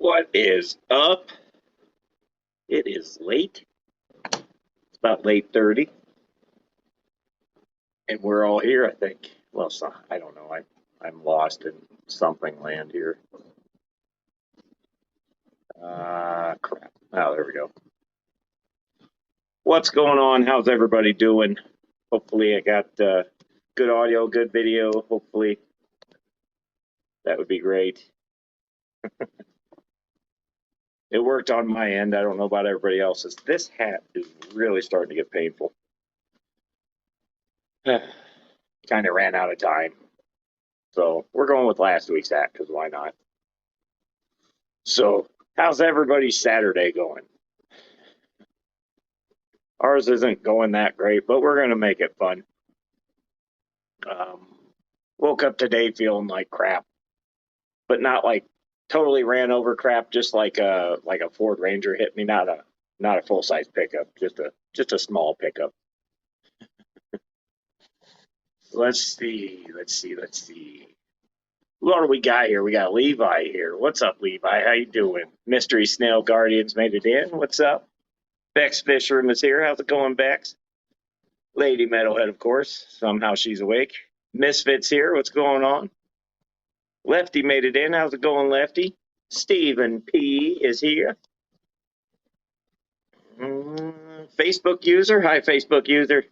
What is up? It is late. It's about late 30. And we're all here, I think. Well, I don't know. I'm lost in something land here. Crap. Oh, there we go. What's going on? How's everybody doing? Hopefully I got good audio, good video. Hopefully that would be great. It worked on my end. I don't know about everybody else's. This hat is really starting to get painful. Kind of ran out of time. So we're going with last week's hat because why not? So how's everybody's Saturday going? Ours isn't going that great, but we're going to make it fun. Woke up today feeling like crap, but not like totally ran over crap, just like a Ford Ranger hit me, not a full-size pickup, just a small pickup. Let's see. What do we got here? We got Levi here. What's up, Levi? How you doing? Mystery Snail Guardians made it in. What's up? Bex Fisherman is here. How's it going, Bex? Lady Metalhead, of course. Somehow she's awake. Misfits here. What's going on? Lefty made it in. How's it going, Lefty? Stephen P. is here. Facebook user. Hi, Facebook user.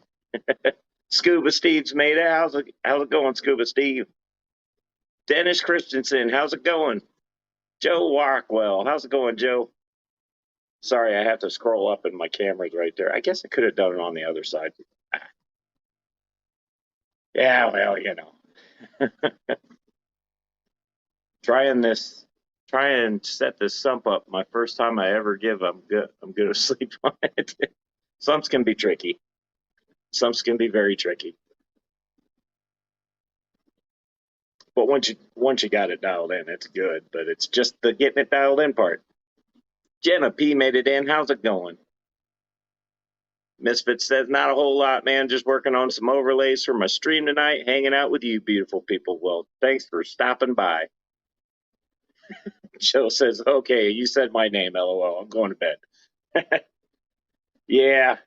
Scuba Steve's made it. How's it going, Scuba Steve? Dennis Christensen. How's it going? Joe Walkwell. How's it going, Joe? Sorry, I have to scroll up and my camera's right there. I guess I could have done it on the other side. Yeah, well, you know. Try and set this sump up. My first time I ever give, I'm good to sleep on it. Sumps can be tricky. Sumps can be very tricky. But once you got it dialed in, it's good. But it's just the getting it dialed in part. Jenna P made it in. How's it going? Misfit says, not a whole lot, man. Just working on some overlays for my stream tonight, hanging out with you beautiful people. Well, thanks for stopping by. Joe says, okay, you said my name, LOL. I'm going to bed. Yeah,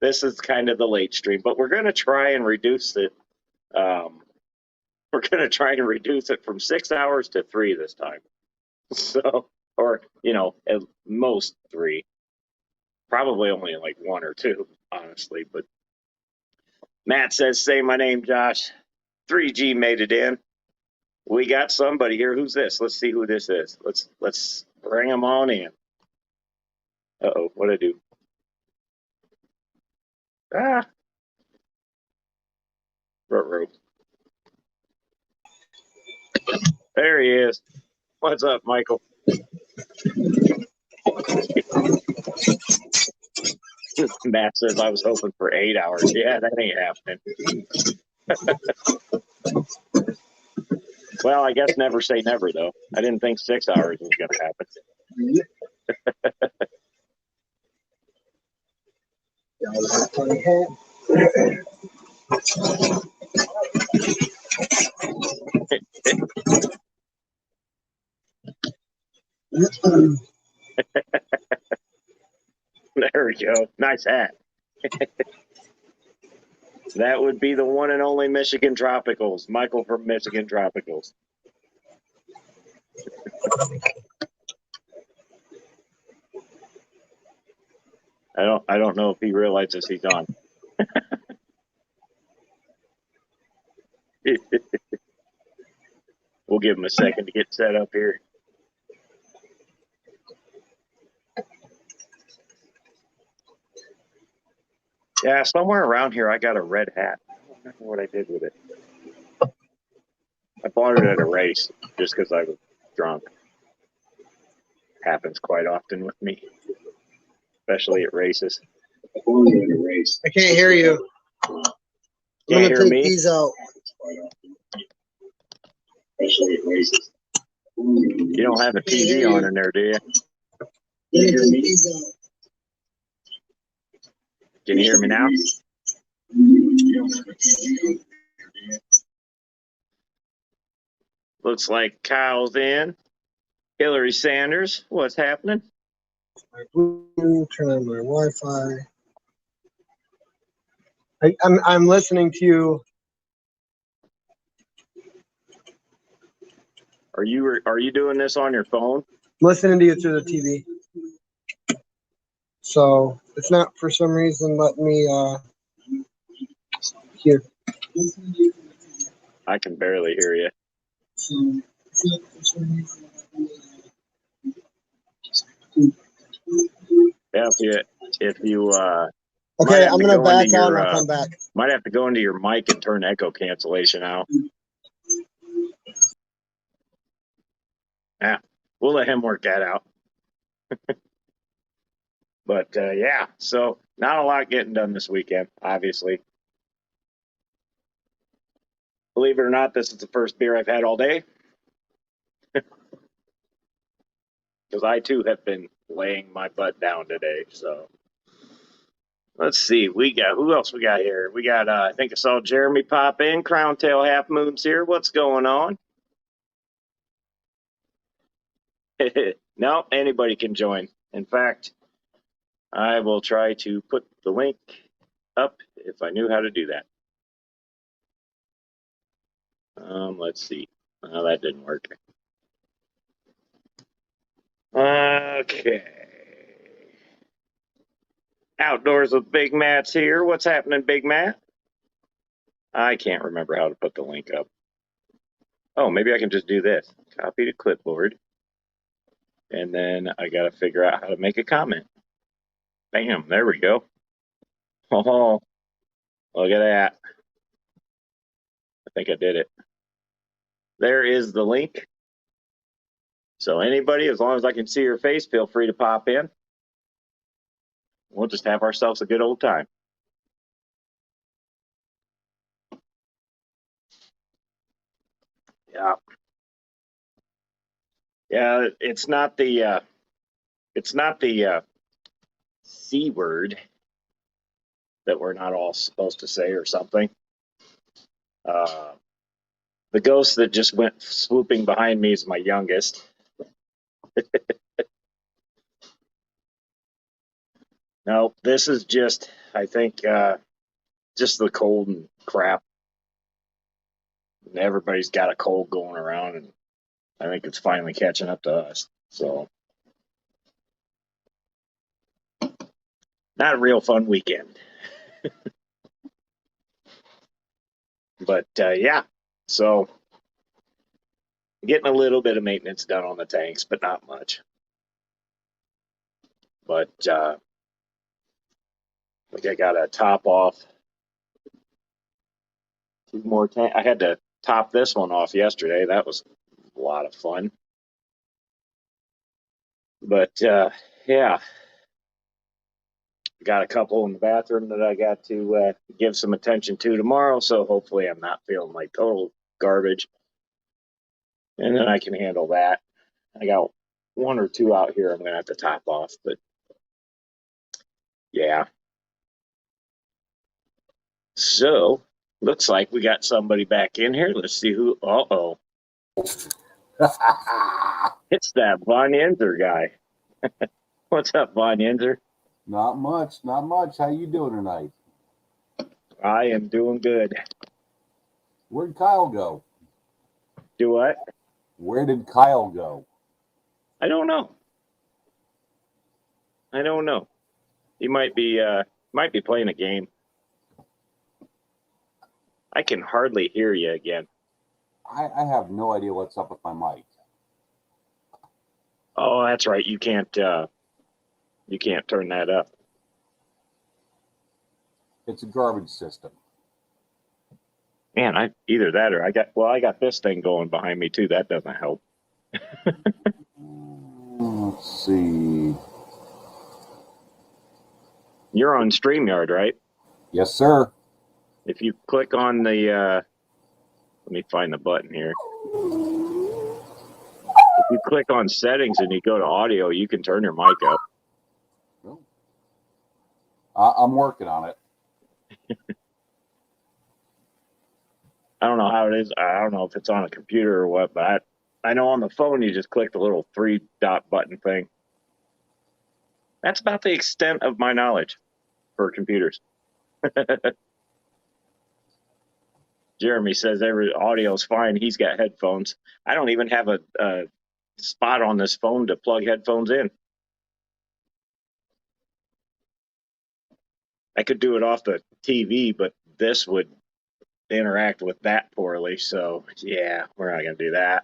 this is kind of the late stream, but we're going to try and reduce it. We're going to try and reduce it from 6 hours to 3 this time. So, or, at most 3. Probably only like 1 or 2, honestly. But Matt says, say my name, Josh. 3G made it in. We got somebody here. Who's this? Let's see who this is. Let's bring him on in. Uh-oh, what'd I do? Ruh-roh. There he is. What's up, Michael? Matt says I was hoping for 8 hours. Yeah, that ain't happening. Well, I guess never say never, though. I didn't think 6 hours was going to happen. There we go. Nice hat. That would be the one and only Michigan Tropicals. Michael from Michigan Tropicals. I don't know if he realizes he's on. We'll give him a second to get set up here. Yeah, somewhere around here I got a red hat. I don't remember what I did with it. I bought it at a race just because I was drunk. Happens quite often with me, especially at races. I can't hear you. Can't hear me? These out. Especially at races. You don't have a TV on in there, do you? Can you hear me? Can you hear me now? Looks like Kyle's in. Hillary Sanders, what's happening? My Bluetooth, turn on my Wi-Fi. I'm listening to you. Are you doing this on your phone? I'm listening to you through the TV. So it's not for some reason letting me hear. I can barely hear you. So it's not for some reason letting me, Yeah, if you okay, I'm gonna back out and I'll come back. Might have to go into your mic and turn echo cancellation out. Yeah, we'll let him work that out. But yeah, so not a lot getting done this weekend, obviously. Believe it or not, this is the first beer I've had all day. Because I too have been laying my butt down today. So let's see. Who else we got here? We got I think I saw Jeremy pop in. Crown Tail Half Moon's here. What's going on? No, anybody can join. In fact, I will try to put the link up if I knew how to do that. Let's see. Oh, that didn't work. Okay. Outdoors with Big Matt's here. What's happening, Big Matt? I can't remember how to put the link up. Oh, maybe I can just do this. Copy to clipboard. And then I got to figure out how to make a comment. Bam, there we go. Oh, look at that. I think I did it. There is the link. So anybody, as long as I can see your face, feel free to pop in. We'll just have ourselves a good old time. Yeah. Yeah, it's not the C word that we're not all supposed to say or something. The ghost that just went swooping behind me is my youngest. No, this is just, I think, just the cold and crap. And everybody's got a cold going around, and I think it's finally catching up to us. So, not a real fun weekend. But yeah, so getting a little bit of maintenance done on the tanks, but not much. But I think I got to top off 2 more tanks. I had to top this one off yesterday. That was a lot of fun. But yeah, got a couple in the bathroom that I got to give some attention to tomorrow. So hopefully I'm not feeling like total garbage. And then I can handle that. I got 1 or 2 out here I'm going to have to top off. But yeah. So looks like we got somebody back in here. Let's see who. Uh-oh. It's that Von Yenzer guy. What's up, Von Yenzer? Not much. How you doing tonight? I am doing good. Where'd Kyle go? Do what? Where did Kyle go? I don't know. He might be playing a game. I can hardly hear you again. I have no idea what's up with my mic. Oh, that's right. You can't turn that up. It's a garbage system. Man, either that or I got this thing going behind me too. That doesn't help. Let's see. You're on StreamYard, right? Yes, sir. If you click on the let me find the button here. If you click on settings and you go to audio, you can turn your mic up. I'm working on it. I don't know how it is. I don't know if it's on a computer or what, but I know on the phone you just click the little 3-dot button thing. That's about the extent of my knowledge for computers. Jeremy says every audio's fine. He's got headphones. I don't even have a spot on this phone to plug headphones in. I could do it off the TV, but this would interact with that poorly. So yeah, we're not gonna do that.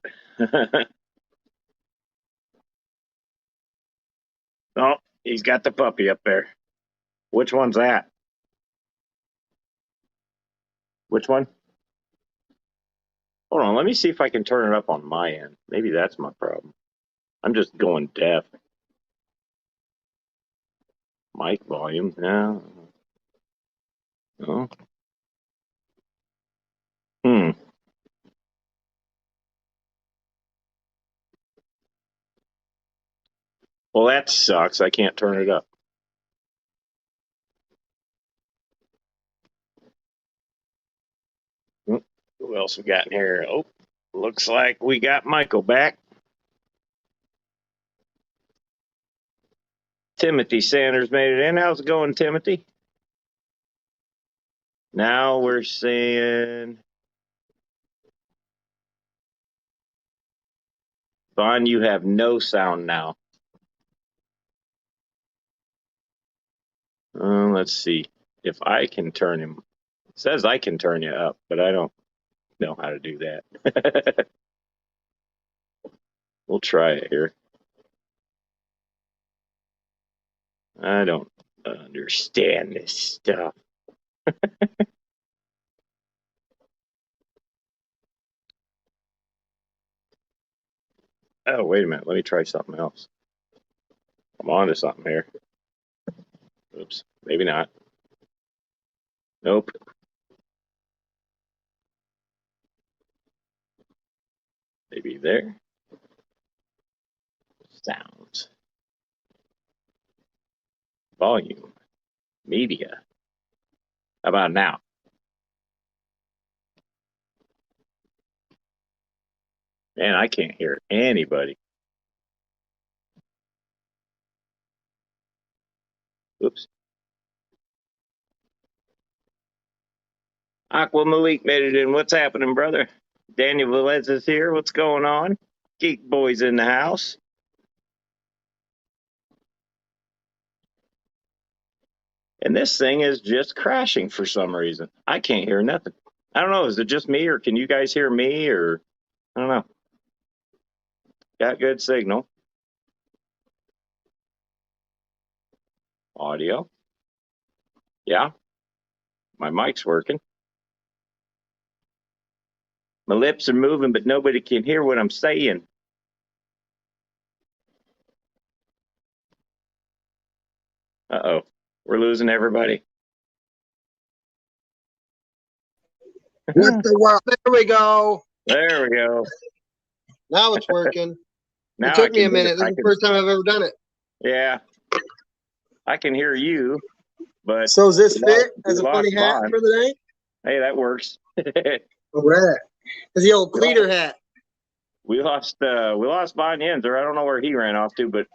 Oh, he's got the puppy up there. Which one's that? Which one? Hold on, let me see if I can turn it up on my end. Maybe that's my problem. I'm just going deaf. Mic volume, no. No. Hmm. Well, that sucks. I can't turn it up. Who else we got in here? Oh, looks like we got Michael back. Timothy Sanders made it in. How's it going, Timothy? Now we're seeing Vaughn, you have no sound now. Let's see if I can turn him. It says I can turn you up, but I don't know how to do that. We'll try it here. I don't understand this stuff. Oh, wait a minute. Let me try something else. I'm on to something here. Oops. Maybe not. Nope. Maybe there. Sounds. Volume. Media. How about now? Man, I can't hear anybody. Oops. Aqua Malik made it in. What's happening, brother? Daniel Velez is here. What's going on? Geek Boy's in the house. And this thing is just crashing for some reason. I can't hear nothing. I don't know. Is it just me, or can you guys hear me, or I don't know. Got good signal. Audio. Yeah. My mic's working. My lips are moving, but nobody can hear what I'm saying. Uh-oh. We're losing everybody. What the world? There we go. There we go. Now it's working. Now It took I me a can minute. This is the first time I've ever done it. Yeah. I can hear you, but So is this we fit lost- as we a funny lost hat Vaughn. for the day? Hey, that works. All right. It's the old cleater hat. We lost Von Yenzer. I don't know where he ran off to, but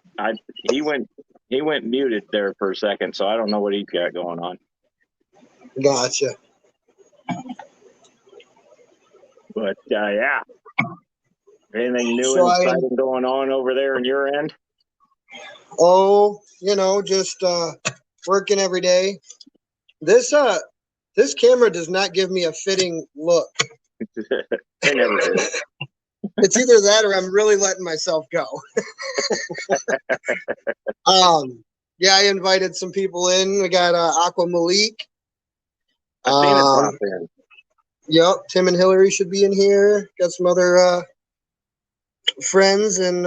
he went muted there for a second, so I don't know what he's got going on. Gotcha. But yeah. Anything new So and exciting going on over there on your end? Oh, just working every day. This camera does not give me a fitting look. They never do. It's either that or I'm really letting myself go. Yeah, I invited some people in. We got Aqua Malik. I've seen it pop in. Yep, Tim and Hillary should be in here. Got some other friends and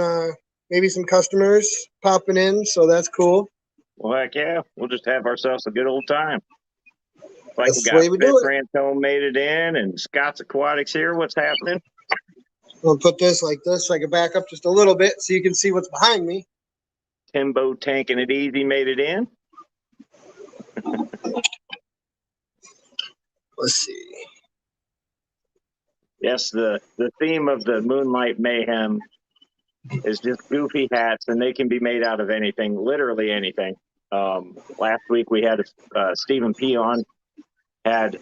maybe some customers popping in, so that's cool. Well, heck yeah. We'll just have ourselves a good old time. Like That's we the got way we do it. Rantone made it in, and Scott's Aquatics here. What's happening? I'll put this like this so I can back up just a little bit so you can see what's behind me. Timbo Tanking It Easy made it in. Let's see. Yes, the theme of the Moonlight Mayhem is just goofy hats, and they can be made out of anything, literally anything. Last week we had Stephen P. on, had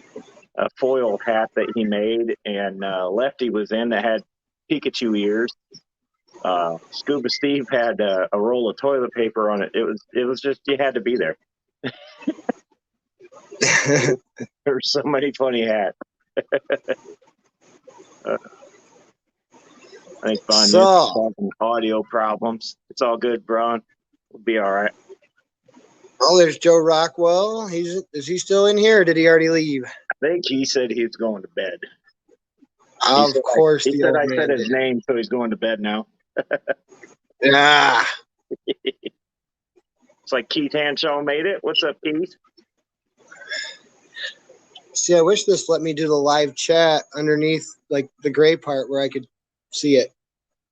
a foil hat that he made, and Lefty was in that had Pikachu ears. Scuba Steve had a roll of toilet paper on it. It was just, you had to be there. There's so many funny hats. I think Von So- having audio problems. It's all good, Braun. We'll be all right. Oh, there's Joe Rockwell. Is he still in here, or did he already leave? I think he said he was going to bed. Of course, He the said old I man said his did. name, so he's going to bed now. Yeah. It's like Keith Hanshaw made it. What's up, Keith? See, I wish this let me do the live chat underneath, like the gray part where I could see it.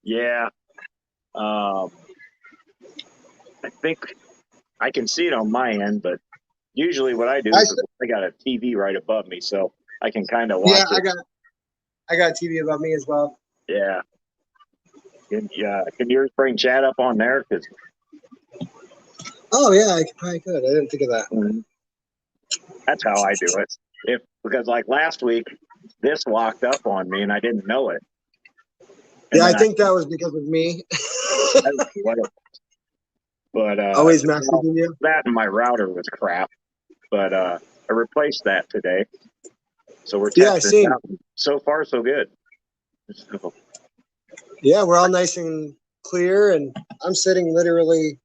Yeah. I think I can see it on my end, but usually what I do is I got a TV right above me, so I can kind of watch it. I got TV above me as well. Yeah. Can yours bring chat up on there? Cause, Oh yeah, I probably could. I didn't think of that. that's how I do it. Because like last week, this walked up on me and I didn't know it. And Yeah, I think that was because of me. But always messaging you. That and my router was crap. But I replaced that today. So we're testing it out. So far, so good. So, yeah, we're all nice and clear, and I'm sitting literally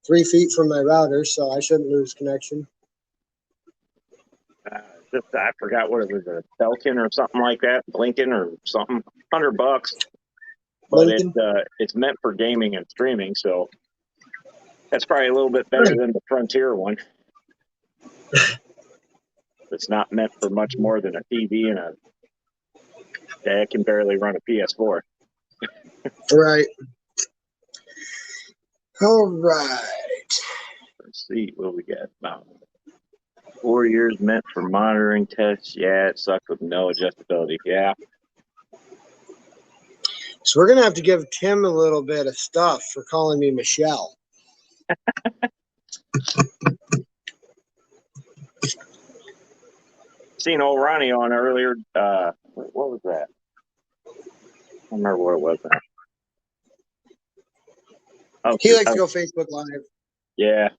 3 feet from my router, so I shouldn't lose connection. I forgot what it was, a Belkin or something like that, Blinken or something, $100. But it's meant for gaming and streaming, so that's probably a little bit better than the Frontier one. It's not meant for much more than a TV and I can barely run a PS4. Right. All right. Let's see what we got. About 4 years meant for monitoring tests. Yeah, it sucked with no adjustability. Yeah. So we're gonna have to give Tim a little bit of stuff for calling me Michelle. Seen old Ronnie on earlier. What was that? I don't remember what it was now. Oh, He likes to go Facebook Live. Yeah.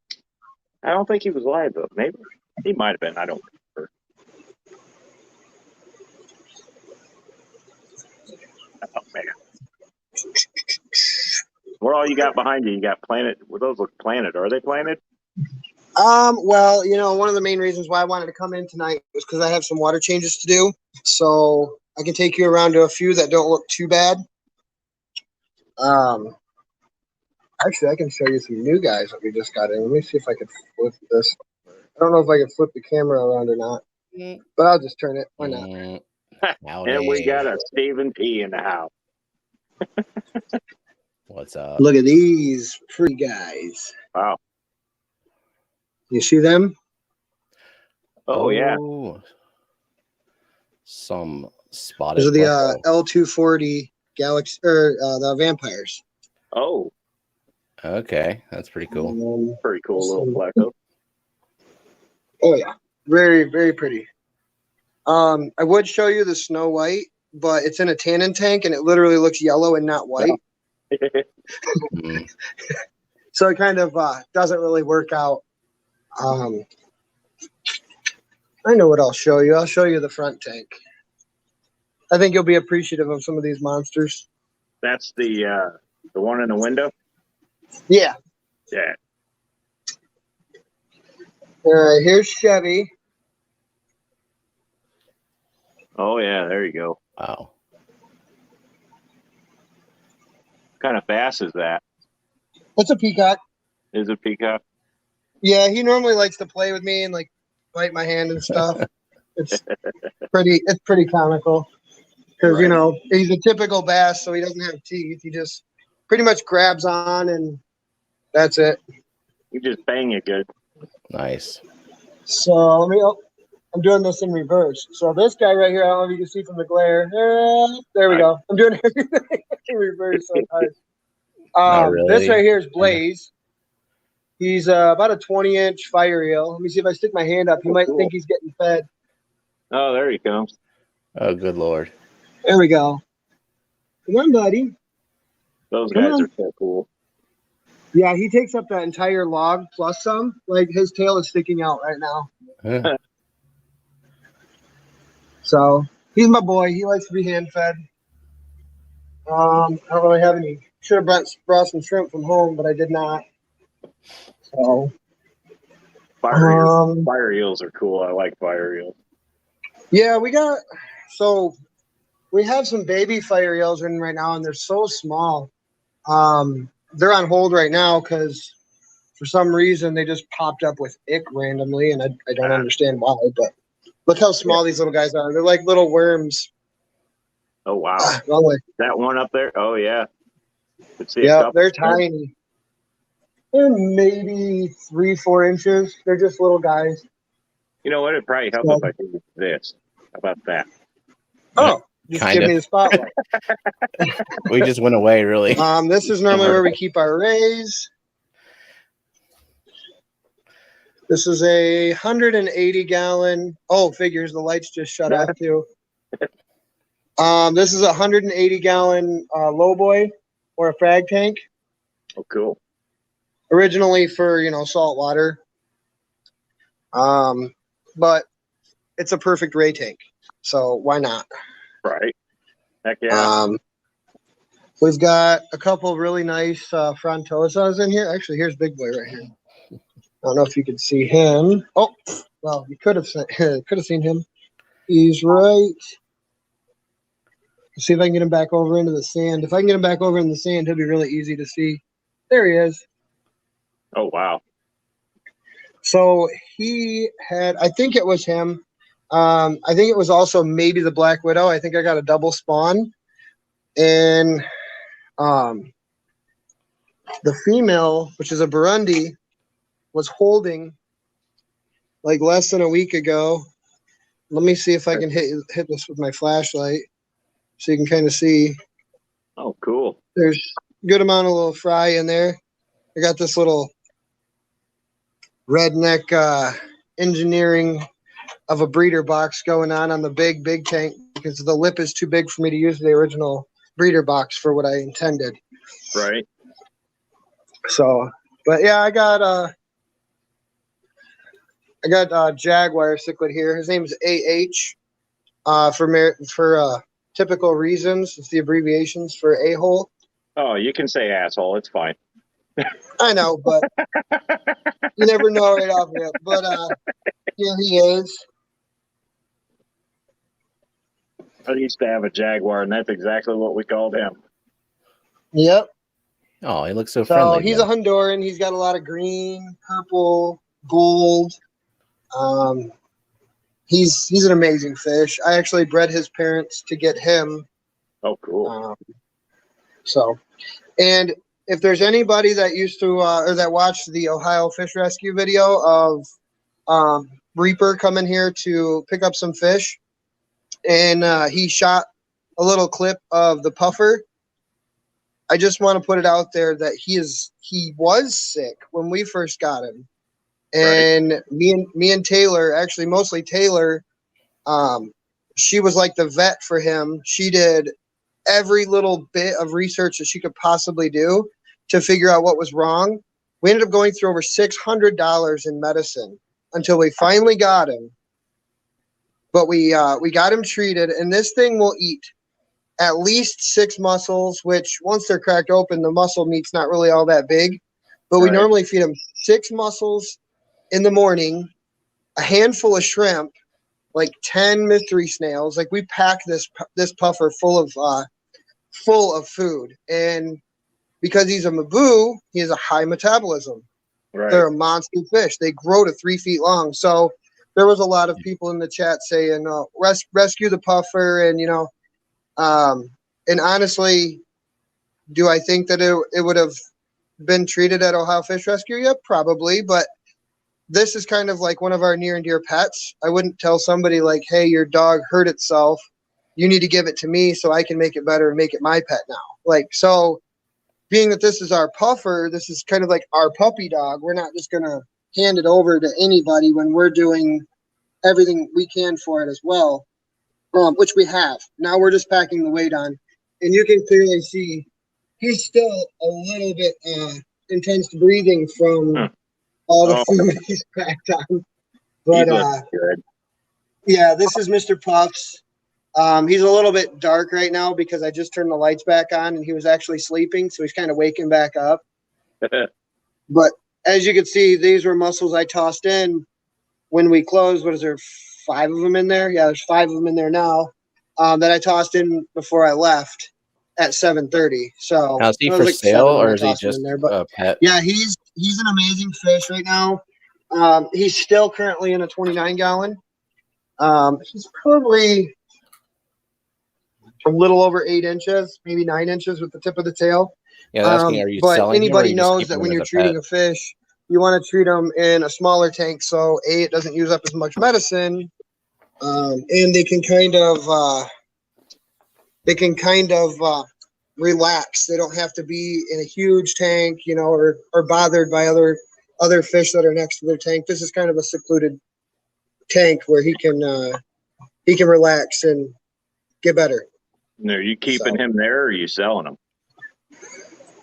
I don't think he was live, though. Maybe. He might have been. I don't remember. Oh, man. What all you got behind you? You got planted. What those look planted? Are they planted? Well, one of the main reasons why I wanted to come in tonight was because I have some water changes to do. So I can take you around to a few that don't look too bad. Actually, I can show you some new guys that we just got in. Let me see if I can flip this. I don't know if I can flip the camera around or not, but I'll just turn it. Why not? And we got a Stephen P. in the house. What's up? Look at these pretty guys. Wow. You see them? Oh, yeah. Some spotted. Those are the L240 Galaxy or the Vampires. Oh. Okay, that's pretty cool. Pretty cool little Pleco. Oh yeah, very very pretty. I would show you the Snow White, but it's in a tannin tank and it literally looks yellow and not white. So it kind of doesn't really work out. I know what I'll show you. I'll show you the front tank. I think you'll be appreciative of some of these monsters. That's the one in the window? Yeah. Yeah. All right, here's Chevy. Oh, yeah, there you go. Wow. What kind of bass is that? That's a peacock. Is it peacock? Yeah, he normally likes to play with me and like bite my hand and stuff. It's pretty comical because he's a typical bass, so he doesn't have teeth. He just pretty much grabs on and that's it. You just bang it good. Nice. So let me I'm doing this in reverse. So this guy right here, I don't know if you can see from the glare. There we go. I'm doing everything in reverse. So it's hard. Not This really. right here is Blaze. He's about a 20-inch fire eel. Let me see if I stick my hand up. You might think he's getting fed. Oh, there he comes. Oh, good Lord. There we go. Come on, buddy. Those Come guys on. are so cool. Yeah, he takes up that entire log plus some. Like his tail is sticking out right now. Huh. So he's my boy. He likes to be hand fed. I don't really have any. Should have brought some shrimp from home, but I did not. So Fire eels are cool. I like fire eels. yeah, we have some baby fire eels in right now, and they're so small. They're on hold right now because for some reason they just popped up with ick randomly, and I don't understand why. But look how small these little guys are. They're like little worms. Oh wow. Wrong way. That one up there? Oh yeah. Yeah, they're tiny. They're maybe 3-4 inches. They're just little guys. You know what? It'd probably help if I did this. How about that? Oh, just Kind give of. me the spotlight. We just went away, really. This is normally where we keep our rays. This is a 180-gallon. Oh, figures. The lights just shut off too. This is a 180-gallon lowboy or a frag tank. Oh, cool. Originally for salt water. But it's a perfect ray tank, so why not? Right. Heck yeah. We've got a couple of really nice frontosas in here. Actually, here's Big Boy right here. I don't know if you could see him. Oh, well, you could have seen him. He's right. Let's see if I can get him back over into the sand. If I can get him back over in the sand, he'll be really easy to see. There he is. Oh wow. So he had, I think it was him. I think it was also maybe the Black Widow. I think I got a double spawn. And the female, which is a Burundi, was holding like less than a week ago. Let me see if I can hit this with my flashlight so you can kind of see. Oh, cool. There's a good amount of little fry in there. I got this little redneck engineering of a breeder box going on the big tank because the lip is too big for me to use the original breeder box for what I intended. Right. So, but yeah, I got Jaguar cichlid here. His name's for typical reasons. It's the abbreviations for a-hole. Oh, you can say asshole. It's fine. I know, but you never know right off the rip. But here he is. I used to have a Jaguar, and that's exactly what we called him. Yep. Oh, he looks so So friendly. he's a Honduran. He's got a lot of green, purple, gold. He's an amazing fish. I actually bred his parents to get him. Oh, cool. And if there's anybody that used to or that watched the Ohio Fish Rescue video of Reaper coming here to pick up some fish, and he shot a little clip of the puffer, I just want to put it out there that he was sick when we first got him. And right. me and Taylor, actually mostly Taylor, she was like the vet for him. She did every little bit of research that she could possibly do to figure out what was wrong. We ended up going through over $600 in medicine until we finally got him. But we got him treated, and this thing will eat at least 6 mussels, which once they're cracked open, the mussel meat's not really all that big. But we normally feed him 6 mussels in the morning, a handful of shrimp, like 10 mystery snails. Like we pack this puffer full of food, and because he's a Maboo, he has a high metabolism. Right. They're a monster fish. They grow to 3 feet long. So there was a lot of people in the chat saying, rescue the puffer. And, and honestly, do I think that it would have been treated at Ohio Fish Rescue? Yeah, probably. But this is kind of like one of our near and dear pets. I wouldn't tell somebody like, hey, your dog hurt itself. You need to give it to me so I can make it better and make it my pet now. Like, so being that this is our puffer, this is kind of like our puppy dog. We're not just going to hand it over to anybody when we're doing everything we can for it as well, which we have. Now we're just packing the weight on. And you can clearly see he's still a little bit intense breathing from all the food he's packed on. But good. yeah, this is Mr. Puffs. He's a little bit dark right now because I just turned the lights back on and he was actually sleeping, so he's kind of waking back up. But as you can see, these were mussels I tossed in when we closed. What is there, 5 of them in there? Yeah, there's 5 of them in there now that I tossed in before I left at 7:30. So Now, is he it was for like sale 7 when or I is he tossed him just in there, but a pet? yeah, he's an amazing fish right now. He's still currently in a 29 gallon. He's probably a little over 8 inches, maybe 9 inches with the tip of the tail. Yeah, that's asking, are you But selling him or are anybody you just knows keeping that him when as you're a treating pet? a fish, you want to treat them in a smaller tank so it doesn't use up as much medicine, and they can kind of relax. They don't have to be in a huge tank, you know, or bothered by other fish that are next to their tank. This is kind of a secluded tank where he can relax and get better. Are you keeping him there or are you selling him?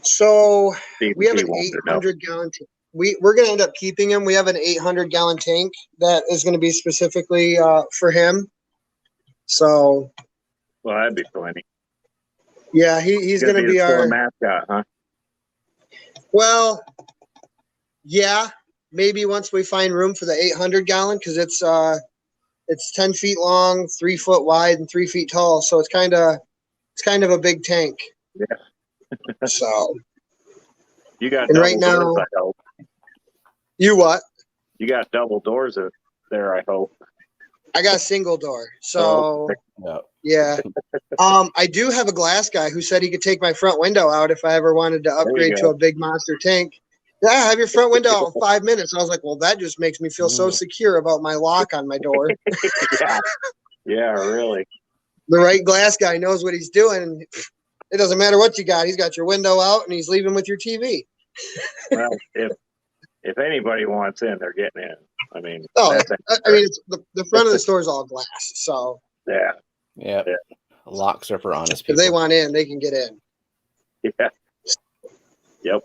So we have He an wanted to know. 800 gallon tank. We're going to end up keeping him. We have an 800 gallon tank that is going to be specifically for him. So, Well, that'd be plenty. yeah, he's going to be the store our mascot, huh? well. Yeah, maybe once we find room for the 800 gallon because it's 10 feet long, 3 foot wide, and 3 feet tall. So it's kind of a big tank. Yeah. So You got and double right now, doors, I hope. you what? You got double doors there, I hope. I got a single door. So No. yeah. I do have a glass guy who said he could take my front window out if I ever wanted to upgrade to a big monster tank. Yeah, have your front window out in 5 minutes. I was like, well, that just makes me feel so secure about my lock on my door. Yeah, really. The right glass guy knows what he's doing. It doesn't matter what you got. He's got your window out and he's leaving with your TV. Well, if anybody wants in, they're getting in. I mean, it's the front of the store is all glass. So yeah. Yeah. Locks are for honest people. if they want in, they can get in. Yeah. Yep.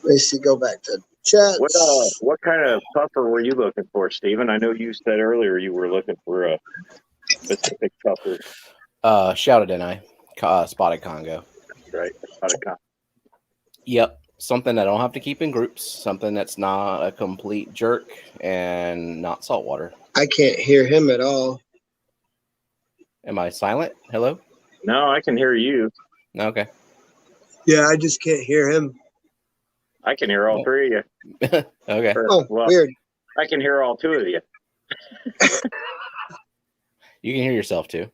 Let's see. Go back to chat. What kind of puffer were you looking for, Steven? I know you said earlier you were looking for a specific puffer. Shouted in spotted Congo. Right. Yep. Something I don't have to keep in groups. Something that's not a complete jerk and not saltwater. I can't hear him at all. Am I silent? Hello? No, I can hear you. Okay. Yeah, I just can't hear him. I can hear all 3 of you. Okay. Weird. I can hear all 2 of you. You can hear yourself too.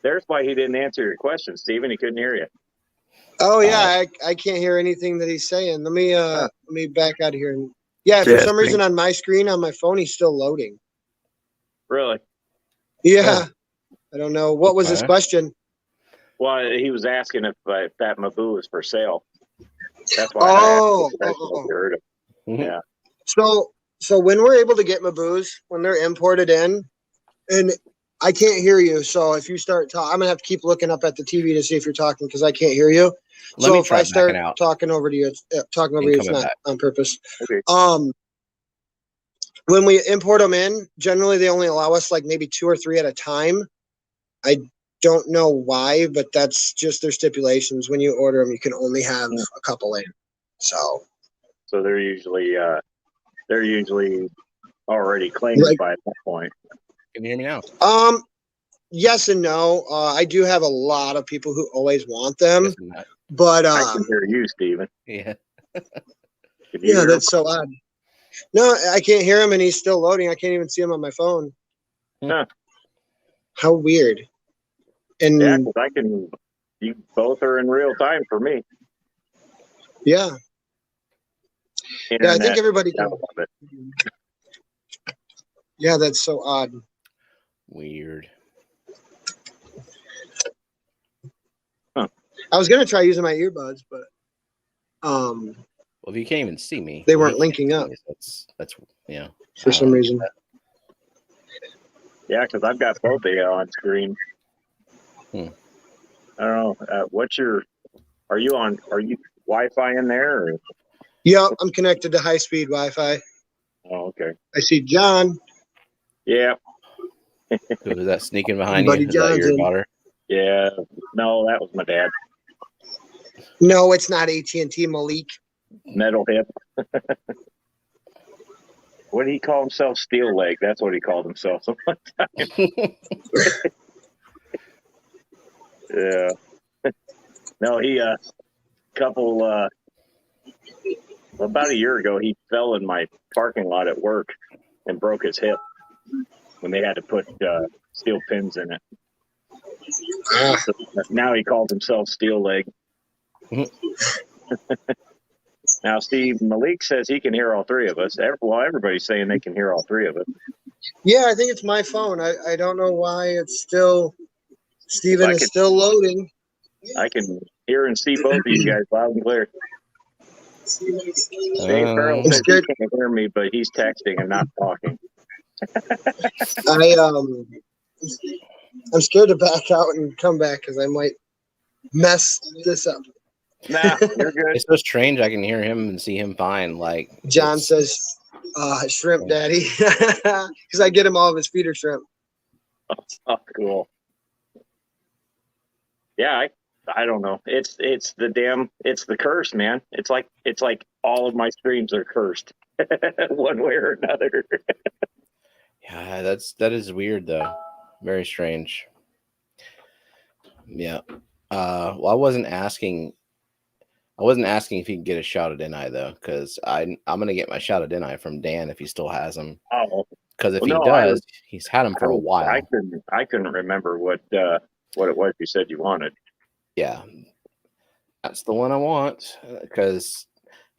There's why he didn't answer your question, Steven. He couldn't hear you. Oh yeah, I can't hear anything that he's saying. Let me back out of here. Yeah, for some reason on my screen on my phone he's still loading. Really? Yeah. I don't know. What was his question? Well, he was asking if that Mabu is for sale. That's why I heard it. Yeah. So when we're able to get Mabus, when they're imported in, and I can't hear you. So if you start talking, I'm gonna have to keep looking up at the TV to see if you're talking because I can't hear you. Let me if try I start out. talking over to you, it's not back. on purpose. Okay. When we import them in, generally they only allow us like maybe 2 or 3 at a time. I don't know why, but that's just their stipulations. When you order them, you can only have a couple in. So they're usually already claimed by that point. Can you hear me now? Yes and no. I do have a lot of people who always want them, but I can hear you, Steven. Yeah. Yeah, that's so odd. No, I can't hear him, and he's still loading. I can't even see him on my phone. Huh. How weird. And yeah, 'cause I can. You both are in real time for me. Yeah. Yeah, I think everybody I can. love it. Yeah, that's so odd. Weird. Huh. I was gonna try using my earbuds, but Well, if you can't even see me, they well, weren't he linking can't up see me, so that's yeah. for I some don't reason. get Yeah, because I've got both of you on screen. Hmm. I don't know. Are you Wi-Fi in there? Or? Yeah, I'm connected to high-speed Wi-Fi. Oh, okay. I see John. Yeah, Who was that sneaking behind Buddy you? Is that your Johnson. daughter? yeah. No, that was my dad. No, it's not AT&T, Malik. Metal hip. What did he call himself? Steel leg. That's what he called himself. Yeah. No, he about a year ago, he fell in my parking lot at work and broke his hip when they had to put steel pins in it. So now he calls himself Steel Leg. Now, Steve, Malik says he can hear all three of us. Well, everybody's saying they can hear all three of us. Yeah, I think it's my phone. I don't know why it's still. Steven is can- still loading. I can hear and see both of you guys loud and clear. Dave Farrell says he can't hear me, but he's texting and not talking. I'm scared to back out and come back because I might mess this up. Nah, you're good. It's so strange. I can hear him and see him fine. Like John says, shrimp daddy. Because I get him all of his feeder shrimp. Oh, cool. Yeah, I don't know. It's the curse, man. It's like all of my streams are cursed one way or another. Yeah, that is weird though. Very strange. Yeah. Well, I wasn't asking if he could get a shot at NI though, because I'm gonna get my shot at NI from Dan if he still has them. Oh, because if he does, he's had them for a while. I couldn't remember what it was you said you wanted. Yeah, that's the one I want. Because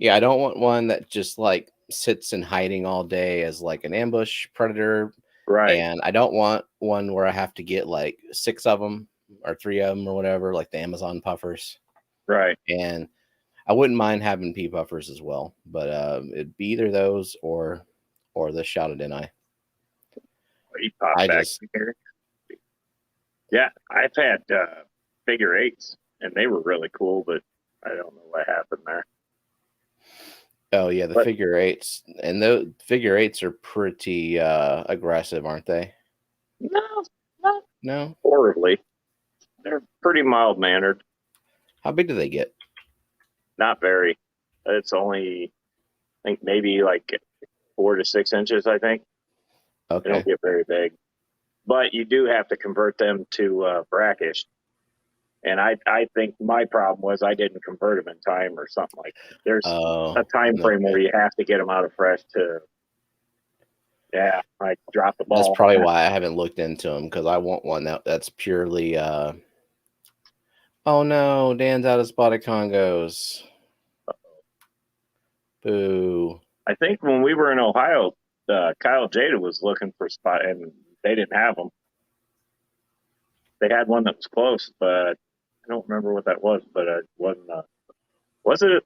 I don't want one that just like sits in hiding all day as like an ambush predator. Right. And I don't want one where I have to get like 6 of them or 3 of them or whatever, like the Amazon puffers. Right. And I wouldn't mind having P puffers as well, but it'd be either those or the shot at NI. He popped back here. Yeah, I've had figure 8s, and they were really cool, but I don't know what happened there. Oh yeah, the figure 8s, and the figure 8s are pretty aggressive, aren't they? No, horribly. They're pretty mild mannered. How big do they get? Not very. It's only, I think, maybe like 4 to 6 inches. I think. Okay. They don't get very big, but you do have to convert them to brackish. And I think my problem was I didn't convert them in time or something like that. There's a time frame where you have to get them out of fresh to. Yeah, I dropped the ball. That's probably why I haven't looked into them, because I want one that's purely. Oh no, Dan's out of spotted Congos. Boo. I think when we were in Ohio, Kyle Jada was looking for spot, and they didn't have them. They had one that was close, but I don't remember what that was. But it wasn't. Was it,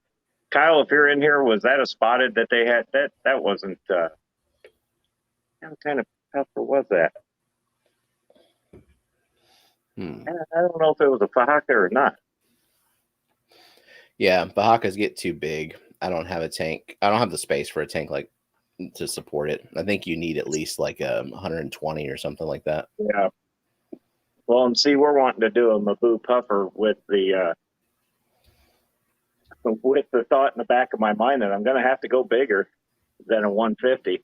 Kyle? If you're in here, was that a spotted that they had? That wasn't. What kind of pepper was that? I don't know if it was a Fahaka or not. Yeah, Bahakas get too big. I don't have a tank. I don't have the space for a tank like to support it. I think you need at least like 120 or something like that. Yeah. Well, and see, we're wanting to do a Mabu puffer with the thought in the back of my mind that I'm going to have to go bigger than a 150.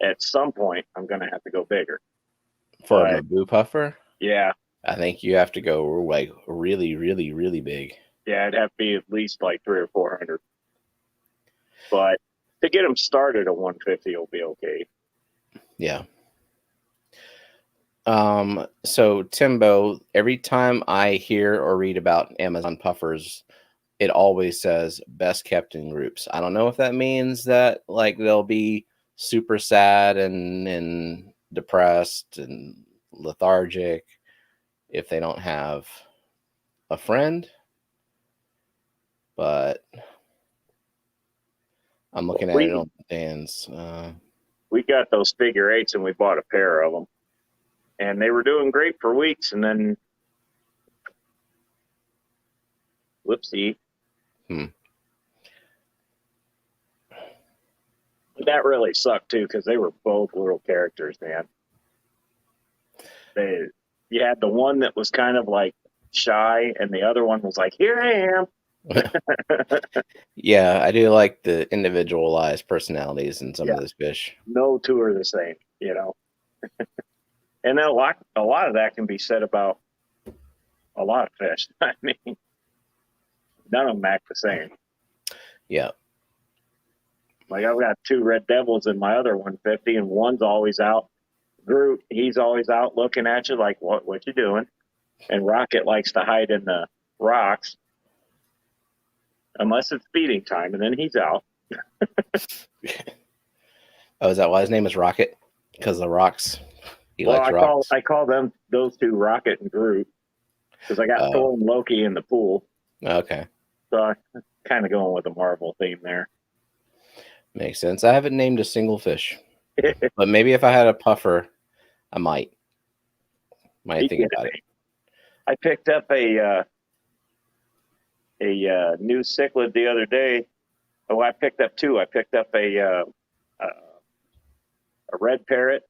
At some point, I'm going to have to go bigger. For a Mabu puffer? Yeah. I think you have to go like really, really, really big. Yeah, it'd have to be at least like 300 or 400. But to get them started at 150 will be okay. Yeah. So Timbo, every time I hear or read about Amazon puffers, it always says best kept in groups. I don't know if that means that like they'll be super sad and depressed and lethargic if they don't have a friend, but I'm looking at it on Dan's. We got those figure eights and we bought a pair of them, and they were doing great for weeks, and then whoopsie. That really sucked too, because they were both little characters, man. You had the one that was kind of like shy, and the other one was like, "Here I am." Yeah, I do like the individualized personalities in some of those fish. No two are the same, you know. And then a lot of that can be said about a lot of fish. I mean, none of them act the same. Yeah. Like I've got 2 red devils in my other 150, and one's always out. Groot, he's always out looking at you like, what you doing? And Rocket likes to hide in the rocks, unless it's feeding time, and then he's out. Oh, is that why his name is Rocket? Because of the rocks? He likes rocks? I call them those 2 Rocket and Groot, because I got Thor and Loki in the pool. Okay. So I'm kind of going with the Marvel theme there. Makes sense. I haven't named a single fish, but maybe if I had a puffer, I might think about it. I picked up a new cichlid the other day. Oh, I picked up 2. I picked up a red parrot,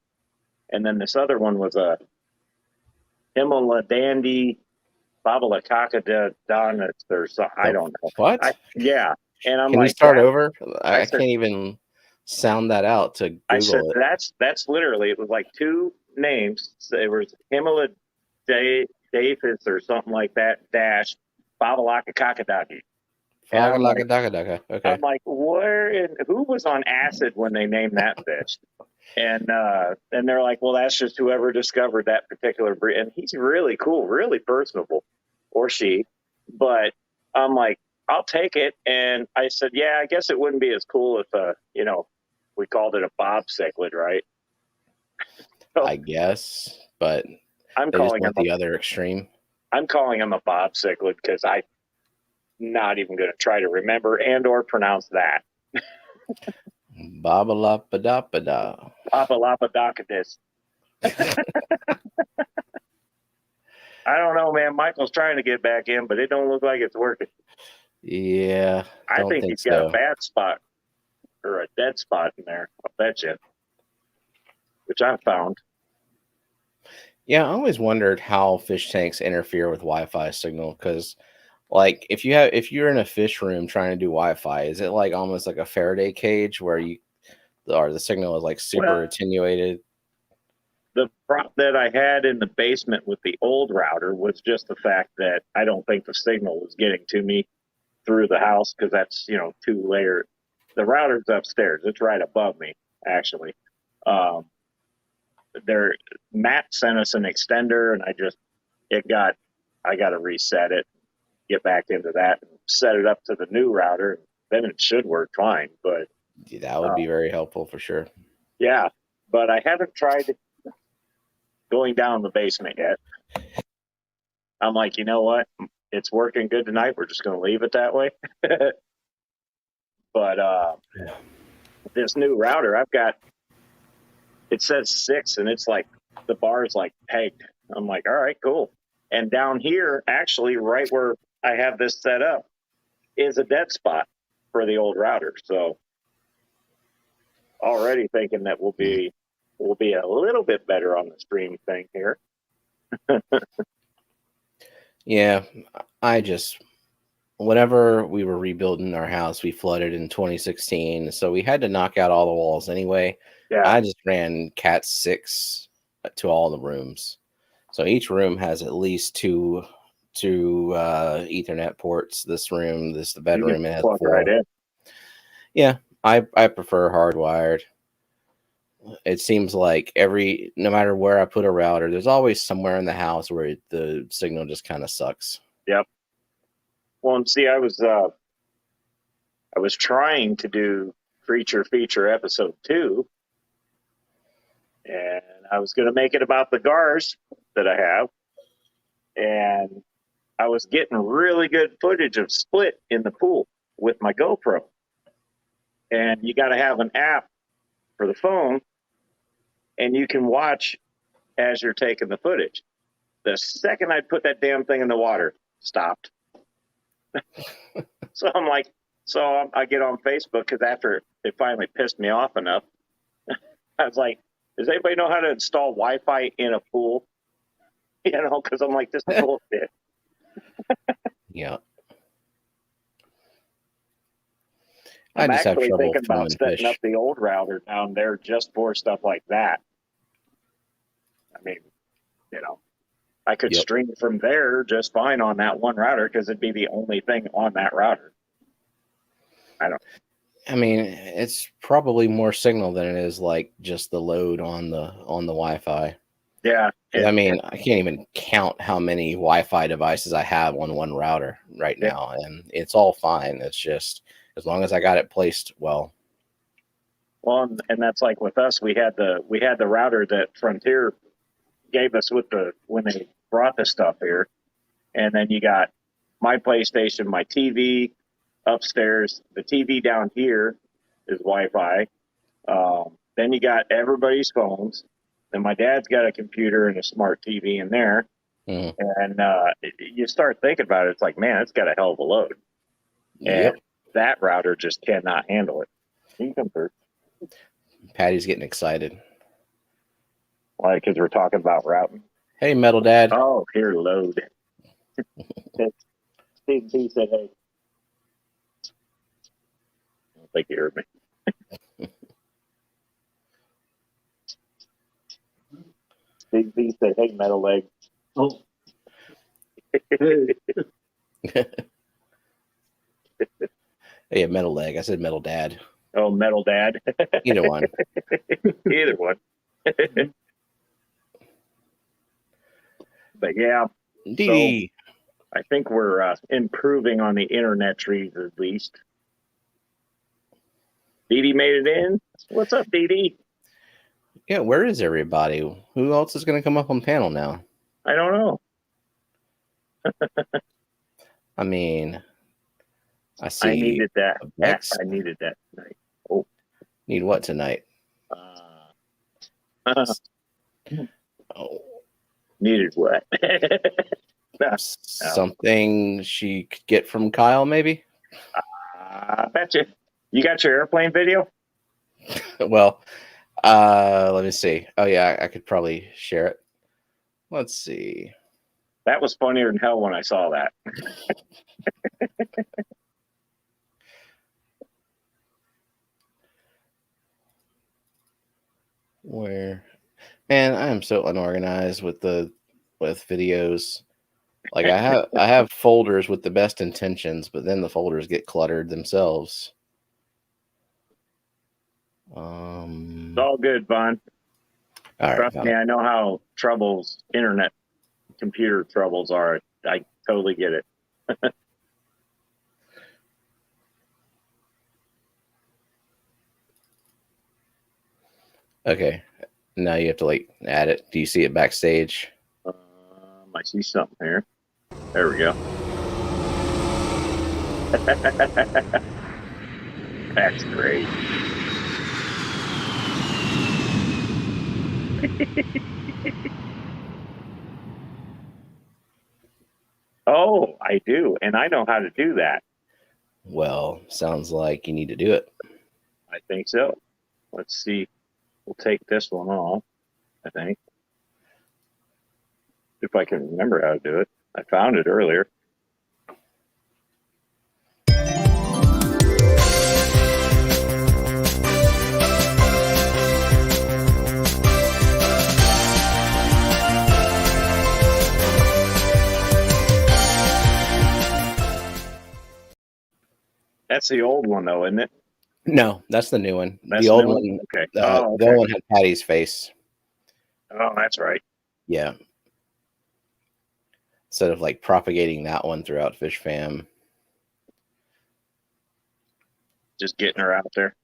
and then this other one was a Himala dandy babalacacadonus or something. I don't know. What? Yeah. And I'm Can like, you start over? I can't even sound that out to Google I said, it. That's literally, it was like 2 names. There was Himala Davis or something like that, dash babalacacadonus. Okay. I'm like, who was on acid when they named that fish? And they're like, well, that's just whoever discovered that particular breed. And he's really cool, really personable, or she. But I'm like, I'll take it. And I said, yeah, I guess it wouldn't be as cool if, we called it a bob cichlid, right? So, I guess, but I'm they just calling went him the other extreme. I'm calling him a bob cichlid because I'm not even going to try to remember and or pronounce that. Babalapadappada. Papalapadakadis. I don't know, man. Michael's trying to get back in, but it don't look like it's working. Yeah, I think he's got a bad spot or a dead spot in there. I'll bet you. Which I found. Yeah, I always wondered how fish tanks interfere with Wi-Fi signal, because like if you're in a fish room trying to do Wi-Fi, is it like almost like a Faraday cage where the signal is like super attenuated? The prop that I had in the basement with the old router was just the fact that I don't think the signal was getting to me through the house, because that's 2 layer. The router's upstairs. It's right above me, actually. Matt sent us an extender, and I got to reset it, get back into that, and set it up to the new router. Then it should work fine. But that would be very helpful for sure. Yeah, but I haven't tried going down the basement yet. I'm like, you know what? It's working good tonight. We're just going to leave it that way. But this new router I've got, it says 6, and it's like the bar's like pegged. I'm like, all right, cool. And down here, actually, right where I have this set up, is a dead spot for the old router. So already thinking that we'll be a little bit better on the stream thing here. Yeah, whenever we were rebuilding our house, we flooded in 2016, so we had to knock out all the walls anyway. Yeah. I just ran Cat 6 to all the rooms, so each room has at least two Ethernet ports. The bedroom, it has 4. Right in. Yeah, I prefer hardwired. It seems like no matter where I put a router, there's always somewhere in the house where the signal just kind of sucks. Yep. Well, and see, I was trying to do Creature Feature episode 2, and I was going to make it about the GARs that I have, and I was getting really good footage of Split in the pool with my GoPro. And you got to have an app for the phone, and you can watch as you're taking the footage. The second I put that damn thing in the water, stopped. So I'm like, I get on Facebook because after it finally pissed me off enough, I was like, does anybody know how to install Wi-Fi in a pool? You know, because I'm like, this is bullshit. Yeah. I'm just have actually trouble thinking about filming setting fish. up the old router down there just for stuff like that. I mean, you know, I could Yep. stream from there just fine on that one router because it'd be the only thing on that router. I mean, it's probably more signal than it is like just the load on the Wi-Fi. Yeah. 'Cause, I mean, I can't even count how many Wi-Fi devices I have on one router right Yeah. now, and it's all fine. It's just as long as I got it placed well. Well, and that's like with us, we had the router that Frontier gave us when they brought the stuff here, and then you got my PlayStation, my TV upstairs, the TV down here is Wi-Fi. Then you got everybody's phones. Then my dad's got a computer and a smart TV in there, Mhm. and you start thinking about it. It's like, man, it's got a hell of a load, Yep. and that router just cannot handle it. You can come through. Patty's getting excited. Why? Because we're talking about routing. Hey, Metal Dad. Oh, here, load. Steve B said, hey. I don't think you heard me. Steve B said, hey, metal leg. Oh, Hey, Metal Leg. I said Metal Dad. Oh, metal dad. Either one. Either one. But yeah, DD. I think we're improving on the internet trees at least. Dee Dee made it in. What's up, Dee Dee? Yeah, where is everybody? Who else is going to come up on panel now? I don't know. I mean, I see. I needed that. Vex. I needed that tonight. Need what tonight? Oh, Needed what? something she could get from Kyle, maybe? I bet you got your airplane video? Well, let me see. Oh, yeah, I could probably share it. Let's see. That was funnier than hell when I saw that. Where? Man, I am so unorganized with videos. Like I have folders with the best intentions, but then the folders get cluttered themselves. It's all good, Vaughn. All right. Trust me, I know how internet computer troubles are. I totally get it. Okay. Now you have to like add it. Do you see it backstage? I see something here. There we go. That's great. Oh, I do. And I know how to do that. Well, sounds like you need to do it. I think so. Let's see. We'll take this one off, I think. If I can remember how to do it. I found it earlier. That's the old one, though, isn't it? No, that's the new one. That's the old new one. Okay. The old one had Patty's face. Oh, that's right. Yeah. Instead of like propagating that one throughout Fish Fam. Just getting her out there.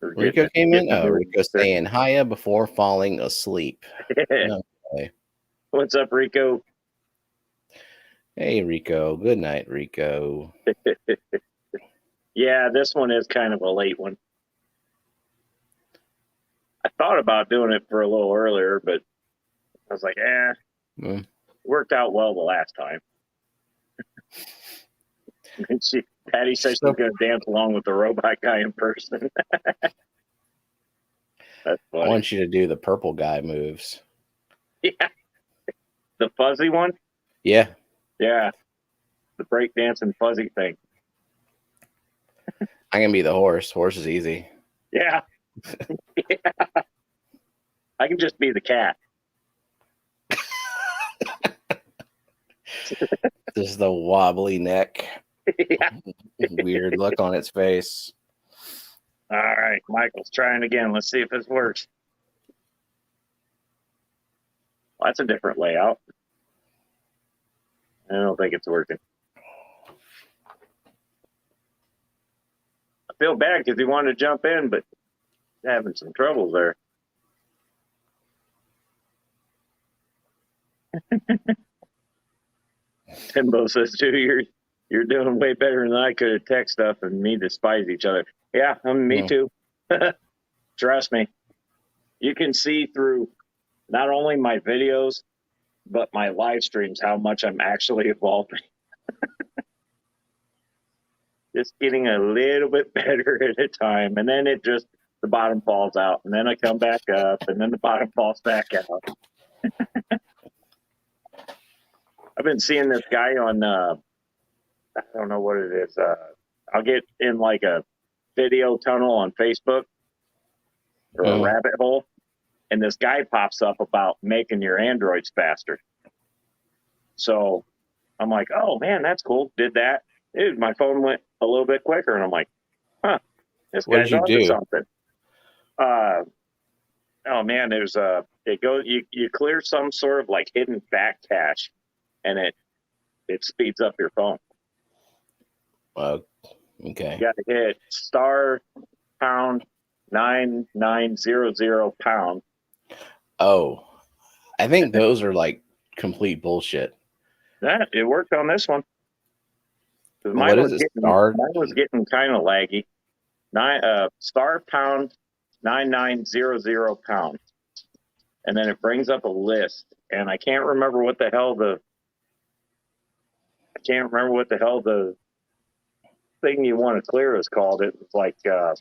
Or Rico came in. Oh, her Rico saying hiya before falling asleep. Okay. What's up, Rico? Hey, Rico. Good night, Rico. Yeah, this one is kind of a late one. I thought about doing it for a little earlier, but I was like, worked out well the last time. And Patty said she's going to dance along with the robot guy in person. That's funny. I want you to do the purple guy moves. Yeah. The fuzzy one? Yeah. Yeah. The breakdancing fuzzy thing. I can be the horse. Horse is easy. Yeah. Yeah. I can just be the cat. This is the wobbly neck. Yeah. Weird look on its face. All right. Michael's trying again. Let's see if this works. Well, that's a different layout. I don't think it's working. I feel bad because he wanted to jump in, but having some troubles there. Timbo says, too, you're doing way better than I could at tech stuff, and me despise each other. Yeah, me too. Trust me. You can see through not only my videos, but my live streams how much I'm actually evolving. Just getting a little bit better at a time, and then the bottom falls out, and then I come back up, and then the bottom falls back out. I've been seeing this guy on, I don't know what it is. I'll get in like a video tunnel on Facebook or a rabbit hole, and this guy pops up about making your Androids faster. So I'm like, oh man, that's cool. Did that. Dude, my phone went a little bit quicker, and I'm like, this guy's onto something. Oh man, there's you clear some sort of like hidden fat cache, and it speeds up your phone. Okay. You got to hit *9900#. Oh, I think those are like complete bullshit. It worked on this one. Mine was getting kind of laggy. *#9900#, and then it brings up a list, and I can't remember what the hell the thing you want to clear is called. It was like, God,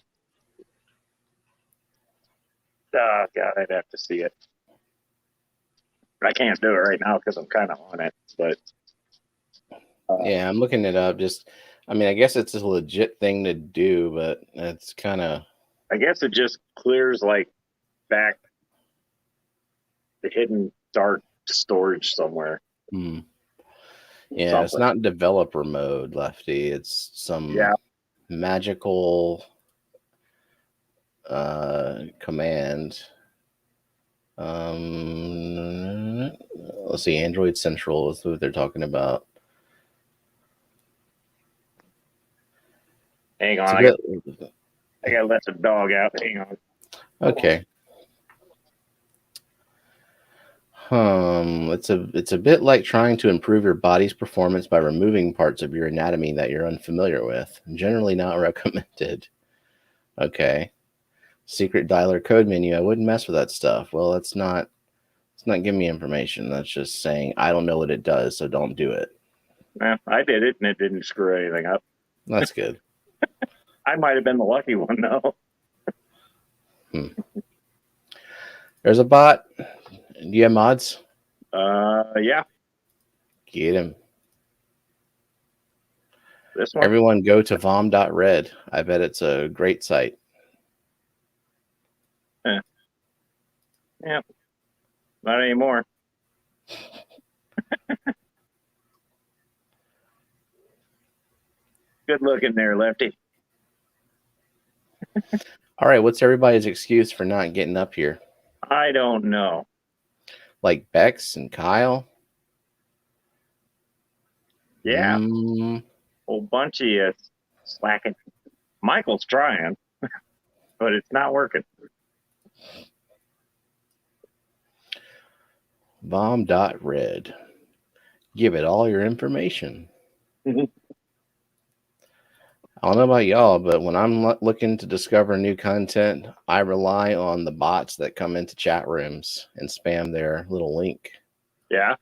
I'd have to see it. I can't do it right now because I'm kind of on it, but. Yeah, I'm looking it up. I guess it's a legit thing to do, but it's kind of. I guess it just clears like back the hidden dark storage somewhere. Yeah, Something. It's not developer mode, Lefty. It's some magical command. Let's see, Android Central is what they're talking about. Hang on, I gotta let the dog out. Hang on. Okay. It's a bit like trying to improve your body's performance by removing parts of your anatomy that you're unfamiliar with. Generally not recommended. Okay. Secret dialer code menu. I wouldn't mess with that stuff. Well, it's not giving me information. That's just saying I don't know what it does, so don't do it. I did it, and it didn't screw anything up. That's good. I might have been the lucky one, though. There's a bot. Do you have mods? Yeah. Get him. This one? Everyone go to vom.red. I bet it's a great site. Yeah. Not anymore. Good looking there, Lefty. All right, what's everybody's excuse for not getting up here? I don't know. Like Bex and Kyle? Yeah. Whole bunch of you slacking. Michael's trying, but it's not working. Bomb.red. Give it all your information. Mhm. I don't know about y'all, but when I'm looking to discover new content, I rely on the bots that come into chat rooms and spam their little link. Yeah.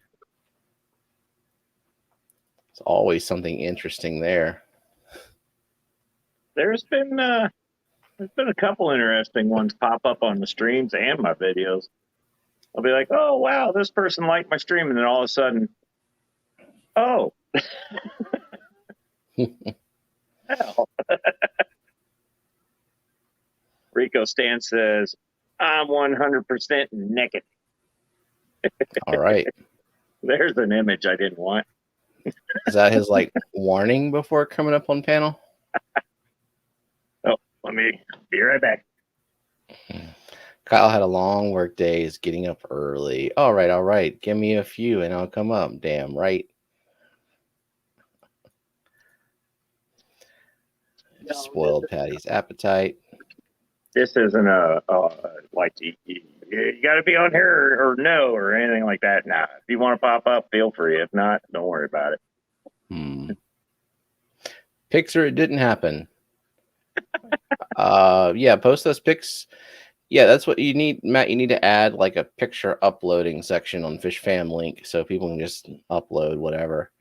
It's always something interesting there. There's been a couple interesting ones pop up on the streams and my videos. I'll be like, oh wow, this person liked my stream, and then all of a sudden, oh, hell. Rico Stan says, I'm 100% naked. All right. There's an image I didn't want. Is that his like warning before coming up on panel? Oh, let me be right back. Kyle had a long work day. Is getting up early. All right. Give me a few and I'll come up. Damn right. Spoiled Patty's appetite. This isn't like you got to be on here or no or anything like that. Nah, if you want to pop up, feel free. If not, don't worry about it. Pics or it didn't happen. Yeah, post those pics. Yeah, that's what you need, Matt. You need to add like a picture uploading section on FishFam link so people can just upload whatever.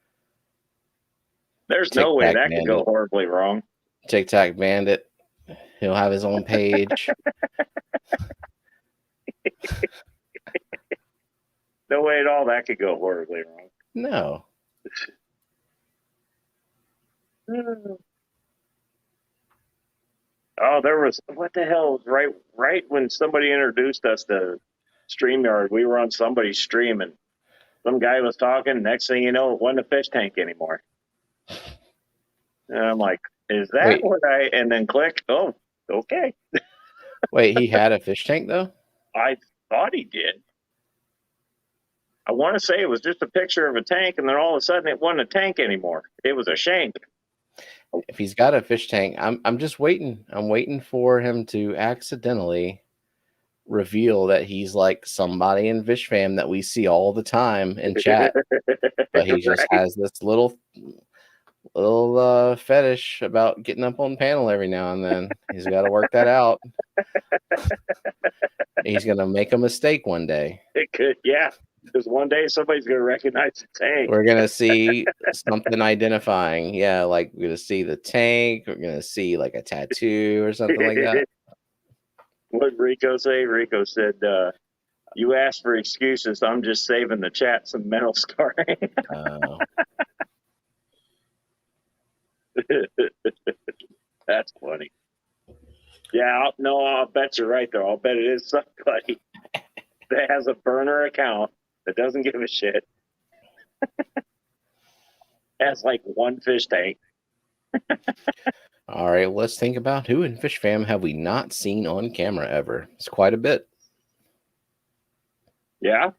There's no way that could go horribly wrong. TikTok Bandit. He'll have his own page. No way at all that could go horribly wrong. No. Oh, there was, what the hell, right when somebody introduced us to StreamYard, we were on somebody's stream and some guy was talking. Next thing you know, it wasn't a fish tank anymore. And I'm like, is that what and then click, oh, okay. Wait, he had a fish tank though? I thought he did. I want to say it was just a picture of a tank, and then all of a sudden it wasn't a tank anymore. It was a shank. If he's got a fish tank, I'm just waiting. I'm waiting for him to accidentally reveal that he's like somebody in FishFam that we see all the time in chat, but he just has this little fetish about getting up on panel every now and then. He's got to work that out. He's gonna make a mistake one day. It could, yeah. Because one day somebody's going to recognize the tank. We're going to see something identifying. Yeah, like we're going to see the tank. We're going to see like a tattoo or something like that. What did Rico say? Rico said, you asked for excuses. I'm just saving the chat some mental scarring. That's funny. Yeah, I'll bet you're right, though. I'll bet it is somebody that has a burner account that doesn't give a shit. Has like one fish tank. All right, let's think about who in FishFam have we not seen on camera ever. It's quite a bit. Yeah.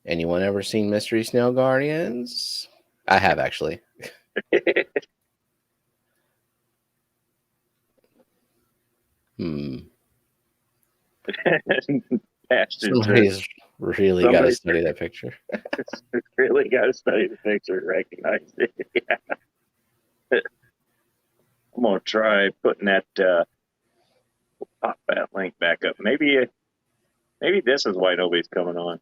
Anyone ever seen Mystery Snail Guardians? I have, actually. Somebody's really got to study that picture. Really got to study the picture, recognize it. Yeah. I'm gonna try putting that pop that link back up. Maybe this is why nobody's coming on.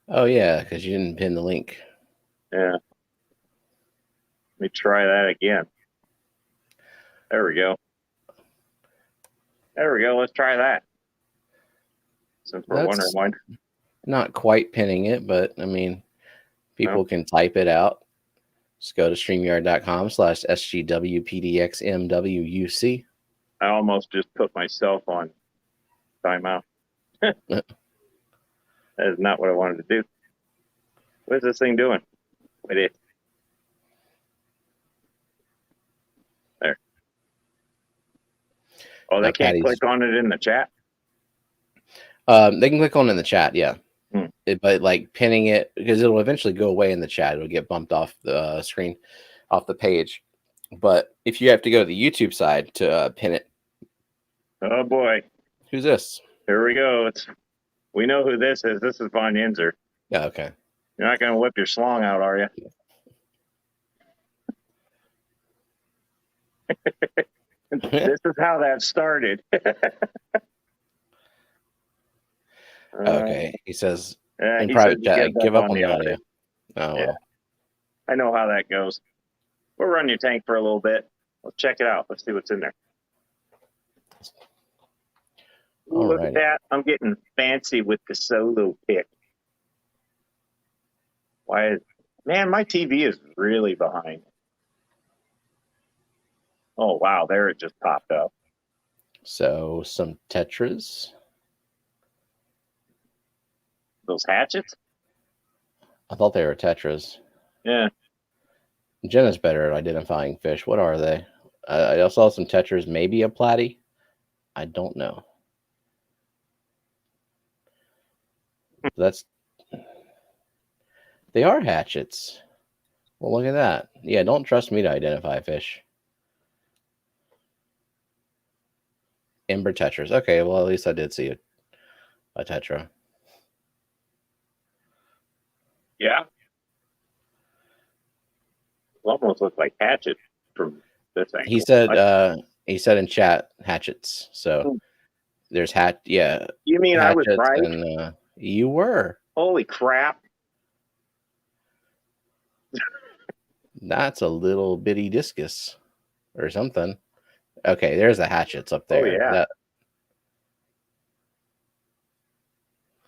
Oh yeah, because you didn't pin the link. Yeah. Let me try that again. There we go. Let's try that. Since we're wondering why. Not quite pinning it, but I mean, people can type it out. Just go to StreamYard.com/SGWPDXMWUC. I almost just put myself on timeout. That is not what I wanted to do. What is this thing doing? Wait. There. Oh, they can't click on it in the chat? They can click on it in the chat, yeah. But like pinning it, because it'll eventually go away in the chat. It'll get bumped off the screen, off the page. But if you have to go to the YouTube side to pin it, Oh boy, who's this? here we go. We know who this is. This is Von Yinzer. Yeah, okay. You're not going to whip your slong out, are you? This is how that started. Okay, he says in he private said chat, give up on the audio. audio. Oh Yeah. well. I know how that goes. We'll run your tank for a little bit. Let's check it out. Let's see what's in there. Ooh, look at that. I'm getting fancy with the solo pick. Man, my TV is really behind. Oh, wow. There it just popped up. So some Tetras. Those hatchets? I thought they were Tetras. Yeah. Jenna's better at identifying fish. What are they? I also saw some Tetras, maybe a platy. I don't know. They are hatchets. Well, look at that. Yeah, don't trust me to identify fish. Ember Tetras. Okay, well, at least I did see a Tetra. Yeah. It almost looks like hatchet from this angle. He said in chat hatchets. So there's yeah. You mean I was right? And you were. Holy crap. That's a little bitty discus or something. Okay, there's the hatchets up there. Oh, yeah.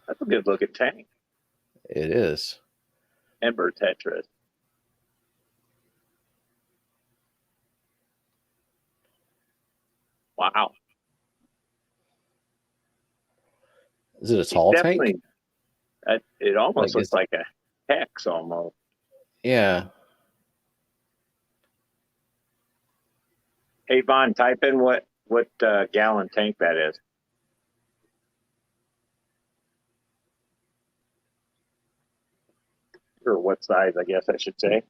That's a good looking tank. It is. Ember Tetras. Wow. Is it a tall tank? It almost looks like a hex almost. Yeah. Hey, Vaughn, type in what gallon tank that is. Or what size, I guess I should say.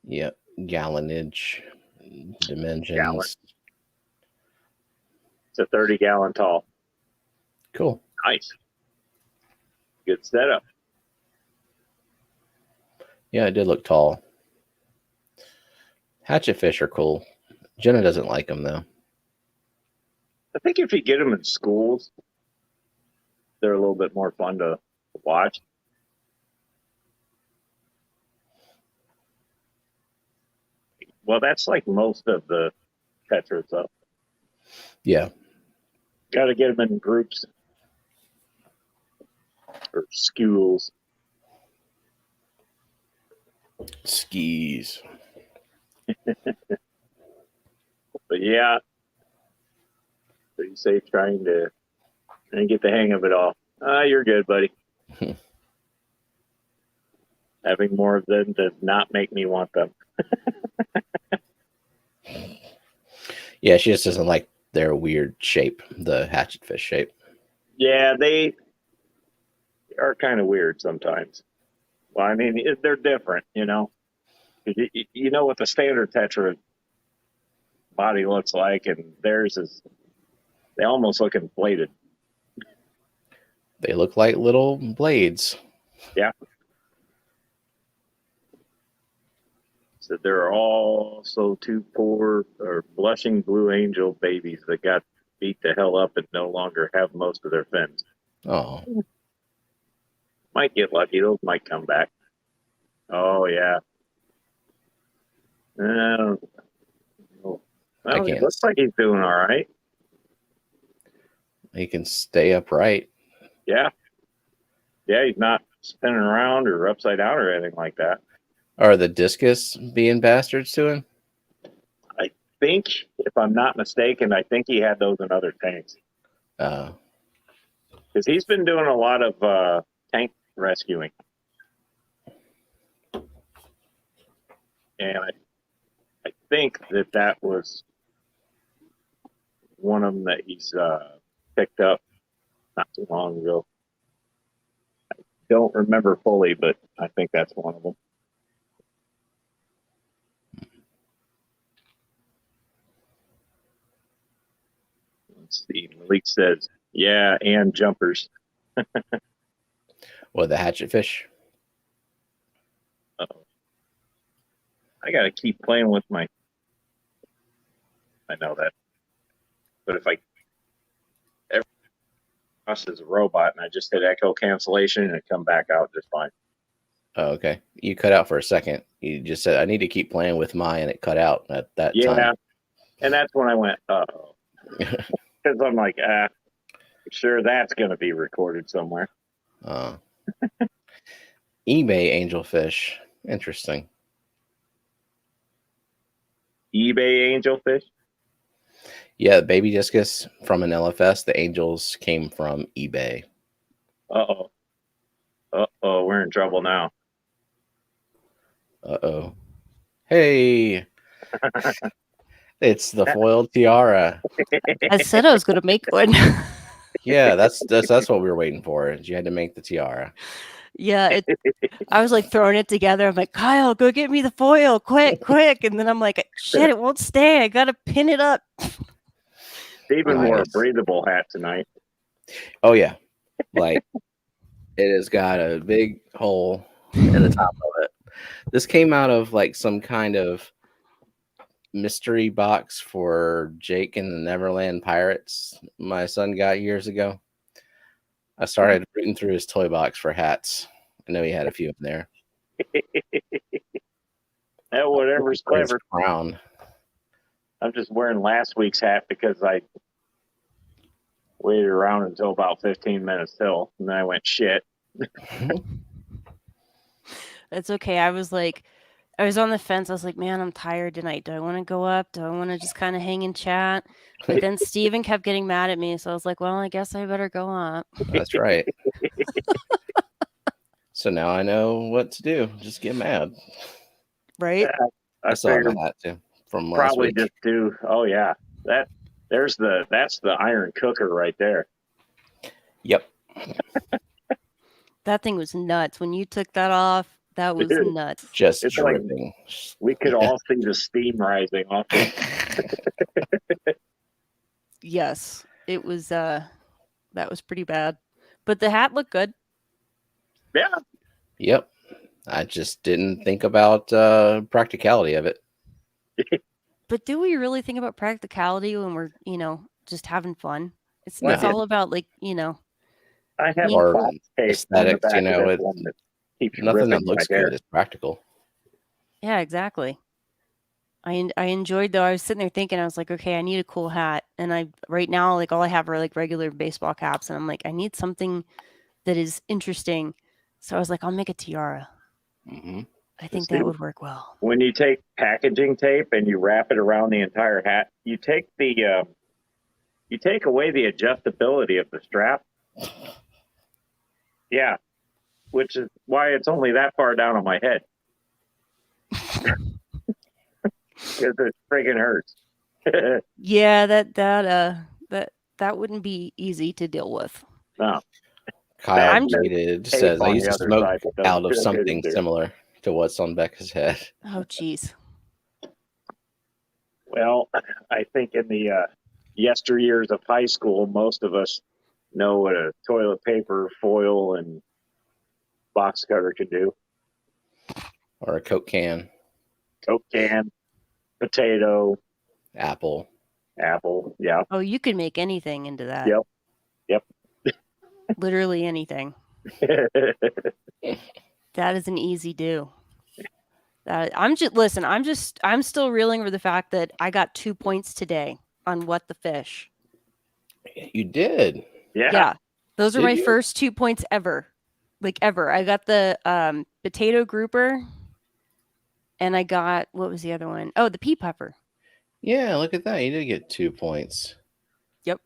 Yep. Gallonage. Dimensions. Gallon. It's a 30-gallon tall. Cool. Nice. Good setup. Yeah, it did look tall. Hatchet fish are cool. Jenna doesn't like them, though. I think if you get them in schools, they're a little bit more fun to watch. Well, that's like most of the Tetras, though. Yeah. Got to get them in groups or schools. Skis. But yeah, pretty safe trying to get the hang of it all. You're good, buddy. Having more of them does not make me want them. Yeah, she just doesn't like their weird shape, the hatchet fish shape. Yeah, they are kind of weird sometimes. Well, I mean, they're different, you know. You know what the standard Tetra body looks like, and theirs is, they almost look inflated. They look like little blades. Yeah. So there are also two poor or blushing blue angel babies that got beat the hell up and no longer have most of their fins. Oh. Might get lucky. Those might come back. Oh, yeah. Well, it looks like he's doing all right. He can stay upright. Yeah. Yeah, he's not spinning around or upside down or anything like that. Are the discus being bastards to him? I think, if I'm not mistaken, I think he had those in other tanks. Because he's been doing a lot of tank rescuing. And I think that was one of them that he's picked up not too long ago. I don't remember fully, but I think that's one of them. Let's see. Malik says, yeah, and jumpers. What, the hatchet fish? Uh-oh. I got to keep playing with my. I know that. But if I. Us as a robot, and I just hit echo cancellation, and it come back out just fine. Oh, okay. You cut out for a second. You just said, I need to keep playing with my, and it cut out at that time. Yeah. And that's when I went, uh-oh. Because I'm like, sure that's going to be recorded somewhere. eBay angelfish. Interesting. eBay angelfish? Yeah, the baby discus from an LFS. The angels came from eBay. Uh-oh. Uh-oh, we're in trouble now. Uh-oh. Hey. It's the foiled tiara. I said I was going to make one. Yeah, that's what we were waiting for. Is you had to make the tiara. Yeah, I was like throwing it together. I'm like, Kyle, go get me the foil, quick. And then I'm like, shit, it won't stay. I gotta pin it up. Even Nice. wore a breathable hat tonight. Oh yeah, like it has got a big hole in the top of it. This came out of like some kind of mystery box for Jake and the Neverland Pirates my son got years ago. I started rooting through his toy box for hats. I know he had a few in there. Whatever's clever. Crown. I'm just wearing last week's hat because I waited around until about 15 minutes till, and then I went, shit. It's okay. I was on the fence. I was like, man, I'm tired tonight. Do I want to go up? Do I want to just kind of hang and chat? But then Steven kept getting mad at me. So I was like, well, I guess I better go up. That's right. So now I know what to do. Just get mad. Right? Yeah, I saw figured that too from last probably week. just do. Oh yeah, that's the iron cooker right there. Yep. That thing was nuts. When you took that off, that was nuts. Just It's like dripping. we could all see the steam rising off it. Yes, it was. That was pretty bad, but the hat looked good. Yeah. Yep. I just didn't think about practicality of it. But do we really think about practicality when we're, just having fun? It's Well, all about I have Or a box tape on the aesthetics, back of this it's one that keeps nothing that ripping my looks hair. good is practical. Yeah, exactly. I enjoyed though. I was sitting there thinking, I was like, okay, I need a cool hat, and right now all I have are like regular baseball caps, and I'm like, I need something that is interesting. So I was like, I'll make a tiara. Mm-hmm. I think that would work well. When you take packaging tape and you wrap it around the entire hat, you take away the adjustability of the strap. Yeah, which is why it's only that far down on my head. Because it friggin' hurts. Yeah, that wouldn't be easy to deal with. No. Kyle I'm Dated tape says, I on used the to other smoke side that doesn't out of feel good something either. similar to what's on Becca's head. Oh, geez. Well, I think in the yesteryears of high school, most of us know what a toilet paper, foil, and box cutter can do. Or a Coke can, Coke can, potato, apple. yeah. Oh, you could make anything into that. Yep. Literally anything. That is an easy do. I'm still reeling over the fact that I got 2 points today on What the Fish. You did. Yeah. Those are Did my you? first 2 points ever. Ever. I got the potato grouper, and I got, what was the other one? Oh, the pea pepper. Yeah, look at that. You did get 2 points. Yep.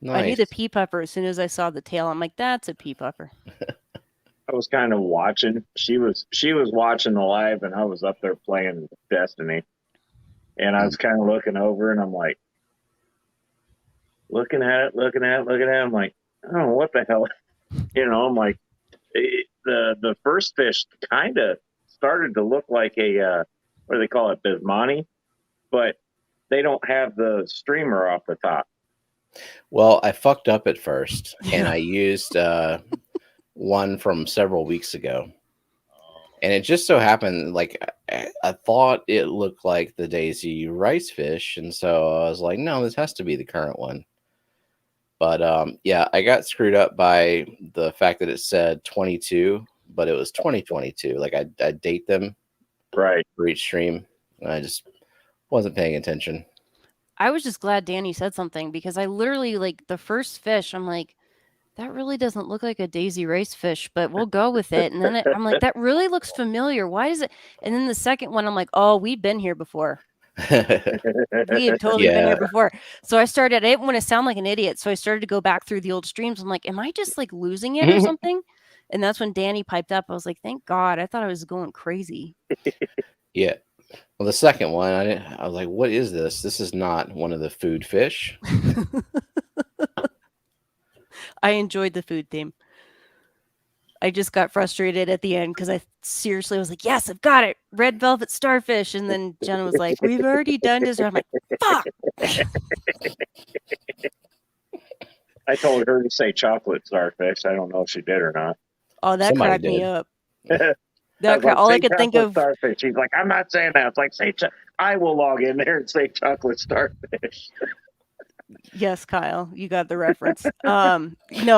Nice. I knew the pea pepper as soon as I saw the tail. I'm like, that's a pea pepper. I was kind of watching. She was watching the live, and I was up there playing Destiny. And I was kind of looking over, and I'm like, looking at it. I'm like, I don't know what the hell. I'm like, the first fish kind of started to look like a, what do they call it, Bismani? But they don't have the streamer off the top. Well, I fucked up at first, and I used one from several weeks ago. And it just so happened, like, I thought it looked like the Daisy rice fish. And so I was like, no, this has to be the current one. But yeah, I got screwed up by the fact that it said 22, but it was 2022. Like, I date them Right. for each stream. And I just wasn't paying attention. I was just glad Danny said something because I literally, like, the first fish, I'm like, that really doesn't look like a Daisy rice fish, but we'll go with it. And then I'm like, that really looks familiar. Why is it? And then the second one, I'm like, oh, we've been here before. We have totally been Yeah. here before. So I didn't want to sound like an idiot. So I started to go back through the old streams. I'm like, am I just like losing it or something? And that's when Danny piped up. I was like, thank God. I thought I was going crazy. Yeah. Well, the second one, I was like, what is this? This is not one of the food fish. I enjoyed the food theme. I just got frustrated at the end because I seriously was like, yes, I've got it. Red velvet starfish. And then Jenna was like, we've already done this. I'm like, fuck. I told her to say chocolate starfish. I don't know if she did or not. Oh, that Somebody cracked me did. up. All I could think of. Starfish. She's like, I'm not saying that. It's like, I will log in there and say chocolate starfish. Yes, Kyle, you got the reference. No,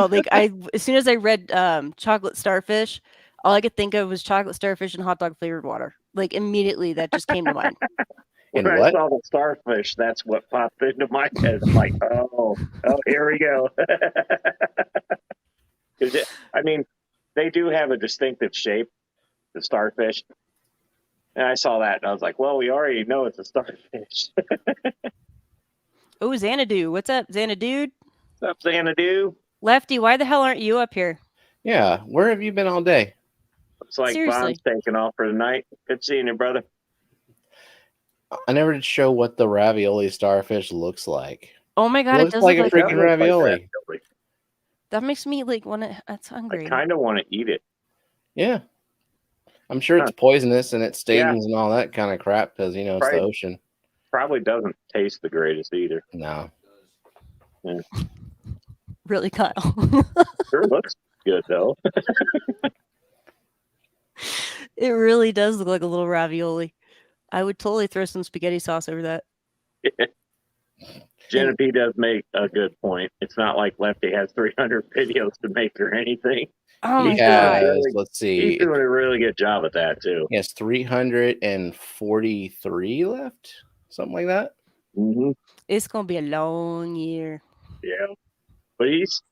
like as soon as I read chocolate starfish, all I could think of was chocolate starfish and hot dog flavored water. Like immediately that just came to mind. And When what? I saw the starfish, that's what popped into my head. I'm like, oh, here we go. I mean, they do have a distinctive shape, the starfish. And I saw that and I was like, well, we already know it's a starfish. Oh, Xanadu. What's up, Xanadu? What's up, Xanadu? Lefty, why the hell aren't you up here? Yeah. Where have you been all day? Looks like Seriously. Bond's taking off for the night. Good seeing you, brother. I never did show what the ravioli starfish looks like. Oh my god, It it looks does like look a like freaking ravioli. that makes me like want to. That's hungry. I kind of want to eat it. Yeah. I'm sure it's poisonous and it stings Yeah. and all that kind of crap because, it's Right. the ocean. Probably doesn't taste the greatest either. No. Yeah. Really, Kyle? Sure looks good though. It really does look like a little ravioli. I would totally throw some spaghetti sauce over that. Genevieve does make a good point. It's not like Lefty has 300 videos to make or anything. Oh my He god. has, let's see. He's doing a really good job at that too. He has 343 left, something like that. Mm-hmm. It's gonna be a long year. Yeah, but he's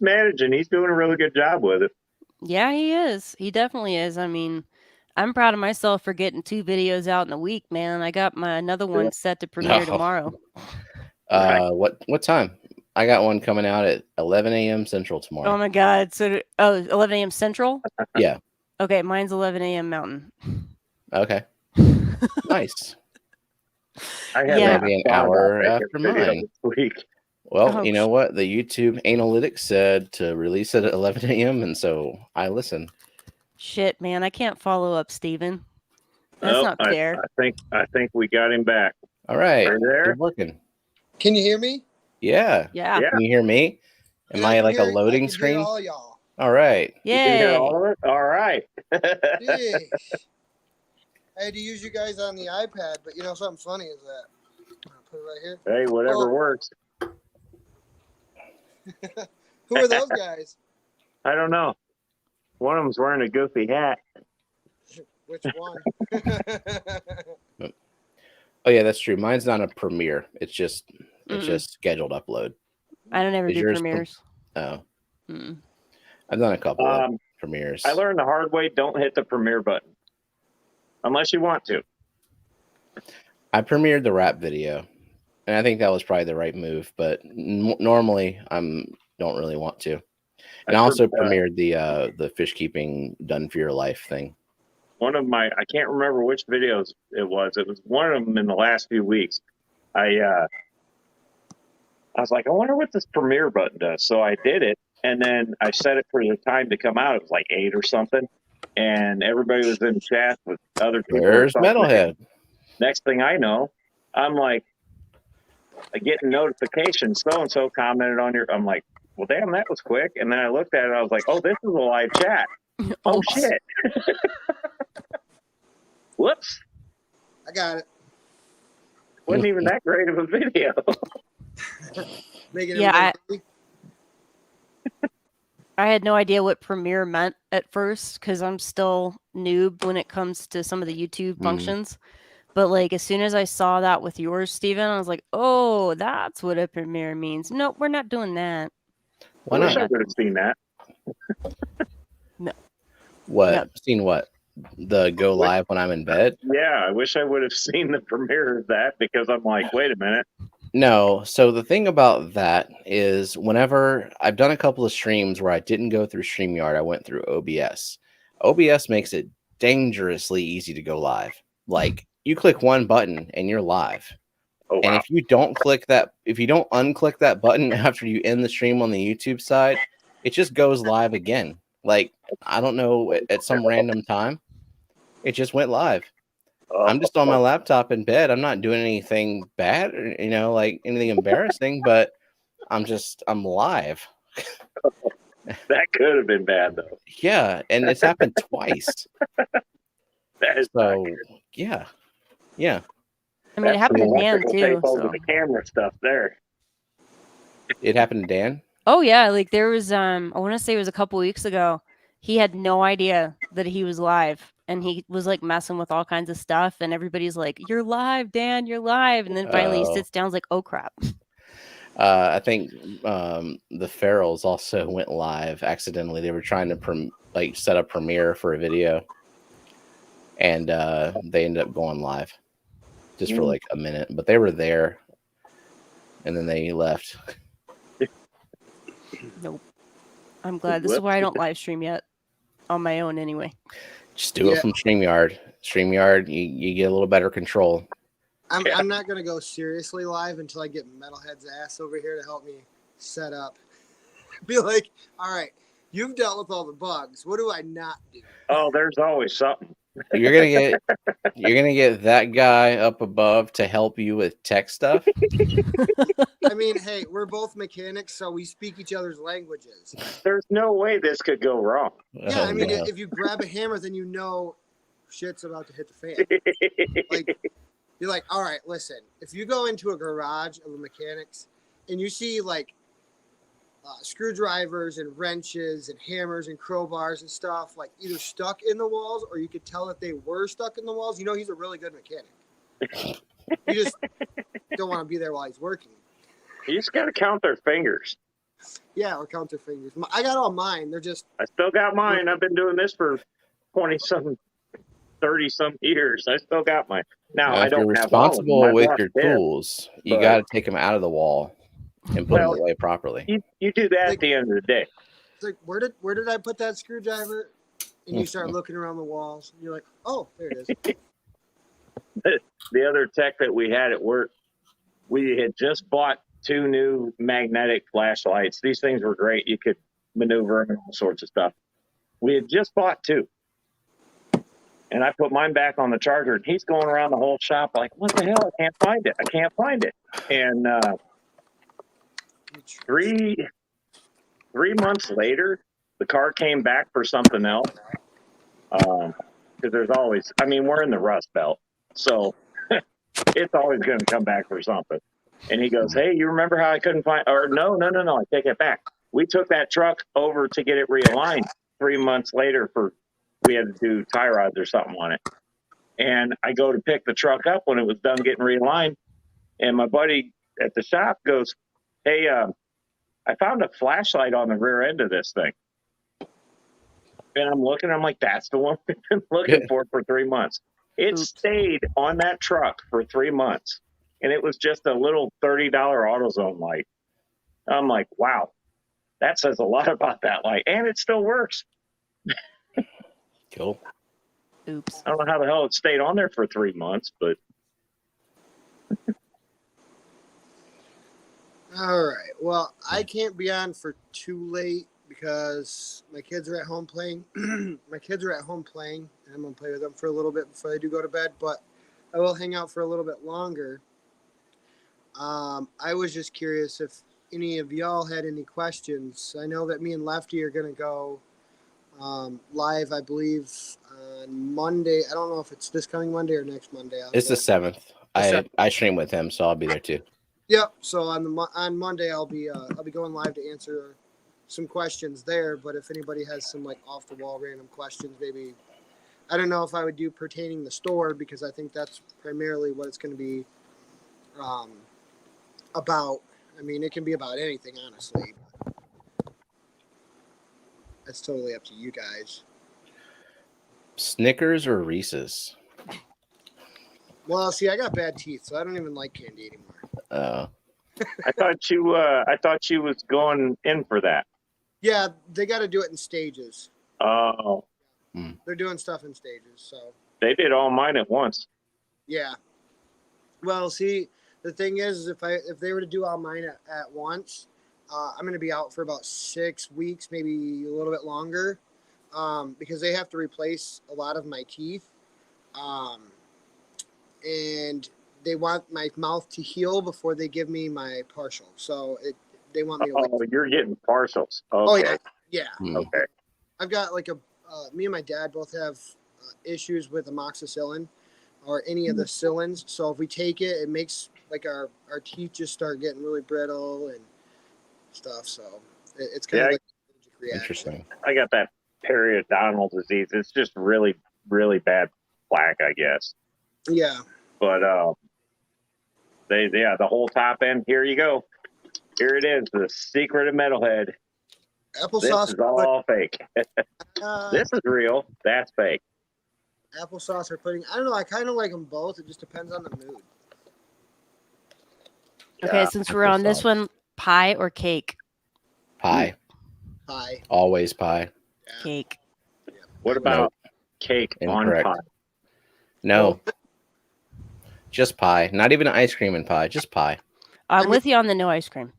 managing. He's doing a really good job with it. Yeah, he is. He definitely is. I mean, I'm proud of myself for getting 2 videos out in a week, man. I got another one set to premiere tomorrow. Right. What time? I got one coming out at 11 a.m. Central tomorrow. Oh my god. So 11 a.m. Central? Yeah. Okay, mine's 11 a.m. Mountain. Okay. Nice. I have Yeah. Maybe an hour after mine. this week. Well, Oh, you know what? The YouTube analytics said to release it at 11 a.m. and so I listen. Shit, man, I can't follow up, Steven. That's Well, not fair. I think we got him back. All right. Are you there? Good working. Can you hear me? Yeah. Yeah. Yeah. Can you hear me? Am Yeah, I can like a hear- I loading can hear screen? all y'all. All right. You can hear Yay. all of it? All right. Jeez. I had to use you guys on the iPad, but something funny is that. I'll put it right here. Hey, whatever Oh. works. Who are those guys? I don't know. One of them's wearing a goofy hat. Which one? Oh yeah, that's true. Mine's not a premiere. It's just Mm-mm. scheduled upload. I don't ever Is do yours premieres. Oh, Mm-mm. I've done a couple of Um, premieres. I learned the hard way. Don't hit the premiere button unless you want to. I premiered the rap video, and I think that was probably the right move. But normally, don't really want to. And I also premiered the fish keeping done for your life thing. One of my, I can't remember which videos it was. It was one of them in the last few weeks. I was like, I wonder what this premiere button does. So I did it, and then I set it for the time to come out. It was like 8 or something, and everybody was in chat with other people. Where's Metalhead? Next thing I know, I'm like, I get a notification, so-and-so commented on your, I'm like, well, damn, that was quick. And then I looked at it, I was like, oh, this is a live chat. Oh, Oops. shit. Whoops. I got it. Wasn't even that great of a video. Making Yeah, everybody- I had no idea what Premiere meant at first because I'm still noob when it comes to some of the YouTube Mhm. functions. But like as soon as I saw that with yours, Steven, I was like, oh, that's what a Premiere means. No, we're not doing that. Why I wish not? I would have seen that. What? No. Seen what? The go live when I'm in bed? Yeah, I wish I would have seen the premiere of that because I'm like, wait a minute. No. So the thing about that is whenever I've done a couple of streams where I didn't go through StreamYard, I went through OBS. OBS makes it dangerously easy to go live. Like you click one button and you're live. Oh, And wow. if you don't unclick that button after you end the stream on the YouTube side, it just goes live again. Like, I don't know, at some random time, it just went live. I'm just on my laptop in bed. I'm not doing anything bad or, like anything embarrassing, but I'm live. That could have been bad, though. Yeah. And it's happened twice. That is So, yeah. Yeah. I mean, it happened to Dan electrical too. tape over So. the camera stuff there. It happened to Dan. Oh yeah, like there was I want to say it was a couple weeks ago. He had no idea that he was live, and he was like messing with all kinds of stuff, and everybody's like, "You're live, Dan. You're live." And then finally he sits down, and is like, "Oh crap." I think the Ferals also went live accidentally. They were trying to set up Premiere for a video, and they ended up going live just for like a minute. But they were there, and then they left. Nope. I'm glad. This is why I don't live stream yet on my own anyway. Just do it from StreamYard. StreamYard, you get a little better control. I'm not gonna go seriously live until I get Metalhead's ass over here to help me set up. Be like, all right, you've dealt with all the bugs. What do I not do? Oh, there's always something. You're gonna get that guy up above to help you with tech stuff. I mean, hey, we're both mechanics, so we speak each other's languages. There's no way this could go wrong. Yeah, I mean, no. if you grab a hammer, then you know shit's about to hit the fan. Like, you're like, all right, listen, if you go into a garage of a mechanics and you see like screwdrivers and wrenches and hammers and crowbars and stuff like either stuck in the walls or you could tell that they were stuck in the walls, you know he's a really good mechanic. You just don't want to be there while he's working. You just got to count their fingers. Yeah, or count their fingers. I got all mine. They're just... I still got mine. I've been doing this for 20-some, 30-some years. I still got mine. Now, I don't have all of them. responsible I've with lost your them, tools. You but- got to take them out of the wall and put them away properly. You do that at the end of the day. It's like, where did I put that screwdriver? And you start looking around the walls. And you're like, oh, there it is. The other tech that we had at work, we had just bought 2 new magnetic flashlights. These things were great. You could maneuver them and all sorts of stuff. We had just bought 2. And I put mine back on the charger, and he's going around the whole shop like, what the hell? I can't find it. And 3 months later, the car came back for something else. Because there's always, we're in the Rust Belt, so it's always going to come back for something. And he goes, hey, you remember how I couldn't find, or no, I take it back. We took that truck over to get it realigned 3 months later we had to do tie rods or something on it. And I go to pick the truck up when it was done getting realigned. And my buddy at the shop goes, hey, I found a flashlight on the rear end of this thing. And I'm looking, I'm like, that's the one we've been looking for 3 months. It stayed on that truck for 3 months. And it was just a little $30 AutoZone light. I'm like, wow, that says a lot about that light. And it still works. Cool. Oops. I don't know how the hell it stayed on there for 3 months, but. All right. Well, I can't be on for too late because my kids are at home playing. And I'm going to play with them for a little bit before they do go to bed. But I will hang out for a little bit longer. I was just curious if any of y'all had any questions. I know that me and Lefty are going to go live, I believe, on Monday. I don't know if it's this coming Monday or next Monday. It's the 7th. I stream with him, so I'll be there too. Yep. So on Monday I'll be going live to answer some questions there. But if anybody has some like off the wall random questions, maybe I don't know if I would do pertaining the store because I think that's primarily what it's going to be about. I mean, it can be about anything, honestly. That's totally up to you guys. Snickers or Reese's? Well, see, I got bad teeth, so I don't even like candy anymore. I thought you was going in for that. Yeah, they got to do it in stages. Oh, They're doing stuff in stages, so. they did all mine at once. Yeah. Well, see, the thing is if they were to do all mine at once, I'm going to be out for about 6 weeks, maybe a little bit longer, because they have to replace a lot of my teeth. And they want my mouth to heal before they give me my partial. So they want me to wait. Oh, you're getting partials. Okay. Oh, yeah. Yeah. Okay. I've got like me and my dad both have issues with amoxicillin or any of the cillins. So if we take it, it makes like our teeth just start getting really brittle and stuff. So it's kind of like an allergic reaction. Interesting. I got that periodontal disease. It's just really, really bad plaque, I guess. Yeah. But the whole top end. Here you go. Here it is. The secret of Metalhead. Applesauce. This is all fake. This is real. That's fake. Applesauce or pudding. I don't know. I kind of like them both. It just depends on the mood. Okay, since we're on this one, pie or cake? Pie. Pie. Always pie. Yeah. Cake. What about cake Incorrect. on pie? No. Just pie. Not even ice cream and pie. Just pie. I'm with you on the no ice cream.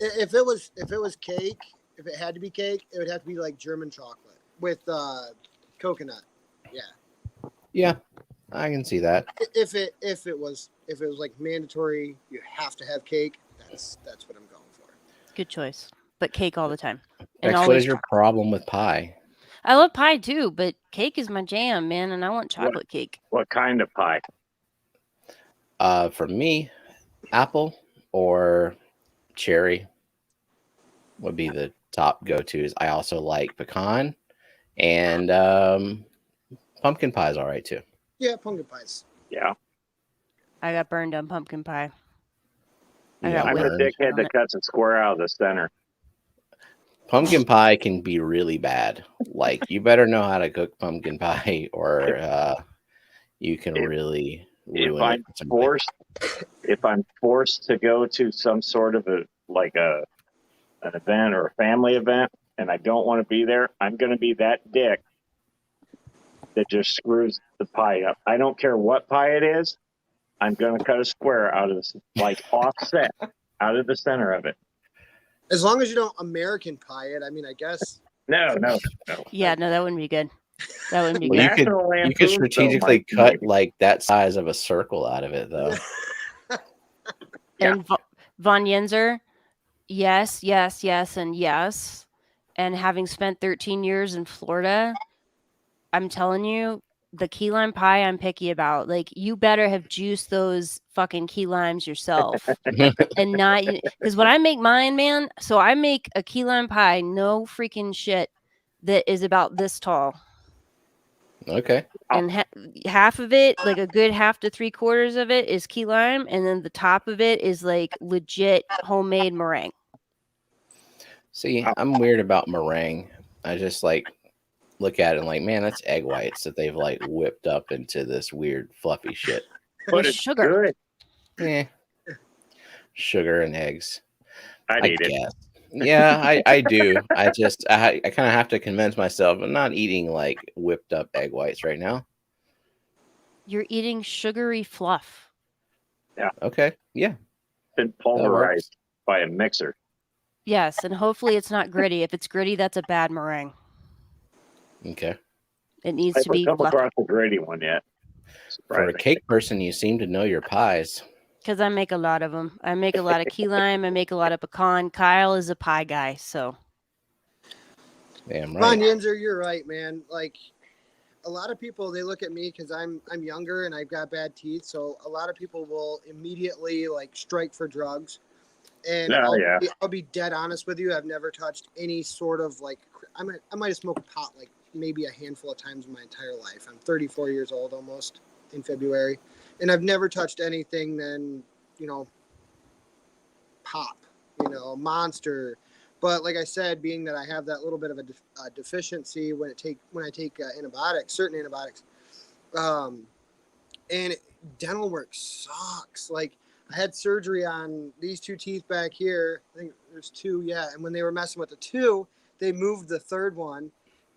If it was cake, if it had to be cake, it would have to be like German chocolate with coconut. Yeah. Yeah, I can see that. If it was like mandatory, you have to have cake. That's what I'm going for. Good choice. But cake all the time. And Rex, what always is your problem with pie? I love pie too, but cake is my jam, man, and I want chocolate cake. What kind of pie? For me, apple or cherry would be the top go-tos. I also like pecan, and pumpkin pie is all right too. Yeah, pumpkin pies. Yeah. I got burned on pumpkin pie. Yeah, I'm burned. the dickhead that cuts it square out of the center. Pumpkin pie can be really bad. Like, you better know how to cook pumpkin pie, or you can really ruin it. If I'm forced to go to some sort of an event or a family event, and I don't want to be there, I'm going to be that dick that just screws the pie up. I don't care what pie it is. I'm going to cut a square out of this, like offset out of the center of it. As long as you don't American pie it, I mean, I guess. No. Yeah, no, that wouldn't be good. That wouldn't be Well, good. you could strategically cut like that size of a circle out of it, though. And Von Yenzer, yes, and yes. And having spent 13 years in Florida, I'm telling you, the key lime pie I'm picky about. Like, you better have juiced those fucking key limes yourself. And not, because when I make mine, man, so I make a key lime pie, no freaking shit, that is about this tall. Okay. And half of it, like a good half to 3/4 of it, is key lime, and then the top of it is like legit homemade meringue. See, I'm weird about meringue. I just like look at it and like, man, that's egg whites that they've like whipped up into this weird fluffy shit. But it's sugar. good. Yeah. Sugar and eggs. I need it. Guess. Yeah, I do. I kind of have to convince myself I'm not eating like whipped up egg whites right now. You're eating sugary fluff. Yeah. Okay. Yeah. Been pulverized by a mixer. Yes, and hopefully it's not gritty. If it's gritty, that's a bad meringue. Okay. It needs I to be haven't come fluffy. across a gritty one yet. For a cake person, you seem to know your pies. Because I make a lot of them. I make a lot of key lime. I make a lot of pecan. Kyle is a pie guy, so. Damn Come on, right. Yinzer, you're right, man. Like, a lot of people, they look at me because I'm younger and I've got bad teeth, so a lot of people will immediately like strike for drugs. And Yeah. I'll be dead honest with you. I've never touched any sort of like I might have smoked pot like maybe a handful of times in my entire life. I'm 34 years old almost in February, and I've never touched anything than pop, Monster. But like I said, being that I have that little bit of a deficiency when I take antibiotics, certain antibiotics, and dental work sucks. Like I had surgery on these 2 teeth back here. I think there's 2, yeah. And when they were messing with the 2, they moved the 3rd one,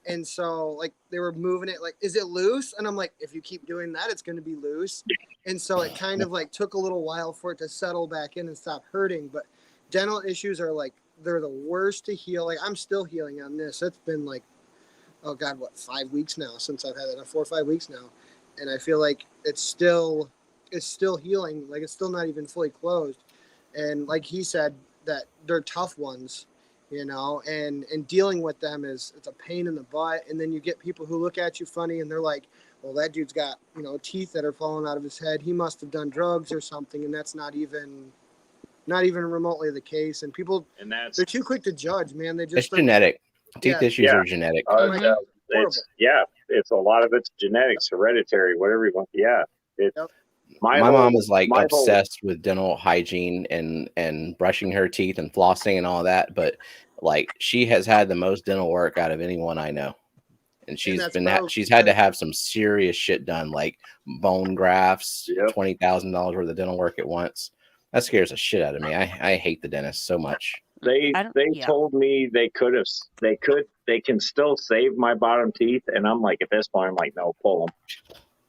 and so like they were moving it like, is it loose? And I'm like, if you keep doing that, it's going to be loose. And so it kind of like took a little while for it to settle back in and stop hurting. But dental issues are like, they're the worst to heal. Like I'm still healing on this. It's been like, oh God, 5 weeks now since I've had it, 4 or 5 weeks now. And I feel like it's still healing. Like it's still not even fully closed. And like he said, that they're tough ones, and dealing with them it's a pain in the butt. And then you get people who look at you funny and they're like, well, that dude's got, teeth that are falling out of his head. He must have done drugs or something. And that's not even remotely the case. And people, they're too quick to judge, man. They just It's genetic. Teeth Yeah. issues are genetic. It's a lot of it's genetics, hereditary, whatever you want. Yeah. My mom is like obsessed with dental hygiene and brushing her teeth and flossing and all that, but like she has had the most dental work out of anyone I know. And she's had to have some serious shit done, like bone grafts, $20,000 worth of dental work at once. That scares the shit out of me. I hate the dentist so much. They told me they can still save my bottom teeth, and I'm like, at this point, I'm like, no, pull them.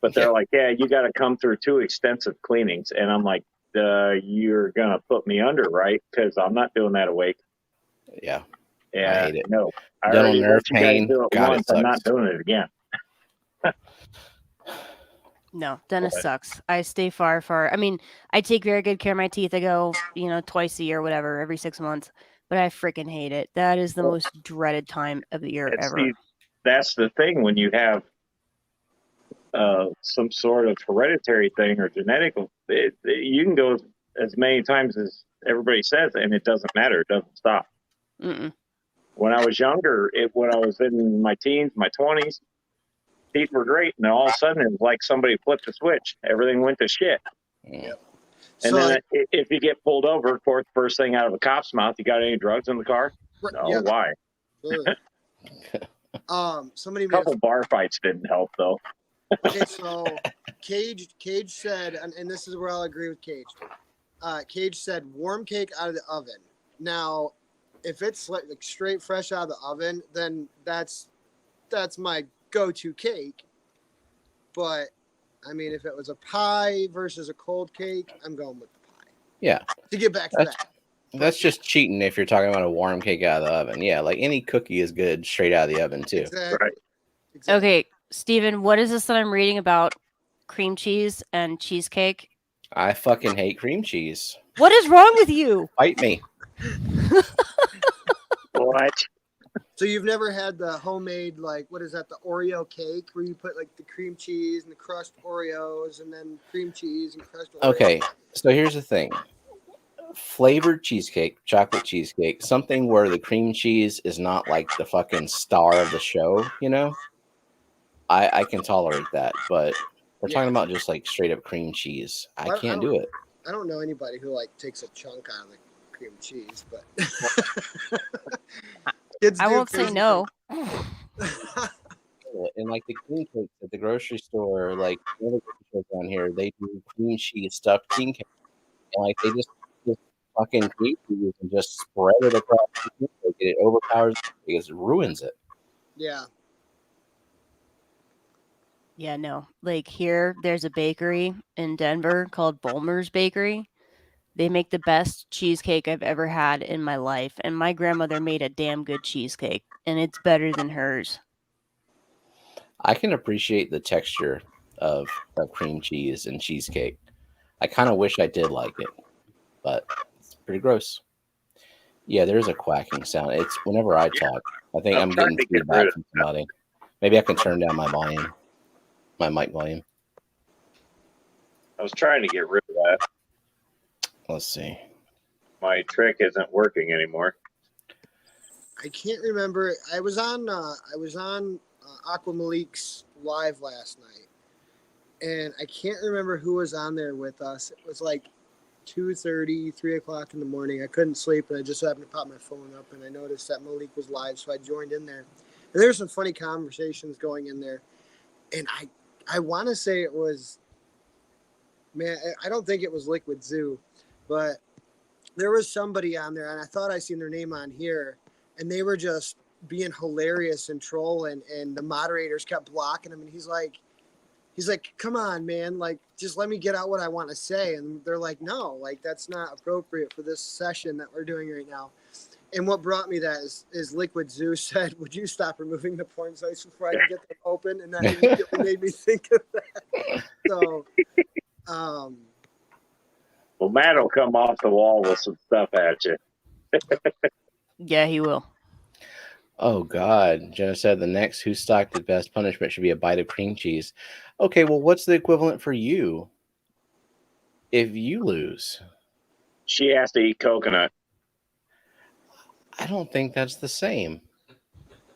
But they're like, yeah, you got to come through 2 extensive cleanings, and I'm like, you're gonna put me under, right? Because I'm not doing that awake. Yeah, I hate it. No, dental nerve pain. God, I'm not doing it again. No, dentist sucks. I stay far. I mean, I take very good care of my teeth. I go, twice a year, whatever, every 6 months. But I freaking hate it. That is the most dreaded time of the year ever. See, that's the thing when you have some sort of hereditary thing or genetic. You can go as many times as everybody says, and it doesn't matter. It doesn't stop. Mm-mm. When I was younger, when I was in my teens, my 20s, teeth were great, and then all of a sudden it was like somebody flipped a switch. Everything went to shit. Yep. And then if you get pulled over, of course, first thing out of a cop's mouth, you got any drugs in the car? No, yeah. why? Sure. Somebody a couple bar fights didn't help though. Okay, so Cage said, and this is where I'll agree with Cage. Cage said warm cake out of the oven. Now, if it's like straight fresh out of the oven, then that's my go-to cake. But I mean, if it was a pie versus a cold cake, I'm going with the pie. Yeah. To get back to that. That's just cheating if you're talking about a warm cake out of the oven. Yeah, like any cookie is good straight out of the oven too. Exactly. Right. Exactly. Okay, Steven, what is this that I'm reading about cream cheese and cheesecake? I fucking hate cream cheese. What is wrong with you? Fight me. What? So you've never had the homemade, like, what is that, the Oreo cake where you put like the cream cheese and the crushed Oreos and then cream cheese and crushed Oreos? Okay, so here's the thing. Flavored cheesecake, chocolate cheesecake, something where the cream cheese is not like the fucking star of the show, I can tolerate that, but we're talking about just like straight up cream cheese. I can't do it. I don't know anybody who like takes a chunk out of the cream cheese, but I won't say no. And like the cream cakes at the grocery store, like the other grocery stores down here, they do cream cheese stuffed king cake, and like they just fucking cream cheese and just spread it across the king cake. It overpowers it because it ruins it. Yeah. Yeah, no. Like here, there's a bakery in Denver called Bulmer's Bakery. They make the best cheesecake I've ever had in my life. And my grandmother made a damn good cheesecake, and it's better than hers. I can appreciate the texture of cream cheese and cheesecake. I kind of wish I did like it, but it's pretty gross. Yeah, there's a quacking sound. It's whenever I talk. I think I'm trying getting to get rid feedback of from somebody. Maybe I can turn down my volume, my mic volume. I was trying to get rid of that. Let's see. My trick isn't working anymore. I can't remember. I was on Aqua Malik's live last night, and I can't remember who was on there with us. It was like 2:30, 3 o'clock in the morning. I couldn't sleep, and I just happened to pop my phone up, and I noticed that Malik was live, so I joined in there. And there were some funny conversations going in there, and I want to say it was, man, I don't think it was Liquid Zoo, but there was somebody on there, and I thought I seen their name on here, and they were just being hilarious and trolling, and the moderators kept blocking him, and he's like, come on, man, like, just let me get out what I want to say. And they're like, no, like, that's not appropriate for this session that we're doing right now. And what brought me that is Liquid Zoo said, would you stop removing the porn sites before I can get them open? And that immediately made me think of that. So, Well, Matt will come off the wall with some stuff at you. Yeah, he will. Oh God, Jenna said the next Who Stocked the Best punishment should be a bite of cream cheese. Okay, well, what's the equivalent for you if you lose? She has to eat coconut. I don't think that's the same.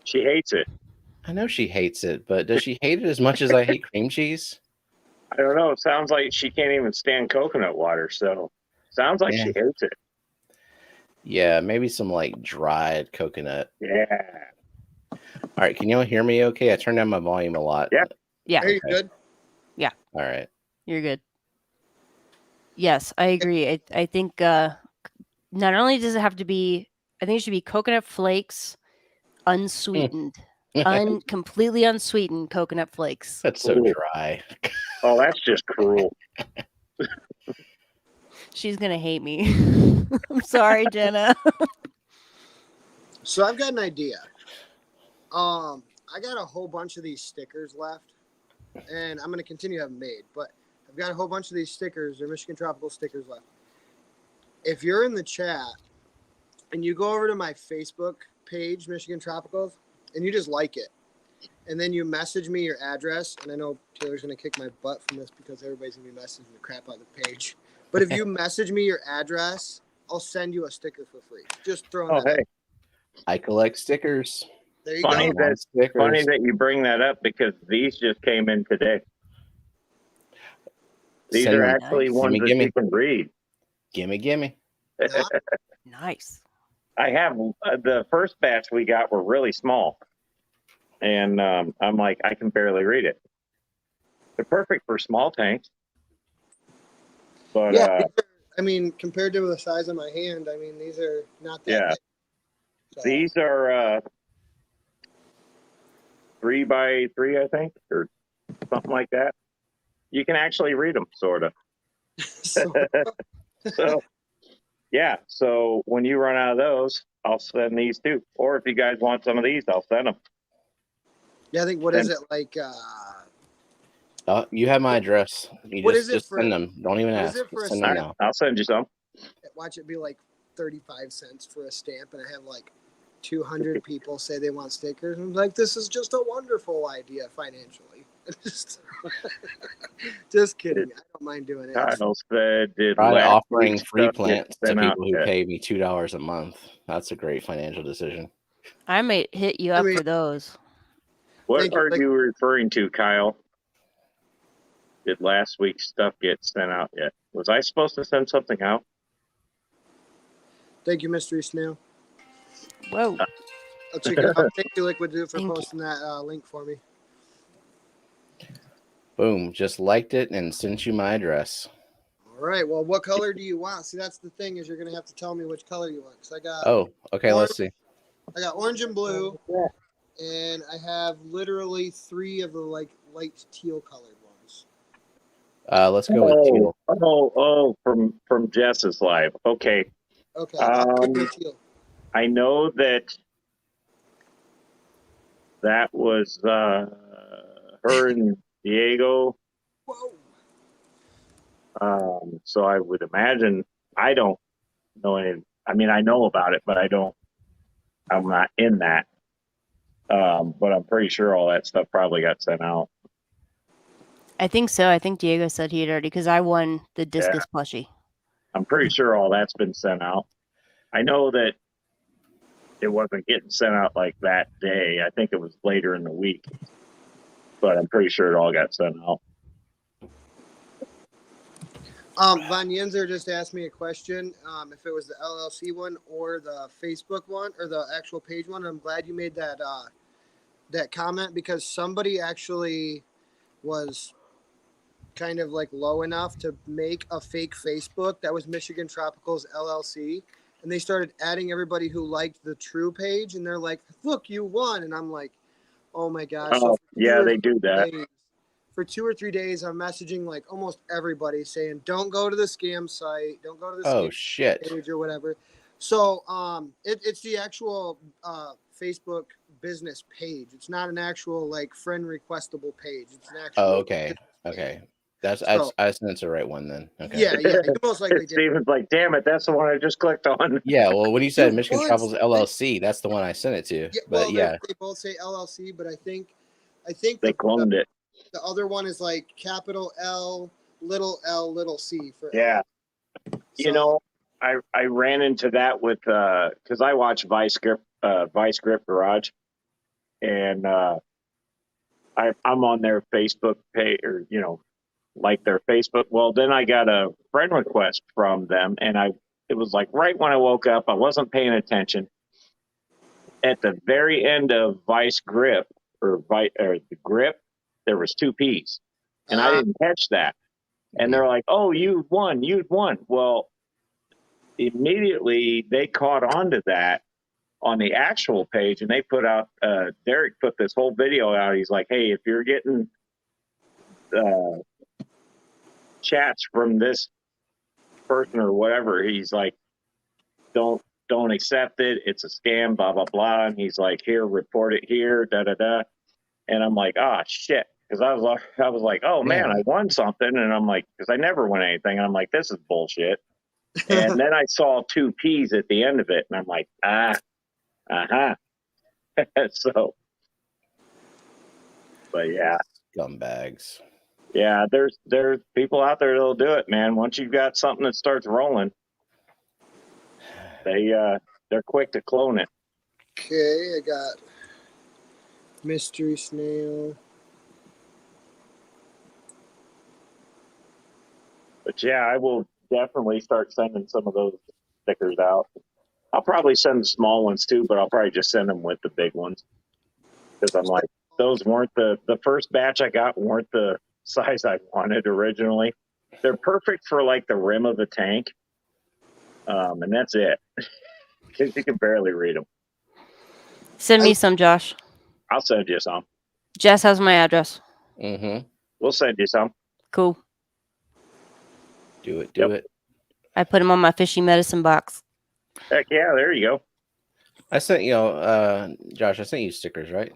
She hates it. I know she hates it, but does she hate it as much as I hate cream cheese? I don't know. It sounds like she can't even stand coconut water. So sounds like Yeah. she hates it. Yeah, maybe some like dried coconut. Yeah. All right, can y'all hear me okay? I turned down my volume a lot. Yeah. Yeah, are you good? All right. you're good. Yes, I agree. I think not only does it have to be, I think it should be coconut flakes, unsweetened, completely unsweetened coconut flakes. That's so Ooh. dry. Oh, that's just cruel. She's gonna hate me. I'm sorry, Jenna. So I've got an idea. I got a whole bunch of these stickers left, and I'm going to continue to have them made, but I've got a whole bunch of these stickers. They're Michigan Tropical stickers left. If you're in the chat and you go over to my Facebook page, Michigan Tropicals, and you just like it, and then you message me your address, and I know Taylor's going to kick my butt from this because everybody's going to be messaging the crap out of the page, but if you message me your address, I'll send you a sticker for free. Just throwing Oh, that hey. out. I collect stickers. There you Funny go. funny that you bring that up because these just came in today. These Send are them. actually Nice. ones that Gimme. you can read. Gimme. Nice. I have the first batch we got were really small, and I'm like, I can barely read it. They're perfect for small tanks, but Yeah, I mean, compared to the size of my hand, I mean, these are not that yeah, big. So, these are 3x3, I think, or something like that. You can actually read them, sort of. so So, yeah. So when you run out of those, I'll send these too. Or if you guys want some of these, I'll send them. yeah, I think what is it like? You have my address. You What just, is it just for- send them. Don't even what is ask. it for Just a send them All stamp? now. I'll send you some. Watch it be like 35 cents for a stamp, and I have like 200 people say they want stickers. I'm like, this is just a wonderful idea financially. Just kidding. I don't mind doing it. Kyle said, did Try last offering week's free stuff get plants to sent out people who yet? pay me $2 a month. That's a great financial decision. I might hit you up for those. What Thank you. are you referring to, Kyle? Did last week's stuff get sent out yet? Was I supposed to send something out? Thank you, Mystery Snail. Whoa. I'll check it out. Thank you, Liquid Dude, for Thank you. posting that link for me. Boom. Just liked it and sent you my address. All right. Well, what color do you want? See, that's the thing is you're gonna have to tell me which color you want. Cause I got Okay. Let's see. I got orange and blue, and I have literally 3 of the like light teal colored ones. Let's go with teal. From Jess's live. Okay. Okay. I'll give you a teal. I know that was her and Diego. Whoa. So I would imagine I don't know any. I mean, I know about it, but I'm not in that. But I'm pretty sure all that stuff probably got sent out. I think so. I think Diego said he had already, because I won the discus plushie. I'm pretty sure all that's been sent out. I know that it wasn't getting sent out like that day. I think it was later in the week, but I'm pretty sure it all got sent out. Von Yenzer just asked me a question. If it was the LLC one or the Facebook one or the actual page one. I'm glad you made that that comment, because somebody actually was kind of like low enough to make a fake Facebook that was Michigan Tropicals LLC, and they started adding everybody who liked the true page, and they're like, "Look, you won," and I'm like, "Oh my gosh!" Oh, yeah, they do that. For 2 or 3 days, I'm messaging like almost everybody saying, "Don't go to the scam site. Don't go to the scam page or whatever." So it's the actual Facebook business page. It's not an actual like friend requestable page. It's an actual. Oh, okay. Okay. That's I sent the right one then. Okay. Yeah, you most likely did. Steven's like, damn it, that's the one I just clicked on. Yeah, well, when you said Michigan Travels LLC, that's the one I sent it to. Yeah, but well, yeah, they both say LLC, but I think they cloned it. The other one is like capital L, little C for yeah. L. You know, I ran into that with because I watch Vice Grip Garage, and I'm on their Facebook page, or like their Facebook. Well, then I got a friend request from them, and it was like right when I woke up. I wasn't paying attention. At the very end of Vice Grip or the Grip, there was 2 P's, and I didn't catch that. And they're like, "Oh, you'd won." Well, immediately they caught on to that on the actual page, and they put out. Derek put this whole video out. He's like, "Hey, if you're getting chats from this person or whatever," he's like, don't accept it. It's a scam, blah, blah, blah. And he's like, here, report it here, da, da, da. And I'm like, oh, shit. Because I was like, oh, man, I won something. And I'm like, because I never win anything. And I'm like, this is bullshit. And then I saw 2 P's at the end of it. And I'm like, So, but yeah. Scumbags. Yeah, there's people out there that'll do it, man. Once you've got something that starts rolling, they're quick to clone it. Okay, I got Mystery Snail. But yeah, I will definitely start sending some of those stickers out. I'll probably send the small ones too, but I'll probably just send them with the big ones. Because I'm like, those weren't the first batch I got weren't the size I wanted originally. They're perfect for like the rim of the tank. And that's it. Because you can barely read them. Send me some, Josh. I'll send you some. Jess has my address. Mm-hmm. We'll send you some. Cool. Do it. I put them on my fishy medicine box. Heck yeah, there you go. I sent Josh, I sent you stickers, right?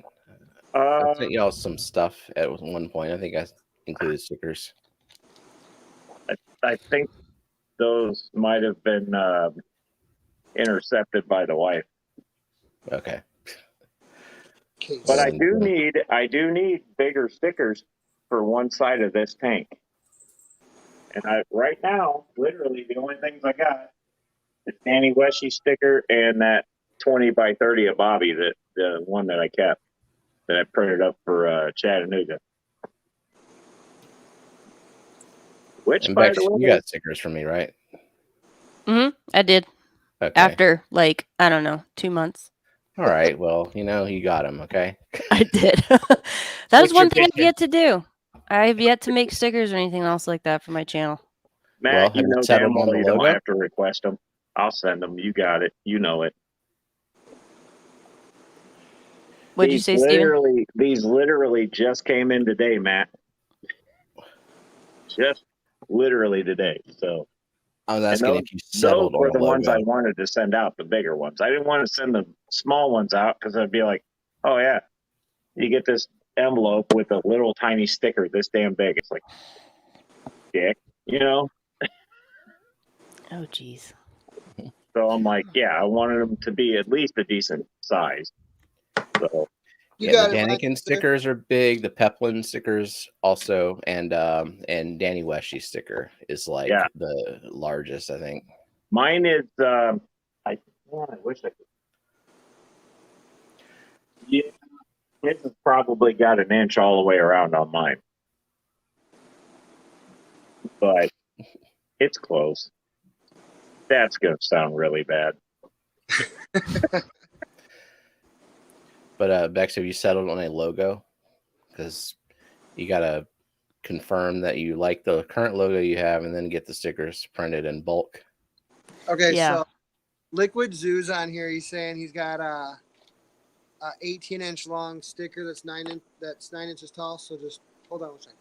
I sent y'all some stuff at one point. I think I included stickers. I think those might have been intercepted by the wife. Okay. But I do need bigger stickers for one side of this tank. And right now, literally the only things I got is Danny Weshy sticker and that 20 by 30 of Bobby, the one that I kept, that I printed up for Chattanooga. Which, and by Bex, the way, you got stickers from me, right? Mm-hmm. I did. Okay. After, like, I don't know, 2 months. All right. Well, you got them. Okay. I did. That is one thing I've yet to do. I have yet to make stickers or anything else like that for my channel. Matt, well, you know settled damn on well the you don't logo? have to request them. I'll send them. You got it. You know it. What'd you say, Steven? These literally just came in today, Matt. Just literally today. So I was asking if you settled those were on the the ones I logo. wanted to send out, the bigger ones. I didn't want to send the small ones out because I'd be like, oh yeah, you get this envelope with a little tiny sticker this damn big. It's like, dick, Oh, geez. So I'm like, yeah, I wanted them to be at least a decent size. So You Yeah, got the it, Mike. Daniken stickers are big. The Peplin stickers also, and Danny Weshy sticker is like Yeah. the largest, I think. mine is, I wish I could. Yeah, this has probably got an inch all the way around on mine, but it's close. That's gonna sound really bad. But Bex, have you settled on a logo? Because you gotta confirm that you like the current logo you have, and then get the stickers printed in bulk. Okay, Yeah. so Liquid Zoo's on here. He's saying he's got a 18-inch long sticker that's 9 inches tall. So just hold on 1 second.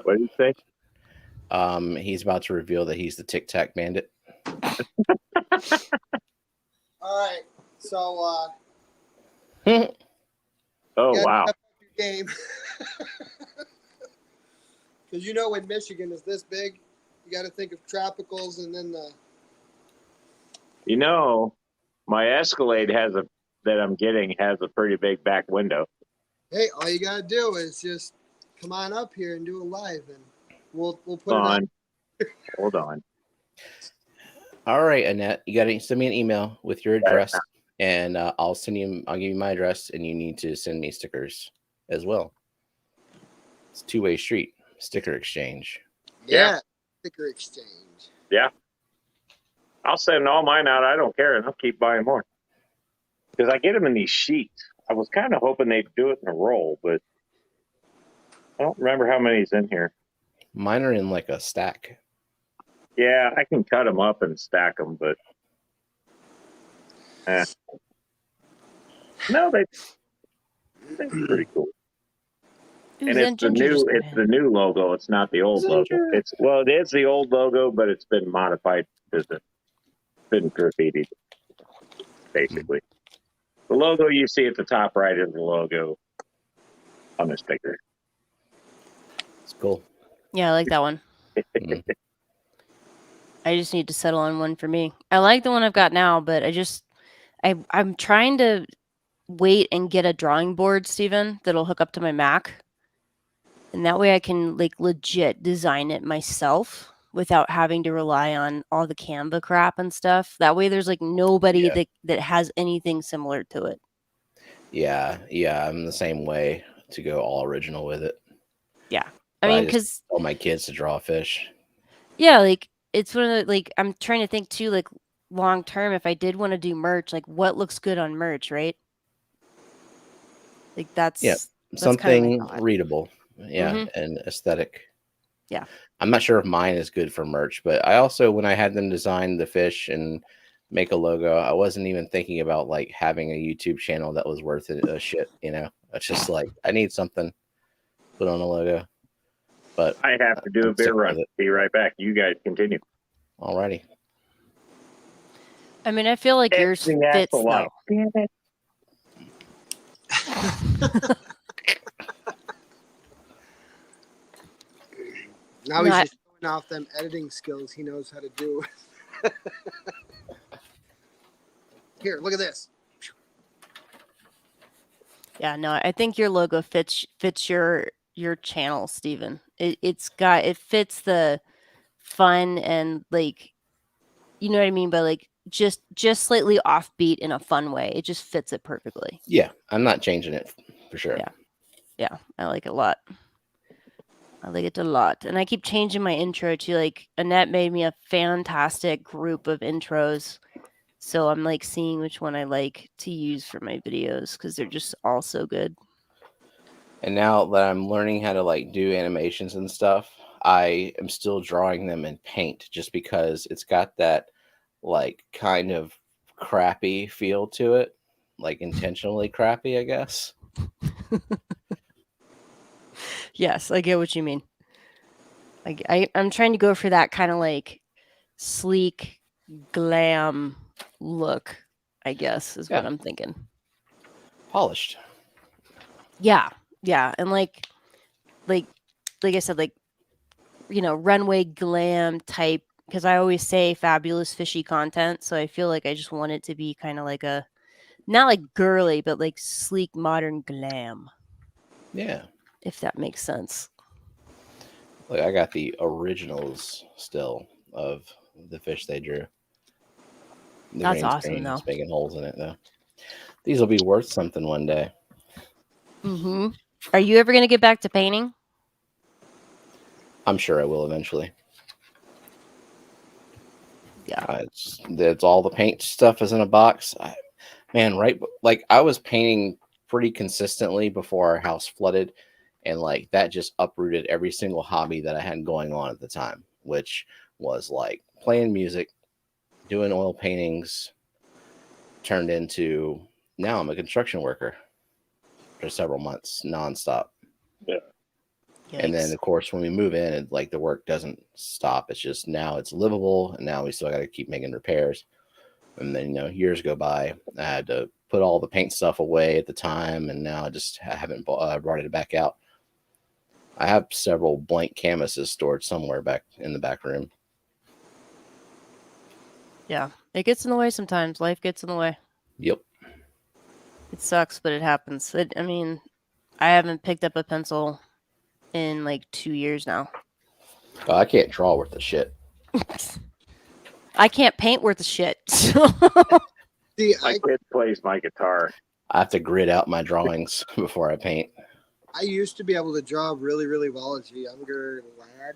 What did you say? He's about to reveal that he's the Tic Tac Bandit. All right, so Oh you gotta wow! step up your game. Because you know when Michigan is this big, you got to think of tropicals and then the. You know, my Escalade that I'm getting has a pretty big back window. Hey, all you got to do is just come on up here and do a live, and we'll put Hold it on. Hold on. All right, Annette, you gotta send me an email with your address, and I'll give you my address, and you need to send me stickers as well. It's a two-way street, sticker exchange. Yeah, sticker exchange. Yeah. I'll send all mine out. I don't care, and I'll keep buying more. Because I get them in these sheets. I was kind of hoping they'd do it in a roll, but I don't remember how many's in here. Mine are in like a stack. Yeah, I can cut them up and stack them, but no, they're pretty cool. Ooh, And then Ginger just it's the new logo. It's not the old logo. It is the old logo, but it's been modified because it's been graffitied, basically. The logo you see at the top right is the logo on the sticker. It's cool. Yeah, I like that one. I just need to settle on one for me. I like the one I've got now, but I'm trying to wait and get a drawing board, Steven, that'll hook up to my Mac. And that way I can like legit design it myself without having to rely on all the Canva crap and stuff. That way there's like nobody that has anything similar to it. Yeah, I'm the same way to go all original with it. Yeah. I mean, just because tell my kids to draw a fish. Yeah, like it's one of the like I'm trying to think too, like long term, if I did want to do merch, like what looks good on merch, right? Like that's something kind of readable, and aesthetic. Yeah. I'm not sure if mine is good for merch, but I also, when I had them design the fish and make a logo, I wasn't even thinking about like having a YouTube channel that was worth a shit. It's just like I need something put on a logo. But I have to do a beer run. Be right back. You guys continue. Alrighty. I mean, I feel like yours fits though. Damn it. Now he's just showing off them editing skills he knows how to do. Here, look at this. Yeah, no, I think your logo fits your channel, Steven. It fits the fun and like, you know what I mean, by like just slightly offbeat in a fun way. It just fits it perfectly. Yeah, I'm not changing it for sure. Yeah, I like it a lot. I like it a lot. And I keep changing my intro to like Annette made me a fantastic group of intros. So I'm like seeing which one I like to use for my videos because they're just all so good. And now that I'm learning how to like do animations and stuff, I am still drawing them in paint just because it's got that like kind of crappy feel to it, like intentionally crappy, I guess. Yes, I get what you mean. I'm trying to go for that kind of like sleek glam look, I guess is what I'm thinking. Polished. Yeah, and like like I said, like, you know, runway glam type, because I always say fabulous fishy content. So I feel like I just want it to be kind of like a, not like girly, but like sleek, modern glam, Yeah. if that makes sense. Like I got the originals still of the fish they drew. The That's green awesome, screen though. is making holes in it though. These will be worth something one day. Mm-hmm. Are you ever going to get back to painting? I'm sure I will eventually. Yeah. It's all the paint stuff is in a box. Man, right? Like I was painting pretty consistently before our house flooded, and like that just uprooted every single hobby that I had going on at the time, which was like playing music, doing oil paintings, turned into now I'm a construction worker for several months nonstop. Yeah. And then Yikes. of course when we move in, and like the work doesn't stop. It's just now it's livable, and now we still got to keep making repairs. And then, you know, years go by. I had to put all the paint stuff away at the time, and now I just haven't brought it back out. I have several blank canvases stored somewhere back in the back room. Yeah. It gets in the way sometimes. Life gets in the way. Yep. It sucks, but it happens. I mean, I haven't picked up a pencil in like 2 years now. Oh, I can't draw worth the shit. I can't paint worth a shit. See, My kid plays my guitar. I have to grid out my drawings before I paint. I used to be able to draw really, really well as a younger lad.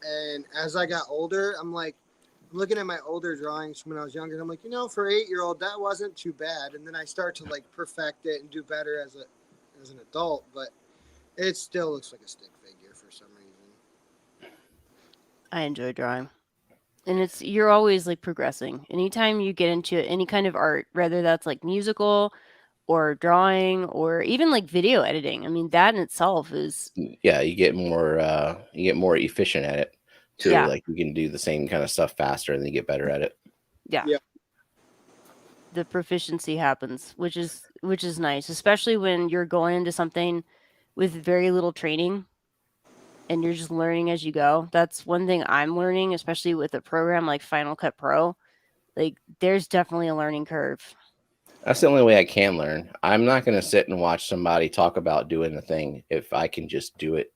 And as I got older, I'm like, looking at my older drawings from when I was younger, and I'm like, you know, for 8-year-old, that wasn't too bad. And then I start to like perfect it and do better as an adult, but it still looks like a stick figure for some reason. I enjoy drawing. And you're always like progressing. Anytime you get into any kind of art, whether that's like musical or drawing or even like video editing, I mean, that in itself is, Yeah, you get more efficient at it too. Yeah. Like you can do the same kind of stuff faster, and then you get better at it. yeah. Yeah. The proficiency happens, which is nice, especially when you're going into something with very little training and you're just learning as you go. That's one thing I'm learning, especially with a program like Final Cut Pro. Like, there's definitely a learning curve. That's the only way I can learn. I'm not going to sit and watch somebody talk about doing the thing if I can just do it.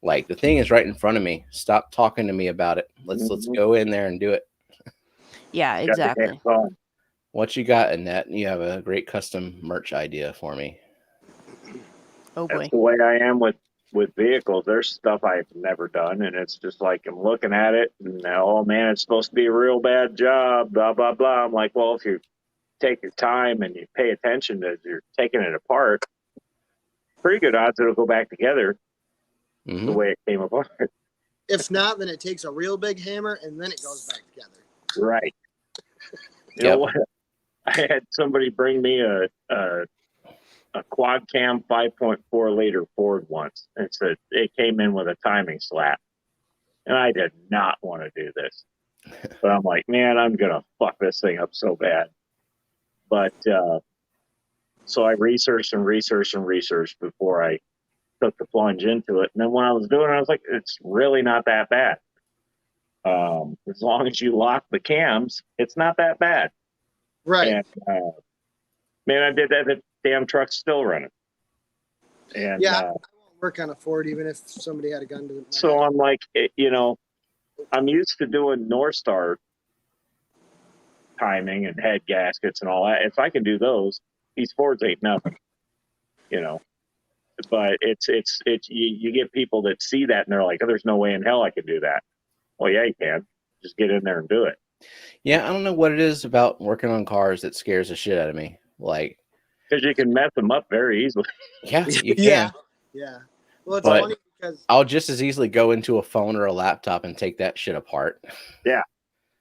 Like the thing is right in front of me. Stop talking to me about it. Let's go in there and do it. Yeah, Got the exactly. hands on. What you got, Annette? You have a great custom merch idea for me. Oh boy. That's the way I am with vehicles. There's stuff I've never done, and it's just like I'm looking at it, and oh man, it's supposed to be a real bad job. Blah blah blah. I'm like, well, if you take your time and you pay attention as you're taking it apart, pretty good odds it'll go back together the way it came apart. If not, then it takes a real big hammer and then it goes back together. Right. You know what? I had somebody bring me a quad cam 5.4 liter Ford once. It came in with a timing slap, and I did not want to do this, but I'm like, man, I'm gonna fuck this thing up so bad. But so I researched before I took the plunge into it, and then when I was doing it, I was like, it's really not that bad. As long as you lock the cams, it's not that bad. Right. And man, I did that. The damn truck's still running. And yeah, I won't work on a Ford even if somebody had a gun to it. So I'm like, I'm used to doing North Star timing and head gaskets and all that. If I can do those, these Fords ain't nothing, But it's you get people that see that and they're like, oh, there's no way in hell I can do that. Well, yeah, you can. Just get in there and do it. Yeah, I don't know what it is about working on cars that scares the shit out of me. Like, because you can mess them up very easily. Yeah, you can. Yeah. Well, it's But funny because I'll just as easily go into a phone or a laptop and take that shit apart. Yeah.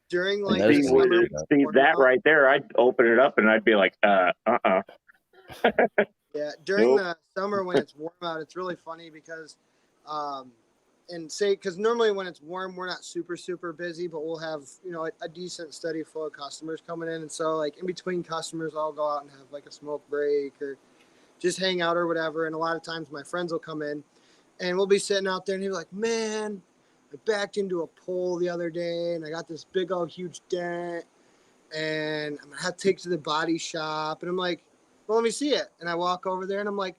During like those the things summer, See that right there, I'd open it up and I'd be like, Yeah, during the summer when it's warm out, it's really funny because, because normally when it's warm, we're not super busy, but we'll have a decent steady flow of customers coming in, and so like in between customers, I'll go out and have like a smoke break or just hang out or whatever. And a lot of times my friends will come in, And we'll be sitting out there and he'll be like, man, I backed into a pole the other day and I got this big old huge dent and I'm gonna have to take it to the body shop. And I'm like, well, let me see it. And I walk over there and I'm like,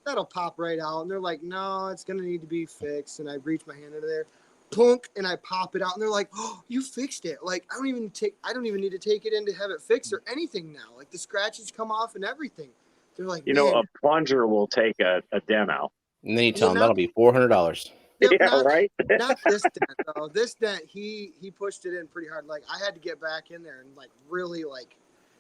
that'll pop right out. And they're like, no, it's gonna need to be fixed. And I reach my hand into there, punk, and I pop it out. And they're like, oh, you fixed it. Like, I don't even need to take it in to have it fixed or anything now. Like the scratches come off and everything. They're like, You man. know, a plunger will take a dent out. And then you tell them that'll be $400. Yep, Yeah, right. Not this dent though. This dent, he pushed it in pretty hard. Like I had to get back in there and like really like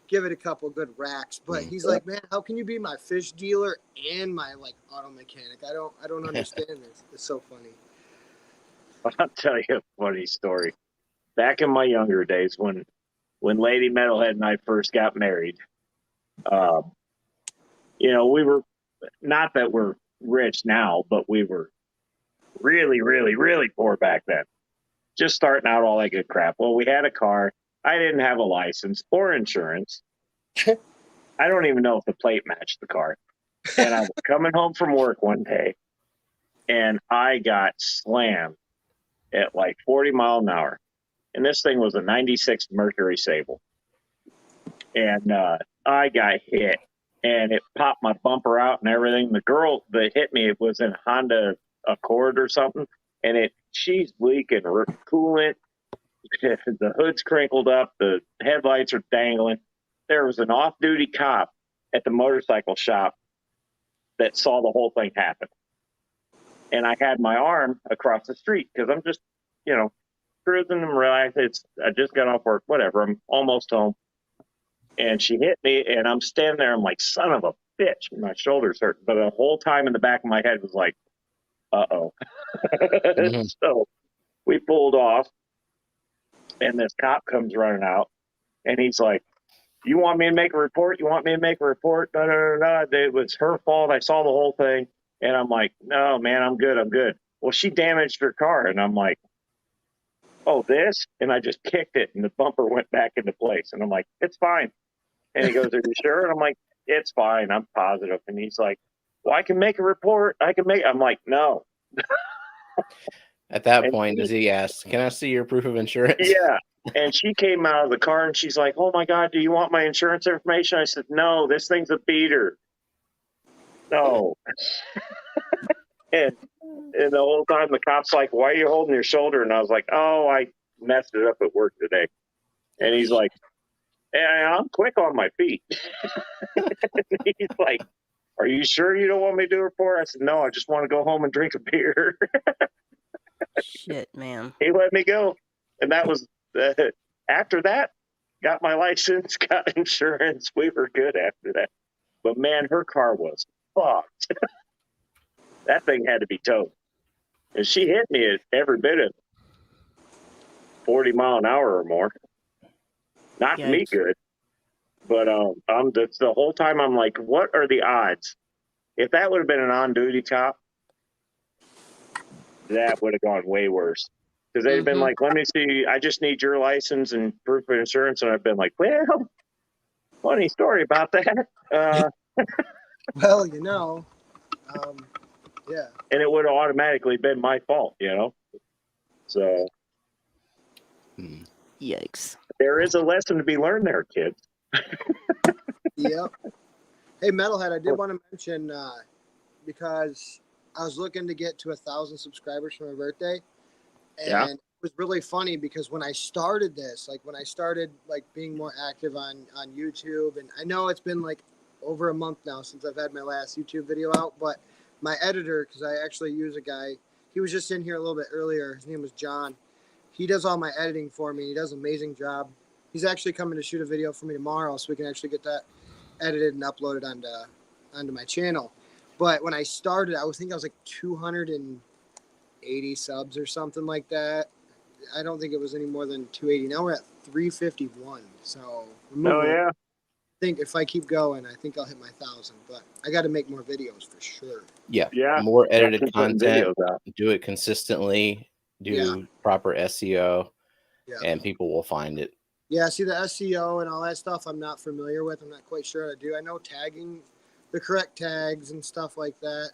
give it a couple good racks. But he's like, man, how can you be my fish dealer and my like auto mechanic? I don't understand this. It's so funny. I'll tell you a funny story. Back in my younger days, when Lady Metalhead and I first got married, you know, we were, not that we're rich now, but we were really, really, really poor back then. Just starting out, all that good crap. Well, we had a car. I didn't have a license or insurance. I don't even know if the plate matched the car. And I was coming home from work one day, and I got slammed at like 40 miles an hour. And this thing was a 96 Mercury Sable. And I got hit, and it popped my bumper out and everything. The girl that hit me was in a Honda Accord or something, and she's leaking coolant. The hood's crinkled up. The headlights are dangling. There was an off-duty cop at the motorcycle shop that saw the whole thing happen. And I had my arm across the street because I'm just, you know, cruising and relaxing. I just got off work, whatever. I'm almost home. And she hit me, and I'm standing there. I'm like, son of a bitch. My shoulder's hurt. But the whole time in the back of my head was like, uh-oh. Mm-hmm. So we pulled off, and this cop comes running out, and he's like, you want me to make a report? You want me to make a report? No. It was her fault. I saw the whole thing. And I'm like, no, man, I'm good. Well, she damaged her car. And I'm like, oh, this? And I just kicked it, and the bumper went back into place. And I'm like, it's fine. And he goes, are you sure? And I'm like, it's fine. I'm positive. And he's like, well, I can make a report. I'm like, no. At that point, does he ask, can I see your proof of insurance? Yeah. And she came out of the car, and she's like, oh, my God, do you want my insurance information? I said, no, this thing's a beater. No. and the whole time the cop's like, why are you holding your shoulder? And I was like, oh, I messed it up at work today. And he's like, yeah, I'm quick on my feet. He's like, are you sure you don't want me to do a report? I said, no, I just want to go home and drink a beer. Shit, man. He let me go. And that was, after that, got my license, got insurance. We were good after that. But man, her car was fucked. That thing had to be towed. And she hit me at every bit of 40 mile an hour or more. Not me good. But the whole time I'm like, what are the odds? If that would have been an on-duty cop, that would have gone way worse. Because they'd have been like, let me see, I just need your license and proof of insurance. And I've been like, well, funny story about that. Well, you know, yeah. And it would have automatically been my fault, you know? So. Yikes. There is a lesson to be learned there, kids. Yep. Hey, Metalhead, I did want to mention, because I was looking to get to 1,000 subscribers for my birthday. And it was really funny because when I started this, like when I started like being more active on YouTube, and I know it's been like over a month now since I've had my last YouTube video out, but my editor, because I actually use a guy, he was just in here a little bit earlier. His name was John. He does all my editing for me. He does an amazing job. He's actually coming to shoot a video for me tomorrow, so we can actually get that edited and uploaded onto my channel. But when I started, I was like 280 subs or something like that. I don't think it was any more than 280. Now we're at 351. So I think if I keep going, I think I'll hit my 1,000. But I got to make more videos for sure. Yeah. More edited content. Do it consistently. Do proper SEO, and people will find it. Yeah, see the SEO and all that stuff I'm not familiar with. I'm not quite sure how to do. I know tagging, the correct tags and stuff like that.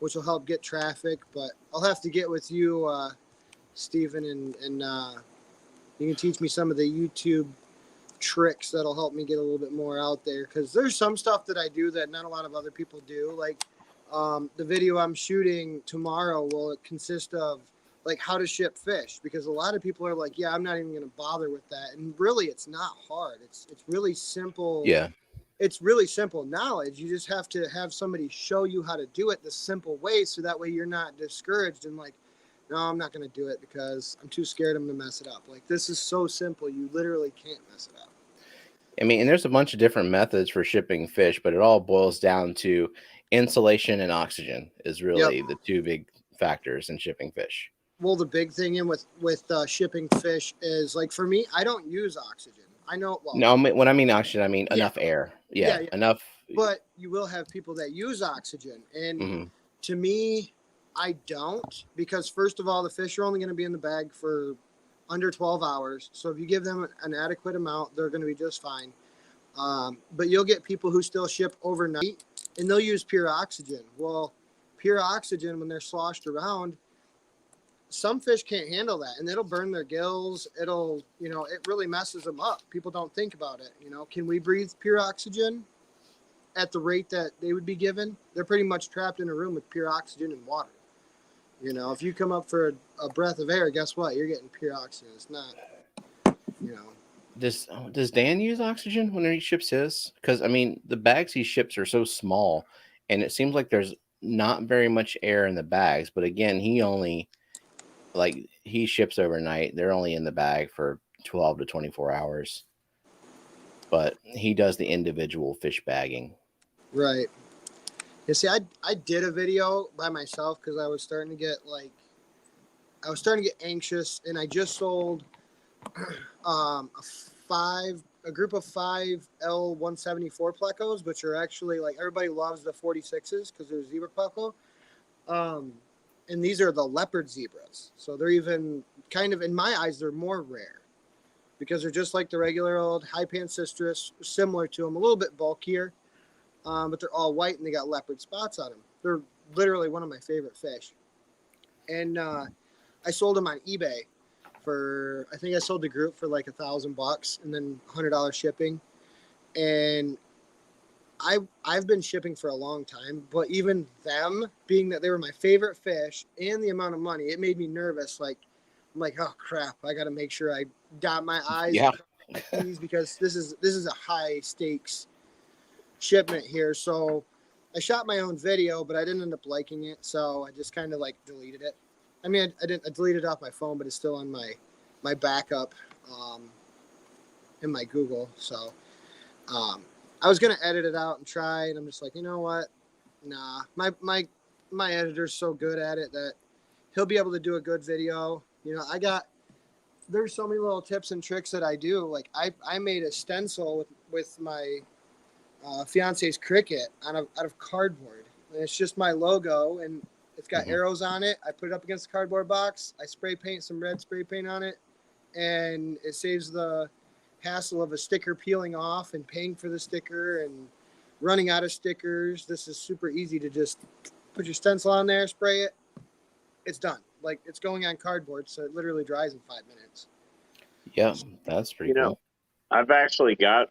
which will help get traffic. But I'll have to get with you, Stephen, and you can teach me some of the YouTube tricks that'll help me get a little bit more out there, because there's some stuff that I do that not a lot of other people do. Like the video I'm shooting tomorrow will consist of like how to ship fish, because a lot of people are like, yeah, I'm not even going to bother with that. And really, it's not hard. It's really simple. Yeah. It's really simple knowledge. You just have to have somebody show you how to do it the simple way, so that way you're not discouraged and like, no, I'm not going to do it because I'm too scared I'm going to mess it up. Like, this is so simple. You literally can't mess it up. I mean, and there's a bunch of different methods for shipping fish, but it all boils down to insulation and oxygen is really the two big factors in shipping fish. Well, the big thing in with shipping fish is, like, for me, I don't use oxygen. I know. Well, no, when I mean oxygen, I mean enough air. Yeah, enough. But you will have people that use oxygen, and to me, I don't, because first of all, the fish are only going to be in the bag for under 12 hours. So if you give them an adequate amount, they're going to be just fine. But you'll get people who still ship overnight, and they'll use pure oxygen. Well, pure oxygen, when they're sloshed around, some fish can't handle that, and it'll burn their gills. It'll, it really messes them up. People don't think about it. Can we breathe pure oxygen at the rate that they would be given? They're pretty much trapped in a room with pure oxygen and water. If you come up for a breath of air, guess what? You're getting pure oxygen. It's not, Does Dan use oxygen when he ships his? Because, I mean, the bags he ships are so small, and it seems like there's not very much air in the bags. But again, he ships overnight. They're only in the bag for 12 to 24 hours. But he does the individual fish bagging. Right. You see, I did a video by myself because I was starting to get anxious, and I just sold a group of 5 L174 plecos, which are actually, like, everybody loves the 46s because they're zebra pleco. And these are the leopard zebras. So they're even kind of, in my eyes, they're more rare because they're just like the regular old high pancistrus, similar to them, a little bit bulkier. But they're all white and they got leopard spots on them. They're literally one of my favorite fish. And I sold them on eBay for, I think I sold the group for like $1,000 and then $100 shipping. And I've been shipping for a long time, but even them, being that they were my favorite fish and the amount of money, it made me nervous. Like, I'm like, oh crap, I got to make sure I dot my I's and T's, because this is a high stakes shipment here. So I shot my own video, but I didn't end up liking it, so I just kind of like deleted it. I mean, I deleted it off my phone, but it's still on my backup in my Google. So I was gonna edit it out and try, and I'm just like, you know what? Nah, my editor's so good at it that he'll be able to do a good video. There's so many little tips and tricks that I do. Like I made a stencil with my fiance's cricket out of cardboard, and it's just my logo, and it's got arrows on it. I put it up against the cardboard box. I spray paint some red spray paint on it, and it saves the hassle of a sticker peeling off and paying for the sticker and running out of stickers. This is super easy to just put your stencil on there, spray it, it's done. Like, it's going on cardboard, so it literally dries in 5 minutes. Yeah, that's pretty cool. I've actually got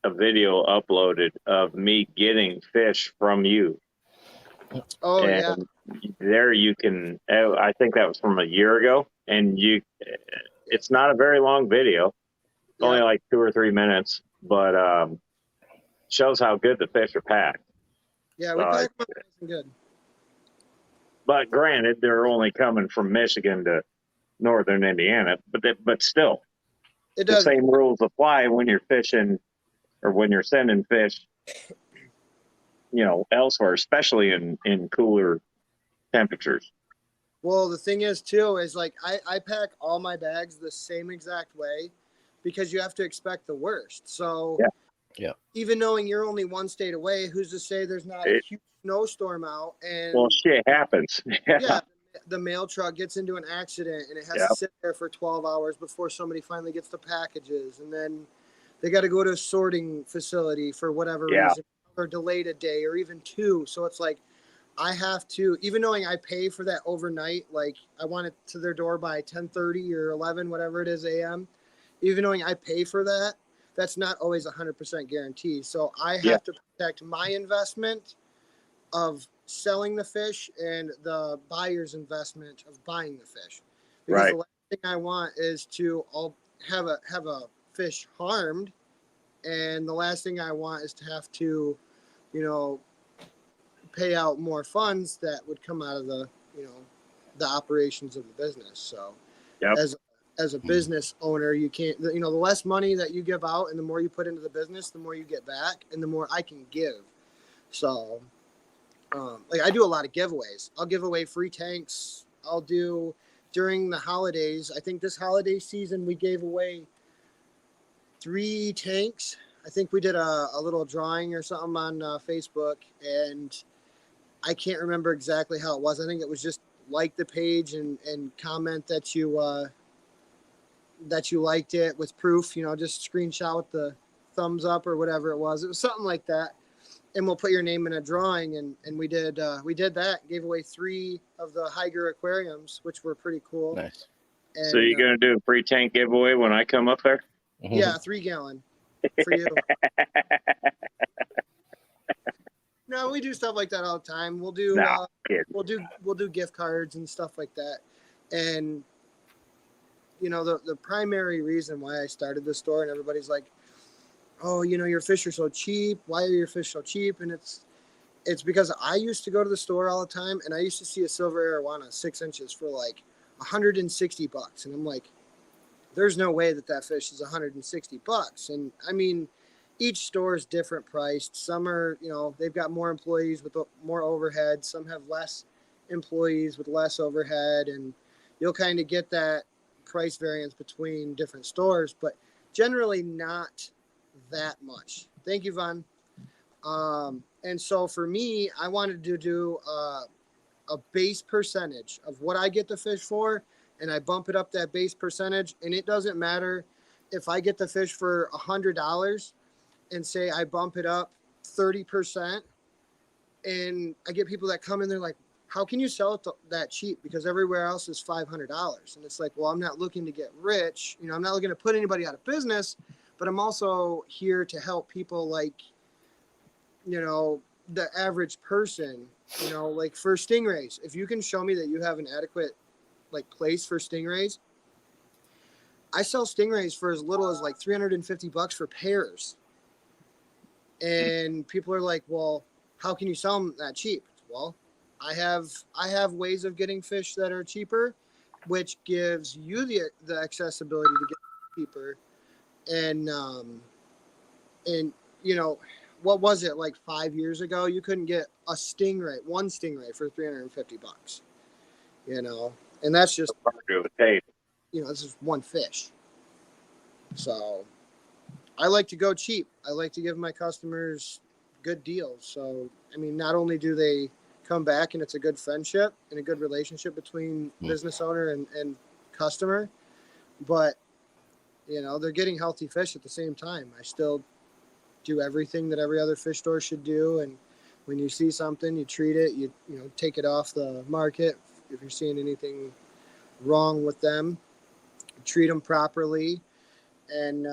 a video uploaded of me getting fish from you. Oh, and there you can, I think that was from a year ago, and it's not a very long video. It's only like 2 or 3 minutes, but shows how good the fish are packed. Yeah, we pack them nice and good. But granted, they're only coming from Michigan to northern Indiana, but still, the same rules apply when you're fishing or when you're sending fish, elsewhere, especially in cooler temperatures. Well, the thing is too, is like I pack all my bags the same exact way because you have to expect the worst. So even knowing you're only one state away, who's to say there's not a huge snowstorm out? And well, shit happens. The mail truck gets into an accident and it has to sit there for 12 hours before somebody finally gets the packages, and then they got to go to a sorting facility for whatever reason, or delayed a day or even 2. So it's like I have to, even knowing I pay for that overnight, like I want it to their door by 10:30 or 11, whatever it is a.m., even knowing I pay for that, that's not always 100% guaranteed. So I have to protect my investment of selling the fish and the buyer's investment of buying the fish. Because the last thing I want is to have a fish harmed, and the last thing I want is to have to, you know, pay out more funds that would come out of the, you know, the operations of the business. So as a business owner, you can't, you know, the less money that you give out and the more you put into the business, the more you get back and the more I can give. So like I do a lot of giveaways. I'll give away free tanks. I'll do during the holidays. I think this holiday season we gave away 3 tanks. I think we did a little drawing or something on Facebook, and I can't remember exactly how it was. I think it was just like the page and comment that you liked it with proof, you know, just screenshot with the thumbs up or whatever it was. It was something like that. And we'll put your name in a drawing. And we did that, gave away 3 of the Higer aquariums, which were pretty cool. Nice. And, So you're going to do a free tank giveaway when I come up there? Yeah, 3 gallon for you. No, we do stuff like that all the time. We'll do we'll do gift cards and stuff like that. And you know, the primary reason why I started the store, and everybody's like, "Oh, you know, your fish are so cheap. Why are your fish so cheap?" And it's because I used to go to the store all the time, and I used to see a silver arowana 6 inches for like $160, and I'm like, "There's no way that fish is $160." And I mean, each store is different priced. Some are, you know, they've got more employees with more overhead. Some have less employees with less overhead, and you'll kind of get that price variance between different stores, but generally not that much. Thank you, Vaughn. And so for me, I wanted to do a base percentage of what I get the fish for, and I bump it up that base percentage, and it doesn't matter if I get the fish for $100 and say I bump it up 30%, and I get people that come in, they're like, "How can you sell it that cheap? Because everywhere else is $500." And it's like, well, I'm not looking to get rich. You know, I'm not looking to put anybody out of business, but I'm also here to help people like, you know, the average person, you know, like for stingrays. If you can show me that you have an adequate like place for stingrays, I sell stingrays for as little as like $350 for pairs. And people are like, "Well, how can you sell them that cheap?" Well, I have ways of getting fish that are cheaper, which gives you the accessibility to get cheaper. And you know, what was it, like 5 years ago? You couldn't get one stingray for $350. You know, and that's just, you know, this is one fish. So I like to go cheap. I like to give my customers good deals. So, I mean, not only do they come back and it's a good friendship and a good relationship between business owner and customer, but, you know, they're getting healthy fish at the same time. I still do everything that every other fish store should do. And when you see something, you treat it, you know, take it off the market. If you're seeing anything wrong with them, treat them properly. And,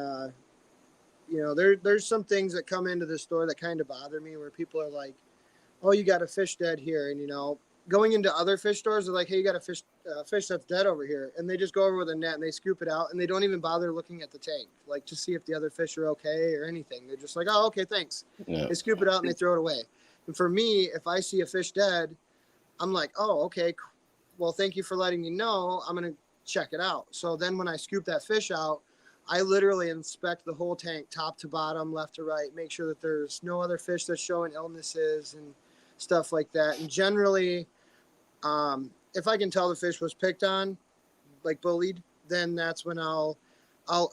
you know, there's some things that come into the store that kind of bother me, where people are like, "Oh, you got a fish dead here." And, you know, going into other fish stores, they're like, "Hey, you got a fish that's dead over here." And they just go over with a net and they scoop it out, and they don't even bother looking at the tank, like to see if the other fish are okay or anything. They're just like, "Oh, okay, thanks." Yeah. They scoop it out and they throw it away. And for me, if I see a fish dead, I'm like, "Oh, okay, well, thank you for letting me know. I'm going to check it out." So then when I scoop that fish out, I literally inspect the whole tank, top to bottom, left to right, make sure that there's no other fish that's showing illnesses and stuff like that. And generally, if I can tell the fish was picked on, like bullied, then that's when I'll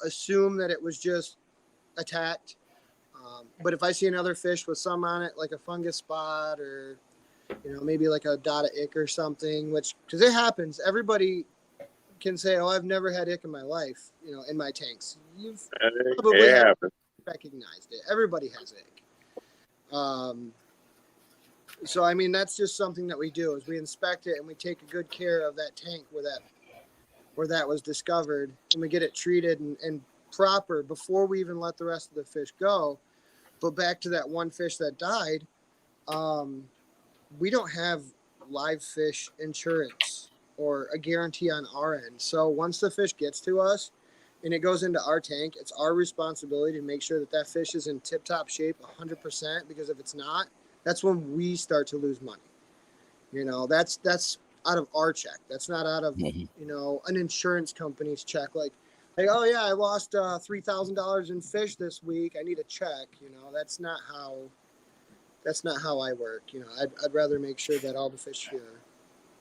assume that it was just attacked. But if I see another fish with some on it, like a fungus spot or, you know, maybe like a dot of ick or something, which, because it happens, everybody can say, "Oh, I've never had ick in my life," you know, in my tanks. You've probably recognized it. Everybody has ick. So I mean, that's just something that we do is we inspect it and we take a good care of that tank where that was discovered, and we get it treated and proper before we even let the rest of the fish go. But back to that one fish that died, we don't have live fish insurance or a guarantee on our end. So once the fish gets to us and it goes into our tank, it's our responsibility to make sure that that fish is in tip-top shape 100%, because if it's not, that's when we start to lose money. You know, that's out of our check. That's not out of, you know, an insurance company's check. Like, oh yeah, I lost $3,000 in fish this week. I need a check. You know, that's not how I work. You know, I'd rather make sure that all the fish here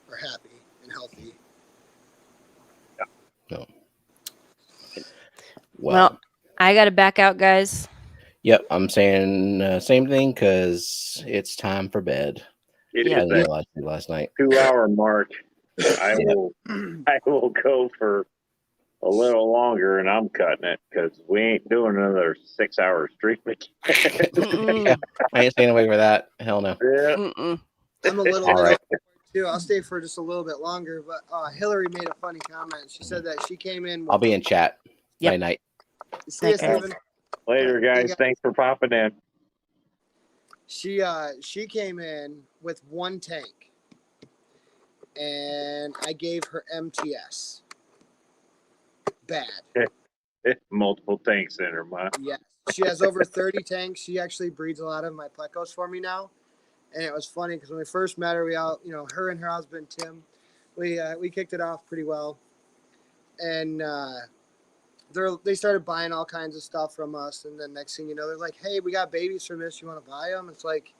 are happy and healthy. No. Well, I got to back out, guys. Yep, I'm saying same thing because it's time for bed. It Yeah. is I that realized it last night. 2-hour mark. I will go for a little longer, and I'm cutting it because we ain't doing another 6-hour stream again. Yeah, I ain't staying away for that. Hell no. Yeah. Mm-mm. I'm a little All bit right. over too. I'll stay for just a little bit longer. But Hillary made a funny comment. She said that she came in. I'll be in chat. Yep. Night night. See you, Night, guys. Steven. Later, guys. Thanks for popping in. She came in with one tank, and I gave her MTS. Bad. Multiple tanks in her, man. Yes. She has over 30 tanks. She actually breeds a lot of my plecos for me now. And it was funny because when we first met her, we all, you know, her and her husband, Tim, we kicked it off pretty well. And they started buying all kinds of stuff from us. And then next thing you know, they're like, hey, we got babies from this. You want to buy them? It's like,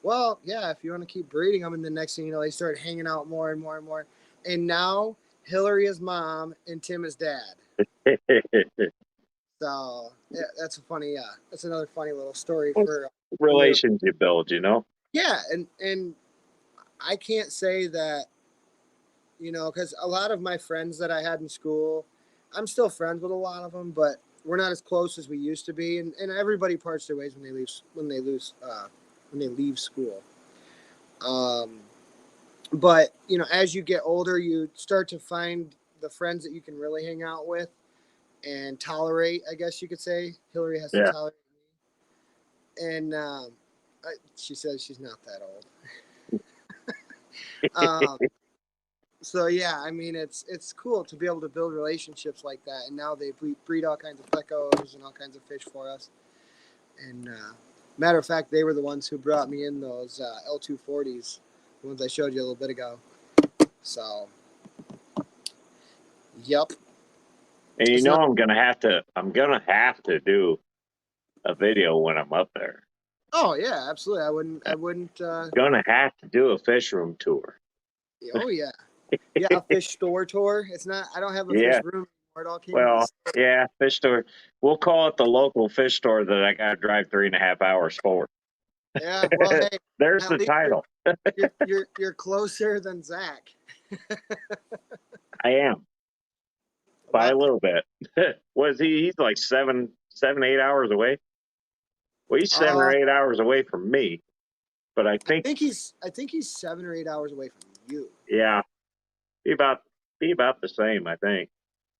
well, yeah, if you want to keep breeding them. And the next thing you know, they started hanging out more and more and more. And now Hillary is mom and Tim is dad. So yeah, that's another funny little story for Relations you build, you know? Yeah, and I can't say that, you know, because a lot of my friends that I had in school, I'm still friends with a lot of them, but we're not as close as we used to be. And everybody parts their ways when they leave school. But you know, as you get older, you start to find the friends that you can really hang out with and tolerate, I guess you could say. Hillary has to tolerate me. And she says she's not that old. So yeah, I mean, it's cool to be able to build relationships like that. And now they breed all kinds of plecos and all kinds of fish for us. And matter of fact, they were the ones who brought me in those L240s, the ones I showed you a little bit ago. So, yep. And you know, I'm gonna have to do a video when I'm up there. Oh yeah, absolutely. I wouldn't. Gonna have to do a fish room tour. Oh yeah, yeah, a fish store tour. It's not. I don't have a fish room anymore. It all came. Well, yeah, fish store. We'll call it the local fish store that I got to drive 3.5 hours for. Yeah. Well, hey, there's the title. You're closer than Zach. I am by a little bit. Was he's like 7, 8 hours away? Well, he's 7 or 8 hours away from me, but I think he's 7 or 8 hours away from you. Yeah, be about the same, I think.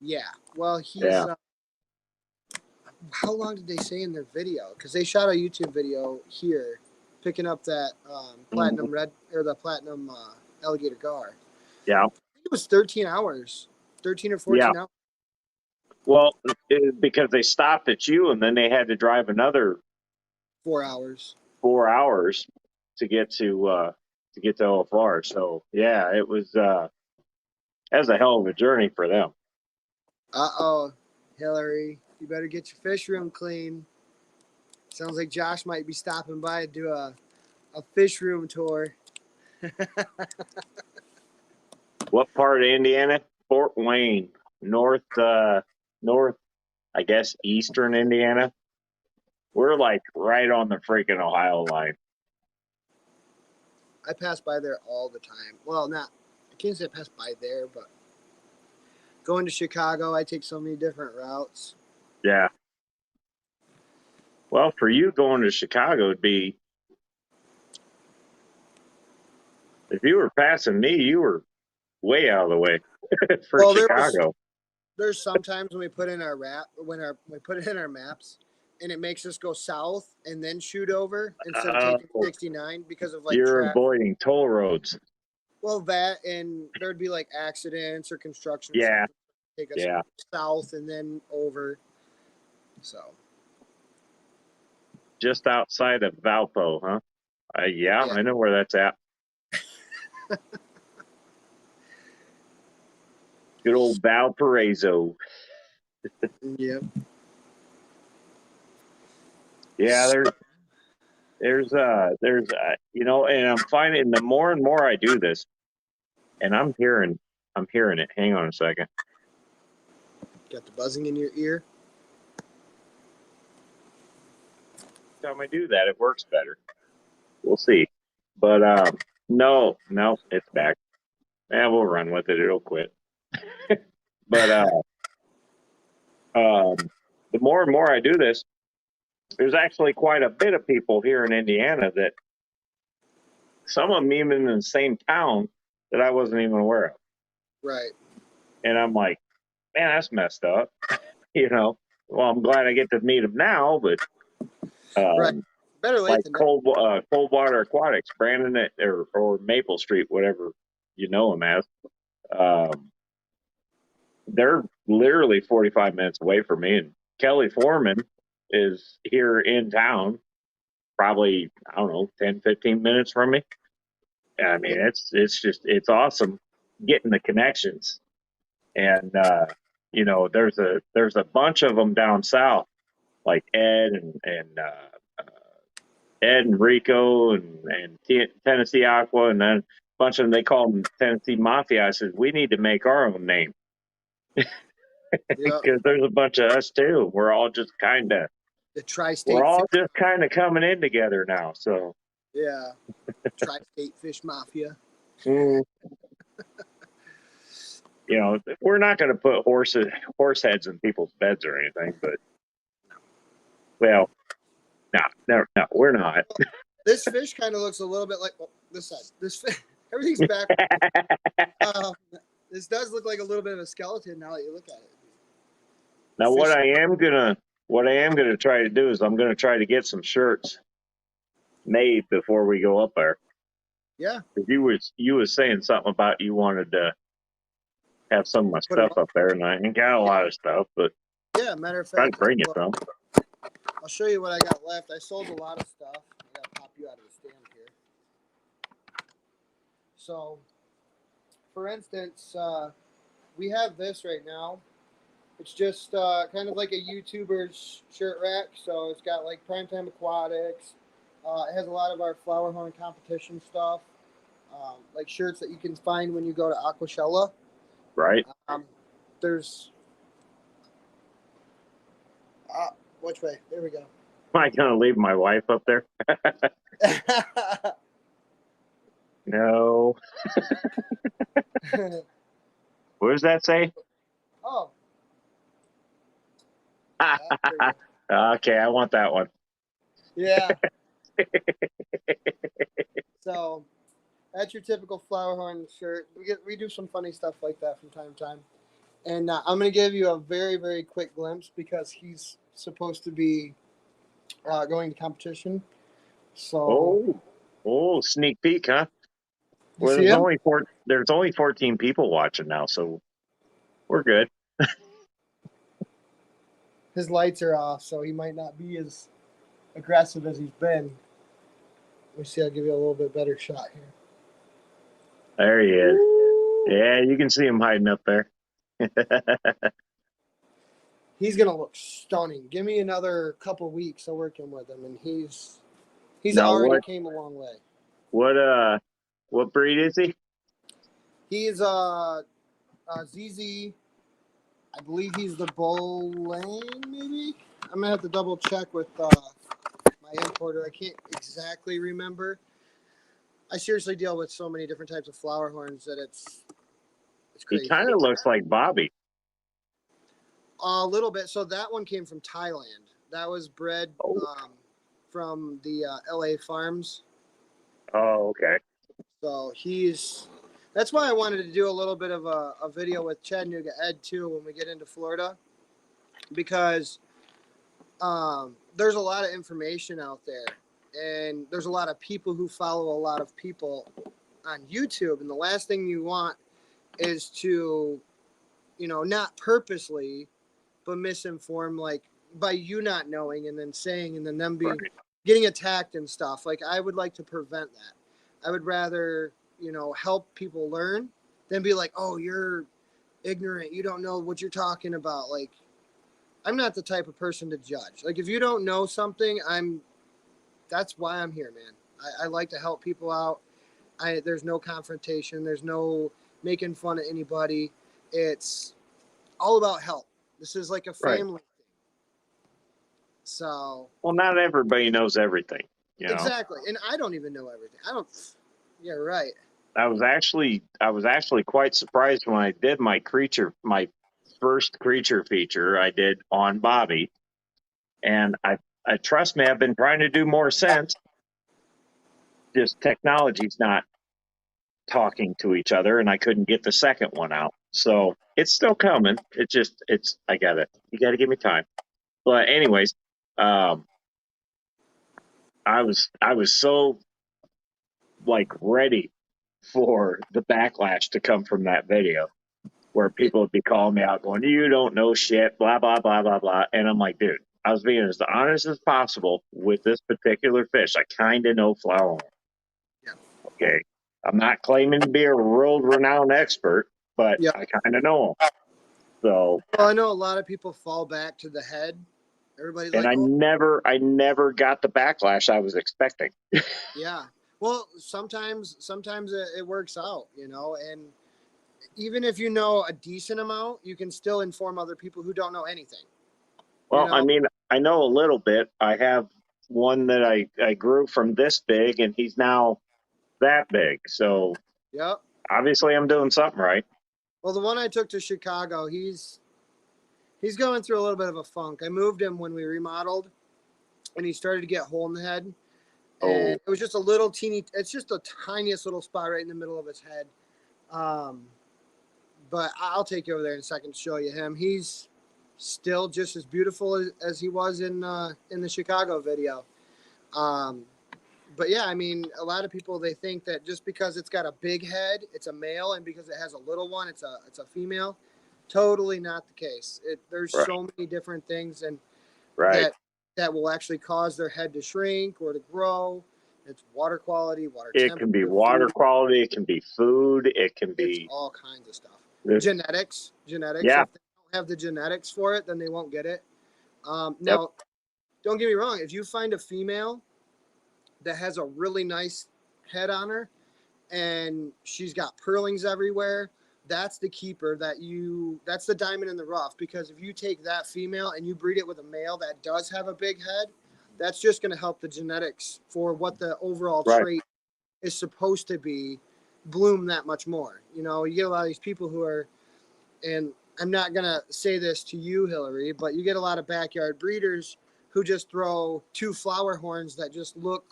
Yeah. Well, he's. How long did they say in their video? Because they shot a YouTube video here, picking up that platinum red or the platinum alligator gar. Yeah. I think it was 13 hours, 13 or 14 hours. Well, because they stopped at you, and then they had to drive another 4 hours. 4 hours to get to OFR. So yeah, it was that was a hell of a journey for them. Hillary, you better get your fish room clean. Sounds like Josh might be stopping by to do a fish room tour. What part of Indiana? Fort Wayne, north, I guess, eastern Indiana. We're like right on the freaking Ohio line. I pass by there all the time. Well, I can't say I pass by there, but going to Chicago, I take so many different routes. Yeah. Well, for you going to Chicago would be If you were passing me, you were way out of the way for Well, Chicago. There's sometimes when we put in our we put it in our maps, and it makes us go south and then shoot over instead of taking 69 because of like You're traffic. avoiding toll roads. Well, that and there'd be like accidents or construction. Yeah. Take us south and then over. So. Just outside of Valpo, huh? Yeah, I know where that's at. Good old Valparaiso. Yep. Yeah, there's you know, and I'm finding the more and more I do this, and I'm hearing it. Hang on a second. Got the buzzing in your ear. Every time I do that, it works better. We'll see. But no, it's back. We'll run with it. It'll quit. But the more and more I do this, there's actually quite a bit of people here in Indiana that some of them even in the same town that I wasn't even aware of. Right. And I'm like, man, that's messed up. You know, well, I'm glad I get to meet them now, but right. Better late like than Coldwater Aquatics, Brandon or Maple Street, whatever you know them as. They're literally 45 minutes away from me, and Kelly Foreman is here in town, probably, I don't know, 10, 15 minutes from me. I mean, it's awesome getting the connections. And, you know, there's a bunch of them down south, like Ed and Rico and Tennessee Aqua, and then a bunch of them, they call them Tennessee Mafia. I said, we need to make our own name. Because there's a bunch of us too. We're all just kind of coming in together now. So yeah, Tri-State Fish Mafia. You know, we're not going to put horse heads in people's beds or anything, but well, no, we're not. This fish kind of looks a little bit like this side. This fish, everything's back. This does look like a little bit of a skeleton now that you look at it. Now, what I am gonna try to do is I'm gonna try to get some shirts made before we go up there. Yeah. You was saying something about you wanted to have some of my stuff up there, and I ain't got a lot of stuff, but yeah, matter of fact, try to bring you some. I'll show you what I got left. I sold a lot of stuff. I gotta pop you out of the stand here. So, for instance, we have this right now. It's just kind of like a YouTuber's shirt rack. So it's got like Primetime Aquatics. It has a lot of our flower horn competition stuff, like shirts that you can find when you go to Aquashella. Right. There's which way? There we go. Am I gonna leave my wife up there? No. What does that say? Oh. Okay, I want that one. Yeah. So that's your typical flower horn shirt. We do some funny stuff like that from time to time. And I'm going to give you a very, very quick glimpse because he's supposed to be going to competition. So sneak peek, huh? Well, there's only 14 people watching now, so we're good. His lights are off, so he might not be as aggressive as he's been. Let me see. I'll give you a little bit better shot here. There he is. Ooh. Yeah, you can see him hiding up there. He's gonna look stunning. Give me another couple weeks of working with him, and he's already came a long way. What breed is he? He's ZZ. I believe he's the Bowling, maybe. I'm gonna have to double check with my importer. I can't exactly remember. I seriously deal with so many different types of flower horns that it's crazy. He kind of looks like Bobby. A little bit. So that one came from Thailand. That was bred from the LA farms. Oh, okay. So that's why I wanted to do a little bit of a video with Chattanooga Ed too when we get into Florida, because there's a lot of information out there, and there's a lot of people who follow a lot of people on YouTube, and the last thing you want is to, not purposely, but misinform, like by you not knowing and then saying, and then them getting attacked and stuff. Like, I would like to prevent that. I would rather, help people learn than be like, oh, you're ignorant, you don't know what you're talking about. Like, I'm not the type of person to judge. Like, if you don't know something, that's why I'm here, man. I like to help people out. There's no confrontation. There's no making fun of anybody. It's all about help. This is like a family thing. So. Well, not everybody knows everything, Exactly. And I don't even know everything. Yeah, right. I was actually quite surprised when I did my first creature feature I did on Bobby. And I trust me, I've been trying to do more sense. Just technology's not talking to each other, and I couldn't get the second one out. So it's still coming. You got to give me time. But anyways, I was so ready for the backlash to come from that video, where people would be calling me out going, you don't know shit, blah, blah, blah, blah, blah. And I'm like, dude, I was being as honest as possible with this particular fish. I kind of know flower. Yeah. Okay. I'm not claiming to be a world-renowned expert, but I kind of know them. So. Well, I know a lot of people fall back to the head. Everybody's and I never got the backlash I was expecting. Yeah. Well, sometimes it works out, and even if you know a decent amount, you can still inform other people who don't know anything. Well, I mean, I know a little bit. I have one that I grew from this big, and he's now that big. So obviously I'm doing something right. Well, the one I took to Chicago, he's going through a little bit of a funk. I moved him when we remodeled, and he started to get a hole in the head. And it was just a little it's just the tiniest little spot right in the middle of his head. But I'll take you over there in a second to show you him. He's still just as beautiful as he was in the Chicago video. But yeah, I mean, a lot of people, they think that just because it's got a big head, it's a male, and because it has a little one, it's a female. Totally not the case. There's so many different things and that will actually cause their head to shrink or to grow. It's water quality, water temperature. It can be water quality. It can be food. It can be all kinds of stuff. Genetics. Yeah. If they don't have the genetics for it, then they won't get it. Now, don't get me wrong. If you find a female that has a really nice head on her and she's got pearlings everywhere, that's the keeper that's the diamond in the rough. Because if you take that female and you breed it with a male that does have a big head, that's just going to help the genetics for what the overall trait is supposed to be bloom that much more. You get a lot of these people who are, and I'm not going to say this to you, Hillary, but you get a lot of backyard breeders who just throw 2 flower horns that just look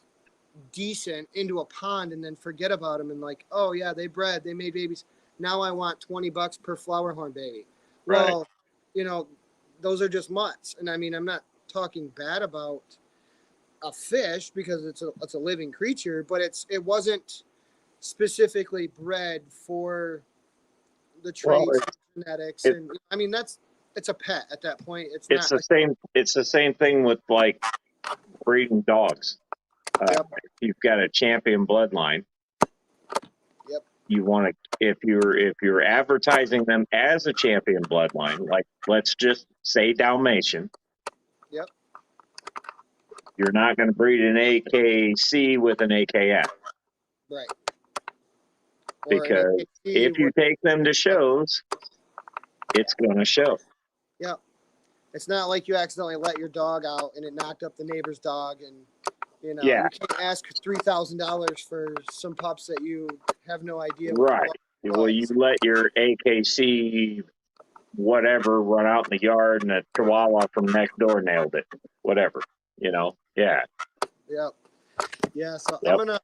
decent into a pond and then forget about them and like, oh yeah, they bred, they made babies. Now I want $20 per flower horn baby. Well, those are just mutts. And I mean, I'm not talking bad about a fish because it's a living creature, but it wasn't specifically bred for the traits, genetics, and I mean it's a pet at that point. It's the same thing with breeding dogs. If you've got a champion bloodline, you want to, if you're advertising them as a champion bloodline, like let's just say Dalmatian. You're not going to breed an AKC with an AKF. Right. Because if you take them to shows, it's going to show. Yeah. It's not like you accidentally let your dog out and it knocked up the neighbor's dog, and you can't ask $3,000 for some pups that you have no idea. Right. Well, you let your AKC whatever run out in the yard and a chihuahua from next door nailed it. Whatever. Yeah. Yep. Yeah. So I'm gonna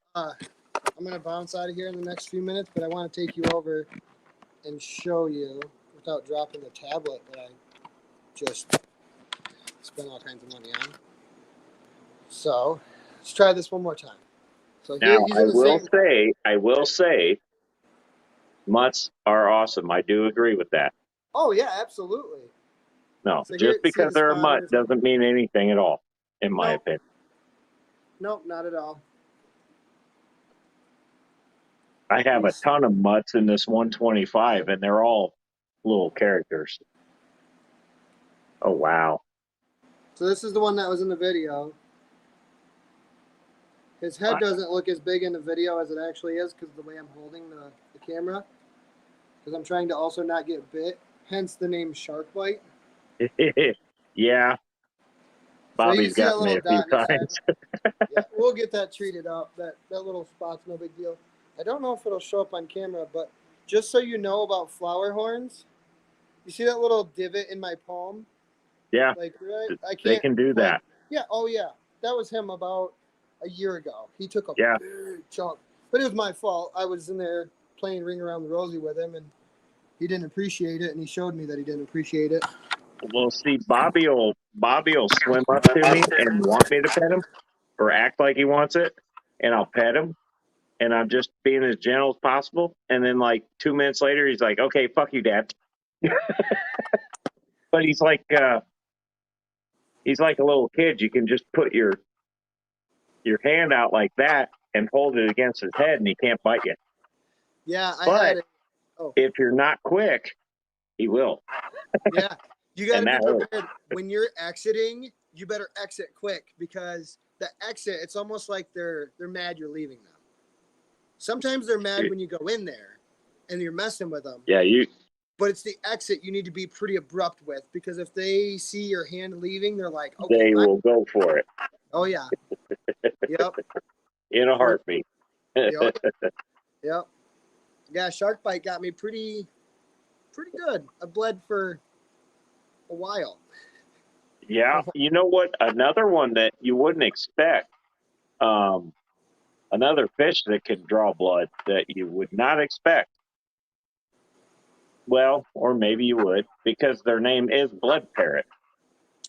I'm gonna bounce out of here in the next few minutes, but I want to take you over and show you without dropping the tablet that I just spent all kinds of money on. So let's try this one more time. So Now, he's in the same. I will say, mutts are awesome. I do agree with that. Oh yeah, absolutely. No, So just see because the they're a spot mutt underneath? doesn't mean anything at all, in my Nope. opinion. Nope, not at all. I have a ton of mutts in this 125, and they're all little characters. Oh, wow. So this is the one that was in the video. His head doesn't look as big in the video as it actually is because of the way I'm holding the camera. Because I'm trying to also not get bit. Hence the name Shark Bite. Yeah. So you Bobby's see that got me little a few dot in his head? times. Yeah, we'll get that treated up. That little spot's no big deal. I don't know if it'll show up on camera, but just so you know about flower horns, you see that little divot in my palm? Yeah, Like, right? I can't. they can do that. Yeah. Oh, yeah. That was him about a year ago. He took a Yeah. big chunk, but it was my fault. I was in there playing Ring Around the Rosie with him, and he didn't appreciate it, and he showed me that he didn't appreciate it. Well, see, Bobby will swim up to me and want me to pet him or act like he wants it, and I'll pet him, and I'm just being as gentle as possible. And then, like 2 minutes later, he's like, "Okay, fuck you, Dad." But he's like a little kid. You can just put your hand out like that and hold it against his head, and he can't bite you. Yeah, I But had it. Oh. if you're not quick, he will. Yeah, you got to And be that prepared. When you're exiting, you better exit quick because the exit, it's almost like they're mad you're leaving them. Sometimes they're mad when you go in there and you're messing with them. Yeah, But it's the exit you need to be pretty abrupt with because if they see your hand leaving, they're like, okay. They will go for it. Oh, yeah. Yep. In a heartbeat. Yep. Yep. Yeah, shark bite got me pretty good. I bled for a while. Yeah, you know what? Another one that you wouldn't expect, another fish that can draw blood that you would not expect. Well, or maybe you would, because their name is blood parrot.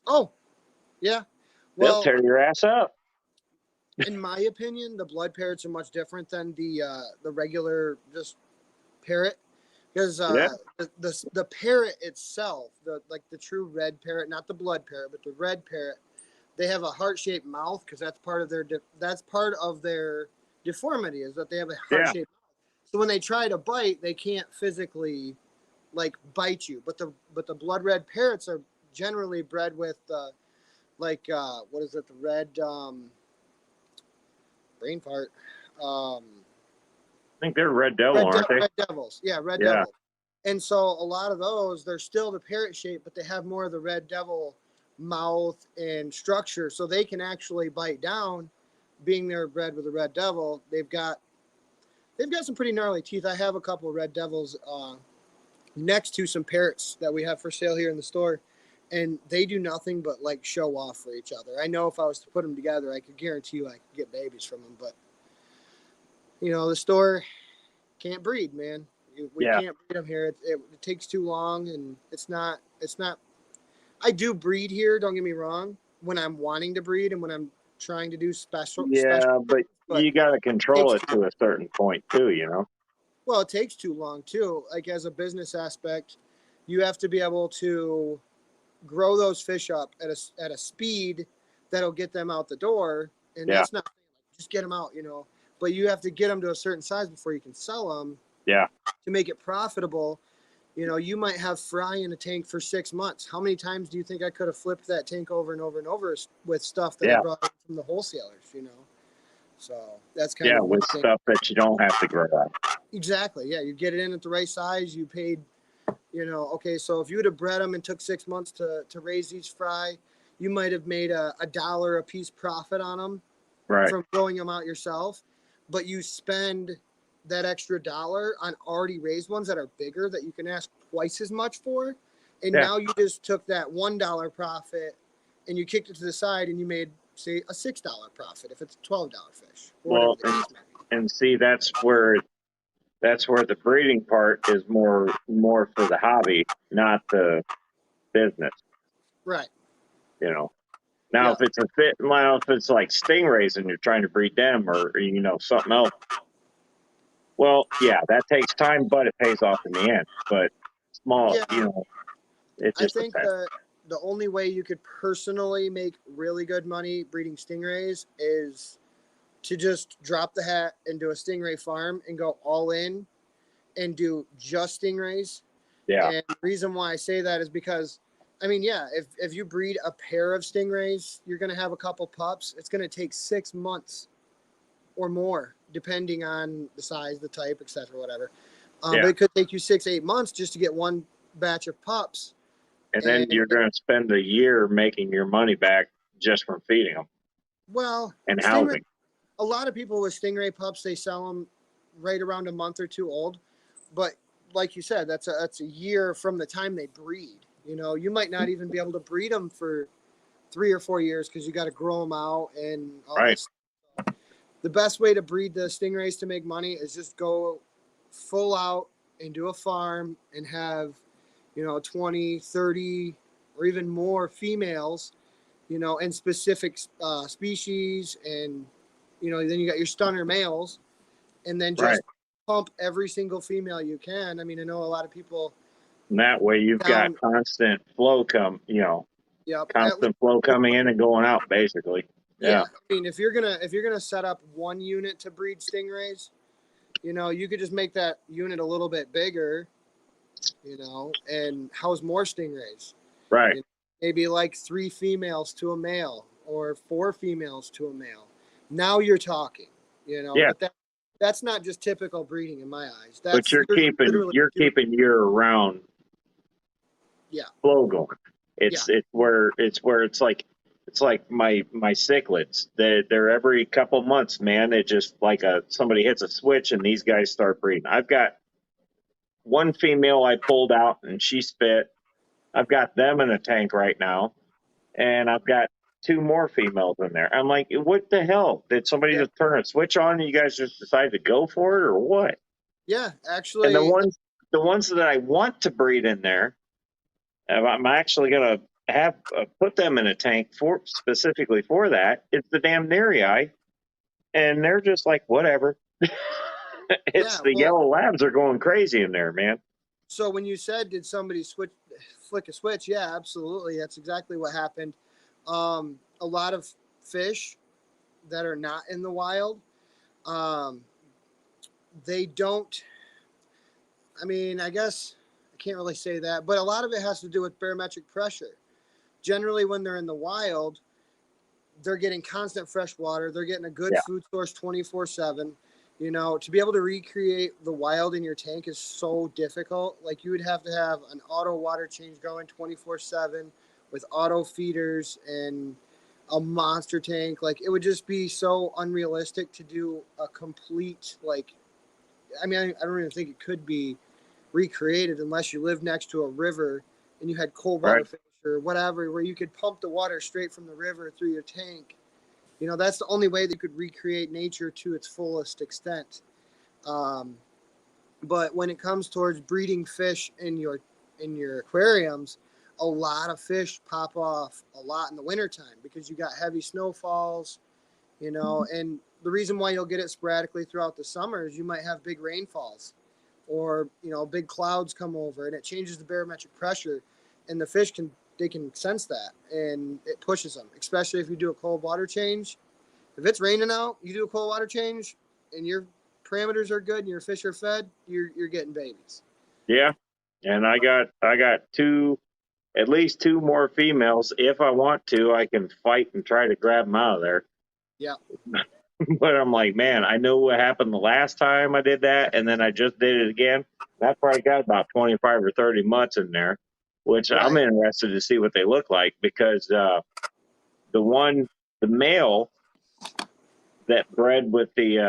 Oh, yeah. They'll Well, tear your ass up. in my opinion, the blood parrots are much different than the regular just parrot because the parrot itself, the true red parrot, not the blood parrot, but the red parrot, they have a heart-shaped mouth because that's part of their deformity is that they have a heart-shaped mouth. So when they try to bite, they can't physically bite you. But the blood red parrots are generally bred with what is it? The red brain fart. I think they're red devil, aren't they? Red devils. Yeah, red devil. And so a lot of those, they're still the parrot shape, but they have more of the red devil mouth and structure, so they can actually bite down. Being they're bred with a red devil, they've got some pretty gnarly teeth. I have a couple of red devils next to some parrots that we have for sale here in the store, and they do nothing but show off for each other. I know if I was to put them together, I could guarantee you I could get babies from them, but the store can't breed, man. We can't breed them here. It takes too long, and it's not. I do breed here. Don't get me wrong. When I'm wanting to breed and when I'm trying to do special. But you got to control it to a certain point too, Well, it takes too long too. As a business aspect, you have to be able to grow those fish up at a speed that'll get them out the door, and that's not just get them out, But you have to get them to a certain size before you can sell them. Yeah. To make it profitable, you might have fry in a tank for 6 months. How many times do you think I could have flipped that tank over and over and over with stuff that I brought in from the wholesalers, So that's kind of with stuff that you don't have to grow up. Exactly. Yeah, you get it in at the right size. You paid, okay. So if you would have bred them and took 6 months to raise these fry, you might have made $1 a piece profit on them from growing them out yourself. But you spend that extra $1 on already raised ones that are bigger that you can ask twice as much for, and now you just took that $1 profit and you kicked it to the side and you made say a $6 profit if it's a $12 fish. Well, and see that's where the breeding part is more for the hobby, not the business. Right. You know. Now, Yeah. if it's if it's like stingrays and you're trying to breed them, or something else, well, yeah, that takes time, but it pays off in the end. But small, Yeah. it I just think depends. the only way you could personally make really good money breeding stingrays is to just drop the hat and do a stingray farm and go all in and do just stingrays. Yeah, And the reason why I say that is because, I mean, yeah, if you breed a pair of stingrays, you're going to have a couple pups. It's going to take 6 months or more, depending on the size, the type, etc., whatever. yeah. But it could take you 6-8 months just to get one batch of pups. And then And you're going to spend a year making your money back just from feeding them well, and stingray. housing. A lot of people with stingray pups, they sell them right around a month or two old. But like you said, that's a year from the time they breed. You might not even be able to breed them for 3 or 4 years because you got to grow them out and all Right. this. The best way to breed the stingrays to make money is just go full out and do a farm and have 20, 30, or even more females, and specific species, and then you got your stunner males, and then just Right. pump every single female you can. I mean, I know a lot of people. And that way you've got constant flow Yep. constant flow coming in and going out, basically. Yeah. Yeah. I mean, if you're gonna set up one unit to breed stingrays, you could just make that unit a little bit bigger, and house more stingrays. Right. Maybe like 3 females to a male or 4 females to a male. Now you're talking, Yeah. but that's not just typical breeding in my eyes. But you're keeping year round flow going. It's where it's like my cichlids. They're every couple months, man. It just like somebody hits a switch and these guys start breeding. I've got one female I pulled out and she spit. I've got them in a tank right now, and I've got 2 more females in there. I'm like, what the hell? Did somebody just turn a switch on and you guys just decide to go for it, or what? Yeah, actually. And the ones that I want to breed in there, I'm actually gonna have put them in a tank specifically for that. It's the damn Nerii, and they're just like whatever. The yellow labs are going crazy in there, man. So when you said, did somebody flick a switch? Yeah, absolutely. That's exactly what happened. A lot of fish that are not in the wild, they don't. I mean, I guess I can't really say that, but a lot of it has to do with barometric pressure. Generally, when they're in the wild, they're getting constant fresh water. They're getting a good food source 24/7. To be able to recreate the wild in your tank is so difficult. Like, you would have to have an auto water change going 24/7 with auto feeders and a monster tank. Like, it would just be so unrealistic to do a complete, I mean, I don't even think it could be recreated unless you live next to a river and you had cold water fish or whatever, where you could pump the water straight from the river through your tank. That's the only way that you could recreate nature to its fullest extent. But when it comes towards breeding fish in your aquariums, a lot of fish pop off a lot in the wintertime because you got heavy snowfalls, and the reason why you'll get it sporadically throughout the summer is you might have big rainfalls or, big clouds come over, and it changes the barometric pressure, and the fish can sense that, and it pushes them, especially if you do a cold water change. If it's raining out, you do a cold water change and your parameters are good and your fish are fed, you're getting babies. Yeah. And I got at least 2 more females. If I want to, I can fight and try to grab them out of there. Yeah. But I'm like, man, I know what happened the last time I did that, and then I just did it again. That probably got about 25 or 30 mutts in there, which I'm interested to see what they look like, because the male that bred with the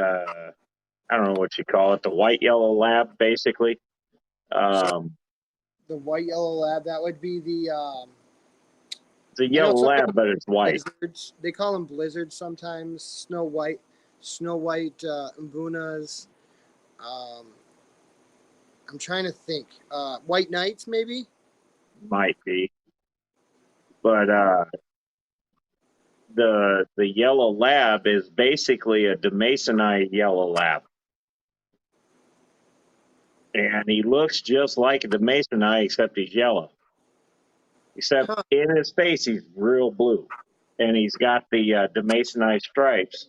I don't know what you call it, the white yellow lab, basically. The white yellow lab, that would be the it's a yellow lab, but it's white. Blizzards. They call them blizzards sometimes. Snow white. snow white mbunas. I'm trying to think. White knights, maybe. Might be, but the yellow lab is basically a Demasonite yellow lab, and he looks just like a Demasonite except he's yellow. Except Huh. in his face, he's real blue, and he's got the Demasonite stripes.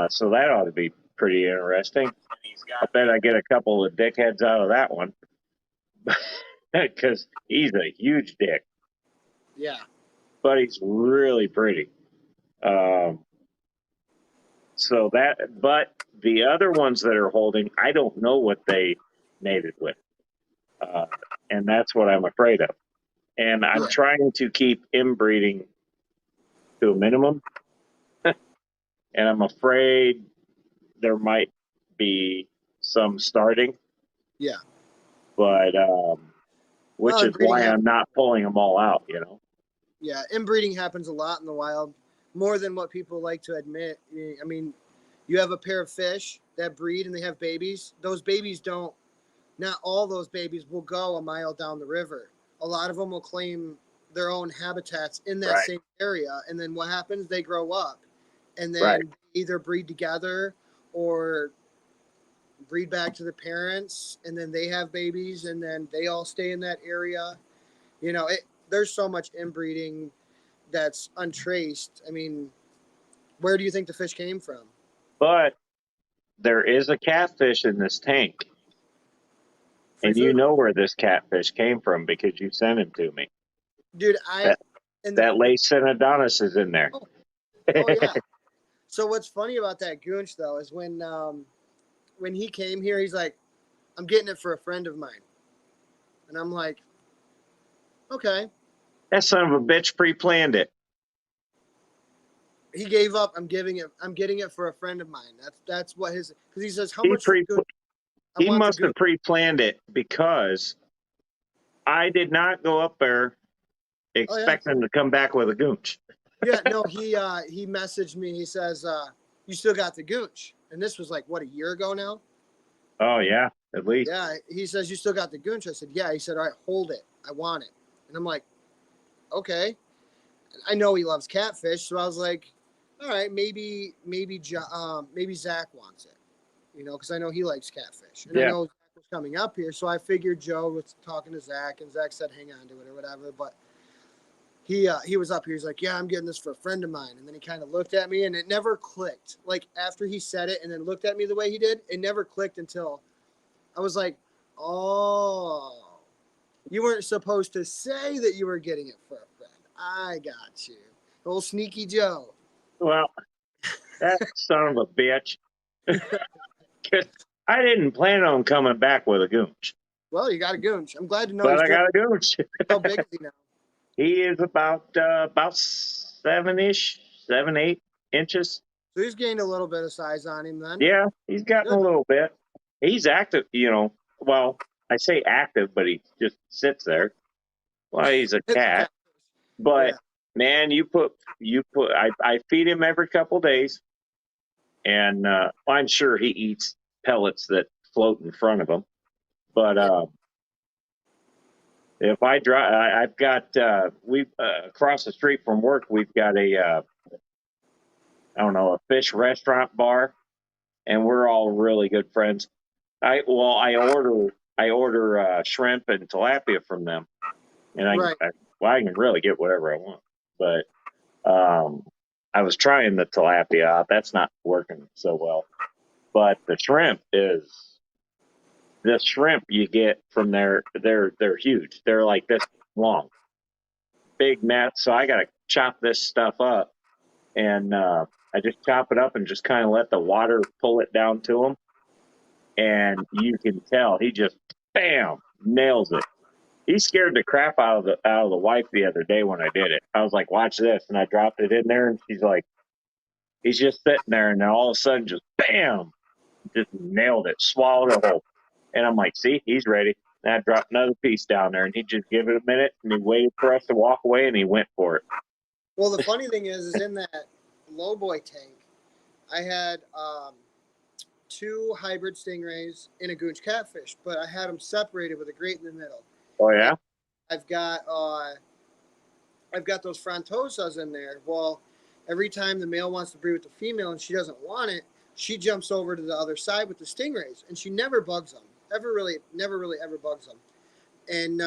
So that ought to be pretty interesting. I bet I get a couple of dickheads out of that one because he's a huge dick, Yeah. but he's really pretty. So that, but the other ones that are holding, I don't know what they mated with, and that's what I'm afraid of. And I'm Yeah. trying to keep inbreeding to a minimum, and I'm afraid there might be some starting. Yeah. But which Well, is why inbreeding I'm not pulling them all out. You know. Yeah, inbreeding happens a lot in the wild, more than what people like to admit. I mean, you have a pair of fish that breed and they have babies. Those babies don't, not all those babies will go a mile down the river. A lot of them will claim their own habitats in that Right. same area. And then what happens? They grow up and then Right. either breed together or breed back to the parents. And then they have babies and then they all stay in that area. You know, there's so much inbreeding that's untraced. I mean, where do you think the fish came from? But there is a catfish in this tank, Free and you food? know where this catfish came from because you sent him to me. Dude, That lace Adonis is in there. Oh yeah. So what's funny about that goonch though is when he came here, he's like, I'm getting it for a friend of mine. And I'm like, okay. That son of a bitch pre-planned it. He gave up. I'm getting it for a friend of mine. That's what his, because he says, how He much for goonch? He must have pre-planned it because I did not go up there expecting to come back with a goonch. Yeah, no, he messaged me. He says, you still got the goonch. And this was like, what, a year ago now? Oh yeah, at least. Yeah, he says, you still got the goonch. I said, yeah. He said, all right, hold it. I want it. And I'm like, okay. I know he loves catfish, so I was like, all right, maybe Zach wants it, you know, because I know he likes catfish, and I know Zach was coming up here, so I figured Joe was talking to Zach, and Zach said, hang on to it or whatever. But he was up here. He's like, yeah, I'm getting this for a friend of mine, and then he kind of looked at me, and it never clicked. Like after he said it, and then looked at me the way he did, it never clicked until I was like, oh, you weren't supposed to say that you were getting it for a friend. I got you. Old Sneaky Joe. Well, that son of a bitch. I didn't plan on coming back with a goonch. Well, you got a goonch. I'm glad to know. But I got a goonch. How big is he now? He is about 7, 8 inches. So he's gained a little bit of size on him then. Yeah, he's gotten a little bit. He's active, you know. Well, I say active, but he just sits there. Well, he's a cat. But man, I feed him every couple days, and I'm sure he eats pellets that float in front of him. But if I drive, I've got across the street from work, we've got a fish restaurant bar, and we're all really good friends. I order shrimp and tilapia from them, and I can really get whatever I want. But I was trying the tilapia out. That's not working so well. But the shrimp you get from there, they're huge. They're like this long, big nets. So I got to chop this stuff up, and I just chop it up and just kind of let the water pull it down to him. And you can tell he just bam nails it. He scared the crap out of the wife the other day when I did it. I was like, watch this. And I dropped it in there and she's like, he's just sitting there. And then all of a sudden just bam, just nailed it, swallowed it whole. And I'm like, see, he's ready. And I dropped another piece down there and he just give it a minute and he waited for us to walk away and he went for it. Well, the funny thing is in that low boy tank, I had 2 hybrid stingrays and a goonch catfish, but I had them separated with a grate in the middle. Oh yeah. And I've got those frontosas in there. Well, every time the male wants to breed with the female and she doesn't want it, she jumps over to the other side with the stingrays, and she never bugs them. Never really ever bugs them. And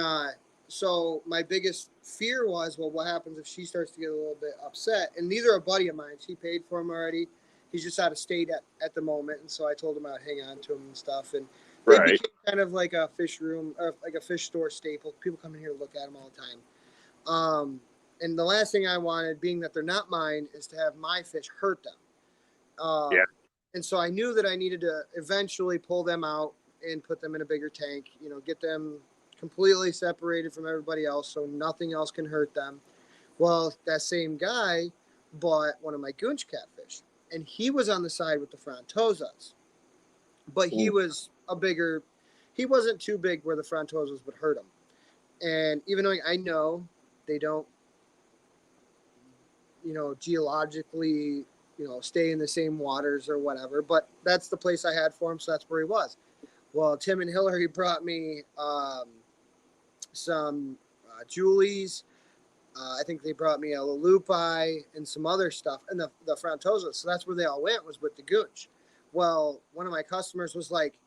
so my biggest fear was, well, what happens if she starts to get a little bit upset? And these are a buddy of mine. He paid for them already. He's just out of state at the moment, and so I told him I'd hang on to him and stuff. And they Right. became kind of like a fish room or like a fish store staple. People come in here to look at them all the time. And the last thing I wanted, being that they're not mine, is to have my fish hurt them. Yeah. And so I knew that I needed to eventually pull them out and put them in a bigger tank, get them completely separated from everybody else so nothing else can hurt them. Well, that same guy bought one of my goonch catfish, and he was on the side with the frontosas. But he was he wasn't too big where the frontosas would hurt him. And even though I know they don't, geologically, stay in the same waters or whatever, but that's the place I had for him, so that's where he was. Well, Tim and Hillary brought me some Julies. I think they brought me a Lupi and some other stuff, and the frontosas. So that's where they all went, was with the goonch. Well, one of my customers was like,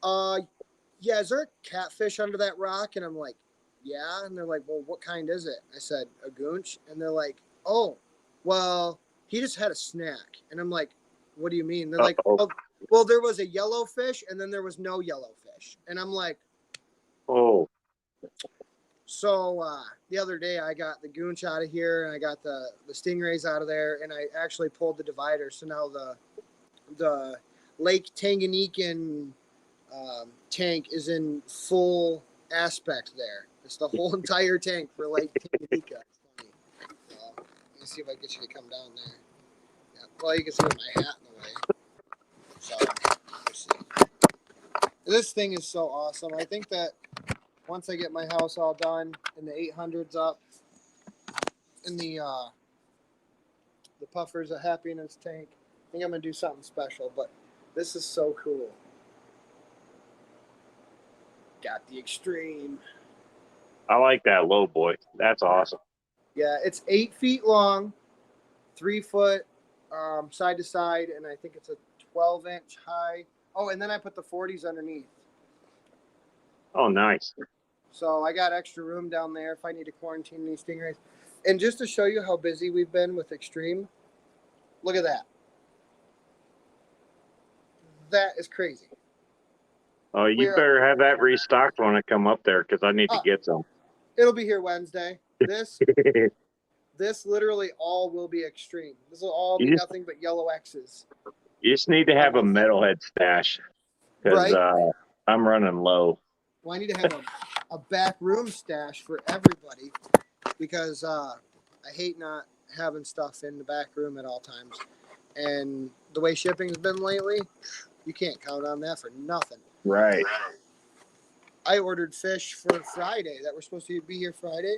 yeah, is there a catfish under that rock? And I'm like, yeah. And they're like, well, what kind is it? I said, a goonch. And they're like, oh, well, he just had a snack. And I'm like, what do you mean? They're like, well, there was a yellow fish and then there was no yellow fish. And I'm like, Oh. So the other day I got the goonch out of here and I got the stingrays out of there, and I actually pulled the divider. So now the Lake Tanganyikan tank is in full aspect there. It's the whole entire tank for Lake Tanganyika. It's funny. Let me see if I can get you to come down there. Yeah, well, you can see my hat in the way. So, let's see. This thing is so awesome. I think that once I get my house all done and the 800s up and the puffers of happiness tank, I think I'm going to do something special, but this is so cool. Got the extreme. I like that low boy. That's awesome. Yeah, it's 8 feet long, 3 foot side to side, and I think it's a 12-inch high. Oh, and then I put the 40s underneath. Oh, nice. So I got extra room down there if I need to quarantine these stingrays. And just to show you how busy we've been with Extreme, look at that. That is crazy. Oh, you better have that restocked when I come up there, because I need to get some. It'll be here Wednesday. This literally all will be Extreme. This will all be nothing but yellow X's. You just need to have a metalhead stash, because I'm running low. Well, I need to have a back room stash for everybody, because I hate not having stuff in the back room at all times. And the way shipping's been lately, you can't count on that for nothing. Right. I ordered fish for Friday that were supposed to be here Friday.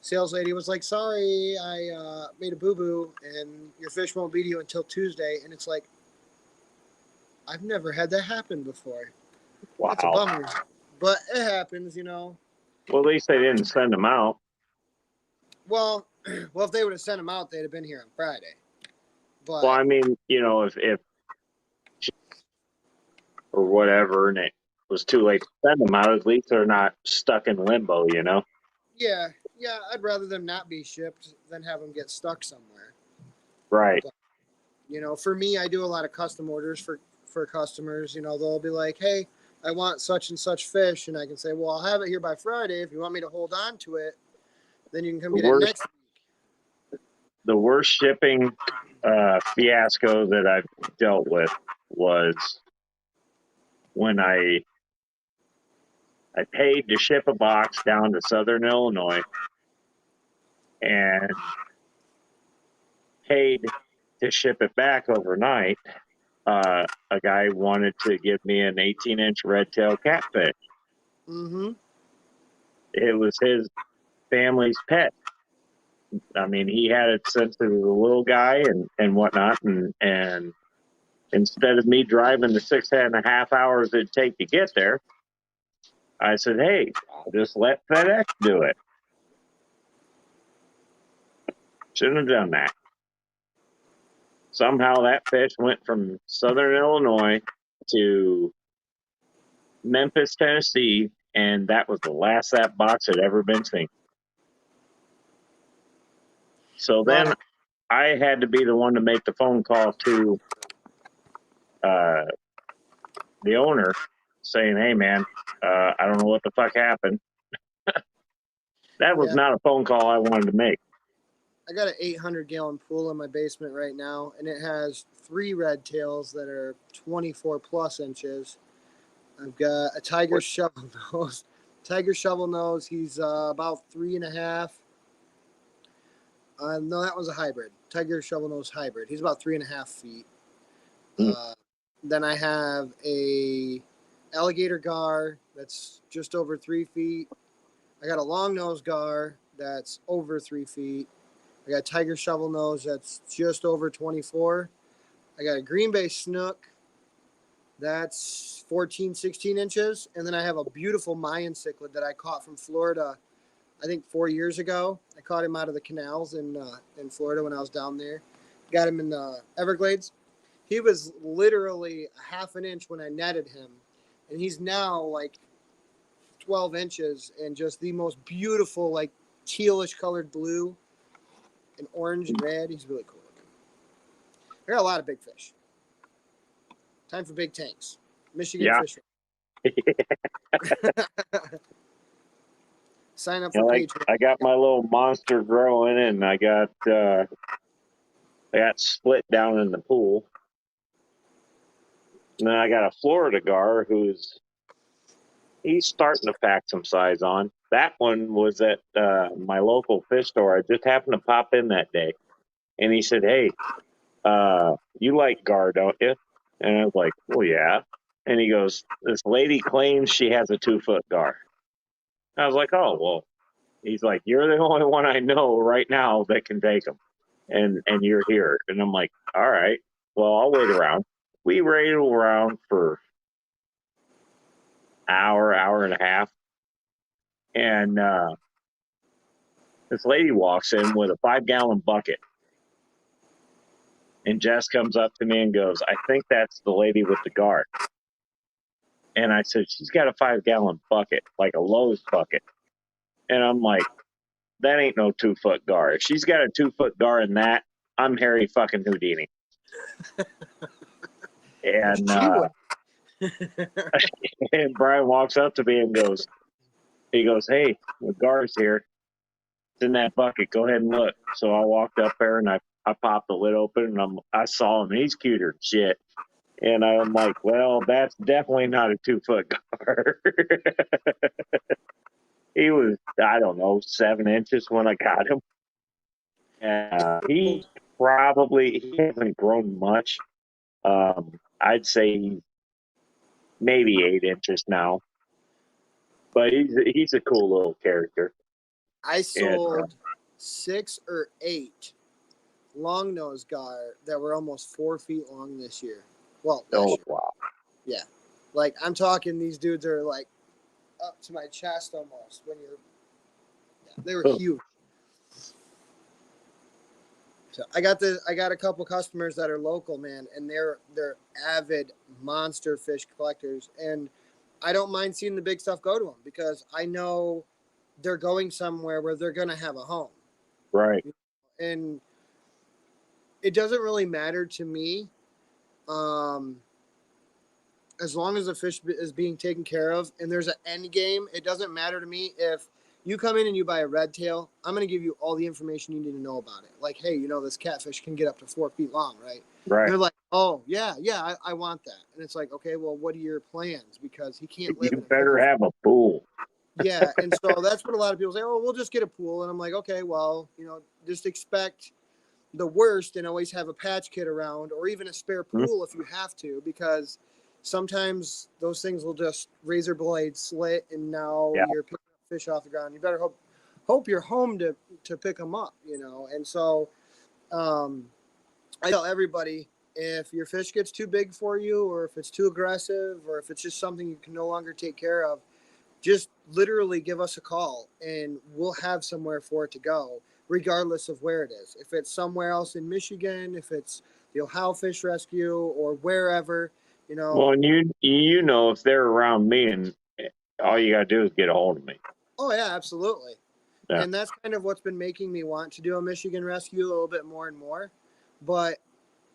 Sales lady was like, sorry, I made a boo-boo and your fish won't be to you until Tuesday. And it's like, I've never had that happen before. Wow. That's a bummer. But it happens, you know. Well, at least they didn't send them out. Well, if they would have sent them out, they'd have been here on Friday. But, well, I mean, you know, if or whatever, and it was too late to send them out, at least they're not stuck in limbo, you know? Yeah, I'd rather them not be shipped than have them get stuck somewhere. Right. But, you know, for me, I do a lot of custom orders for customers. You know, they'll be like, hey, I want such and such fish. And I can say, well, I'll have it here by Friday. If you want me to hold on to it, then you can come get it next week. The worst shipping fiasco that I've dealt with was when I paid to ship a box down to Southern Illinois and paid to ship it back overnight. A guy wanted to give me an 18-inch red-tailed catfish. Mm-hmm. It was his family's pet. I mean, he had it since he was a little guy and whatnot. And instead of me driving the 6.5 hours it'd take to get there, I said, hey, I'll just let FedEx do it. Shouldn't have done that. Somehow that fish went from southern Illinois to Memphis, Tennessee, and that was the last that box had ever been seen. So then I had to be the one to make the phone call to the owner saying, hey, man, I don't know what the fuck happened. That was not a phone call I wanted to make. I got an 800-gallon pool in my basement right now, and it has 3 red tails that are 24+ inches. I've got a tiger shovel nose. Tiger shovel nose, he's about 3.5. No, that was a hybrid. Tiger shovel nose hybrid. He's about 3.5 feet. Then I have a alligator gar that's just over 3 feet. I got a long nose gar that's over 3 feet. I got a tiger shovel nose that's just over 24. I got a green bay snook that's 14, 16 inches. And then I have a beautiful Mayan cichlid that I caught from Florida, I think 4 years ago. I caught him out of the canals in Florida when I was down there. Got him in the Everglades. He was literally a 1/2 inch when I netted him. And he's now like 12 inches and just the most beautiful, like tealish colored blue and orange and red. He's really cool looking. I got a lot of big fish. Time for big tanks. Michigan fish. Sign up for Patreon. I got my little monster growing, and I got split down in the pool. And then I got a Florida gar he's starting to pack some size on. That one was at my local fish store. I just happened to pop in that day, and he said, hey, you like gar, don't you? And I was like, well, yeah. And he goes, this lady claims she has a 2-foot gar. I was like, oh, well. He's like, you're the only one I know right now that can take them. And you're here. And I'm like, all right, well, I'll wait around. We waited around for hour and a half. And this lady walks in with a 5-gallon bucket. And Jess comes up to me and goes, I think that's the lady with the gar. And I said, she's got a 5-gallon bucket, like a Lowe's bucket. And I'm like, that ain't no 2-foot gar. If she's got a 2-foot gar in that, I'm Harry fucking Houdini. And and Brian walks up to me and goes, hey, the gar's here. It's in that bucket. Go ahead and look. So I walked up there and I popped the lid open and I saw him. He's cuter than shit. And I'm like, well, that's definitely not a 2-foot gar. He was, I don't know, 7 inches when I got him. He hasn't grown much. I'd say maybe 8 inches now. But he's a cool little character. I sold 6 or 8 long nose gar that were almost 4 feet long this year. Well, wow. Yeah. Like, I'm talking, these dudes are like up to my chest almost when they were huge. So I got a couple customers that are local, man, and they're avid monster fish collectors, and I don't mind seeing the big stuff go to them because I know they're going somewhere where they're going to have a home. Right. And it doesn't really matter to me as long as the fish is being taken care of and there's an end game. It doesn't matter to me if you come in and you buy a red tail. I'm going to give you all the information you need to know about it. Like, hey, this catfish can get up to 4 feet long, right? Right. And they're like, oh, yeah, I want that. And it's like, okay, well, what are your plans? Because he can't live. You better have a pool. Yeah, and so that's what a lot of people say, oh, we'll just get a pool. And I'm like, okay, well, just expect the worst and always have a patch kit around or even a spare pool if you have to, because sometimes those things will just razor blade slit and now you're picking up fish off the ground. You better hope hope you're home to pick them up, And so I tell everybody, if your fish gets too big for you, or if it's too aggressive, or if it's just something you can no longer take care of, just literally give us a call and we'll have somewhere for it to go, regardless of where it is. If it's somewhere else in Michigan, if it's the Ohio Fish Rescue or wherever, Well, and you know, if they're around me, and all you gotta do is get a hold of me. Oh yeah, absolutely. Yeah. And that's kind of what's been making me want to do a Michigan Rescue a little bit more and more. But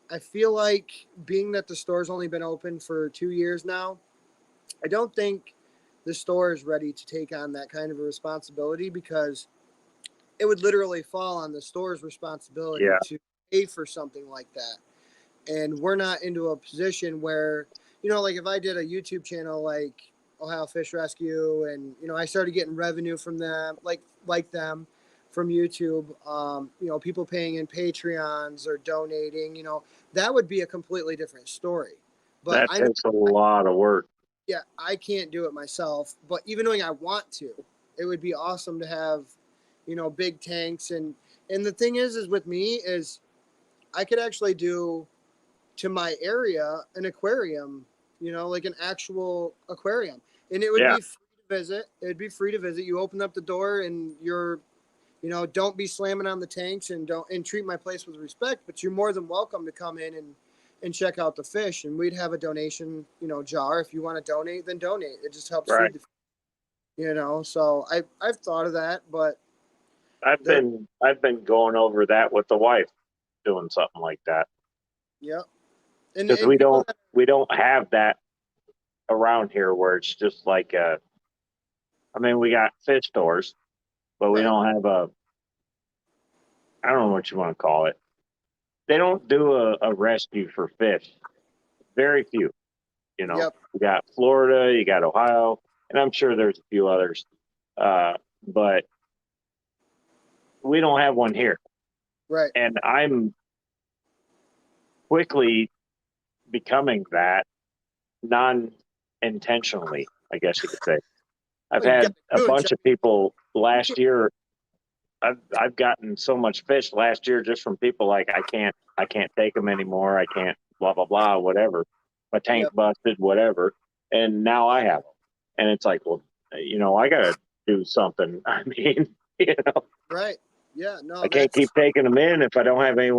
I feel like, being that the store's only been open for 2 years now, I don't think the store is ready to take on that kind of a responsibility, because it would literally fall on the store's responsibility Yeah. to pay for something like that. And we're not into a position where, like if I did a YouTube channel like Ohio Fish Rescue, and, I started getting revenue from them, like them from YouTube, people paying in Patreons or donating, that would be a completely different story. But That takes a lot of work. yeah, I can't do it myself, but even knowing I want to, it would be awesome to have, big tanks. And the thing is with me is, I could actually do to my area an aquarium, like an actual aquarium, and it would Yeah. be free to visit. It'd be free to visit. You open up the door and you're, don't be slamming on the tanks, and treat my place with respect, but you're more than welcome to come in and check out the fish, and we'd have a donation, jar. If you want to donate, then donate. It just helps Right. feed the fish, so I've thought of that, but I've been going over that with the wife, doing something like that, yeah. And because we don't have that around here, where it's just like we got fish stores, but we Right. don't have I don't know what you want to call it. They don't do a rescue for fish. Very few. Yep. You got Florida, you got Ohio, and I'm sure there's a few others, but we don't have one here. Right. And I'm quickly becoming that, non-intentionally, I guess you could say. I've Well, you had got a the bunch of people last year. I've gotten so much fish last year just from people like, I can't take them anymore. I can't, blah blah blah, whatever. My tank Yep. busted, whatever. And now I have them, and it's like, well, I gotta do something. I mean, Right. Yeah. No. I can't keep taking them in if I don't have any.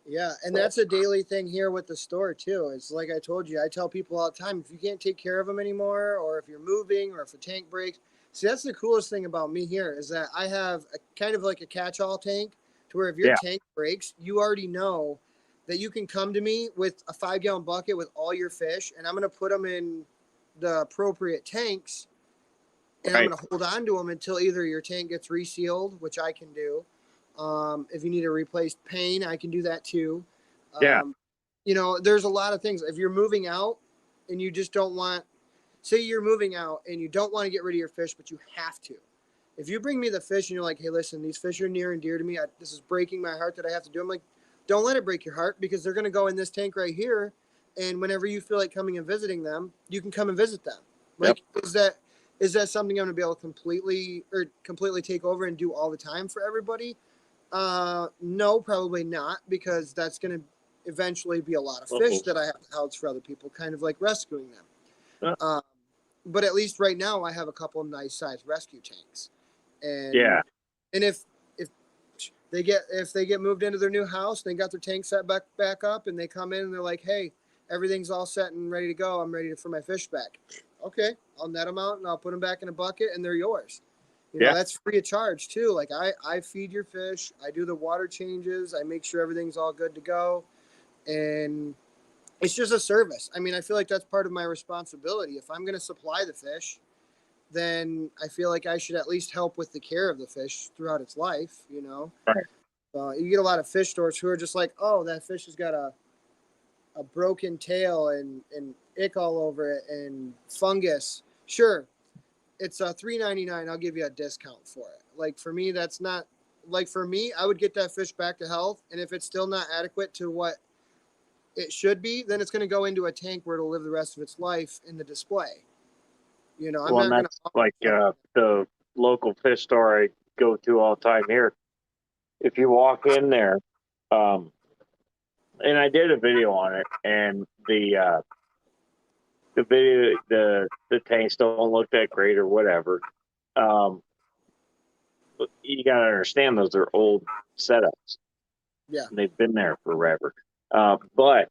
Yeah, and that's a daily thing here with the store too. It's like I told you, I tell people all the time, if you can't take care of them anymore, or if you're moving, or if a tank breaks. See, that's the coolest thing about me here, is that I have a kind of like a catch-all tank, to where if your Yeah. tank breaks, you already know that you can come to me with a 5-gallon bucket with all your fish, and I'm going to put them in the appropriate tanks, and I'm Right. going to hold on to them until either your tank gets resealed, which I can do. If you need a replaced pane, I can do that too. Yeah. There's a lot of things. If you're moving out and you just don't want, say you're moving out and you don't want to get rid of your fish, but you have to. If you bring me the fish and you're like, hey, listen, these fish are near and dear to me. This is breaking my heart that I have to do. I'm like, don't let it break your heart, because they're going to go in this tank right here. And whenever you feel like coming and visiting them, you can come and visit them. Like, Yep. is that something I'm going to be able to completely take over and do all the time for everybody? No, probably not, because that's going to eventually be a lot of fish that I have to house for other people, kind of like rescuing them. But at least right now I have a couple of nice sized rescue tanks. And Yeah. and if they get moved into their new house, they got their tank set back up, and they come in and they're like, hey, everything's all set and ready to go. I'm ready for my fish back. Okay, I'll net them out and I'll put them back in a bucket, and they're yours. That's free of charge too. Like I feed your fish, I do the water changes, I make sure everything's all good to go, and it's just a service. I mean, I feel like that's part of my responsibility. If I'm going to supply the fish, then I feel like I should at least help with the care of the fish throughout its life. Right. You get a lot of fish stores who are just like, oh, that fish has got a broken tail and ick all over it and fungus. Sure, it's $3.99. I'll give you a discount for it. Like, for me, that's not, like, for me, I would get that fish back to health, and if it's still not adequate to what it should be, then it's going to go into a tank where it'll live the rest of its life in the display. I'm Well, not and that's like the local fish store I go to all the time here. If you walk in there, and I did a video on it, and the video, the tanks don't look that great or whatever. You got to understand those are old setups. Yeah. They've been there forever. But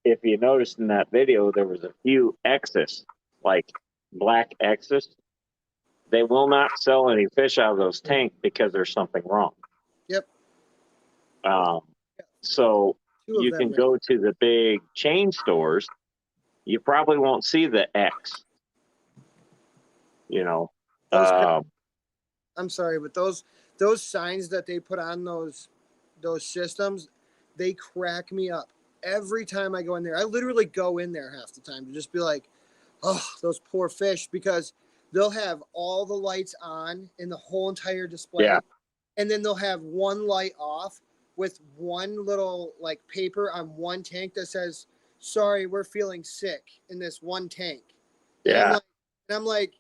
if you noticed in that video, there was a few X's, like black X's. They will not sell any fish out of those tanks because there's something wrong. Yep. So Two of you them can right go to the big chain stores. You probably won't see the X. You know, Those I'm sorry, but those signs that they put on those systems, they crack me up every time I go in there. I literally go in there half the time to just be like, oh, those poor fish, because they'll have all the lights on in the whole entire display. Yeah. And then they'll have one light off with one little like paper on one tank that says, sorry, we're feeling sick in this one tank. And yeah. I'm like,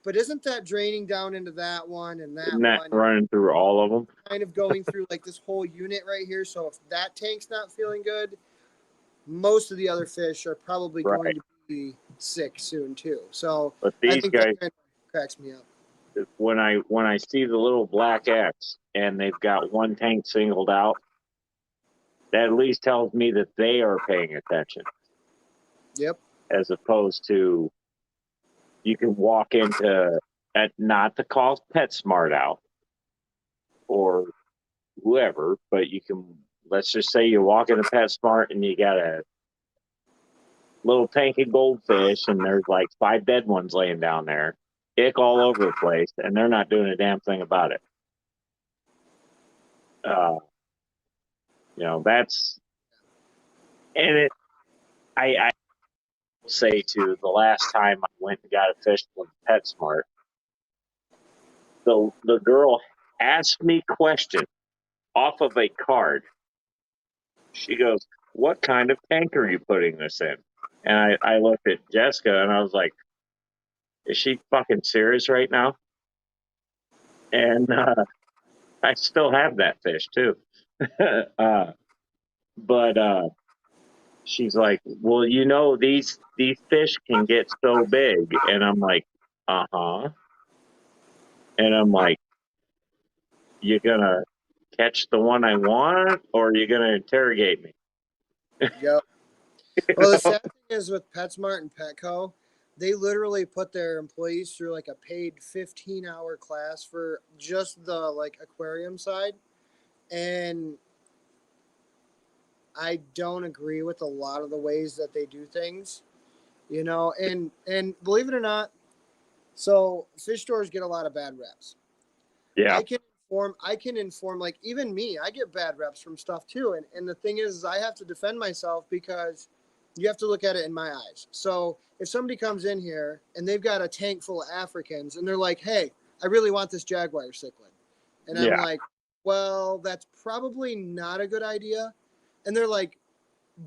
but isn't that draining down into that one and that Isn't that one? running through all of them? Kind of going through like this whole unit right here. So if that tank's not feeling good, most of the other fish are probably going to be sick soon too. So But I these think guys, that kind of cracks me up. when I see the little black X and they've got one tank singled out, that at least tells me that they are paying attention. Yep. As opposed to, you can walk into, not to call PetSmart out or whoever, but you can, let's just say you walk into PetSmart and you got a little tank of goldfish and there's like 5 dead ones laying down there, ick all over the place, and they're not doing a damn thing about it. You know, that's, and it, I say to the last time I went and got a fish from PetSmart, the girl asked me questions off of a card. She goes, what kind of tank are you putting this in? And I looked at Jessica and I was like, is she fucking serious right now? And I still have that fish too. But she's like, well, you know, these fish can get so big. And I'm like, uh-huh. And I'm like, you gonna catch the one I want, or are you gonna interrogate me? Yep. Well, the sad thing is with PetSmart and Petco, they literally put their employees through like a paid 15-hour class for just the like aquarium side. And I don't agree with a lot of the ways that they do things, you know, and believe it or not, so fish stores get a lot of bad reps. Yeah. I can inform, like, even me, I get bad reps from stuff too. And the thing is I have to defend myself because you have to look at it in my eyes. So if somebody comes in here and they've got a tank full of Africans and they're like, hey, I really want this jaguar cichlid. And I'm like, well, that's probably not a good idea. And they're like,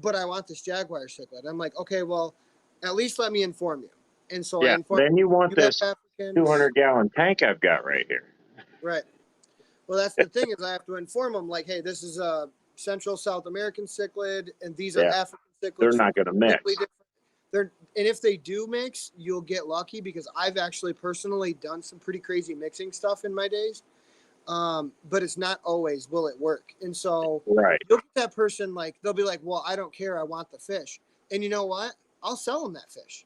but I want this jaguar cichlid. I'm like, okay, well, at least let me inform you. And so I inform Then you want this Africans, 200-gallon tank I've got right here. Right. Well, that's the thing is I have to inform them like, hey, this is a Central South American cichlid, and these are African cichlids. They're not going to mix. And if they do mix, you'll get lucky because I've actually personally done some pretty crazy mixing stuff in my days. But it's not always will it work. And so you'll get that person like, they'll be like, well, I don't care. I want the fish. And you know what? I'll sell them that fish.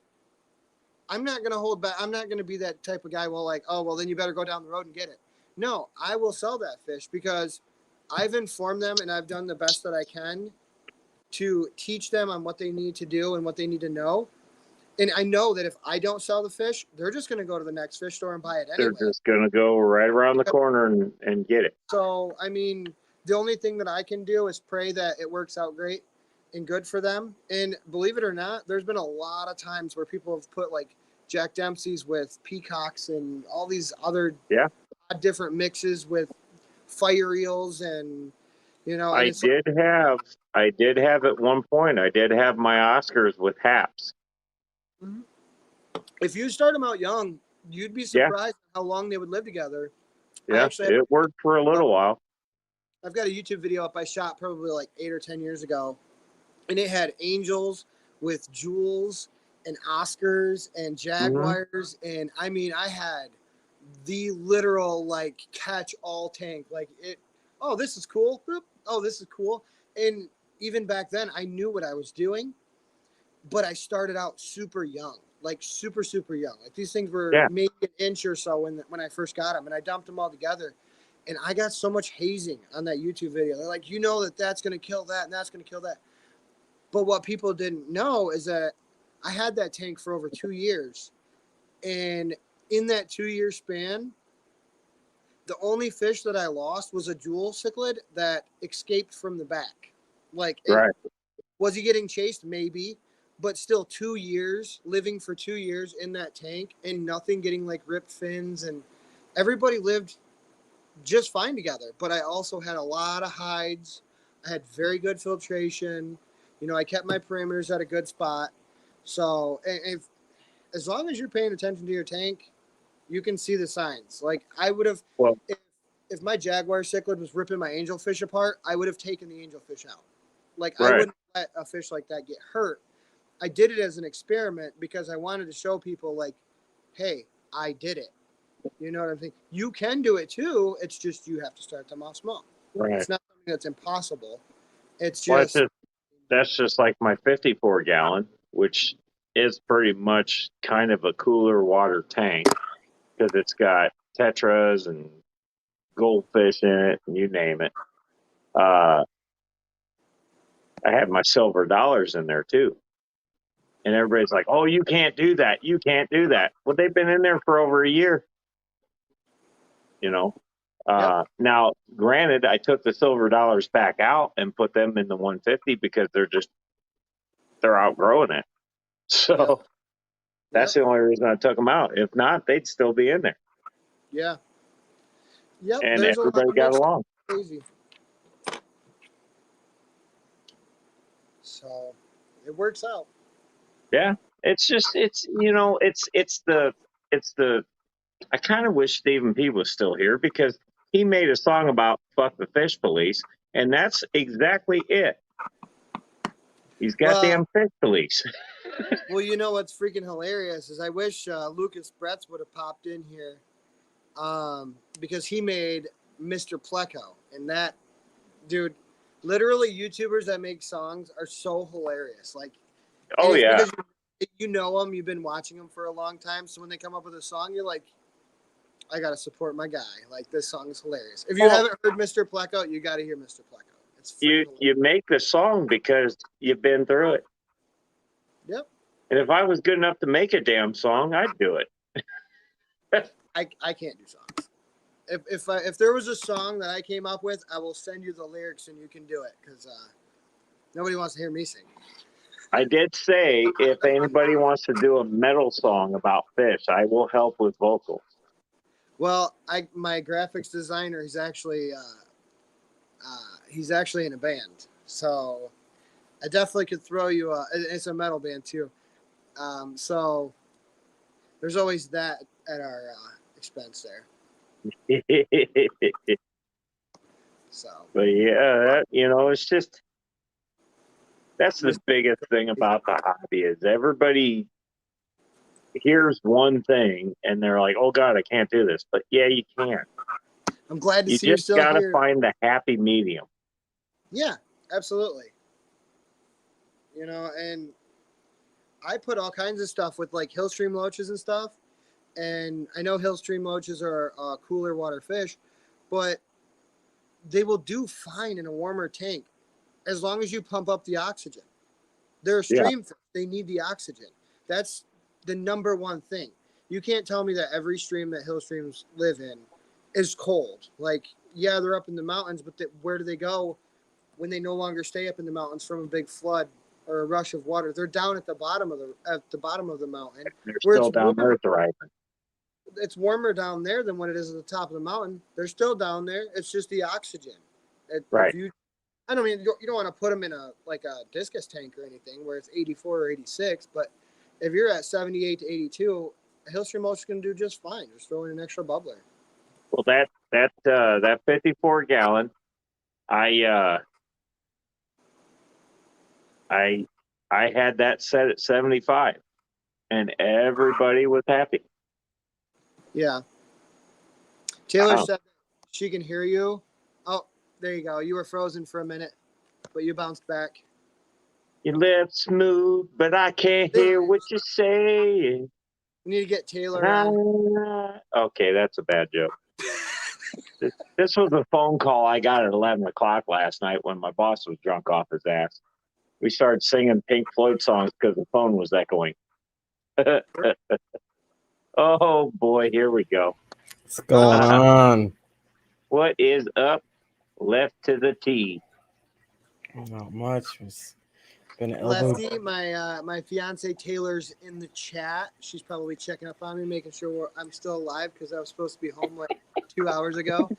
I'm not going to hold back. I'm not going to be that type of guy. Well, like, oh, well, then you better go down the road and get it. No, I will sell that fish because I've informed them and I've done the best that I can to teach them on what they need to do and what they need to know. And I know that if I don't sell the fish, they're just going to go to the next fish store and buy it anyway. They're just going to go right around the corner and get it. So, I mean, the only thing that I can do is pray that it works out great and good for them. And believe it or not, there's been a lot of times where people have put like Jack Dempsey's with peacocks and all these other different mixes with fire eels, and you know. And I did have at one point. I did have my Oscars with haps. If you start them out young, you'd be surprised how long they would live together. Yeah, it worked for a little while. I've got a YouTube video up I shot probably like 8 or 10 years ago, and it had angels with jewels and Oscars and Jaguars, and I mean, I had the literal like catch-all tank. Like it, oh, this is cool. Boop. Oh, this is cool. And even back then, I knew what I was doing, but I started out super young, like super young. Like these things were maybe an inch or so when I first got them, and I dumped them all together. And I got so much hazing on that YouTube video. They're like, you know that's going to kill that and that's going to kill that. But what people didn't know is that I had that tank for over 2 years. And in that 2-year span, the only fish that I lost was a jewel cichlid that escaped from the back. Like, was he getting chased? Maybe. But still 2 years, living for 2 years in that tank and nothing getting like ripped fins. And everybody lived just fine together, but I also had a lot of hides. I had very good filtration. You know, I kept my parameters at a good spot. So as long as you're paying attention to your tank, you can see the signs. Like I would have, if my Jaguar cichlid was ripping my angelfish apart, I would have taken the angelfish out. Like I wouldn't let a fish like that get hurt. I did it as an experiment because I wanted to show people like, hey, I did it. You know what I'm saying? You can do it too. It's just you have to start them off small. Right. It's not something that's impossible. It's just that's just like my 54 gallon, which is pretty much kind of a cooler water tank because it's got tetras and goldfish in it, and you name it. I had my silver dollars in there too. And everybody's like, oh, you can't do that. You can't do that. Well, they've been in there for over a year. You know, now granted, I took the silver dollars back out and put them in the 150 because they're outgrowing it. So that's the only reason I took them out. If not, they'd still be in there. Yeah. Yep. And everybody got along. Crazy. So it works out. Yeah. It's the I kind of wish Stephen P was still here because he made a song about fuck the fish police, and that's exactly it. He's goddamn fish police. Well, you know what's freaking hilarious is I wish Lucas Bretz would have popped in here because he made Mr. Pleco, and that dude, literally YouTubers that make songs are so hilarious. Like, because you know them, you've been watching them for a long time, so when they come up with a song, you're like, I gotta support my guy. Like, this song is hilarious. If you haven't heard Mr. Pleco, you gotta hear Mr. Pleco. It's you make the song because you've been through it. Yep. And if I was good enough to make a damn song, I'd do it. I can't do songs. If there was a song that I came up with, I will send you the lyrics and you can do it because nobody wants to hear me sing. I did say if anybody wants to do a metal song about fish, I will help with vocals. Well, my graphics designer, he's actually in a band, so I definitely could throw you it's a metal band too. So there's always that at our expense there. So, but yeah, it's just that's the biggest thing about the hobby is everybody hears one thing and they're like, "Oh God, I can't do this." But yeah, you can. I'm glad to see you still here. You just here. gotta find the happy medium. Yeah, absolutely. And I put all kinds of stuff with like hill stream loaches and stuff. And I know hill stream loaches are cooler water fish, but they will do fine in a warmer tank as long as you pump up the oxygen. They're stream fish. They need the oxygen. That's the number one thing. You can't tell me that every stream that hill streams live in is cold. Like, yeah, they're up in the mountains, but where do they go when they no longer stay up in the mountains from a big flood or a rush of water? They're down at the bottom of the mountain. They're still down there thriving. It's warmer down there than what it is at the top of the mountain. They're still down there. It's just the oxygen. Right. I don't mean you don't want to put them in a discus tank or anything where it's 84 or 86, but if you're at 78 to 82, a hill stream mulch is going to do just fine. Just throw in an extra bubbler. Well, that 54 gallon, I had that set at 75, and everybody was happy. Yeah. Taylor Wow. said she can hear you. Oh, there you go. You were frozen for a minute, but you bounced back. Your lips smooth, but I can't hear what you're saying. We need to get Taylor on. Okay, that's a bad joke. This was a phone call I got at 11 o'clock last night when my boss was drunk off his ass. We started singing Pink Floyd songs because the phone was echoing. Oh, boy, here we go. What's going on? What is up? Left to the T. Not much. It's been an elbow. Lefty, my fiance Taylor's in the chat. She's probably checking up on me, making sure I'm still alive because I was supposed to be home like 2 hours ago.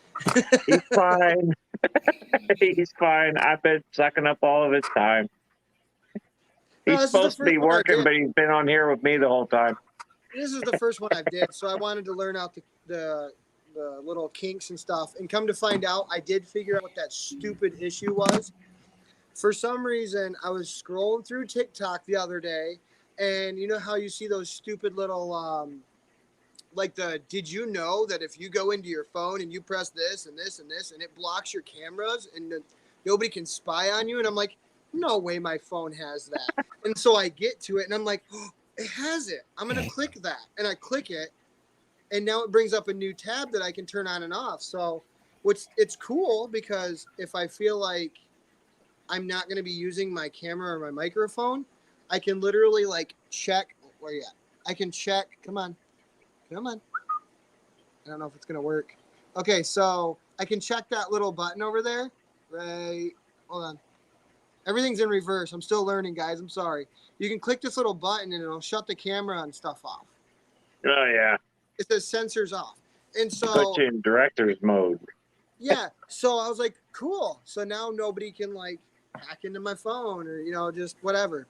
He's fine. He's fine. I've been sucking up all of his time. He's supposed to be working, but he's been on here with me the whole time. This is the first one I did, so I wanted to learn out the little kinks and stuff. And come to find out, I did figure out what that stupid issue was. For some reason, I was scrolling through TikTok the other day, and you know how you see those stupid little, did you know that if you go into your phone and you press this and this and this, and it blocks your cameras and nobody can spy on you? And I'm like, no way my phone has that. And so I get to it, and I'm like, oh, it has it. I'm going to click that. And I click it, and now it brings up a new tab that I can turn on and off. So it's cool because if I feel like I'm not going to be using my camera or my microphone, I can literally check where you at. I can check. Come on. I don't know if it's going to work. Okay. So I can check that little button over there. Right. Hold on. Everything's in reverse. I'm still learning, guys. I'm sorry. You can click this little button and it'll shut the camera and stuff off. Oh, yeah. It says sensors off. And so put you in director's mode. Yeah. So I was like, cool. So now nobody can hack into my phone or, just whatever.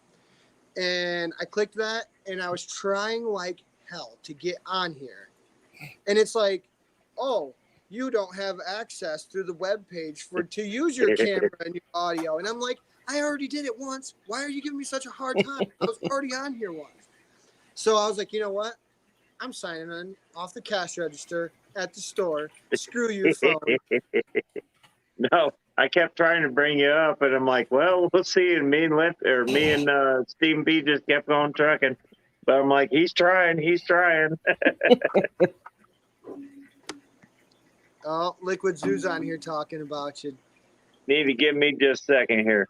And I clicked that and I was trying like hell to get on here. And it's like, oh, you don't have access through the web page to use your camera and your audio. And I'm like, I already did it once. Why are you giving me such a hard time? I was already on here once. So I was like, you know what? I'm signing in off the cash register at the store. Screw your phone. No, I kept trying to bring you up, and I'm like, well, we'll see. And me and Stephen B just kept going trucking. But I'm like, he's trying. Oh, Liquid Zoo's on here talking about you. Need to give me just a second here.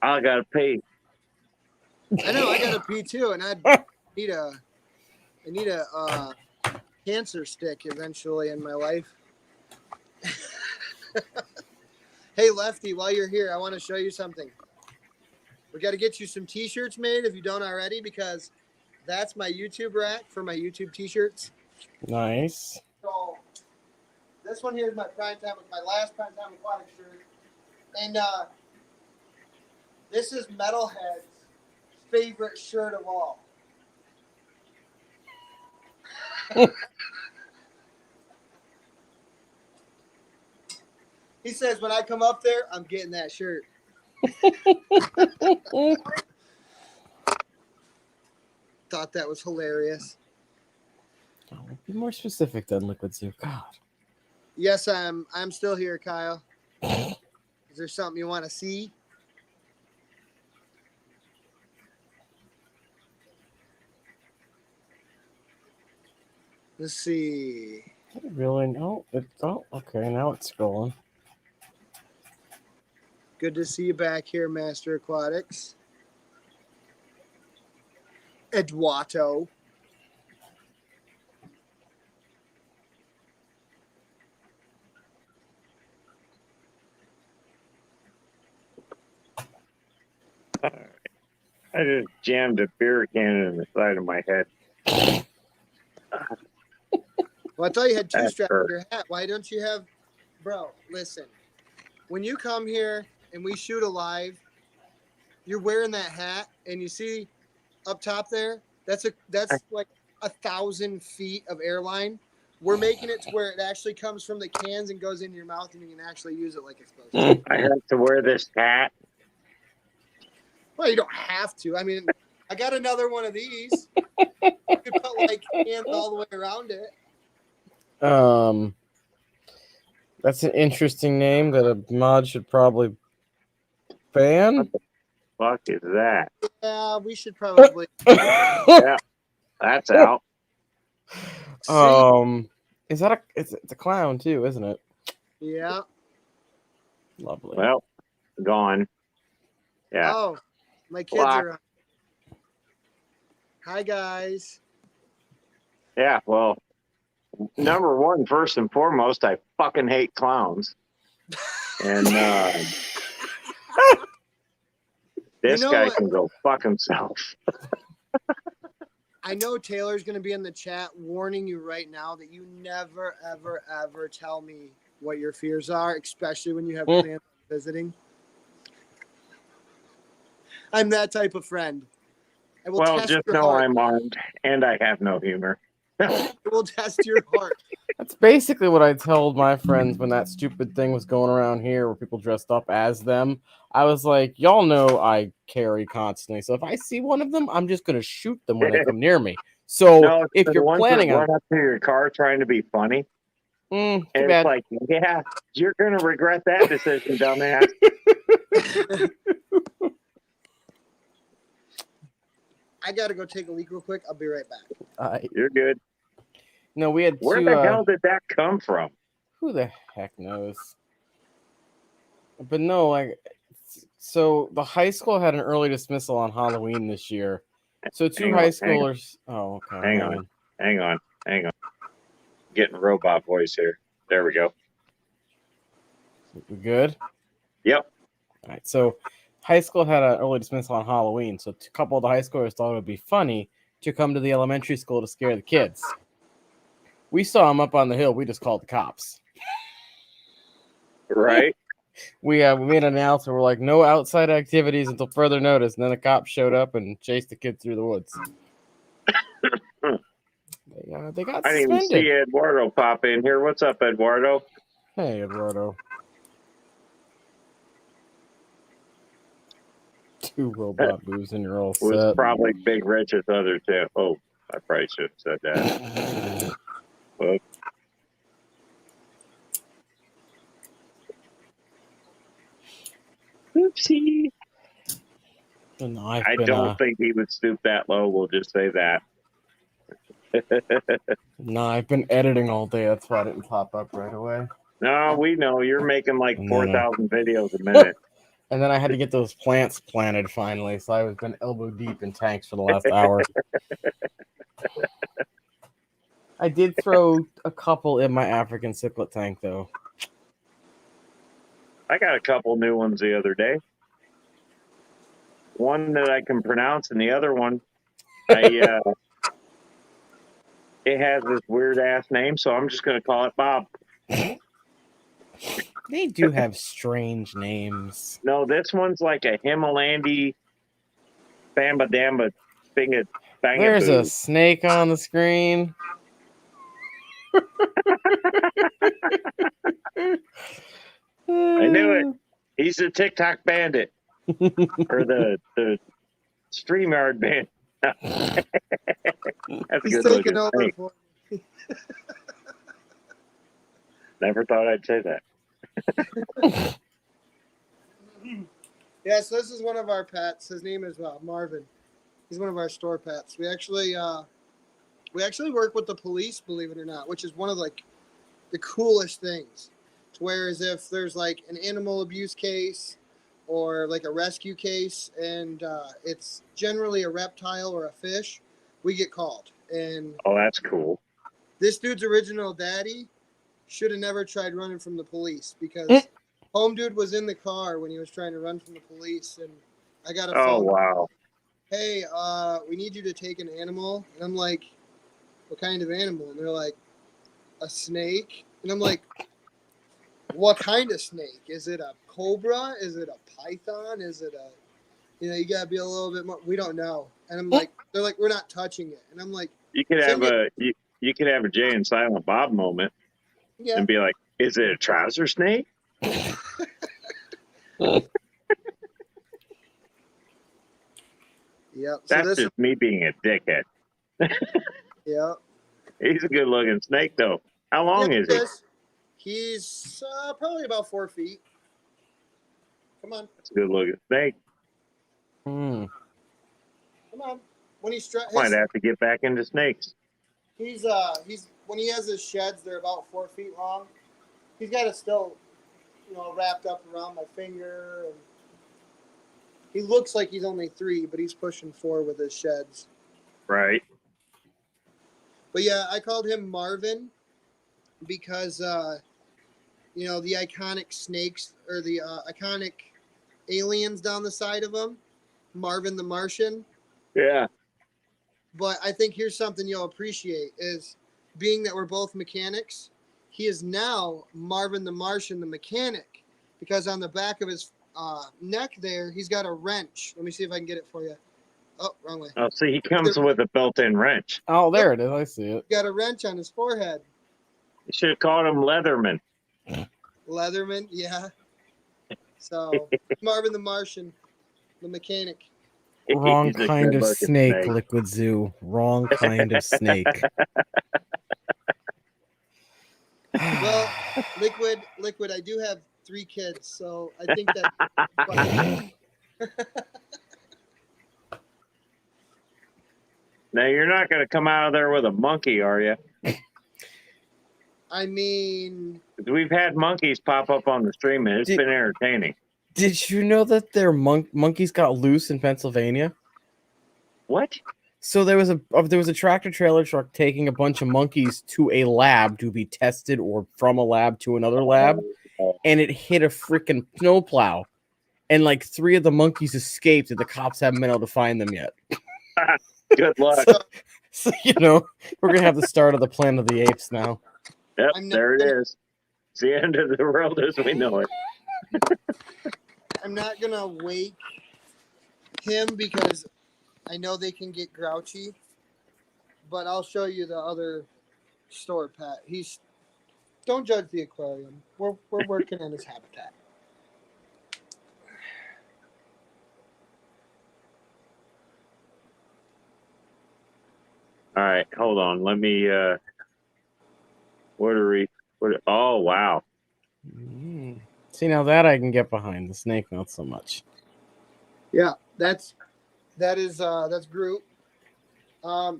I gotta pee. I know, I gotta pee too, and I need a cancer stick eventually in my life. Hey, Lefty, while you're here, I want to show you something. We got to get you some T-shirts made if you don't already, because that's my YouTube rack for my YouTube T-shirts. Nice. So this one here is my my last Prime Time Aquatic shirt, and this is Metalhead's favorite shirt of all. He says, when I come up there, I'm getting that shirt. Thought that was hilarious. Oh, be more specific than Liquid Zoo. God. Yes, I'm still here, Kyle. Is there something you want to see? Let's see. Really? No. Okay. Now it's scrolling. Good to see you back here, Master Aquatics. Eduardo. I just jammed a beer can in the side of my head. Well, I thought you had two straps on your hat. Why don't you have... Bro, listen. When you come here and we shoot a live, you're wearing that hat, and you see up top there, that's like 1,000 feet of airline. we're making it to where it actually comes from the cans and goes into your mouth, and you can actually use it like explosive. I have to wear this hat. Well, you don't have to. I mean, I got another one of these. You could put like cans all the way around it. That's an interesting name that a mod should probably ban. Fuck is that? Yeah, we should probably. Yeah, that's out. Is that it's a clown too, isn't it? Yeah. Lovely. Well, gone. Yeah. Oh, my kids are on. Hi, guys. Yeah. Well, number one, first and foremost, I fucking hate clowns. And this guy can go fuck himself. I know Taylor's going to be in the chat warning you right now that you never, ever, ever tell me what your fears are, especially when you have plans on visiting. I'm that type of friend. I will Well, test just your know heart. I'm armed and I have no humor. I will test your heart. That's basically what I told my friends when that stupid thing was going around here where people dressed up as them. I was like, y'all know I carry constantly. So if I see one of them, I'm just going to shoot them when they come near me. So No, if you're planning on... run up to your car trying to be funny. Too and bad. It's like, yeah, you're going to regret that decision, dumbass. I got to go take a leak real quick. I'll be right back. You're good. No, we had Where two, the hell did that come from? Who the heck knows? But no, like, so the high school had an early dismissal on Halloween this year. So two high schoolers. Oh, okay. Hang on. Getting robot voice here. There we go. We good? Yep. All right. So high school had an early dismissal on Halloween. So a couple of the high schoolers thought it would be funny to come to the elementary school to scare the kids. We saw them up on the hill. We just called the cops. Right. We made an announcement. We're like, no outside activities until further notice. And then the cops showed up and chased the kids through the woods. They got I didn't even see Eduardo pop in here. What's up, Eduardo? Hey, Eduardo. Two robot moves and you're all set. Was probably Big Rich's other too. Oh, I probably should have said that. Whoops. Oopsie. No, I don't think he would stoop that low. We'll just say that. No, I've been editing all day. That's why I didn't pop up right away. No, we know you're making like 4,000 videos a minute. And then I had to get those plants planted finally, so I've been elbow deep in tanks for the last hour. I did throw a couple in my African ciclet tank, though. I got a couple new ones the other day. One that I can pronounce, and the other one, it has this weird ass name, so I'm just going to call it Bob. They do have strange names. No, this one's like a Himalandi Bamba Damba Binga Banga. There's a snake on the screen. I knew it. He's the TikTok bandit. Or the StreamYard bandit. That's He's a good taking looking over snake. for me. Never thought I'd say that. Yeah, so this is one of our pets. His name is Marvin. He's one of our store pets. We actually work with the police, believe it or not, which is one of like the coolest things. To whereas if there's like an animal abuse case or like a rescue case, and it's generally a reptile or a fish, we get called. And oh, that's cool. This dude's original daddy should have never tried running from the police because home dude was in the car when he was trying to run from the police, and I got a phone. Oh, wow. Hey, we need you to take an animal. And I'm like, what kind of animal? And they're like, a snake. And I'm like, what kind of snake? Is it a cobra? Is it a python? Is it a, you got to be a little bit more, we don't know. And I'm like, they're like, we're not touching it. And I'm like, you could have you could have a Jay and Silent Bob moment Yeah. and be like, "Is it a trouser snake?" Yep. So That's this just me being a dickhead. yeah. He's a good looking snake, though. How long Yeah, is he? He's probably about 4 feet. Come on. It's a good looking snake. Hmm. Come on. When he's Might have to get back into snakes. he's when he has his sheds, they're about 4 feet long. He's got it still, wrapped up around my finger. And he looks like he's only 3, but he's pushing 4 with his sheds. Right. But yeah, I called him Marvin because the iconic snakes or the iconic aliens down the side of him, Marvin the Martian. Yeah. But I think here's something you'll appreciate is being that we're both mechanics, he is now Marvin the Martian, the mechanic, because on the back of his neck there, he's got a wrench. Let me see if I can get it for you. Oh, wrong way. Oh, see, he comes with a built-in wrench. Oh, there it is. I see it. Got a wrench on his forehead. You should have called him Leatherman. Leatherman, yeah. So Marvin the Martian, the mechanic. Wrong He's a kind of good-looking snake, Liquid Zoo. Wrong kind of snake. Well, liquid. I do have 3 kids, so I think that. Now, you're not going to come out of there with a monkey, are you? I mean, 'Cause we've had monkeys pop up on the stream, and it's been entertaining. Did you know that their monkeys got loose in Pennsylvania? What? So there was a tractor trailer truck taking a bunch of monkeys to a lab to be tested, or from a lab to another lab, and it hit a freaking snowplow, and like 3 of the monkeys escaped, and the cops haven't been able to find them yet. Good luck. So we're gonna have the start of the Planet of the Apes now. Yep, there it is. It's the end of the world as we know it. I'm not gonna wake him because I know they can get grouchy. But I'll show you the other store pet. Don't judge the aquarium. We're working on his habitat. All right, hold on. Let me. Oh, wow. See, now that I can get behind. The snake, not so much. Yeah, that's Groot.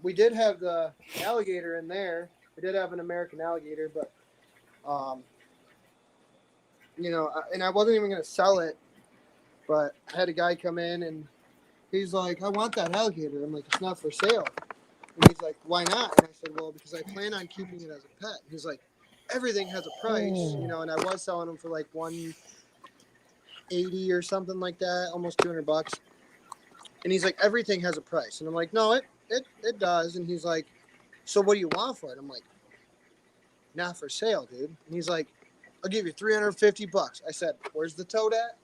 We did have the alligator in there. We did have an American alligator, but and I wasn't even gonna sell it, but I had a guy come in and he's like, "I want that alligator." I'm like, "It's not for sale." And he's like, "Why not?" And I said, "Well, because I plan on keeping it as a pet." And he's like, "Everything has a price, and I was selling them for like $180 or something like that, almost $200. And he's like, "Everything has a price." And I'm like, "No, it does." And he's like, "So what do you want for it?" I'm like, "Not for sale, dude." And he's like, "I'll give you $350. I said, "Where's the tote at?"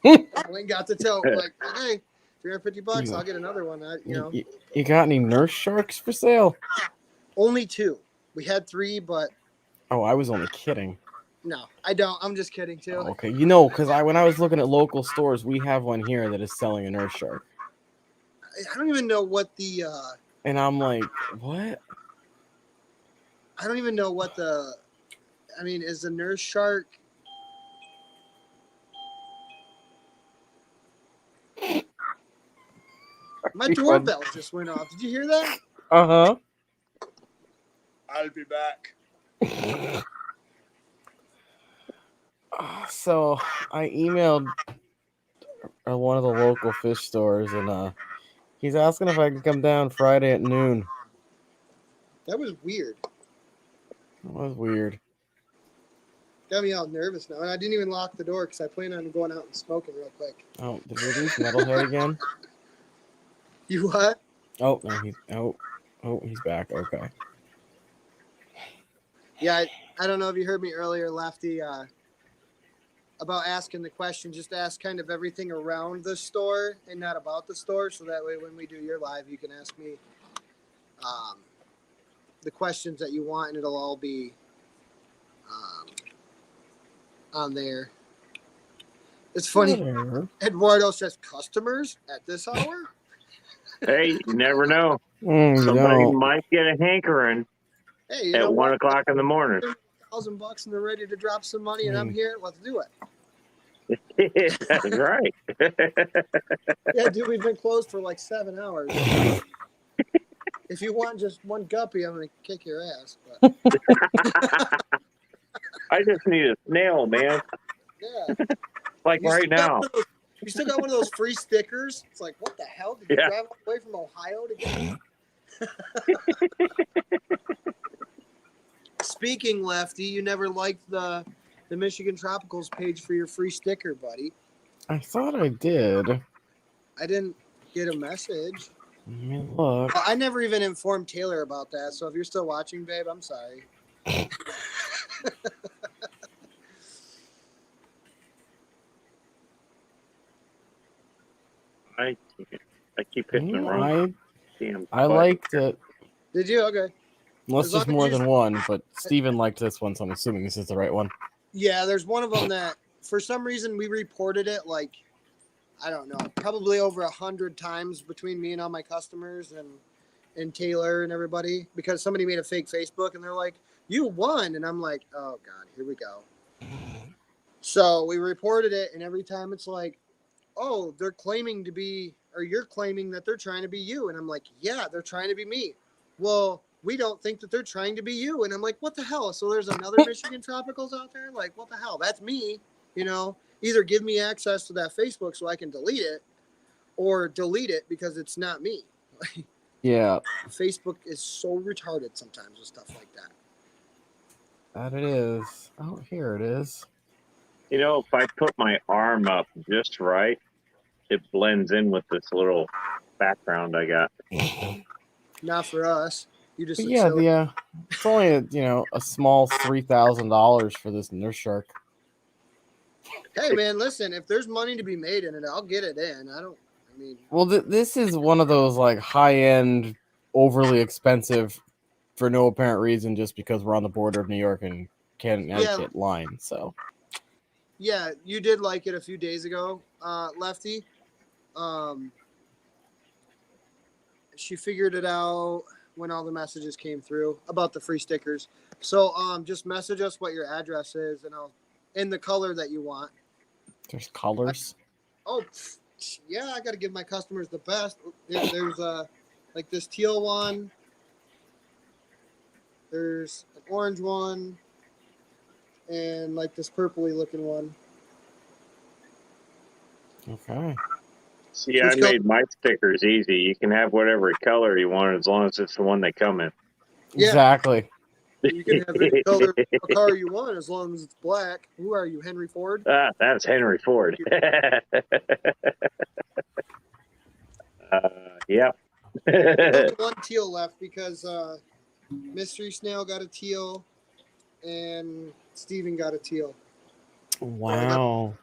I went and got the tote. I'm like, "Okay, $350. I'll get another one." You got any nurse sharks for sale? Only 2. We had 3, but Oh, I was only kidding. no, I don't. I'm just kidding too. Okay, because when I was looking at local stores, we have one here that is selling a nurse shark. I don't even know what the. And I'm like, what? I don't even know what the. I mean, is the nurse shark? My doorbell just went off. Did you hear that? Uh-huh. I'll be back. So I emailed one of the local fish stores, and he's asking if I can come down Friday at noon. That was weird. That was weird. Got me all nervous now, and I didn't even lock the door because I plan on going out and smoking real quick. Oh, did we lose Metalhead again? You what? Oh no, he's back. Okay. Yeah, I don't know if you heard me earlier, Lefty, about asking the question. Just ask kind of everything around the store and not about the store, so that way when we do your live, you can ask me, the questions that you want, and it'll all be on there. It's funny. Whatever. Eduardo says, customers at this hour? Hey, you never know. You Somebody don't. might get a hankering Hey, you at know 1 what? o'clock in the morning. $1,000 and they're ready to drop some money, and I'm here. Let's do it. That's right. Yeah, dude, we've been closed for like 7 hours. If you want just one guppy, I'm gonna kick your ass. But I just need a snail, man. yeah, Like you right still got now. one of those- you still got one of those free stickers. It's like, what the hell? Did you Yeah. drive all the way from Ohio to get it? Speaking, Lefty, you never liked the Michigan Tropicals page for your free sticker, buddy. I thought I did. I didn't get a message. Let me look. I never even informed Taylor about that. So if you're still watching, babe, I'm sorry. I keep hitting the wrong I damn I button. liked it. Did you? Okay. Unless As long there's more as you- than one, but Steven liked this one, so I'm assuming this is the right one. Yeah, there's one of them that for some reason we reported it like, I don't know, probably over 100 times between me and all my customers and Taylor and everybody, because somebody made a fake Facebook and they're like, you won. And I'm like, oh God, here we go. So we reported it, and every time it's like, oh, they're claiming to be, or you're claiming that they're trying to be you. And I'm like, yeah, they're trying to be me. Well, we don't think that they're trying to be you. And I'm like, what the hell? So there's another Michigan Tropicals out there? Like, what the hell? That's me. You know, either give me access to that Facebook so I can delete it, or delete it because it's not me. Yeah, Facebook is so retarded sometimes with stuff like that. that it is. Oh, here it is. You know, if I put my arm up just right, it blends in with this little background I got. Not for us. You just But look yeah, silly. it's only a small $3,000 for this nurse shark. Hey man, listen, if there's money to be made in it, I'll get it in. I mean, Well, this is one of those like high-end, overly expensive, for no apparent reason, just because we're on the border of New York and Connecticut line. So yeah, you did like it a few days ago, Lefty. She figured it out when all the messages came through about the free stickers. So just message us what your address is, and I'll in the color that you want. there's colors. Yeah, I got to give my customers the best. There's like this teal one. There's an orange one, and like this purpley looking one. Okay. See, I made my stickers easy. You can have whatever color you want as long as it's the one they come in. Yeah. Exactly. You can have any color a car you want as long as it's black. Who are you, Henry Ford? That's Henry Ford. Yep. There's only one teal left because Mystery Snail got a teal and Steven got a teal. Wow.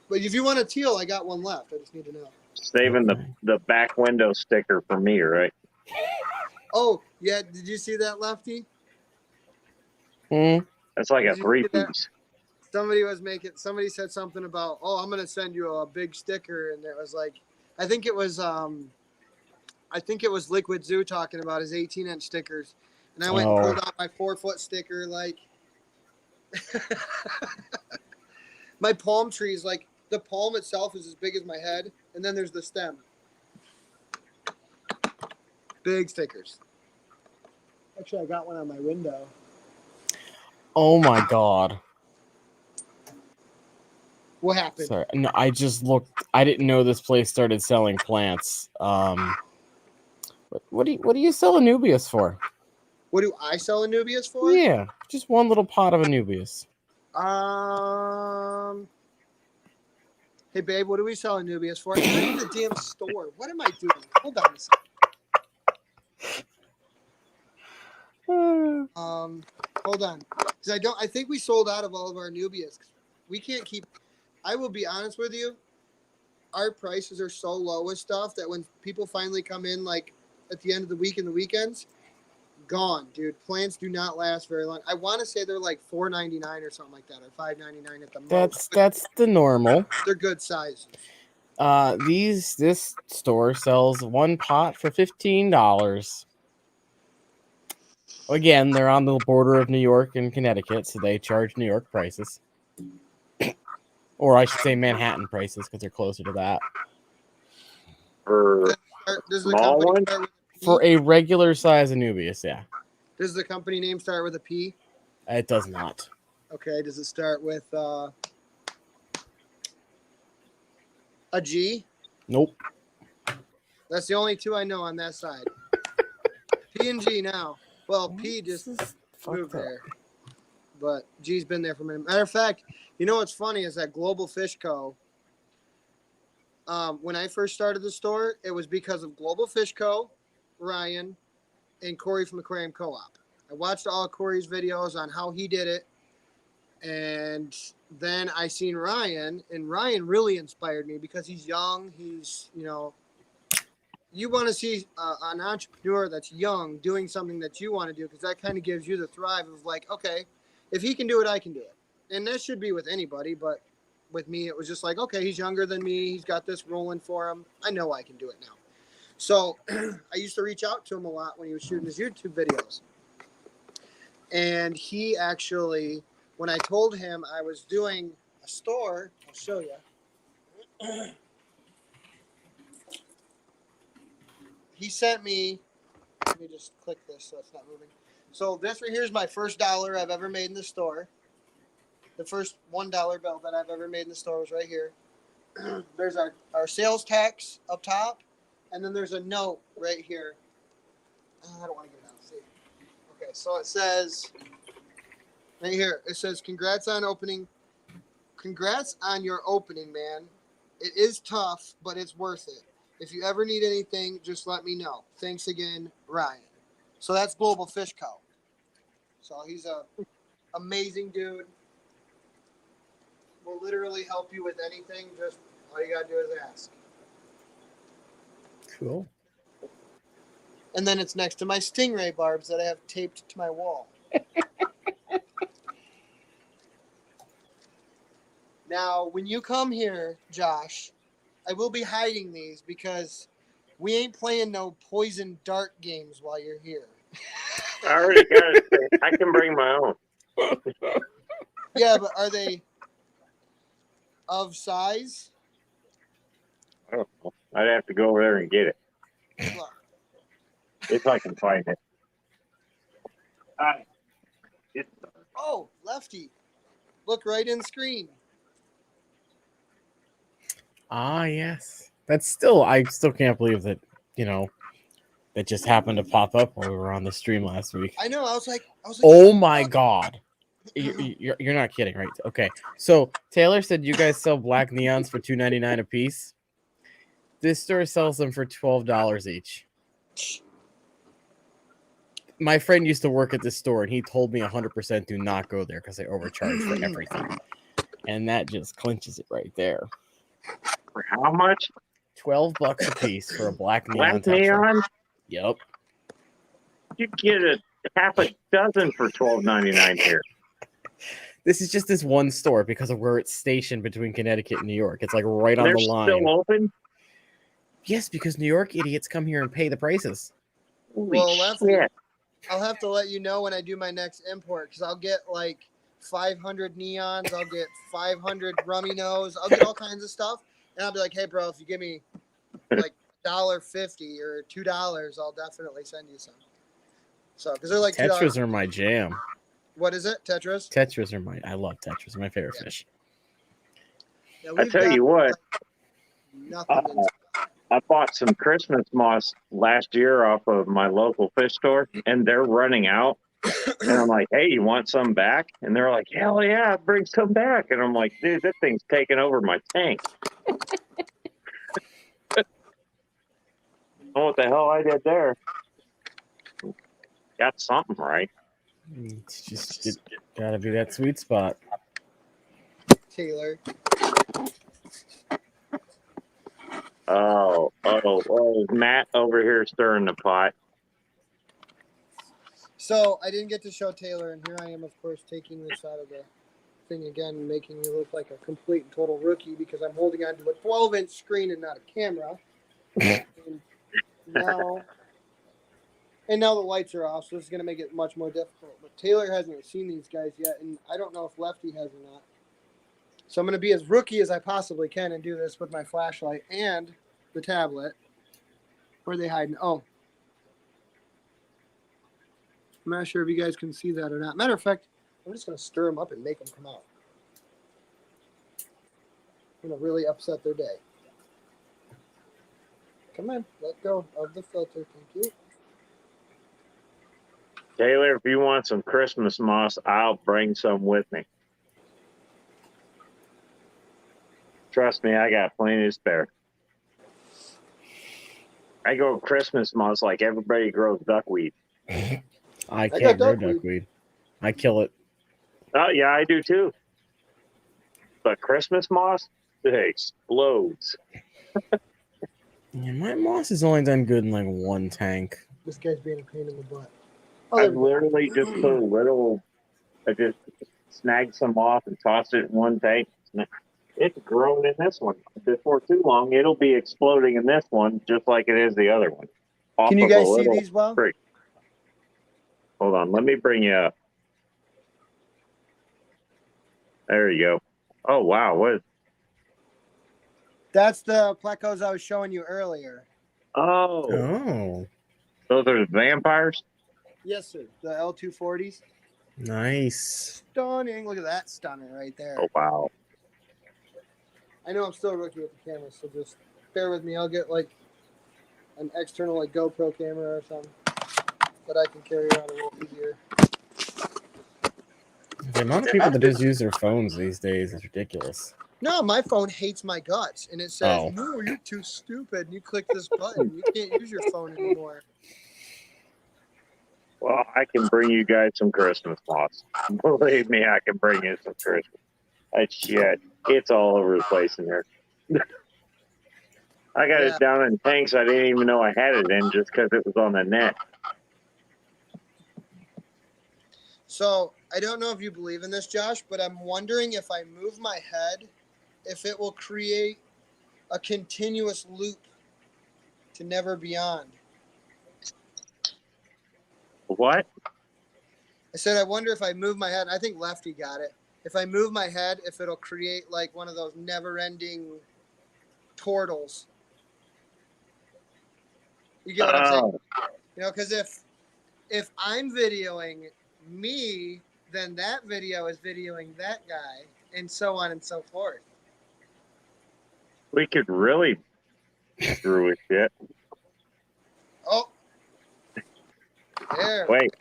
But if you want a teal, I got one left. I just need to know. Saving the back window sticker for me, right? Oh, yeah. Did you see that, Lefty? That's like a Did you see that? 3-piece. Somebody said something about, oh, I'm going to send you a big sticker. And it was like, I think it was Liquid Zoo talking about his 18-inch stickers. And I went and pulled out my 4-foot sticker. Like, my palm tree is like, the palm itself is as big as my head. And then there's the stem. Big stickers. Actually, I got one on my window. Oh my God. What happened? Sorry. No, I just looked. I didn't know this place started selling plants. What do you sell Anubias for? What do I sell Anubias for? Yeah, just one little pot of Anubias. Hey babe, what do we sell Anubias for? I'm in the damn store. What am I doing? Hold on a second. Hold on, because I think we sold out of all of our Anubias. We can't keep. I will be honest with you. Our prices are so low with stuff that when people finally come in, like at the end of the week and the weekends, gone, dude. Plants do not last very long. I want to say they're like $4.99 or something like that, or $5.99 at the most. That's the normal. They're good sizes. This store sells one pot for $15. Again, they're on the border of New York and Connecticut, so they charge New York prices. Or I should say Manhattan prices, because they're closer to that. For Does the small company one? start with a P? For a regular size Anubias, yeah. Does the company name start with a P? It does not. Okay. Does it start with a G? Nope. That's the only two I know on that side. P and G now. Well, P just moved there, but G's been there for a minute. Matter of fact, you know what's funny is that Global Fish Co. When I first started the store, it was because of Global Fish Co., Ryan, and Corey from Aquarium Co-op. I watched all Corey's videos on how he did it, and then I seen Ryan, and Ryan really inspired me because he's young. He's, you want to see an entrepreneur that's young doing something that you want to do, because that kind of gives you the thrive of like, okay, if he can do it, I can do it. And that should be with anybody, but with me, it was just like, okay, he's younger than me. He's got this rolling for him. I know I can do it now. So I used to reach out to him a lot when he was shooting his YouTube videos. And he actually, when I told him I was doing a store, I'll show you. He sent me, let me just click this so it's not moving. So this right here is my first dollar I've ever made in the store. The first $1 bill that I've ever made in the store was right here. There's our sales tax up top, and then there's a note right here. I don't want to get it out. See. Okay, so it says right here. It says, "Congrats on opening. Congrats on your opening, man. It is tough, but it's worth it. If you ever need anything, just let me know. Thanks again, Ryan." So that's Global Fish Co. So he's a amazing dude. Will literally help you with anything. Just all you gotta do is ask. Cool. And then it's next to my stingray barbs that I have taped to my wall. Now, when you come here, Josh, I will be hiding these because we ain't playing no poison dart games while you're here. I already got it. I can bring my own. Yeah, but are they of size? I don't know. I'd have to go over there and get it. Look. If I can find it. Oh, lefty. Look right in screen. Ah, yes. That's still, I still can't believe that, that just happened to pop up while we were on the stream last week. I know. I was like Oh my God. You're not kidding, right? Okay. So Taylor said you guys sell black neons for $2.99 a piece. This store sells them for $12 each. My friend used to work at this store, and he told me 100% do not go there because they overcharge for everything. And that just clinches it right there. For how much? $12 a piece for a black neon. Black neon? Yep. You get a half a dozen for $12.99 here. This is just this one store because of where it's stationed between Connecticut and New York. It's like right on They're the line. still open? Yes, because New York idiots come here and pay the prices. Holy Well, shit. I'll have to let you know when I do my next import, because I'll get like 500 neons. I'll get 500 rummy nose. I'll get all kinds of stuff. And I'll be like, hey, bro, if you give me like $1.50 or $2, I'll definitely send you some. So, because they're like $2. Tetras are my jam. What is it? Tetras? Tetras are I love tetras. They're my favorite fish. Yeah, I tell you what, nothing. I bought some Christmas moss last year off of my local fish store, and they're running out. And I'm like, hey, you want some back? And they're like, hell yeah, bring some back. And I'm like, dude, this thing's taking over my tank. I don't know what the hell I did there. Got something right. It's just gotta be that sweet spot. Taylor. Oh, Matt over here stirring the pot. So I didn't get to show Taylor, and here I am, of course, taking this out of the thing again and making me look like a complete and total rookie because I'm holding on to a 12-inch screen and not a camera. and now the lights are off, so this is going to make it much more difficult. But Taylor hasn't seen these guys yet, and I don't know if Lefty has or not. So I'm going to be as rookie as I possibly can and do this with my flashlight and the tablet. Where are they hiding? Oh. I'm not sure if you guys can see that or not. Matter of fact, I'm just going to stir them up and make them come out. I'm going to really upset their day. Come on, let go of the filter. Thank you. Taylor, if you want some Christmas moss, I'll bring some with me. Trust me, I got plenty to spare. I grow Christmas moss like everybody grows duckweed. I can't grow duckweed. I kill it. Oh, yeah, I do too. But Christmas moss, it explodes. Yeah, my moss has only done good in like one tank. This guy's being a pain in the butt. I literally just put a little, I just snagged some off and tossed it in one tank. It's grown in this one. Before too long, it'll be exploding in this one just like it is the other one. Can you guys see these well? Break. Hold on, let me bring you up. There you go. Oh, wow. What? That's the plecos I was showing you earlier. Oh. Those are the vampires? Yes, sir. The L240s. Nice. Stunning. Look at that stunner right there. Oh, wow. I know I'm still a rookie with the camera, so just bear with me. I'll get like an external like GoPro camera or something that I can carry around a little easier. The amount of people that just use their phones these days is ridiculous. No, my phone hates my guts, and it says, "No, you're too stupid. You click this button. You can't use your phone anymore." Well, I can bring you guys some Christmas moss. Believe me, I can bring you some Christmas. Shit, it's all over the place in here. I got it down in tanks I didn't even know I had it in just because it was on the net. So I don't know if you believe in this, Josh, but I'm wondering if I move my head, if it will create a continuous loop to never beyond. What? I said, I wonder if I move my head. I think Lefty got it. If I move my head, if it'll create like one of those never-ending portals. You get what I'm saying? You know, because if I'm videoing me, then that video is videoing that guy, and so on and so forth. We could really screw with shit. Oh. There. Wait.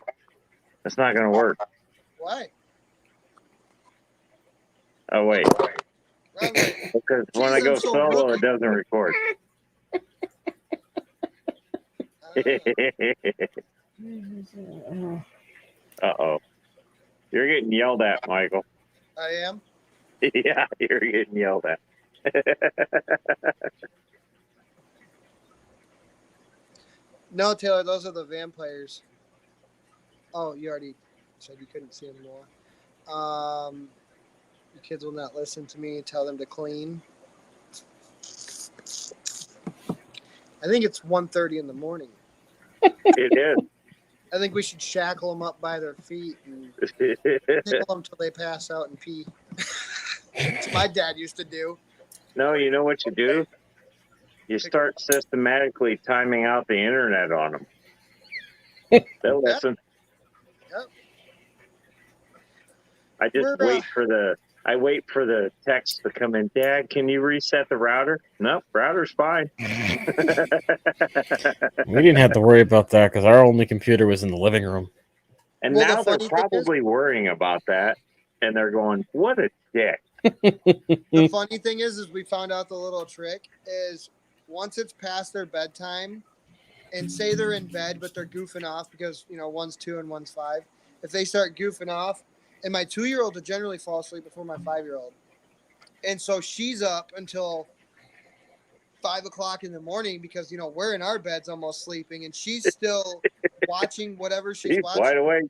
That's not going to work. Why? Oh, wait. Because when I go solo, it doesn't record. Uh-oh. You're getting yelled at, Michael. I am? Yeah, you're getting yelled at. No, Taylor, those are the vampires. Oh, you already said you couldn't see anymore. The kids will not listen to me. Tell them to clean. I think it's 1:30 in the morning. It is. I think we should shackle them up by their feet and tickle them till they pass out and pee. That's what my dad used to do. No, you know what you do? You start systematically timing out the internet on them. They'll listen. Yep. I just wait for the text to come in. Dad, can you reset the router? Nope, router's fine. We didn't have to worry about that because our only computer was in the living room. And now they're probably worrying about that, and they're going, "What a dick." The funny thing is we found out the little trick is once it's past their bedtime, and say they're in bed but they're goofing off because one's 2 and one's 5. If they start goofing off, and my 2-year-old will generally fall asleep before my 5-year-old, and so she's up until 5 o'clock in the morning because we're in our beds almost sleeping, and she's still watching whatever she's He's watching. wide awake.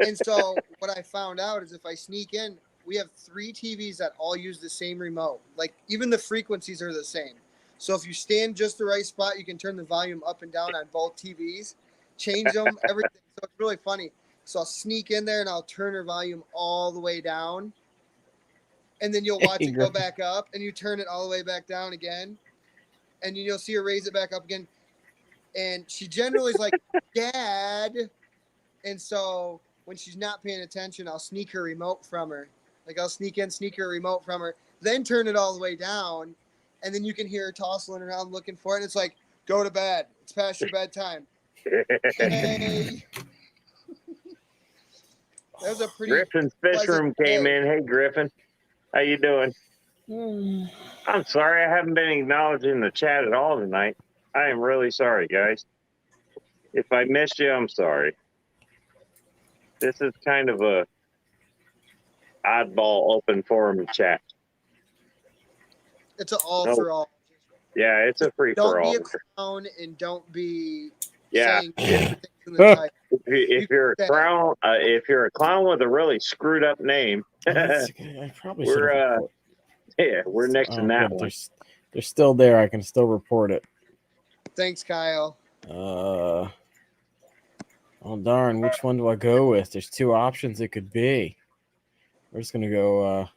And so what I found out is if I sneak in, we have 3 TVs that all use the same remote. Like even the frequencies are the same. So if you stand just the right spot, you can turn the volume up and down on both TVs, change them, everything. So it's really funny. So I'll sneak in there and I'll turn her volume all the way down. And then you'll watch it go back up and you turn it all the way back down again. And you'll see her raise it back up again. And she generally is like, Dad. And so when she's not paying attention, I'll sneak her remote from her. Like I'll sneak her remote from her, then turn it all the way down. And then you can hear her tossing around looking for it. And it's like, go to bed. It's past your bedtime. Hey. That was a pretty Griffin's fish room came day. in. Hey, Griffin. How you doing? I'm sorry I haven't been acknowledged in the chat at all tonight. I am really sorry, guys. If I missed you, I'm sorry. This is kind of a oddball open forum chat. It's an all for all. Yeah, it's a free for all. Don't be a clown and don't be Yeah. saying different things in the title. If you're a clown, with a really screwed up name, I probably we're next to that one. They're still there. I can still report it. Thanks, Kyle. Oh darn, which one do I go with? There's 2 options it could be. We're just gonna go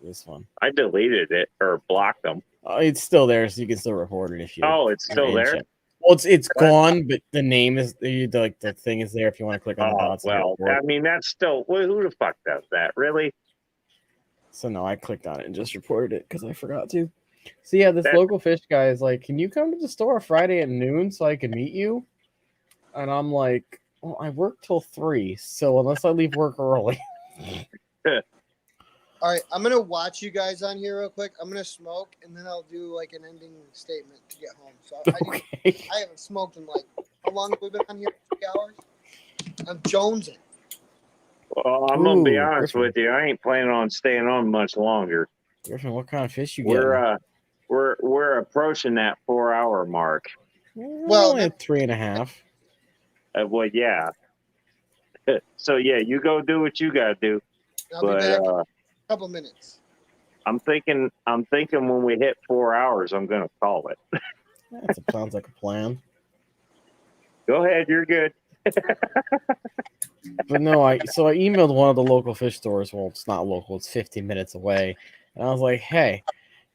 this one. I deleted it or blocked them. It's still there, so you can still report it if you. Oh, it's still there. Well, it's gone, but the name is like the thing is there if you want to click on the dots. Well, I mean that's still who the fuck does that, really? So no, I clicked on it and just reported it because I forgot to. So yeah, this local fish guy is like, "Can you come to the store Friday at noon so I can meet you?" And I'm like, "Well, I work till 3, so unless I leave work early." All right, I'm gonna watch you guys on here real quick. I'm gonna smoke, and then I'll do like an ending statement to get home. So I haven't smoked in like how long have we been on here? 3 hours. I'm jonesing. Well, I'm gonna be honest with you. I ain't planning on staying on much longer. Griffin, what kind of fish you getting? We're approaching that 4-hour mark. Well, only at 3.5. Well, yeah. So yeah, you go do what you gotta do. I'll be back in a couple minutes. I'm thinking when we hit 4 hours, I'm gonna call it. That sounds like a plan. Go ahead, you're good. But no, I emailed one of the local fish stores. Well, it's not local; it's 15 minutes away. And I was like, "Hey,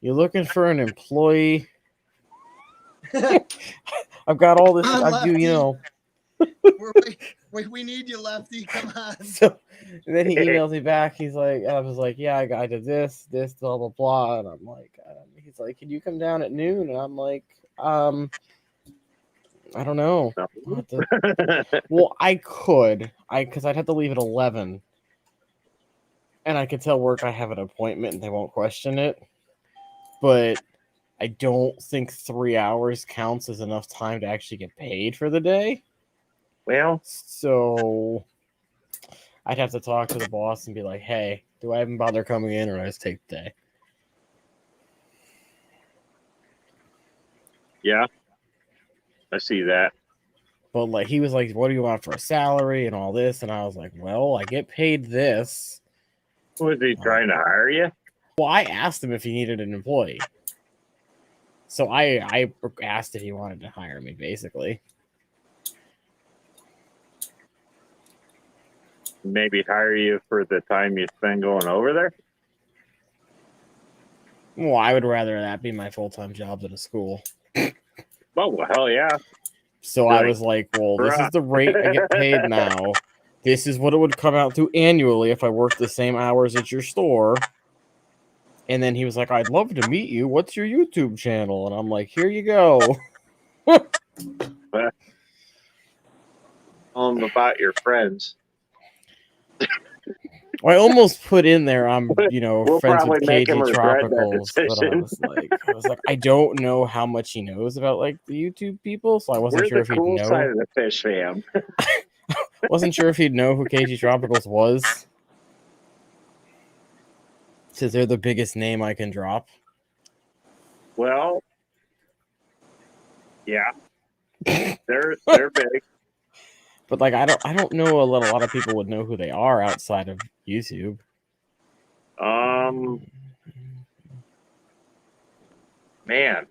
you looking for an employee? I've got all this. I do, you know." We need you, Lefty. Come on. So and then he emails me back. He's like, I was like, yeah, I did this, blah blah blah. And I'm like, he's like, can you come down at noon? And I'm like, I don't know. Well, I could, because I'd have to leave at 11, and I could tell work I have an appointment and they won't question it. But I don't think 3 hours counts as enough time to actually get paid for the day. Well, so I'd have to talk to the boss and be like, hey, do I even bother coming in or do I just take the day? Yeah, I see that. But like, he was like, what do you want for a salary and all this? And I was like, well, I get paid this. Was he trying to hire you? Well, I asked him if he needed an employee. So I asked if he wanted to hire me, basically. Maybe hire you for the time you spend going over there? Well, I would rather that be my full-time job than a school. Oh, well, hell yeah. So I was like, well, this is the rate I get paid now. This is what it would come out to annually if I worked the same hours at your store. And then he was like, I'd love to meet you. What's your YouTube channel? And I'm like, here you go. Tell them about your friends. I almost put in there, I'm, we'll friends with KG Tropicals, but I was like, I don't know how much he knows about like the YouTube people, so I wasn't sure if he'd know. Side of the fish fam. Wasn't sure if he'd know who KG Tropicals was, since they're the biggest name I can drop. Well, yeah. They're big. But like, I don't know a lot of people would know who they are outside of YouTube. Man.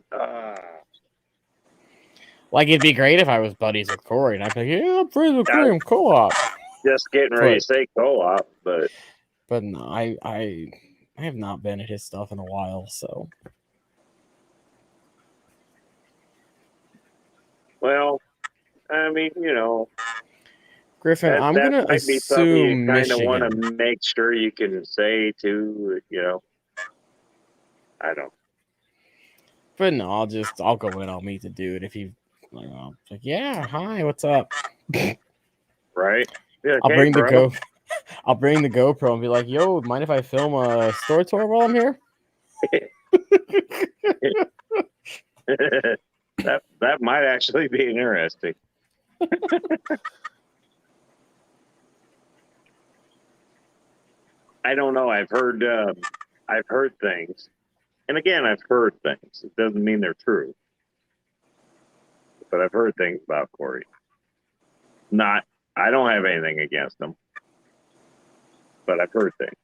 Like, it'd be great if I was buddies with Corey, and I'd be like, yeah, I'm friends with Corey, I'm co-op. Just getting ready to say co-op, but no, I have not been at his stuff in a while, so. well, I mean, Griffin, I'm that gonna might be something you assume kind of want Michigan. to make sure you can say too. I don't. But no, I'll go in, I'll meet the dude if he, like, yeah, hi, what's up? Right. Yeah, I'll hey, bring the bro. I'll bring the GoPro and be like, yo, mind if I film a store tour while I'm here? that might actually be interesting. I don't know. I've heard things, and again, I've heard things. It doesn't mean they're true, but I've heard things about Corey. I don't have anything against him, but I've heard things.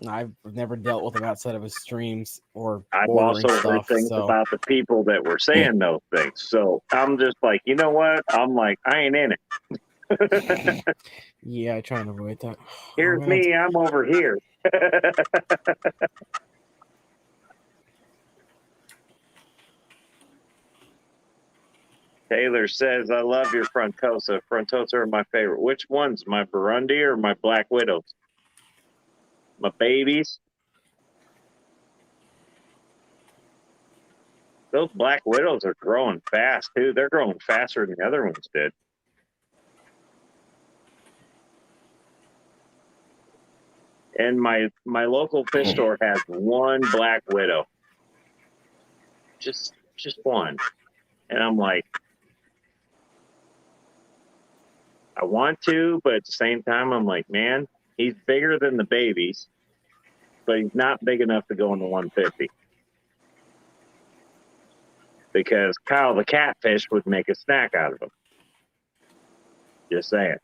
I've never dealt with him outside of his streams or I've ordering also heard stuff. things about the people that were saying those things. So I'm just like, you know what? I'm like, I ain't in it. Yeah, I try and avoid that. Here's me. I'm over here. Taylor says, I love your Frontosa. Frontosa are my favorite. Which ones? My Burundi or my Black Widows? My babies? Those Black Widows are growing fast, too. They're growing faster than the other ones did. And my local fish store has one Black Widow. Just one. And I'm like, I want to, but at the same time, I'm like, man, he's bigger than the babies, but he's not big enough to go in the 150. Because Kyle the catfish would make a snack out of him. Just saying.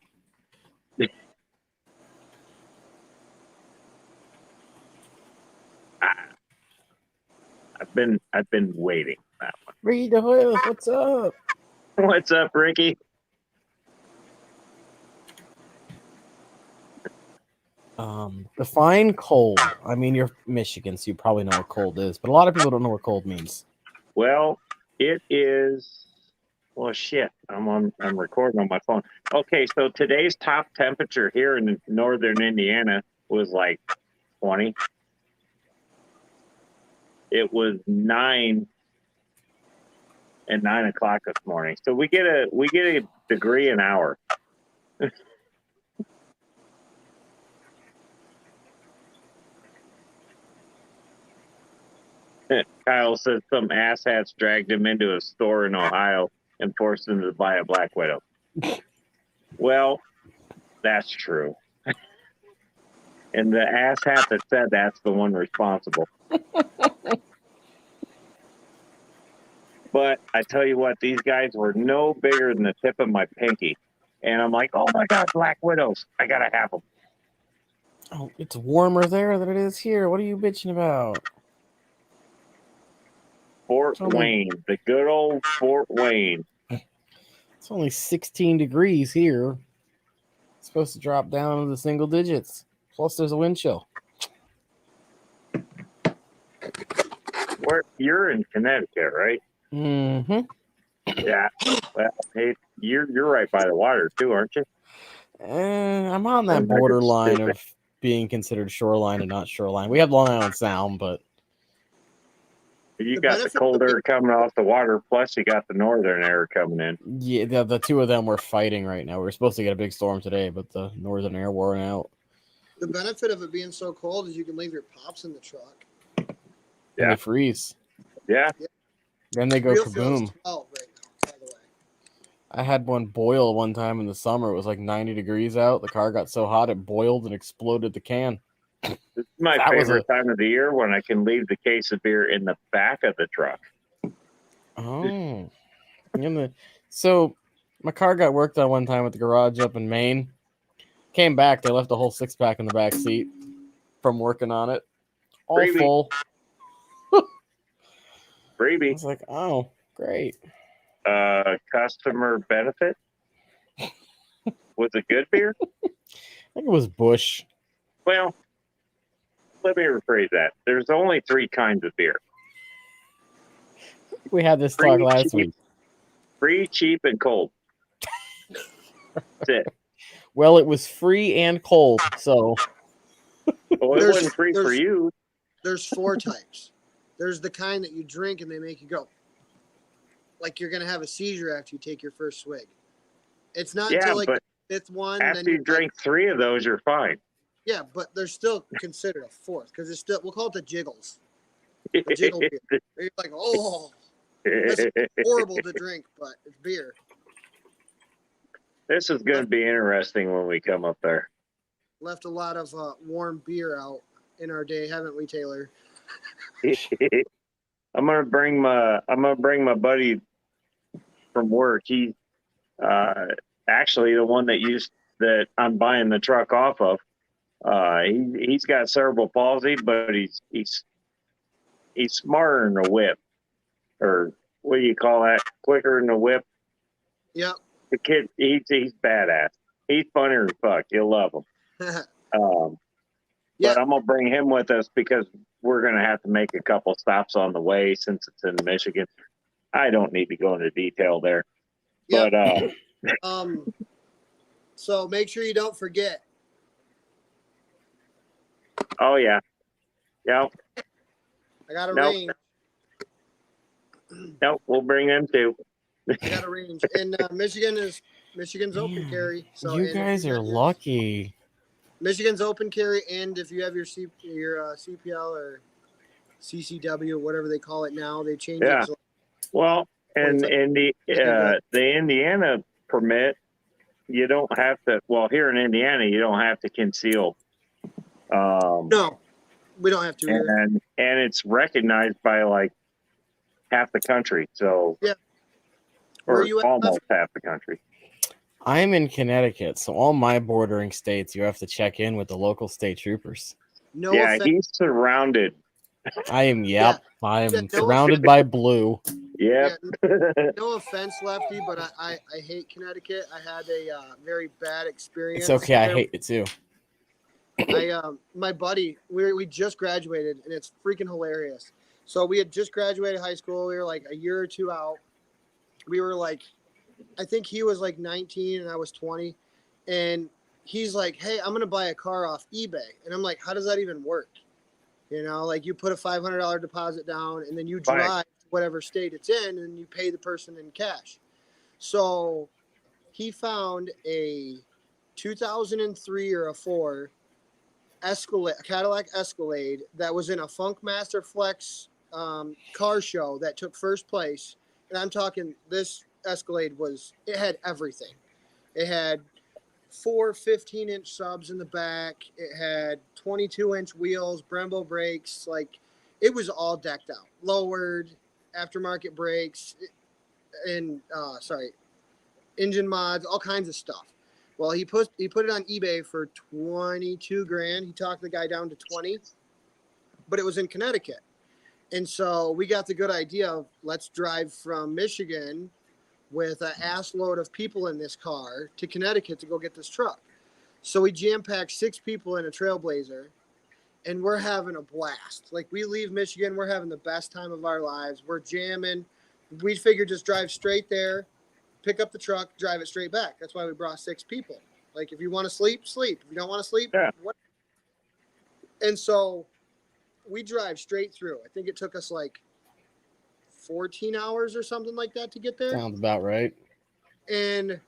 I've been waiting for that one. Read the Hoyles, what's up? What's up, Ricky? Define cold. I mean, you're Michigan, so you probably know what cold is, but a lot of people don't know what cold means. Well, it is. Well, shit. I'm recording on my phone. Okay, so today's top temperature here in northern Indiana was like 20. It was 9 at 9 o'clock this morning. So we get a degree an hour. Kyle says some asshats dragged him into a store in Ohio and forced him to buy a Black Widow. Well, that's true. And the asshat that said that's the one responsible. But I tell you what, these guys were no bigger than the tip of my pinky. And I'm like, oh my God, Black Widows. I got to have them. Oh, it's warmer there than it is here. What are you bitching about? Fort Wayne, the good old Fort Wayne. It's only 16 degrees here. It's supposed to drop down to the single digits. Plus, there's a wind chill. You're in Connecticut, right? Mm-hmm. Yeah. Well, hey, you're right by the water too, aren't you? I'm on that borderline of being considered shoreline and not shoreline. We have Long Island Sound, but you got the cold air coming off the water, plus you got the northern air coming in. Yeah, the two of them were fighting right now. We were supposed to get a big storm today, but the northern air wore out. The benefit of it being so cold is you can leave your pops in the truck. Yeah. And they freeze. Yeah. Then they go Real kaboom. 12 right now, by the way. I had one boil one time in the summer. It was like 90 degrees out. The car got so hot it boiled and exploded the can. This is my favorite time of the year when I can leave the case of beer in the back of the truck. Oh. So my car got worked on one time at the garage up in Maine. Came back, they left a whole 6-pack in the back seat from working on it. All Freebie. full. I Freebie. was like, oh, great. Customer benefit? Was it good beer? I think it was Bush. Well, let me rephrase that. There's only 3 kinds of beer. We had this talk last week. Free, cheap, and cold. That's it. Well, it was free and cold, so Well, it wasn't free for you. There's 4 types. There's the kind that you drink and they make you go. Like you're gonna have a seizure after you take your first swig. It's not until like the 5th one. After you drink 3 of those, you're fine. Yeah, but they're still considered a 4th because it's still, we'll call it the jiggles. The jiggle beer. You're like, oh, that's horrible to drink, but it's beer. This is going to be interesting when we come up there. Left a lot of warm beer out in our day, haven't we, Taylor? I'm gonna bring my buddy from work. He actually the one that I'm buying the truck off of. He's got cerebral palsy, but he's smarter than a whip, or what do you call that? Quicker than a whip. Yep. The kid, he's badass. He's funny as fuck. You'll love him. But I'm gonna bring him with us because we're gonna have to make a couple stops on the way since it's in Michigan. I don't need to go into detail there. Yep. But so make sure you don't forget. Oh yeah. Yep. I got a Nope. range. Nope, we'll bring them too. I got a range. And Michigan's open carry. So you guys are lucky. Michigan's open carry, and if you have your CPL or CCW, whatever they call it now, they changed it. So well, and in the Indiana permit, you don't have to. Well, here in Indiana, you don't have to conceal. No, we don't have to. And it's recognized by like half the country. So yeah, or almost half the country. I'm in Connecticut, so all my bordering states, you have to check in with the local state troopers. No yeah, offense. he's surrounded. I am. Yep, I am surrounded by blue. Yep. Yeah, no offense, Lefty, but I hate Connecticut. I had a very bad experience. It's okay. I hate it too. My buddy, we just graduated, and it's freaking hilarious. So we had just graduated high school. We were like a year or 2 out. We were like, I think he was like 19 and I was 20. And he's like, hey, I'm going to buy a car off eBay. And I'm like, how does that even work? You know, like you put a $500 deposit down and then you drive to whatever state it's in and you pay the person in cash. So he found a 2003 or a 4 Escalade, a Cadillac Escalade that was in a Funkmaster Flex car show that took first place. And I'm talking, this Escalade it had everything. It had 4 15-inch subs in the back. It had 22-inch wheels, Brembo brakes. Like, it was all decked out. Lowered, aftermarket brakes, and engine mods, all kinds of stuff. Well, he put it on eBay for $22,000. He talked the guy down to 20, but it was in Connecticut. And so we got the good idea of let's drive from Michigan with an ass load of people in this car to Connecticut to go get this truck. So we jam-packed 6 people in a Trailblazer, and we're having a blast. Like, we leave Michigan, we're having the best time of our lives. We're jamming. We figured just drive straight there, pick up the truck, drive it straight back. That's why we brought 6 people. Like, if you want to sleep, sleep. If you don't want to sleep, what? And so we drive straight through. I think it took us like 14 hours or something like that to get there. Sounds about right. And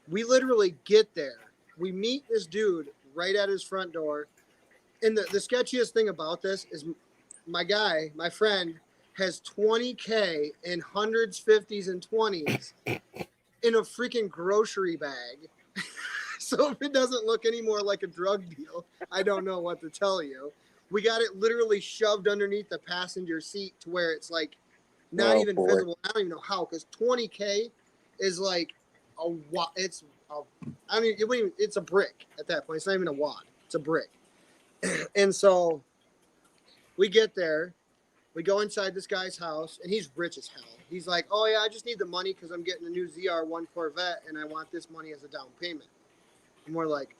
we literally get there. We meet this dude right at his front door. And the sketchiest thing about this is my friend, has $20K in hundreds, 50s, and 20s in a freaking grocery bag. So if it doesn't look any more like a drug deal, I don't know what to tell you. We got it literally shoved underneath the passenger seat to where it's like not even visible. I don't even know how, because $20K is like it's it's a brick at that point. It's not even a wad. It's a brick. And so we get there, we go inside this guy's house, and he's rich as hell. He's like, oh yeah, I just need the money because I'm getting a new ZR1 Corvette and I want this money as a down payment. And we're like,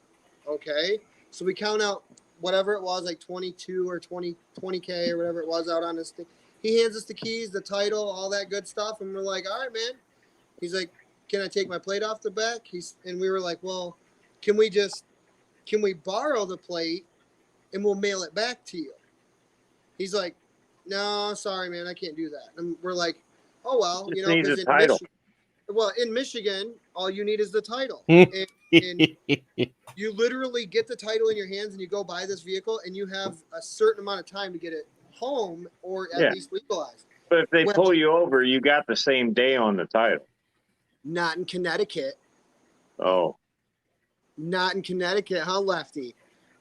okay. So we count out whatever it was, like 22 or 20K or whatever it was out on this thing. He hands us the keys, the title, all that good stuff. And we're like, all right, man. He's like, can I take my plate off the back? And we were like, well, can we borrow the plate and we'll mail it back to you? He's like, no, sorry, man, I can't do that. And we're like, oh, well, Just needs because a title. in Michigan, all you need is the title. and you literally get the title in your hands and you go buy this vehicle and you have a certain amount of time to get it home or at least legalized. But if they pull you over, you got the same day on the title. Not in Connecticut. Oh. Not in Connecticut, huh, Lefty?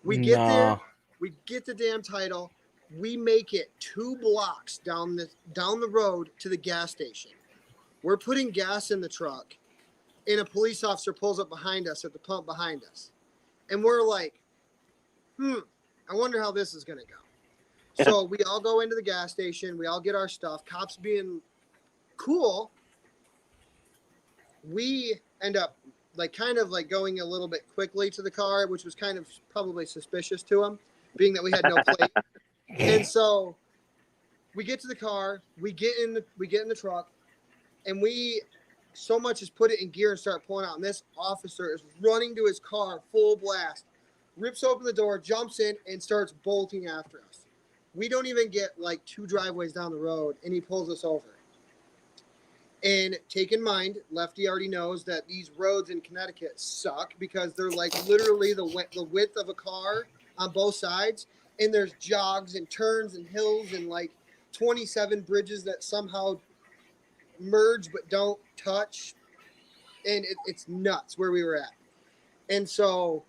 We get there, we get the damn title, we make it 2 blocks down the road to the gas station. We're putting gas in the truck, and a police officer pulls up behind us at the pump behind us. And we're like, I wonder how this is going to go. So we all go into the gas station. We all get our stuff. Cops being cool. We end up kind of going a little bit quickly to the car, which was kind of probably suspicious to him, being that we had no plate. And so we get to the car. We get in the truck. And we so much as put it in gear and start pulling out. And this officer is running to his car full blast, rips open the door, jumps in, and starts bolting after us. We don't even get 2 driveways down the road, and he pulls us over. And take in mind, Lefty already knows that these roads in Connecticut suck because they're literally the width of a car on both sides. And there's jogs and turns and hills and 27 bridges that somehow merge but don't touch, and it's nuts where we were at. And so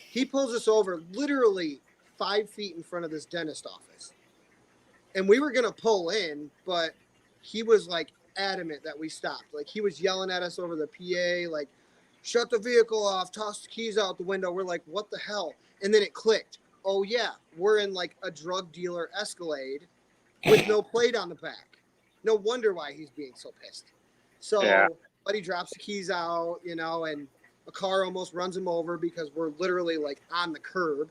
he pulls us over literally 5 feet in front of this dentist office, and we were gonna pull in, but he was adamant that we stopped. He was yelling at us over the PA, shut the vehicle off, toss the keys out the window. We're like, what the hell? And then it clicked. Oh yeah, we're in a drug dealer Escalade with no plate on the back. No wonder why he's being so pissed. So, Buddy drops the keys out, and a car almost runs him over because we're literally on the curb.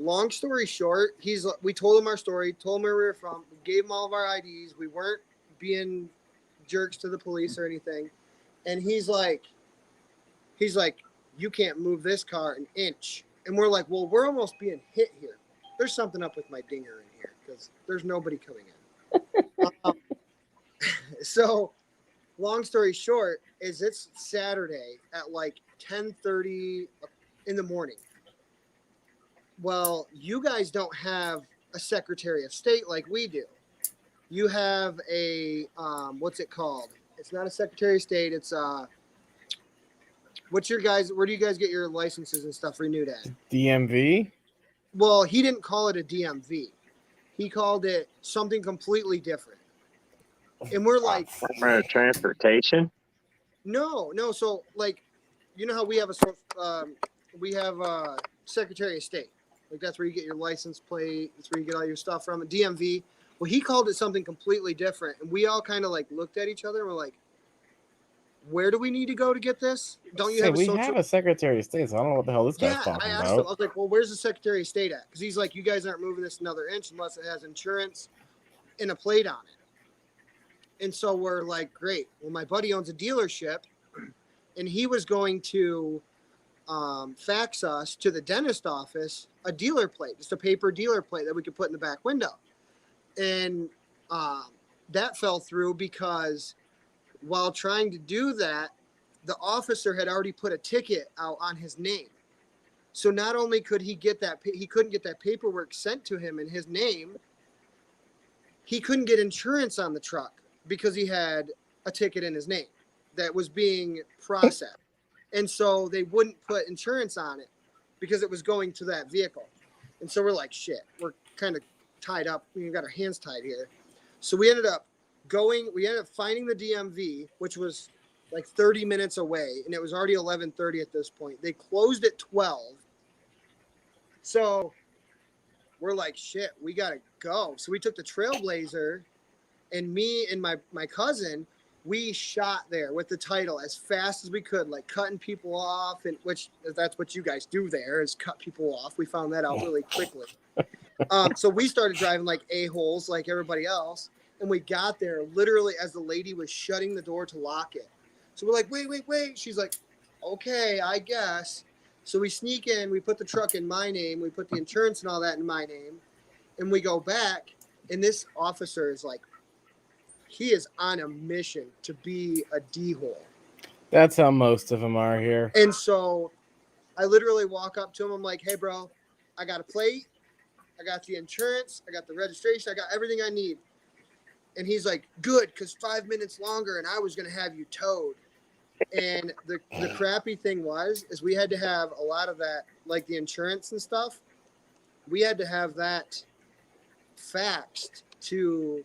Long story short, we told him our story, told him where we were from, we gave him all of our IDs. We weren't being jerks to the police or anything. And he's like, you can't move this car an inch. And we're like, well, we're almost being hit here. There's something up with my dinger in here because there's nobody coming in. So long story short is it's Saturday at 10:30 in the morning. Well, you guys don't have a Secretary of State like we do. You have a what's it called? It's not a Secretary of State. It's where do you guys get your licenses and stuff renewed at? DMV? Well, he didn't call it a DMV. He called it something completely different. And we're like, Department of Transportation? No. So you know how we have a Secretary of State. That's where you get your license plate. That's where you get all your stuff from. A DMV. Well, he called it something completely different. And we all kind of looked at each other and we're like, where do we need to go to get this? Don't you have a social? We have a Secretary of State, so I don't know what the hell this guy's talking I asked about. him. I was like, well, where's the Secretary of State at? Because he's like, you guys aren't moving this another inch unless it has insurance and a plate on it. And so we're like, great. Well, my buddy owns a dealership, and he was going to fax us to the dentist office a dealer plate, just a paper dealer plate that we could put in the back window. And that fell through because while trying to do that, the officer had already put a ticket out on his name. So not only could he couldn't get that paperwork sent to him in his name, he couldn't get insurance on the truck because he had a ticket in his name that was being processed. And so they wouldn't put insurance on it because it was going to that vehicle. And so we're like, shit, we're kind of tied up. We got our hands tied here. So we ended up we ended up finding the DMV, which was like 30 minutes away, and it was already 11:30 at this point. They closed at 12. So we're like, shit, we gotta go. So we took the Trailblazer, and me and my cousin, we shot there with the title as fast as we could, like cutting people off, and which that's what you guys do there, is cut people off. We found that out really quickly. So we started driving like a-holes like everybody else, and we got there literally as the lady was shutting the door to lock it. So we're like, wait. She's like, okay, I guess. So we sneak in, we put the truck in my name, we put the insurance and all that in my name, and we go back, and this officer is like, he is on a mission to be a D-hole. That's how most of them are here. And so I literally walk up to him, I'm like, hey, bro, I got a plate, I got the insurance, I got the registration, I got everything I need. And he's like, good, because 5 minutes longer and I was going to have you towed. And the crappy thing is we had to have a lot of that, like the insurance and stuff, we had to have that faxed to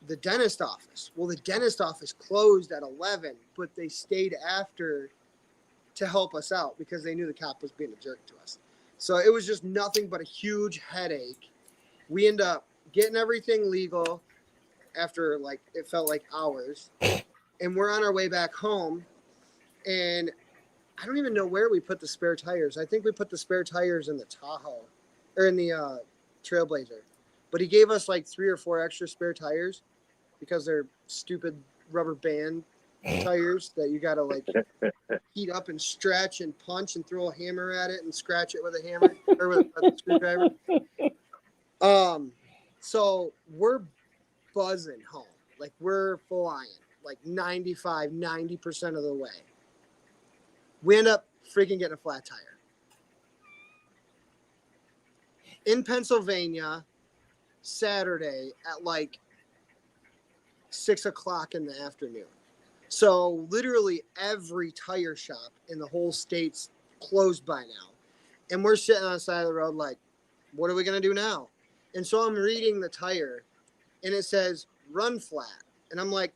the dentist office. Well, the dentist office closed at 11, but they stayed after to help us out because they knew the cop was being a jerk to us. So it was just nothing but a huge headache. We end up getting everything legal after, like, it felt like hours. And we're on our way back home. And I don't even know where we put the spare tires. I think we put the spare tires in the Tahoe or in the Trailblazer. But he gave us like 3 or 4 extra spare tires because they're stupid rubber band tires that you got to like heat up and stretch and punch and throw a hammer at it and scratch it with a hammer or with a screwdriver. So we're buzzing home. Like we're flying like 90% of the way. We end up freaking getting a flat tire. In Pennsylvania, Saturday at like 6 o'clock in the afternoon. So literally every tire shop in the whole state's closed by now. And we're sitting on the side of the road like, what are we going to do now? And so I'm reading the tire and it says run flat. And I'm like,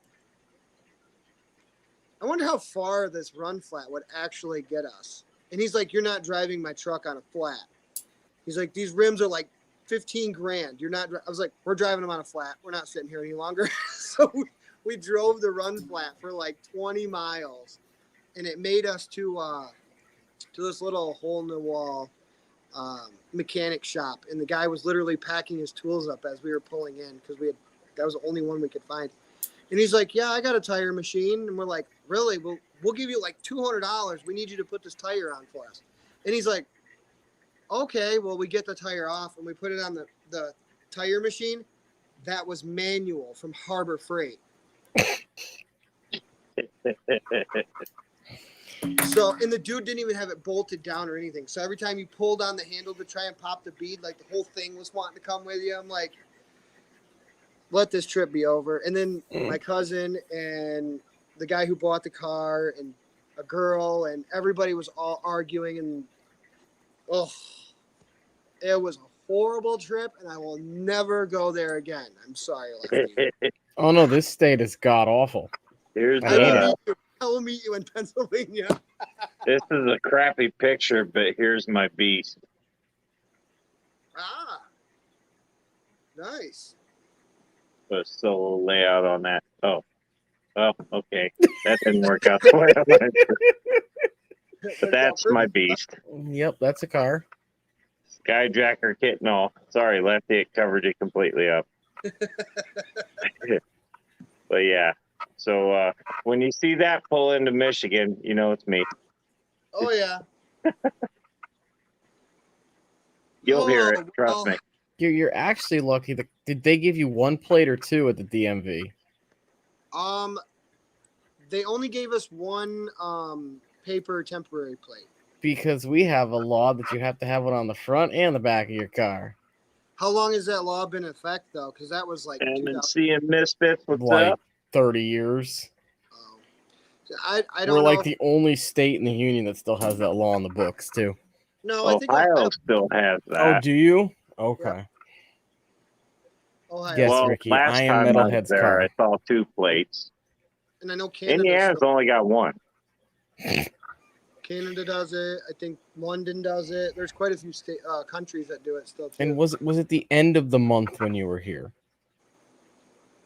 I wonder how far this run flat would actually get us. And he's like, you're not driving my truck on a flat. He's like, these rims are like 15 grand. You're not, I was like, we're driving them on a flat. We're not sitting here any longer. So we drove the run flat for like 20 miles and it made us to this little hole in the wall mechanic shop. And the guy was literally packing his tools up as we were pulling in because that was the only one we could find. And he's like, yeah, I got a tire machine. And we're like, really? We'll give you like $200. We need you to put this tire on for us. And he's like, okay, well, we get the tire off and we put it on the tire machine. That was manual from Harbor Freight. So, and the dude didn't even have it bolted down or anything. So every time you pulled on the handle to try and pop the bead, like the whole thing was wanting to come with you. I'm like, let this trip be over. And then my cousin and the guy who bought the car and a girl and everybody was all arguing and it was a horrible trip and I will never go there again. I'm sorry. Oh no, this state is god awful. I will meet you in Pennsylvania. This is a crappy picture, but here's my beast. Ah, nice. Put a solo layout on that. Oh, okay. That didn't work out the way I wanted to. But that's my beast. Yep, that's a car. Skyjacker kit and all. Sorry, Lefty, it covered you completely up. But yeah. So when you see that pull into Michigan, you know it's me. Oh, yeah. You'll hear it. Trust me. You're actually lucky. Did they give you 1 plate or 2 at the DMV? They only gave us 1 paper temporary plate. Because we have a law that you have to have one on the front and the back of your car. How long has that law been in effect, though? Because that was like MNC and Misfits, what's like up? 30 years. Oh. I don't know. We're like the only state in the union that still has that law on the books, too. No, I think Ohio still has that. Oh, do you? Okay. Ohio. Yes, well, Ricky, last I am time I was Metalhead's there, car. I saw 2 plates. And I know Canada. Indiana's only got 1. Canada does it. I think London does it. There's quite a few countries that do it still too. And was it the end of the month when you were here?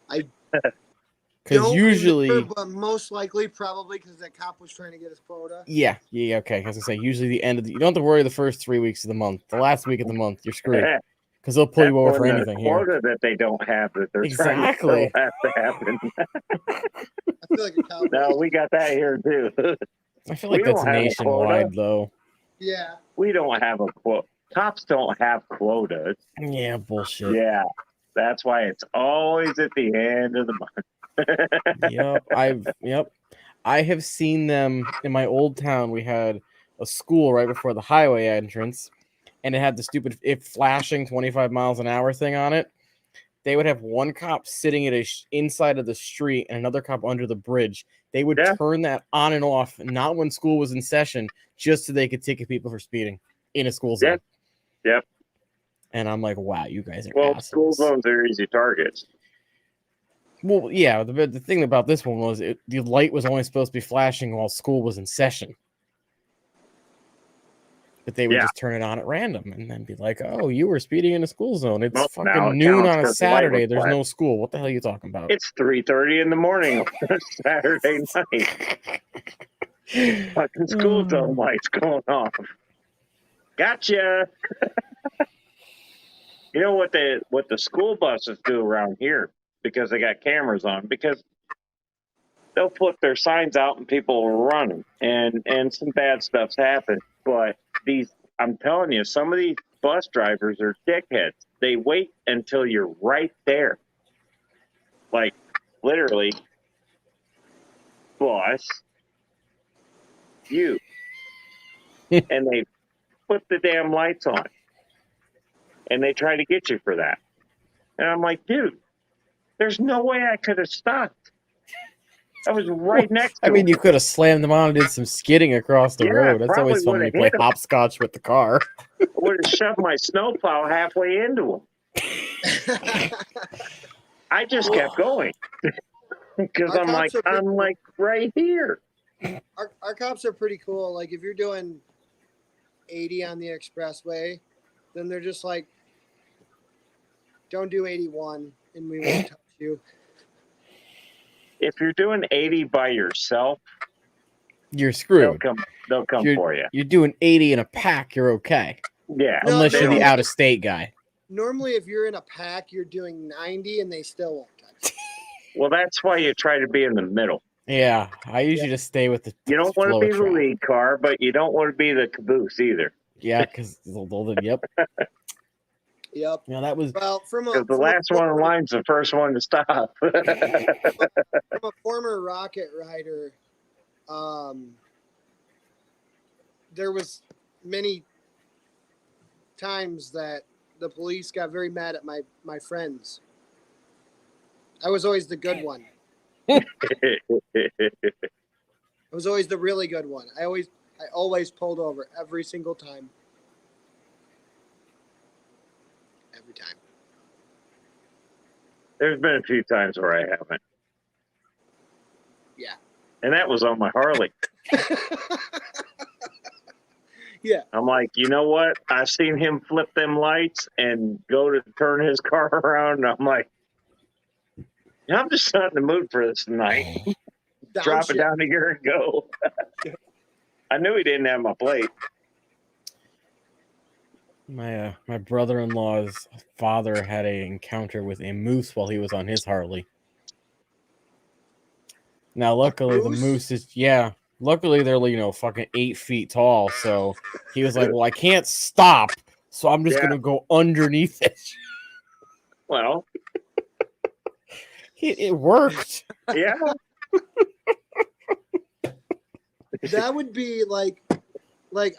I Because don't usually, remember, but most likely, probably because that cop was trying to get his quota. yeah, okay. As I say, usually the end of you don't have to worry the first 3 weeks of the month. The last week of the month, you're screwed because they'll pull That's you over when for the anything here. quota that they don't have that they're Exactly. trying to still have to happen. I feel like a cowboy. No, we got that here too. I feel like We that's don't have a nationwide, quota. though. Yeah. We don't have a quota. Cops don't have quotas. Yeah, bullshit. Yeah, that's why it's always at the end of the month. Yep. I have seen them in my old town. We had a school right before the highway entrance, and it had the stupid flashing 25 miles an hour thing on it. They would have one cop sitting at inside of the street and another cop under the bridge. They would turn that on and off, not when school was in session, just so they could ticket people for speeding in a school zone. Yep. And I'm like, wow, you guys are assholes. School zones are easy targets. Well, yeah, the thing about this one was the light was only supposed to be flashing while school was in session. But they would just turn it on at random and then be like, oh, you were speeding in a school zone. It's fucking noon on a Saturday. There's no school. What the hell are you talking about? It's 3:30 in the morning on a Saturday night. Fucking school zone lights going off. Gotcha. You know what the school buses do around here, because they got cameras on, because they'll put their signs out and people are running and some bad stuff's happened. But I'm telling you, some of these bus drivers are dickheads. They wait until you're right there. Like, literally, bus, you. And they put the damn lights on. And they try to get you for that. And I'm like, dude, there's no way I could have stopped. I was right next to him. You could have slammed them on and did some skidding across the road. That's always fun when you play hopscotch with the car. I would have shoved my snowplow halfway into him. I just kept going. Because I'm like right here. Our cops are pretty cool. Like, if you're doing 80 on the expressway, then they're just like, don't do 81 and we won't touch you. If you're doing 80 by yourself, you're screwed. They'll come for you. You're doing 80 in a pack, you're okay. Yeah. Unless you're the out-of-state guy. Normally, if you're in a pack, you're doing 90 and they still won't touch you. Well, that's why you try to be in the middle. Yeah, I usually just stay with the You don't want to be the lead car, but you don't want to be the caboose either. Yeah, because yep. Yep. Yeah, that was the last one in line's the first one to stop. From a former rocket rider, there was many times that the police got very mad at my friends. I was always the good one. I was always the really good one. I always pulled over every single time. Every time. There's been a few times where I haven't. Yeah. And that was on my Harley. Yeah. I'm like, you know what? I've seen him flip them lights and go to turn his car around. And I'm like, I'm just not in the mood for this tonight. Drop it down here and go. I knew he didn't have my plate. My brother-in-law's father had an encounter with a moose while he was on his Harley. Now, luckily, the moose is luckily they're fucking 8 feet tall. So he was like, "Well, I can't stop, so I'm just gonna go underneath it." Well, it worked. Yeah. That would be like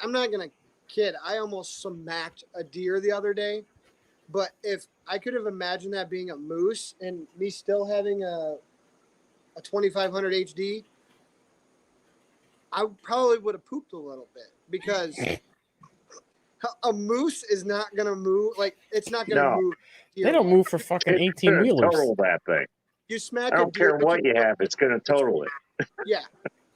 I'm not gonna kid. I almost smacked a deer the other day, but if I could have imagined that being a moose and me still having a 2500 HD, I probably would have pooped a little bit because A moose is not gonna move. Like it's not gonna No. move. They don't move for fucking It's 18 gonna wheelers. total that thing. You smack I a don't deer. care what you have, it's gonna total it. Yeah.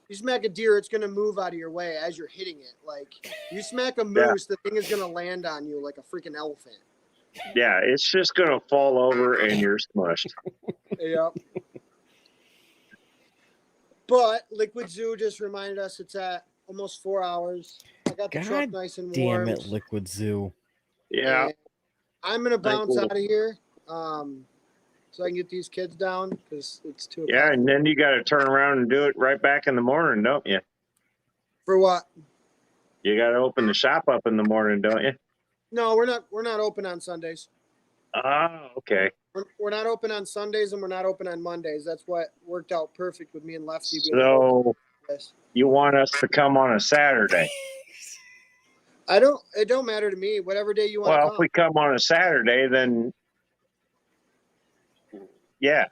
You smack a deer, it's gonna move out of your way as you're hitting it. Like you smack a moose, the thing is gonna land on you like a freaking elephant. Yeah, it's just gonna fall over and you're smushed. Yep. But Liquid Zoo just reminded us it's at almost 4 hours. I got the truck God nice and damn warm. it, Liquid Zoo. Yeah. And I'm gonna bounce will. out of here, so I can get these kids down because it's 2 o'clock. Yeah, and then you gotta turn around and do it right back in the morning, don't you? For what? You gotta open the shop up in the morning, don't you? No, we're not open on Sundays. Oh, okay. We're not open on Sundays and we're not open on Mondays. That's what worked out perfect with me and Lefty. So you want us to come on a Saturday? It don't matter to me. Whatever day you want to Well, come. if we come on a Saturday, then yeah,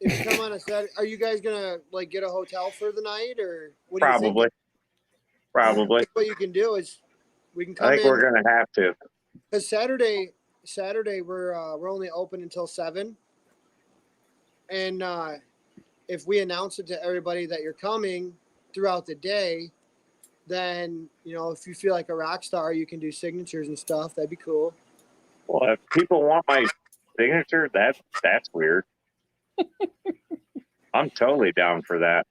If you come on a Saturday, are you guys gonna like get a hotel for the night or what? probably. Probably. What you can do is we can come I think in. we're gonna have to. Because Saturday we're only open until 7, and if we announce it to everybody that you're coming throughout the day, then if you feel like a rock star, you can do signatures and stuff. That'd be cool. Well, if people want my signature, that's weird. I'm totally down for that.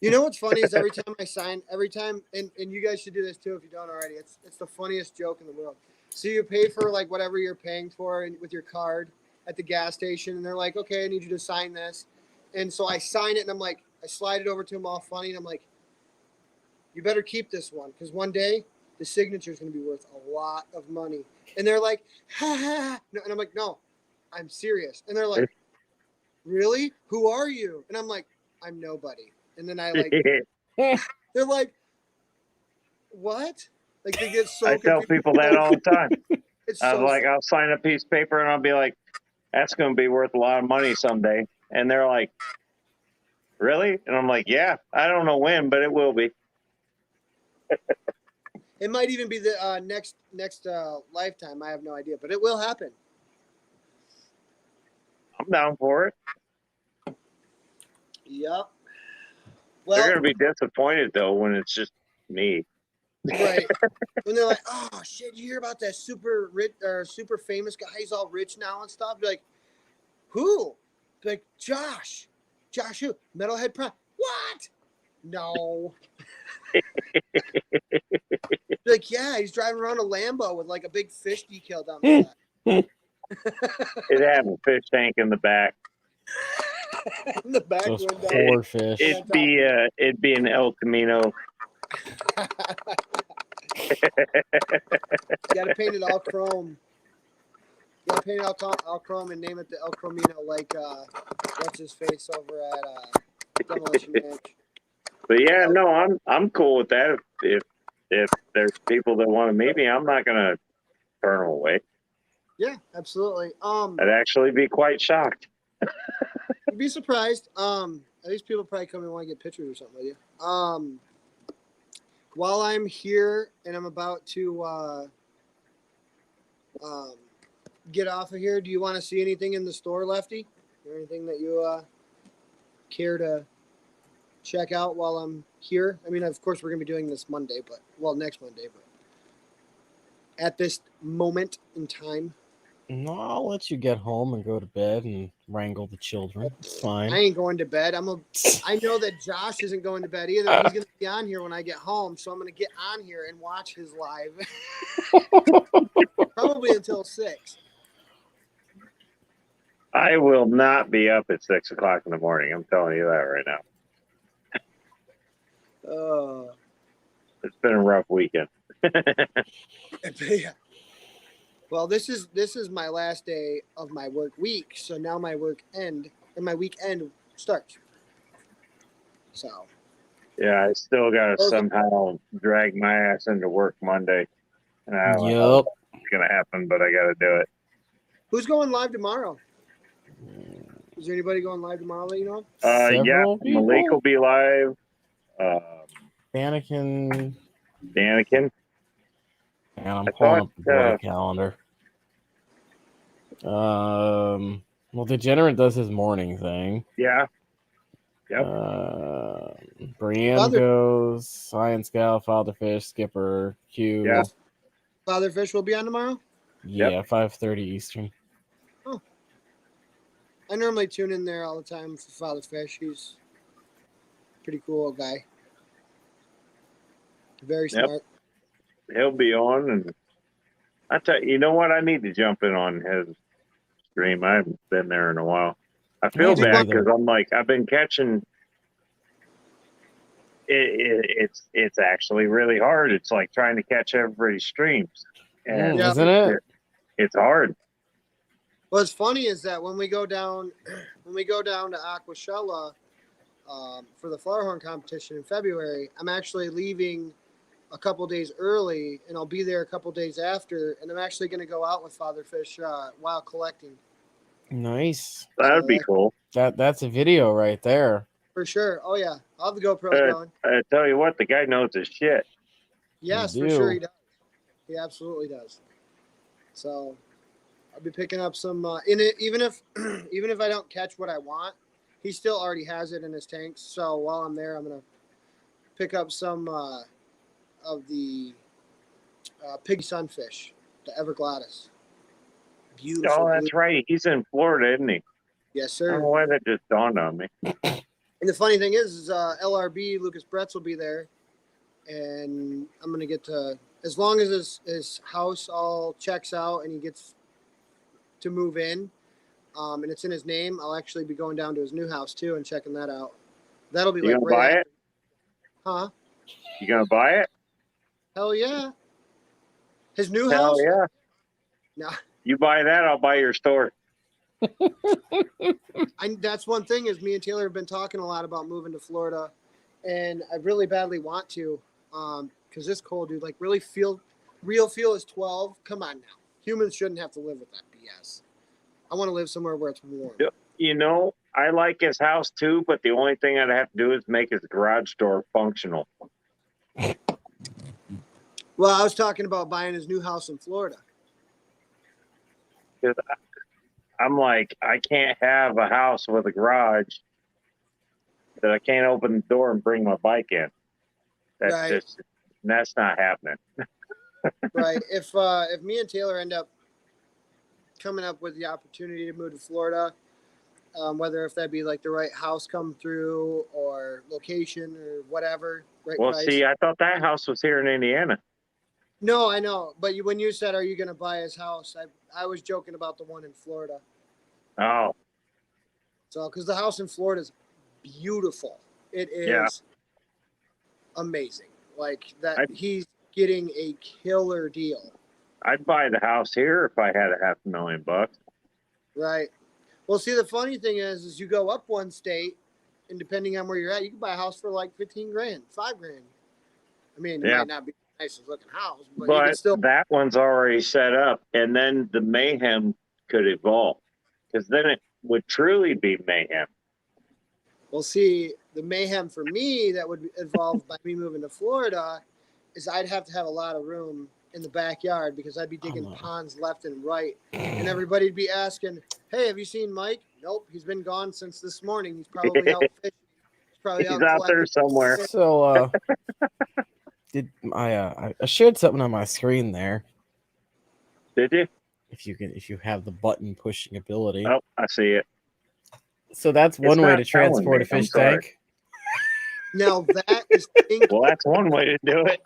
You know what's funny is every time, and you guys should do this too if you don't already. It's the funniest joke in the world. So you pay for like whatever you're paying for with your card at the gas station, and they're like, "Okay, I need you to sign this," and so I sign it, and I'm like, I slide it over to them all funny, and I'm like, "You better keep this one because one day the signature is going to be worth a lot of money." And they're like, "Ha ha!" No, and I'm like, "No, I'm serious." And they're like, "Really? Who are you?" And I'm like, "I'm nobody." And then I like, they're like, "What?" Like they get so. I tell people that all the time. It's I'm so like, funny. I'll sign a piece of paper and I'll be like, "That's going to be worth a lot of money someday." And they're like, "Really?" And I'm like, "Yeah, I don't know when, but it will be." It might even be the next lifetime. I have no idea, but it will happen. I'm down for it. Yep. They're Well, going to be disappointed though when it's just me. right. When they're like, "Oh shit, you hear about that super rich or super famous guy? He's all rich now and stuff." Be like, "Who?" Be like, Josh who? Metalhead Prime. What? No. Be like, yeah, he's driving around a Lambo with like a big fish decal down the back. It'd have a fish tank in the back. In the back Those window. poor fish. It'd be an El Camino. You gotta paint it all chrome. You gotta paint it all chrome and name it the El Cromino, like what's his face over at Demolition Ranch. But yeah, no, I'm cool with that. If there's people that want to meet me, I'm not gonna turn them away. Yeah, absolutely. I'd actually be quite shocked. You'd be surprised. At least people probably come and want to get pictures or something with you. While I'm here and I'm about to get off of here, do you want to see anything in the store, Lefty? Or anything that you care to check out while I'm here? I mean, of course, we're going to be doing this next Monday, but at this moment in time. No, I'll let you get home and go to bed and wrangle the children. It's fine. I ain't going to bed. I know that Josh isn't going to bed either. He's going to be on here when I get home, so I'm going to get on here and watch his live. Probably until 6. I will not be up at 6 o'clock in the morning. I'm telling you that right now. It's been a rough weekend. Yeah. Well, this is my last day of my work week, so now my weekend starts. So. Yeah, I still got to somehow drag my ass into work Monday. And I don't know if it's gonna happen, but I got to do it. Who's going live tomorrow? Is there anybody going live tomorrow that you know? Yeah, Malik will be live. Anakin. And I'm I pulling thought, up the board calendar. Well, Degenerate does his morning thing. yeah. Yep. Brienne Father- goes. Science Gal, Fatherfish, Skipper, Q. Yeah. Fatherfish will be on tomorrow. Yeah, 5:30 Eastern. I normally tune in there all the time for Fatherfish. He's a pretty cool guy. Very Yep. smart. He'll be on, and I tell you, you know what? I need to jump in on his stream. I haven't been there in a while. I feel haven't bad either. because I'm like, I've been catching. It's actually really hard. It's like trying to catch everybody's streams, and Yeah. Isn't it? it's hard. What's funny is that when we go down to Aquashella for the flower horn competition in February, I'm actually leaving a couple days early, and I'll be there a couple days after, and I'm actually going to go out with Fatherfish while collecting. Nice. That'd be cool. That's a video right there. For sure. Oh yeah, I'll have the GoPros going. I tell you what, the guy knows his shit. Yes, You for sure do. he does. He absolutely does. So I'll be picking up some in it, even if I don't catch what I want, he still already has it in his tanks. So while I'm there, I'm gonna pick up some of the pig sunfish, the Evergladys. Beautiful. Oh, that's blue. right. He's in Florida, isn't he? Yes, I don't sir. know why that just dawned on me. And the funny thing is LRB Lucas Bretz will be there, and I'm gonna get to, as long as his house all checks out and he gets to move in, and it's in his name, I'll actually be going down to his new house too and checking that out. That'll be You like gonna buy it? Huh? You gonna buy it? Hell yeah. His new Hell house? yeah. No. You buy that, I'll buy your store. That's one thing is me and Taylor have been talking a lot about moving to Florida, and I really badly want to, because this cold, dude, like real feel is 12. Come on now. Humans shouldn't have to live with that BS. I want to live somewhere where it's warm. Yep. You know, I like his house too, but the only thing I'd have to do is make his garage door functional. Well, I was talking about buying his new house in Florida. I'm like, I can't have a house with a garage that I can't open the door and bring my bike in. That's not happening. Right. If me and Taylor end up coming up with the opportunity to move to Florida, whether if that be like the right house come through or location or whatever, right Well, price. see, I thought that house was here in Indiana. No, I know. But when you said, are you going to buy his house? I was joking about the one in Florida. Oh, So, because the house in Florida is beautiful. It is amazing. Like that, he's getting a killer deal. I'd buy the house here if I had $500,000. Right. Well, see, the funny thing is you go up one state, and depending on where you're at, you can buy a house for like 15 grand, 5 grand. I mean, it might not be the nicest looking house, but you can still. That one's already set up, and then the mayhem could evolve, because then it would truly be mayhem. Well, see, the mayhem for me that would evolve by me moving to Florida is I'd have to have a lot of room in the backyard because I'd be digging ponds left and right, and everybody'd be asking, "Hey, have you seen Mike?" Nope, he's been gone since this morning. He's probably out fishing. He's out there somewhere. So, did I shared something on my screen there? Did you? If you have the button pushing ability. Oh, I see it. So that's one way to transport a I'm fish sorry. tank. Now that is Well, that's one way to do it.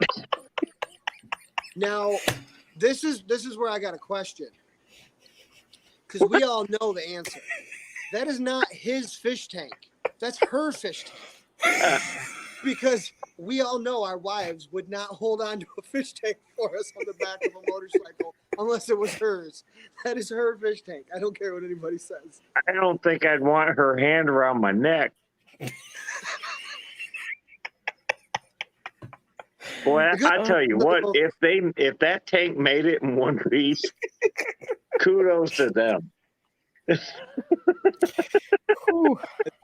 Now, this is where I got a question, because we all know the answer. That is not his fish tank. That's her fish tank. Because we all know our wives would not hold on to a fish tank for us on the back of a motorcycle unless it was hers. That is her fish tank. I don't care what anybody says. I don't think I'd want her hand around my neck. Boy, I tell you what, if that tank made it in one piece, kudos to them.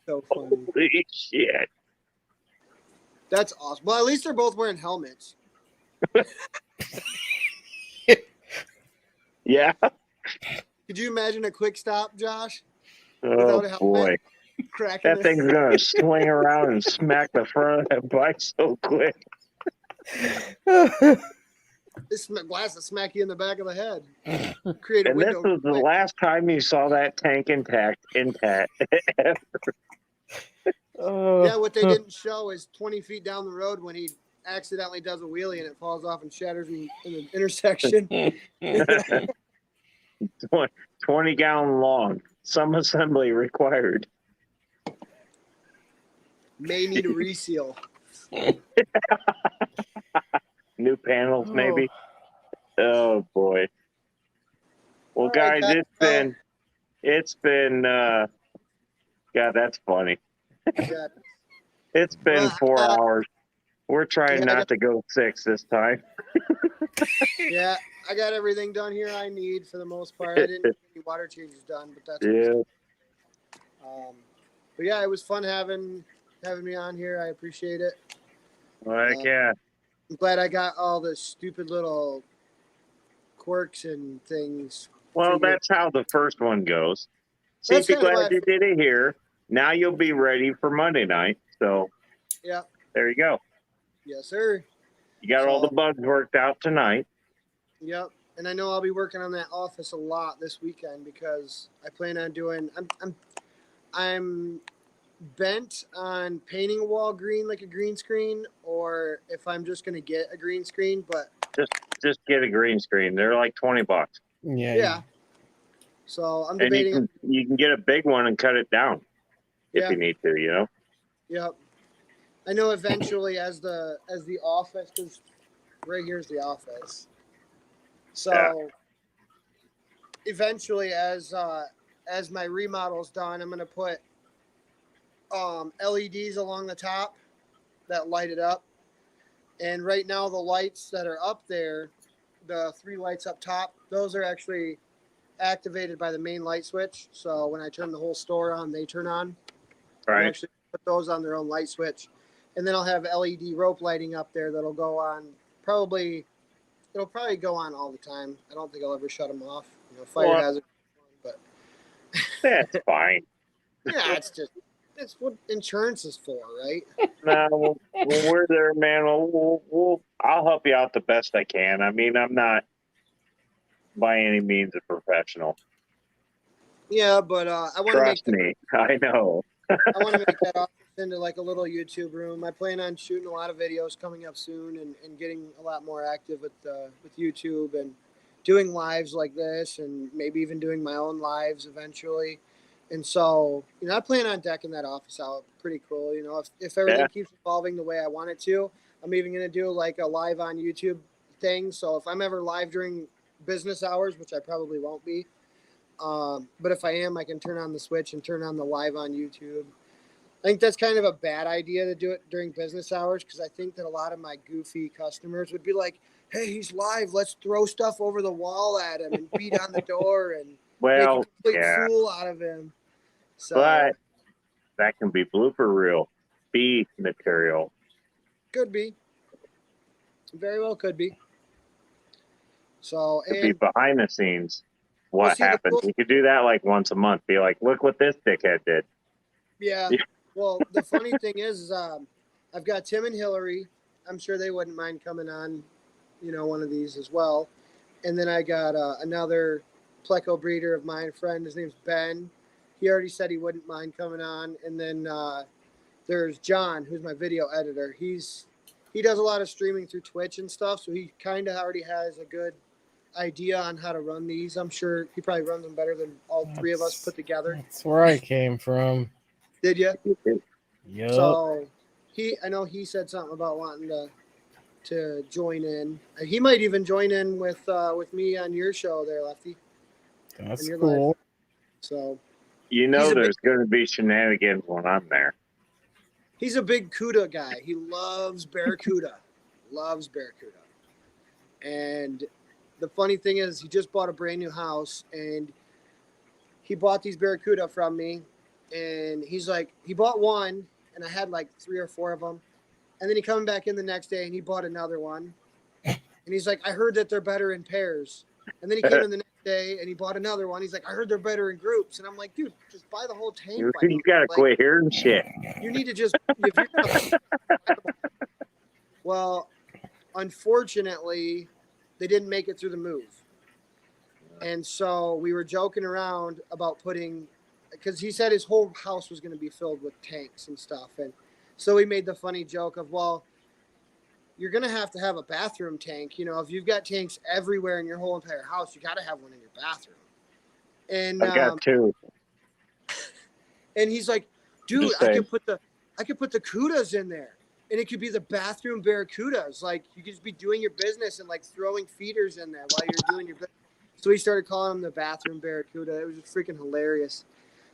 So funny. Holy shit. That's awesome. Well, at least they're both wearing helmets. Yeah. Could you imagine a quick stop, Josh? Oh Without a helmet? boy, Cracking that thing's gonna swing around and smack the front of that bike so quick. This glass will smack you in the back of the head. Create a And this window. was the quick. last time you saw that tank intact. Yeah, what they didn't show is 20 feet down the road when he accidentally does a wheelie and it falls off and shatters in the intersection. 20 gallon long. Some assembly required. May need a reseal. New panels, maybe. Oh boy. Well, All right, guys, guys. it's been. God, that's funny. Yeah. It's been Well, 4 hours. We're trying Yeah, not to go 6 this time. Yeah, I got everything done here I need for the most part. I didn't get any water changes done, but that's Yeah. But yeah, it was fun having me on here. I appreciate it. Heck yeah. I'm glad I got all the stupid little quirks and things. Well, figured. that's how the first one goes. See, That's if you're kinda glad why you did it here. Now you'll be ready for Monday night. So Yeah. there you go. Yes, sir. You got all the bugs worked out tonight. Yep. And I know I'll be working on that office a lot this weekend because I plan on doing. I'm bent on painting a wall green like a green screen, or if I'm just gonna get a green screen. But Just get a green screen. They're like $20. yeah. So I'm And debating. you can get a big one and cut it down if Yeah. you need to, you know. Yep. I know eventually as the office, because right here's the office. So eventually as my remodel's done, I'm gonna put LEDs along the top that light it up. And right now the lights that are up there, the 3 lights up top, those are actually activated by the main light switch. So when I turn the whole store on, they turn on. Right. I actually put those on their own light switch. And then I'll have LED rope lighting up there that'll go on it'll probably go on all the time. I don't think I'll ever shut them off. You know, fire hazard. But That's fine. yeah, it's what insurance is for, right? No, when we're there, man, I'll help you out the best I can. I mean, I'm not by any means a professional. Yeah, but I want to make Trust me, I know. I want to make that office into like a little YouTube room. I plan on shooting a lot of videos coming up soon and getting a lot more active with YouTube and doing lives like this and maybe even doing my own lives eventually. And so, you know, I plan on decking that office out pretty cool. You know, if everything keeps evolving the way I want it to, I'm even going to do like a live on YouTube thing. So if I'm ever live during business hours, which I probably won't be, but if I am, I can turn on the switch and turn on the live on YouTube. I think that's kind of a bad idea to do it during business hours because I think that a lot of my goofy customers would be like, hey, he's live. Let's throw stuff over the wall at him and beat on the door and make a complete fool out of him. So, but that can be blooper reel, B material. Could be. Very well could be. So, Could be behind the scenes. What Well, happened? You could do that like once a month. Be like, look what this dickhead did. Yeah. Well, the funny thing is I've got Tim and Hillary. I'm sure they wouldn't mind coming on, you know, one of these as well. And then I got another Pleco breeder of mine, friend. His name's Ben. He already said he wouldn't mind coming on. And then there's John, who's my video editor. He does a lot of streaming through Twitch and stuff, so he kind of already has a good idea on how to run these. I'm sure he probably runs them better than all 3 of us put together. That's where I came from. Did you? Yep. So I know he said something about wanting to join in. He might even join in with me on your show there, Lefty. That's cool. Live. So you know there's going to be shenanigans when I'm there. He's a big CUDA guy. He loves Barracuda. And the funny thing is he just bought a brand new house and he bought these Barracuda from me. And he's like, he bought one and I had like 3 or 4 of them. And then he come back in the next day and he bought another one. And he's like, I heard that they're better in pairs. And then he came in the next day, and he bought another one. He's like, I heard they're better in groups, and I'm like, dude, just buy the whole tank. You, by now. you gotta Like, quit hearing shit. You need to just if you're well, unfortunately, they didn't make it through the move, and so we were joking around about putting, because he said his whole house was going to be filled with tanks and stuff, and so we made the funny joke of, well, you're going to have a bathroom tank. You know, if you've got tanks everywhere in your whole entire house, you got to have one in your bathroom. And I've got two. And he's like, dude, Just I saying. could put the cudas in there, and it could be the bathroom barracudas. Like, you could just be doing your business and like throwing feeders in there while you're doing your business. So he started calling them the bathroom barracuda. It was just freaking hilarious.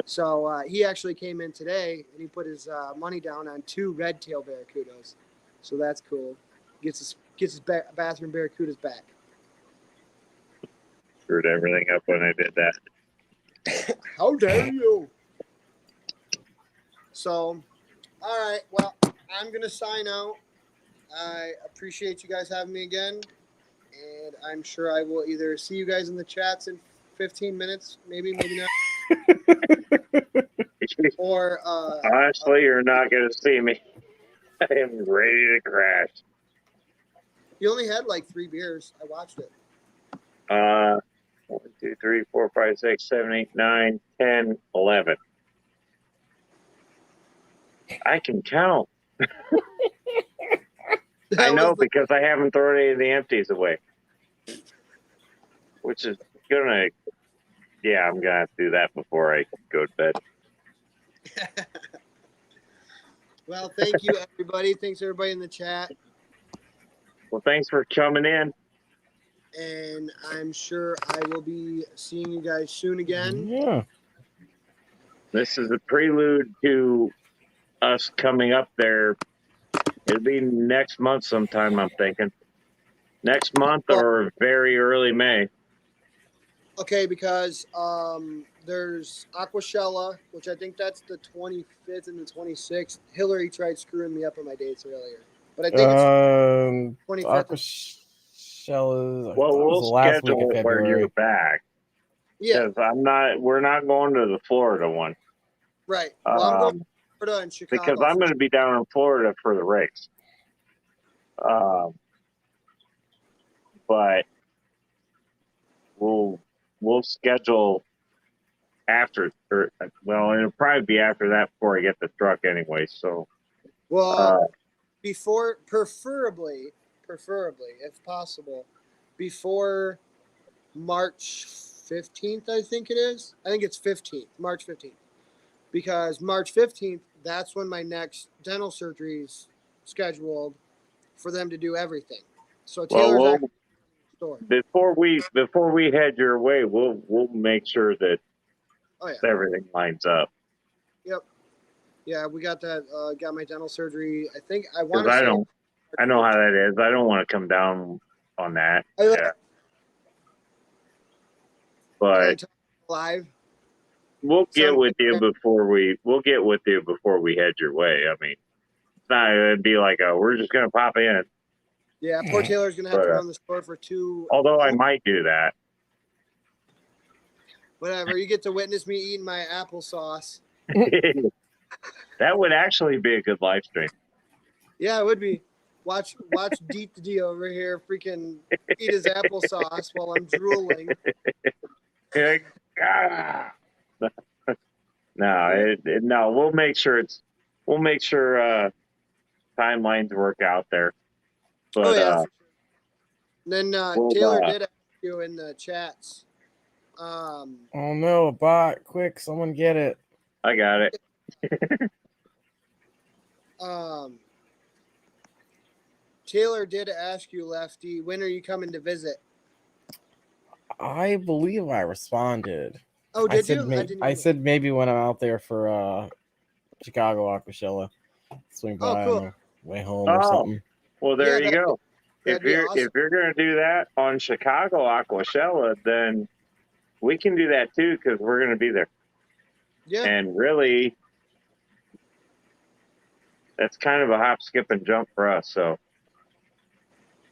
So he actually came in today and he put his money down on 2 red tail barracudas. So that's cool. Gets his bathroom barracudas back. Screwed everything up when I did that. How dare you? So, all right. Well, I'm going to sign out. I appreciate you guys having me again. And I'm sure I will either see you guys in the chats in 15 minutes, maybe not. Or honestly, you're not going to see me. I am ready to crash. You only had like 3 beers. I watched it. 1, 2, 3, 4, 5, 6, 7, 8, 9, 10, 11. I can count. I know because I haven't thrown any of the empties away. Which is gonna, yeah, I'm gonna have to do that before I go to bed. Well, thank you, everybody. Thanks, everybody in the chat. Well, thanks for coming in. And I'm sure I will be seeing you guys soon again. Yeah. This is a prelude to us coming up there. It'll be next month sometime, I'm thinking. Next month or very early May. Okay, because there's Aquashella, which I think that's the 25th and the 26th. Hillary tried screwing me up on my dates earlier. But I think it's 25th. Aquashellas. Well, we'll the last week schedule of it where February. you're back. Yeah. Because we're not going to the Florida one. Right. Well, I'm going to Florida and Chicago. Because I'm going to be down in Florida for the race. But we'll schedule after, well, it'll probably be after that before I get the truck anyway. So, well, preferably, if possible, before March 15th, I think it is. I think it's 15th, March 15th. Because March 15th, that's when my next dental surgery is scheduled for them to do everything. So Taylor's before we head your way, we'll make sure that everything lines up. Yep. Yeah, we got that. Got my dental surgery. I think I Because want to. I know how that is. I don't want to come down on that. Yeah. But live. We'll get with you before we head your way. I mean, it's not gonna be like we're just gonna pop in. Yeah, poor Taylor's gonna have to run the store for 2. Although I might do that. Whatever, you get to witness me eating my applesauce. That would actually be a good live stream. Yeah, it would be. Watch Deep D over here freaking eat his applesauce while I'm drooling. No, we'll make sure timelines work out there. But then Taylor did ask you in the chats. Oh no, a bot! Quick, someone get it. I got it. Taylor did ask you, Lefty, when are you coming to visit? I believe I responded. Oh, did you? I said maybe when I'm out there for Chicago Aquashella. Swing by on the way home or something. Well, there you go. If you're going to do that on Chicago Aquashella, then we can do that too because we're going to be there. Yeah. And really, that's kind of a hop, skip, and jump for us. So.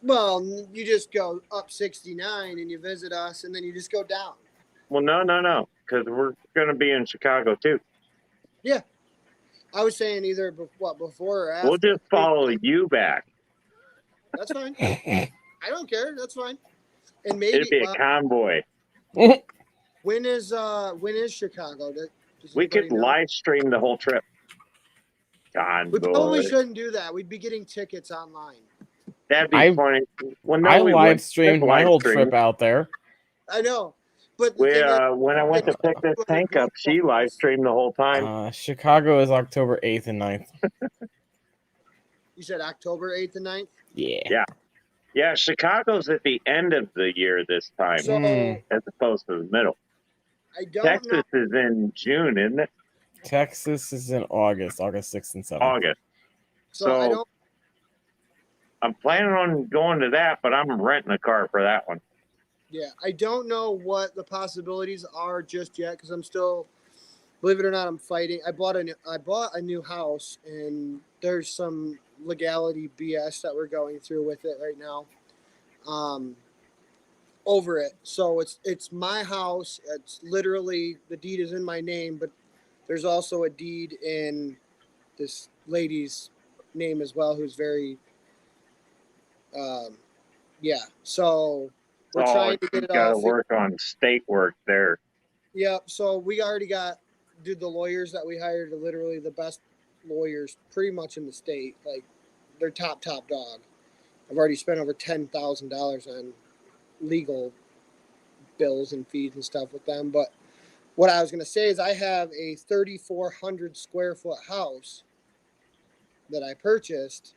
Well, you just go up 69 and you visit us, and then you just go down. Well, no, because we're going to be in Chicago too. Yeah. I was saying either before or after. We'll just follow you back. That's fine. I don't care. That's fine. And maybe It'd be a convoy. when is Chicago? Does We anybody could know? live stream the whole trip. We probably Convoy. shouldn't do that. We'd be getting tickets online. That'd be I- funny. Well, no, I we live wouldn't. streamed Just my live whole stream. trip out there. I know, but the thing is, When I went to pick this tank up, she live streamed the whole time. Chicago is October 8th and 9th. you said October 8th and 9th. Yeah. Yeah, Chicago's at the end of the year this time, So as opposed to the middle. I don't Texas know. is in June, isn't it? Texas is in August 6th and 7th. August. So I don't. I'm planning on going to that, but I'm renting a car for that one. Yeah, I don't know what the possibilities are just yet because I'm still, believe it or not, I'm fighting. I bought a new house, and there's some legality BS that we're going through with it right now. Over it. So it's my house. It's literally the deed is in my name, but there's also a deed in this lady's name as well, who's very yeah. So we're trying to get it got to all work on state work there. Yeah, so we already got the lawyers that we hired are literally the best lawyers pretty much in the state. Like they're top dog. I've already spent over $10,000 on legal bills and fees and stuff with them. But what I was gonna say is I have a 3,400 square foot house that I purchased,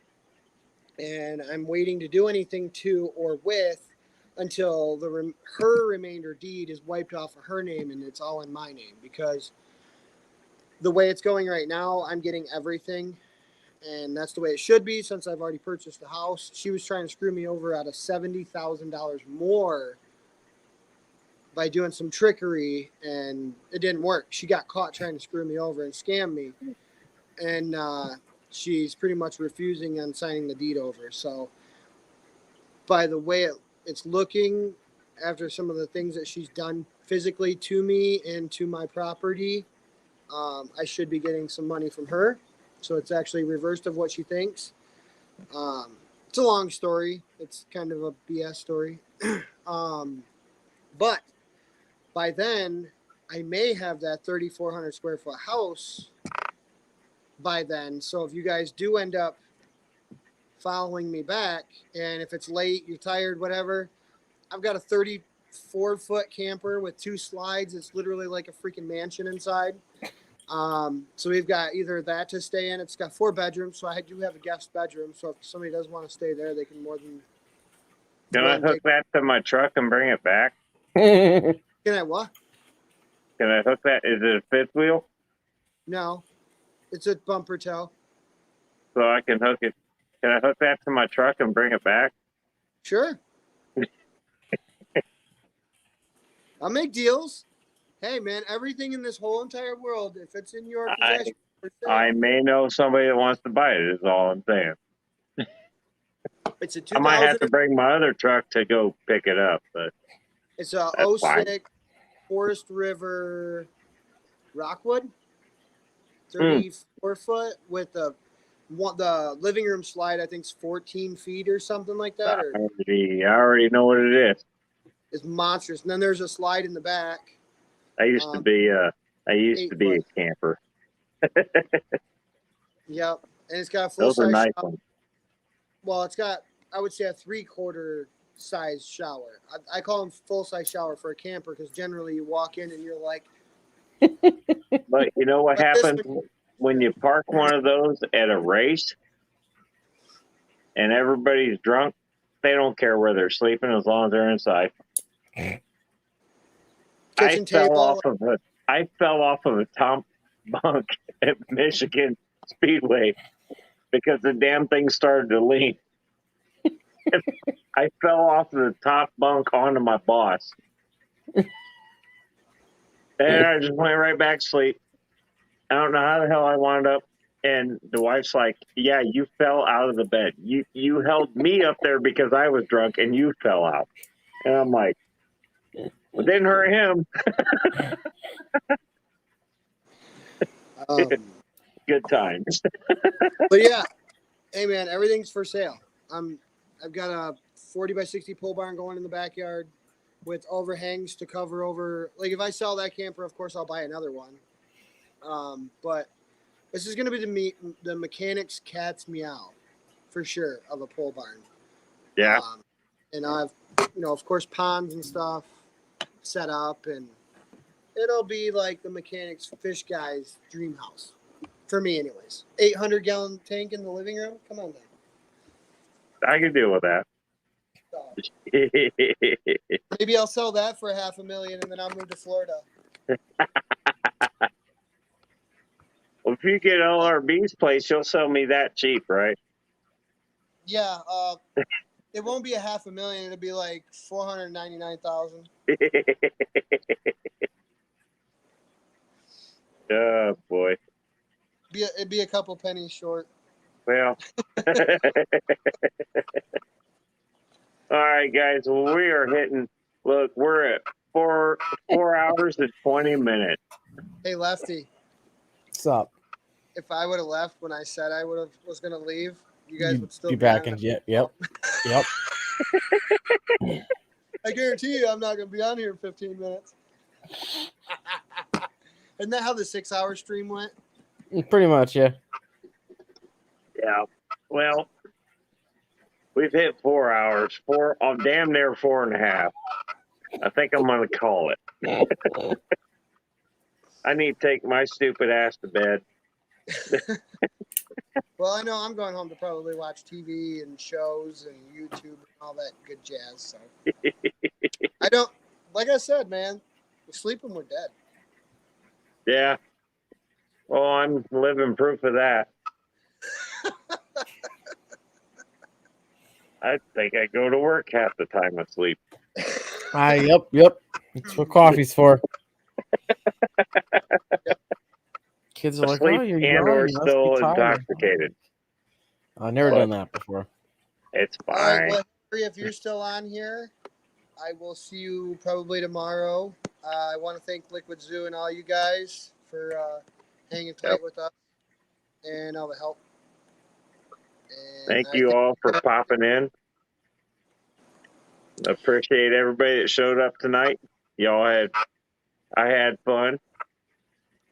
and I'm waiting to do anything to or with until her remainder deed is wiped off of her name and it's all in my name, because the way it's going right now, I'm getting everything, and that's the way it should be since I've already purchased the house. She was trying to screw me over out of $70,000 more by doing some trickery, and it didn't work. She got caught trying to screw me over and scam me, and she's pretty much refusing on signing the deed over. So by the way it's looking, after some of the things that she's done physically to me and to my property, I should be getting some money from her. So it's actually reversed of what she thinks. It's a long story. It's kind of a BS story. But by then, I may have that 3,400 square foot house by then. So if you guys do end up following me back, and if it's late, you're tired, whatever, I've got a 34-foot camper with 2 slides. It's literally like a freaking mansion inside. So we've got either that to stay in. It's got 4 bedrooms, so I do have a guest bedroom. So if somebody does want to stay there, they can more than. Can I hook that to my truck and bring it back? Can I what? Can I hook that? Is it a fifth wheel? No, it's a bumper tow. So I can hook it. Can I hook that to my truck and bring it back? Sure. I'll make deals. Hey, man, everything in this whole entire world, if it's in your possession, I may know somebody that wants to buy it, is all I'm saying. It's a I might have 2000. to bring my other truck to go pick it up, but It's a that's fine. 06 Forest River Rockwood, 34-foot with the living room slide. I think it's 14 feet or something like that. Or I already know what it is. it's monstrous. And then there's a slide in the back. I used to be a 8 foot. camper. Yep, and it's got a full Those are size nice shower. ones. Well, it's got, I would say, a 3/4 size shower. I call them full size shower for a camper because generally you walk in and you're like. But you know what But this happens when you park one of those at a race and everybody's drunk? They don't care where they're sleeping as long as they're inside. I fell off of a top bunk at Michigan Speedway because the damn thing started to lean. I fell off of the top bunk onto my boss. And I just went right back to sleep. I don't know how the hell I wound up And the wife's like, yeah, you fell out of the bed. You held me up there because I was drunk and you fell out. And I'm like, well, didn't hurt him. Good times. But yeah, hey man, everything's for sale. I've got a 40 by 60 pole barn going in the backyard with overhangs to cover over. Like if I sell that camper, of course I'll buy another one. But this is going to be the mechanic's cat's meow for sure of a pole barn. Yeah. And I've, of course, ponds and stuff set up, and it'll be like the mechanic's fish guy's dream house for me, anyways. 800-gallon tank in the living room. Come on, man. I can deal with that. Maybe I'll sell that for $500,000, and then I'll move to Florida. Well, if you get LRB's place, you'll sell me that cheap, right? Yeah, it won't be $500,000. It'll be like $499,000. Oh boy. It'd be a couple pennies short. Well. All right, guys. Well, we are hitting. Look, we're at 4 hours and 20 minutes. Hey, Lefty. What's up? If I would have left when I said I was going to leave, you guys would still be back in. Yep. I guarantee you I'm not going to be on here in 15 minutes. Isn't that how the 6-hour stream went? Pretty much, yeah. Yeah. Well, we've hit 4 hours. I'm damn near 4.5. I think I'm going to call it. I need to take my stupid ass to bed. Well, I know I'm going home to probably watch TV and shows and YouTube and all that good jazz. So I don't, like I said, man, we sleep when we're dead. Yeah. Well, I'm living proof of that. I think I go to work half the time asleep. Yep. That's what coffee's for. Kids are like, Asleep oh, you're and young, or you must still be tired. intoxicated. I've never done that before. It's fine. All right, well, Harry, if you're still on here, I will see you probably tomorrow. I want to thank Liquid Zoo and all you guys for hanging tight with us and all the help. And Thank you all for popping in. Appreciate everybody that showed up tonight. I had fun.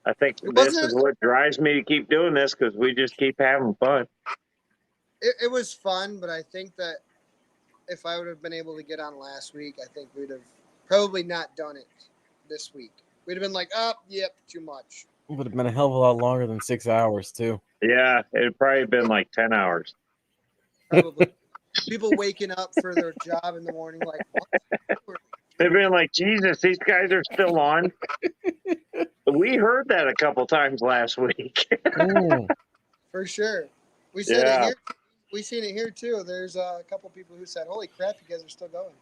I think this is what drives me to keep doing this, because we just keep having fun. It was fun, but I think that if I would have been able to get on last week, I think we'd have probably not done it this week. We'd have been like, yep, too much. It would have been a hell of a lot longer than 6 hours, too. Yeah, it'd probably been like 10 hours. Probably. People waking up for their job in the morning like, what? They've been like, Jesus, these guys are still on. We heard that a couple times last week. For sure. We said it here. We seen it here too. There's a couple people who said, holy crap, you guys are still going.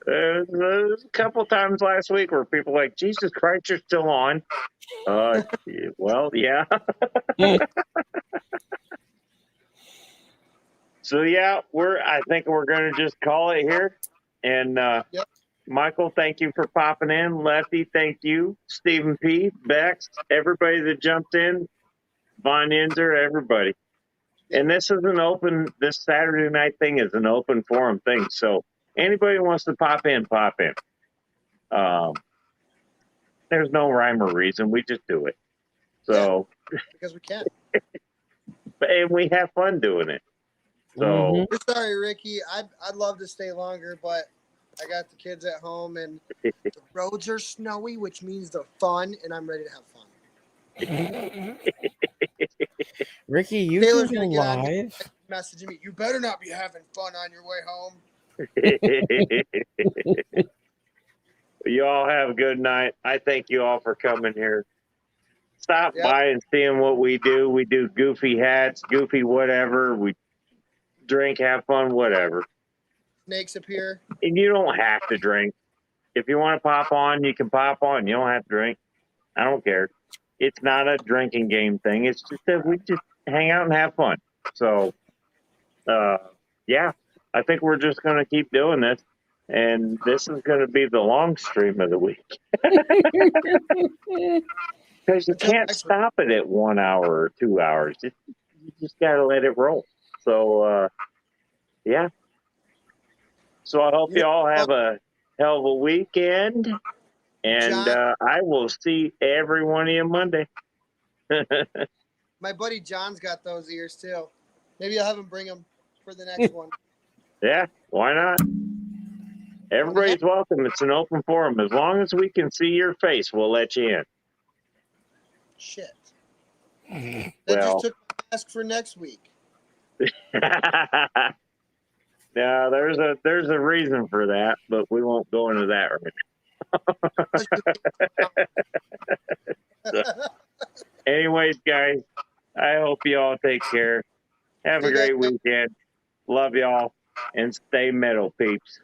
There's a couple times last week where people were like, Jesus Christ, you're still on. Well, yeah. So yeah, I think we're gonna just call it here. And Michael, thank you for popping in. Lefty, thank you. Stephen P, Bex, everybody that jumped in, Von Inzer, everybody. And this Saturday night thing is an open forum thing. So anybody who wants to pop in, pop in. There's no rhyme or reason. We just do it. So because we can. And we have fun doing it. So sorry, Ricky. I'd love to stay longer, but I got the kids at home and the roads are snowy, which means they're fun, and I'm ready to have fun. Ricky, you Taylor's can go live. Messaging me, you better not be having fun on your way home. You all have a good night. I thank you all for coming here. Stop by and seeing what we do. We do goofy hats, goofy whatever. We drink, have fun, whatever. Snakes appear. And you don't have to drink. If you want to pop on, you can pop on. You don't have to drink. I don't care. it's not a drinking game thing. It's just that we just hang out and have fun. So, yeah, I think we're just going to keep doing this. And this is going to be the long stream of the week. Because you can't stop it at 1 hour or 2 hours. You just got to let it roll. So, yeah. So I hope you all have a hell of a weekend. And I will see every one of you Monday. My buddy John's got those ears too. Maybe I'll have him bring them for the next one. Yeah, why not? Everybody's welcome. It's an open forum. As long as we can see your face, we'll let you in. Shit. Well, Just took my mask for next week. No, there's a reason for that, but we won't go into that right now. Anyways, guys, I hope you all take care. Have a great weekend. Love y'all and stay metal, peeps.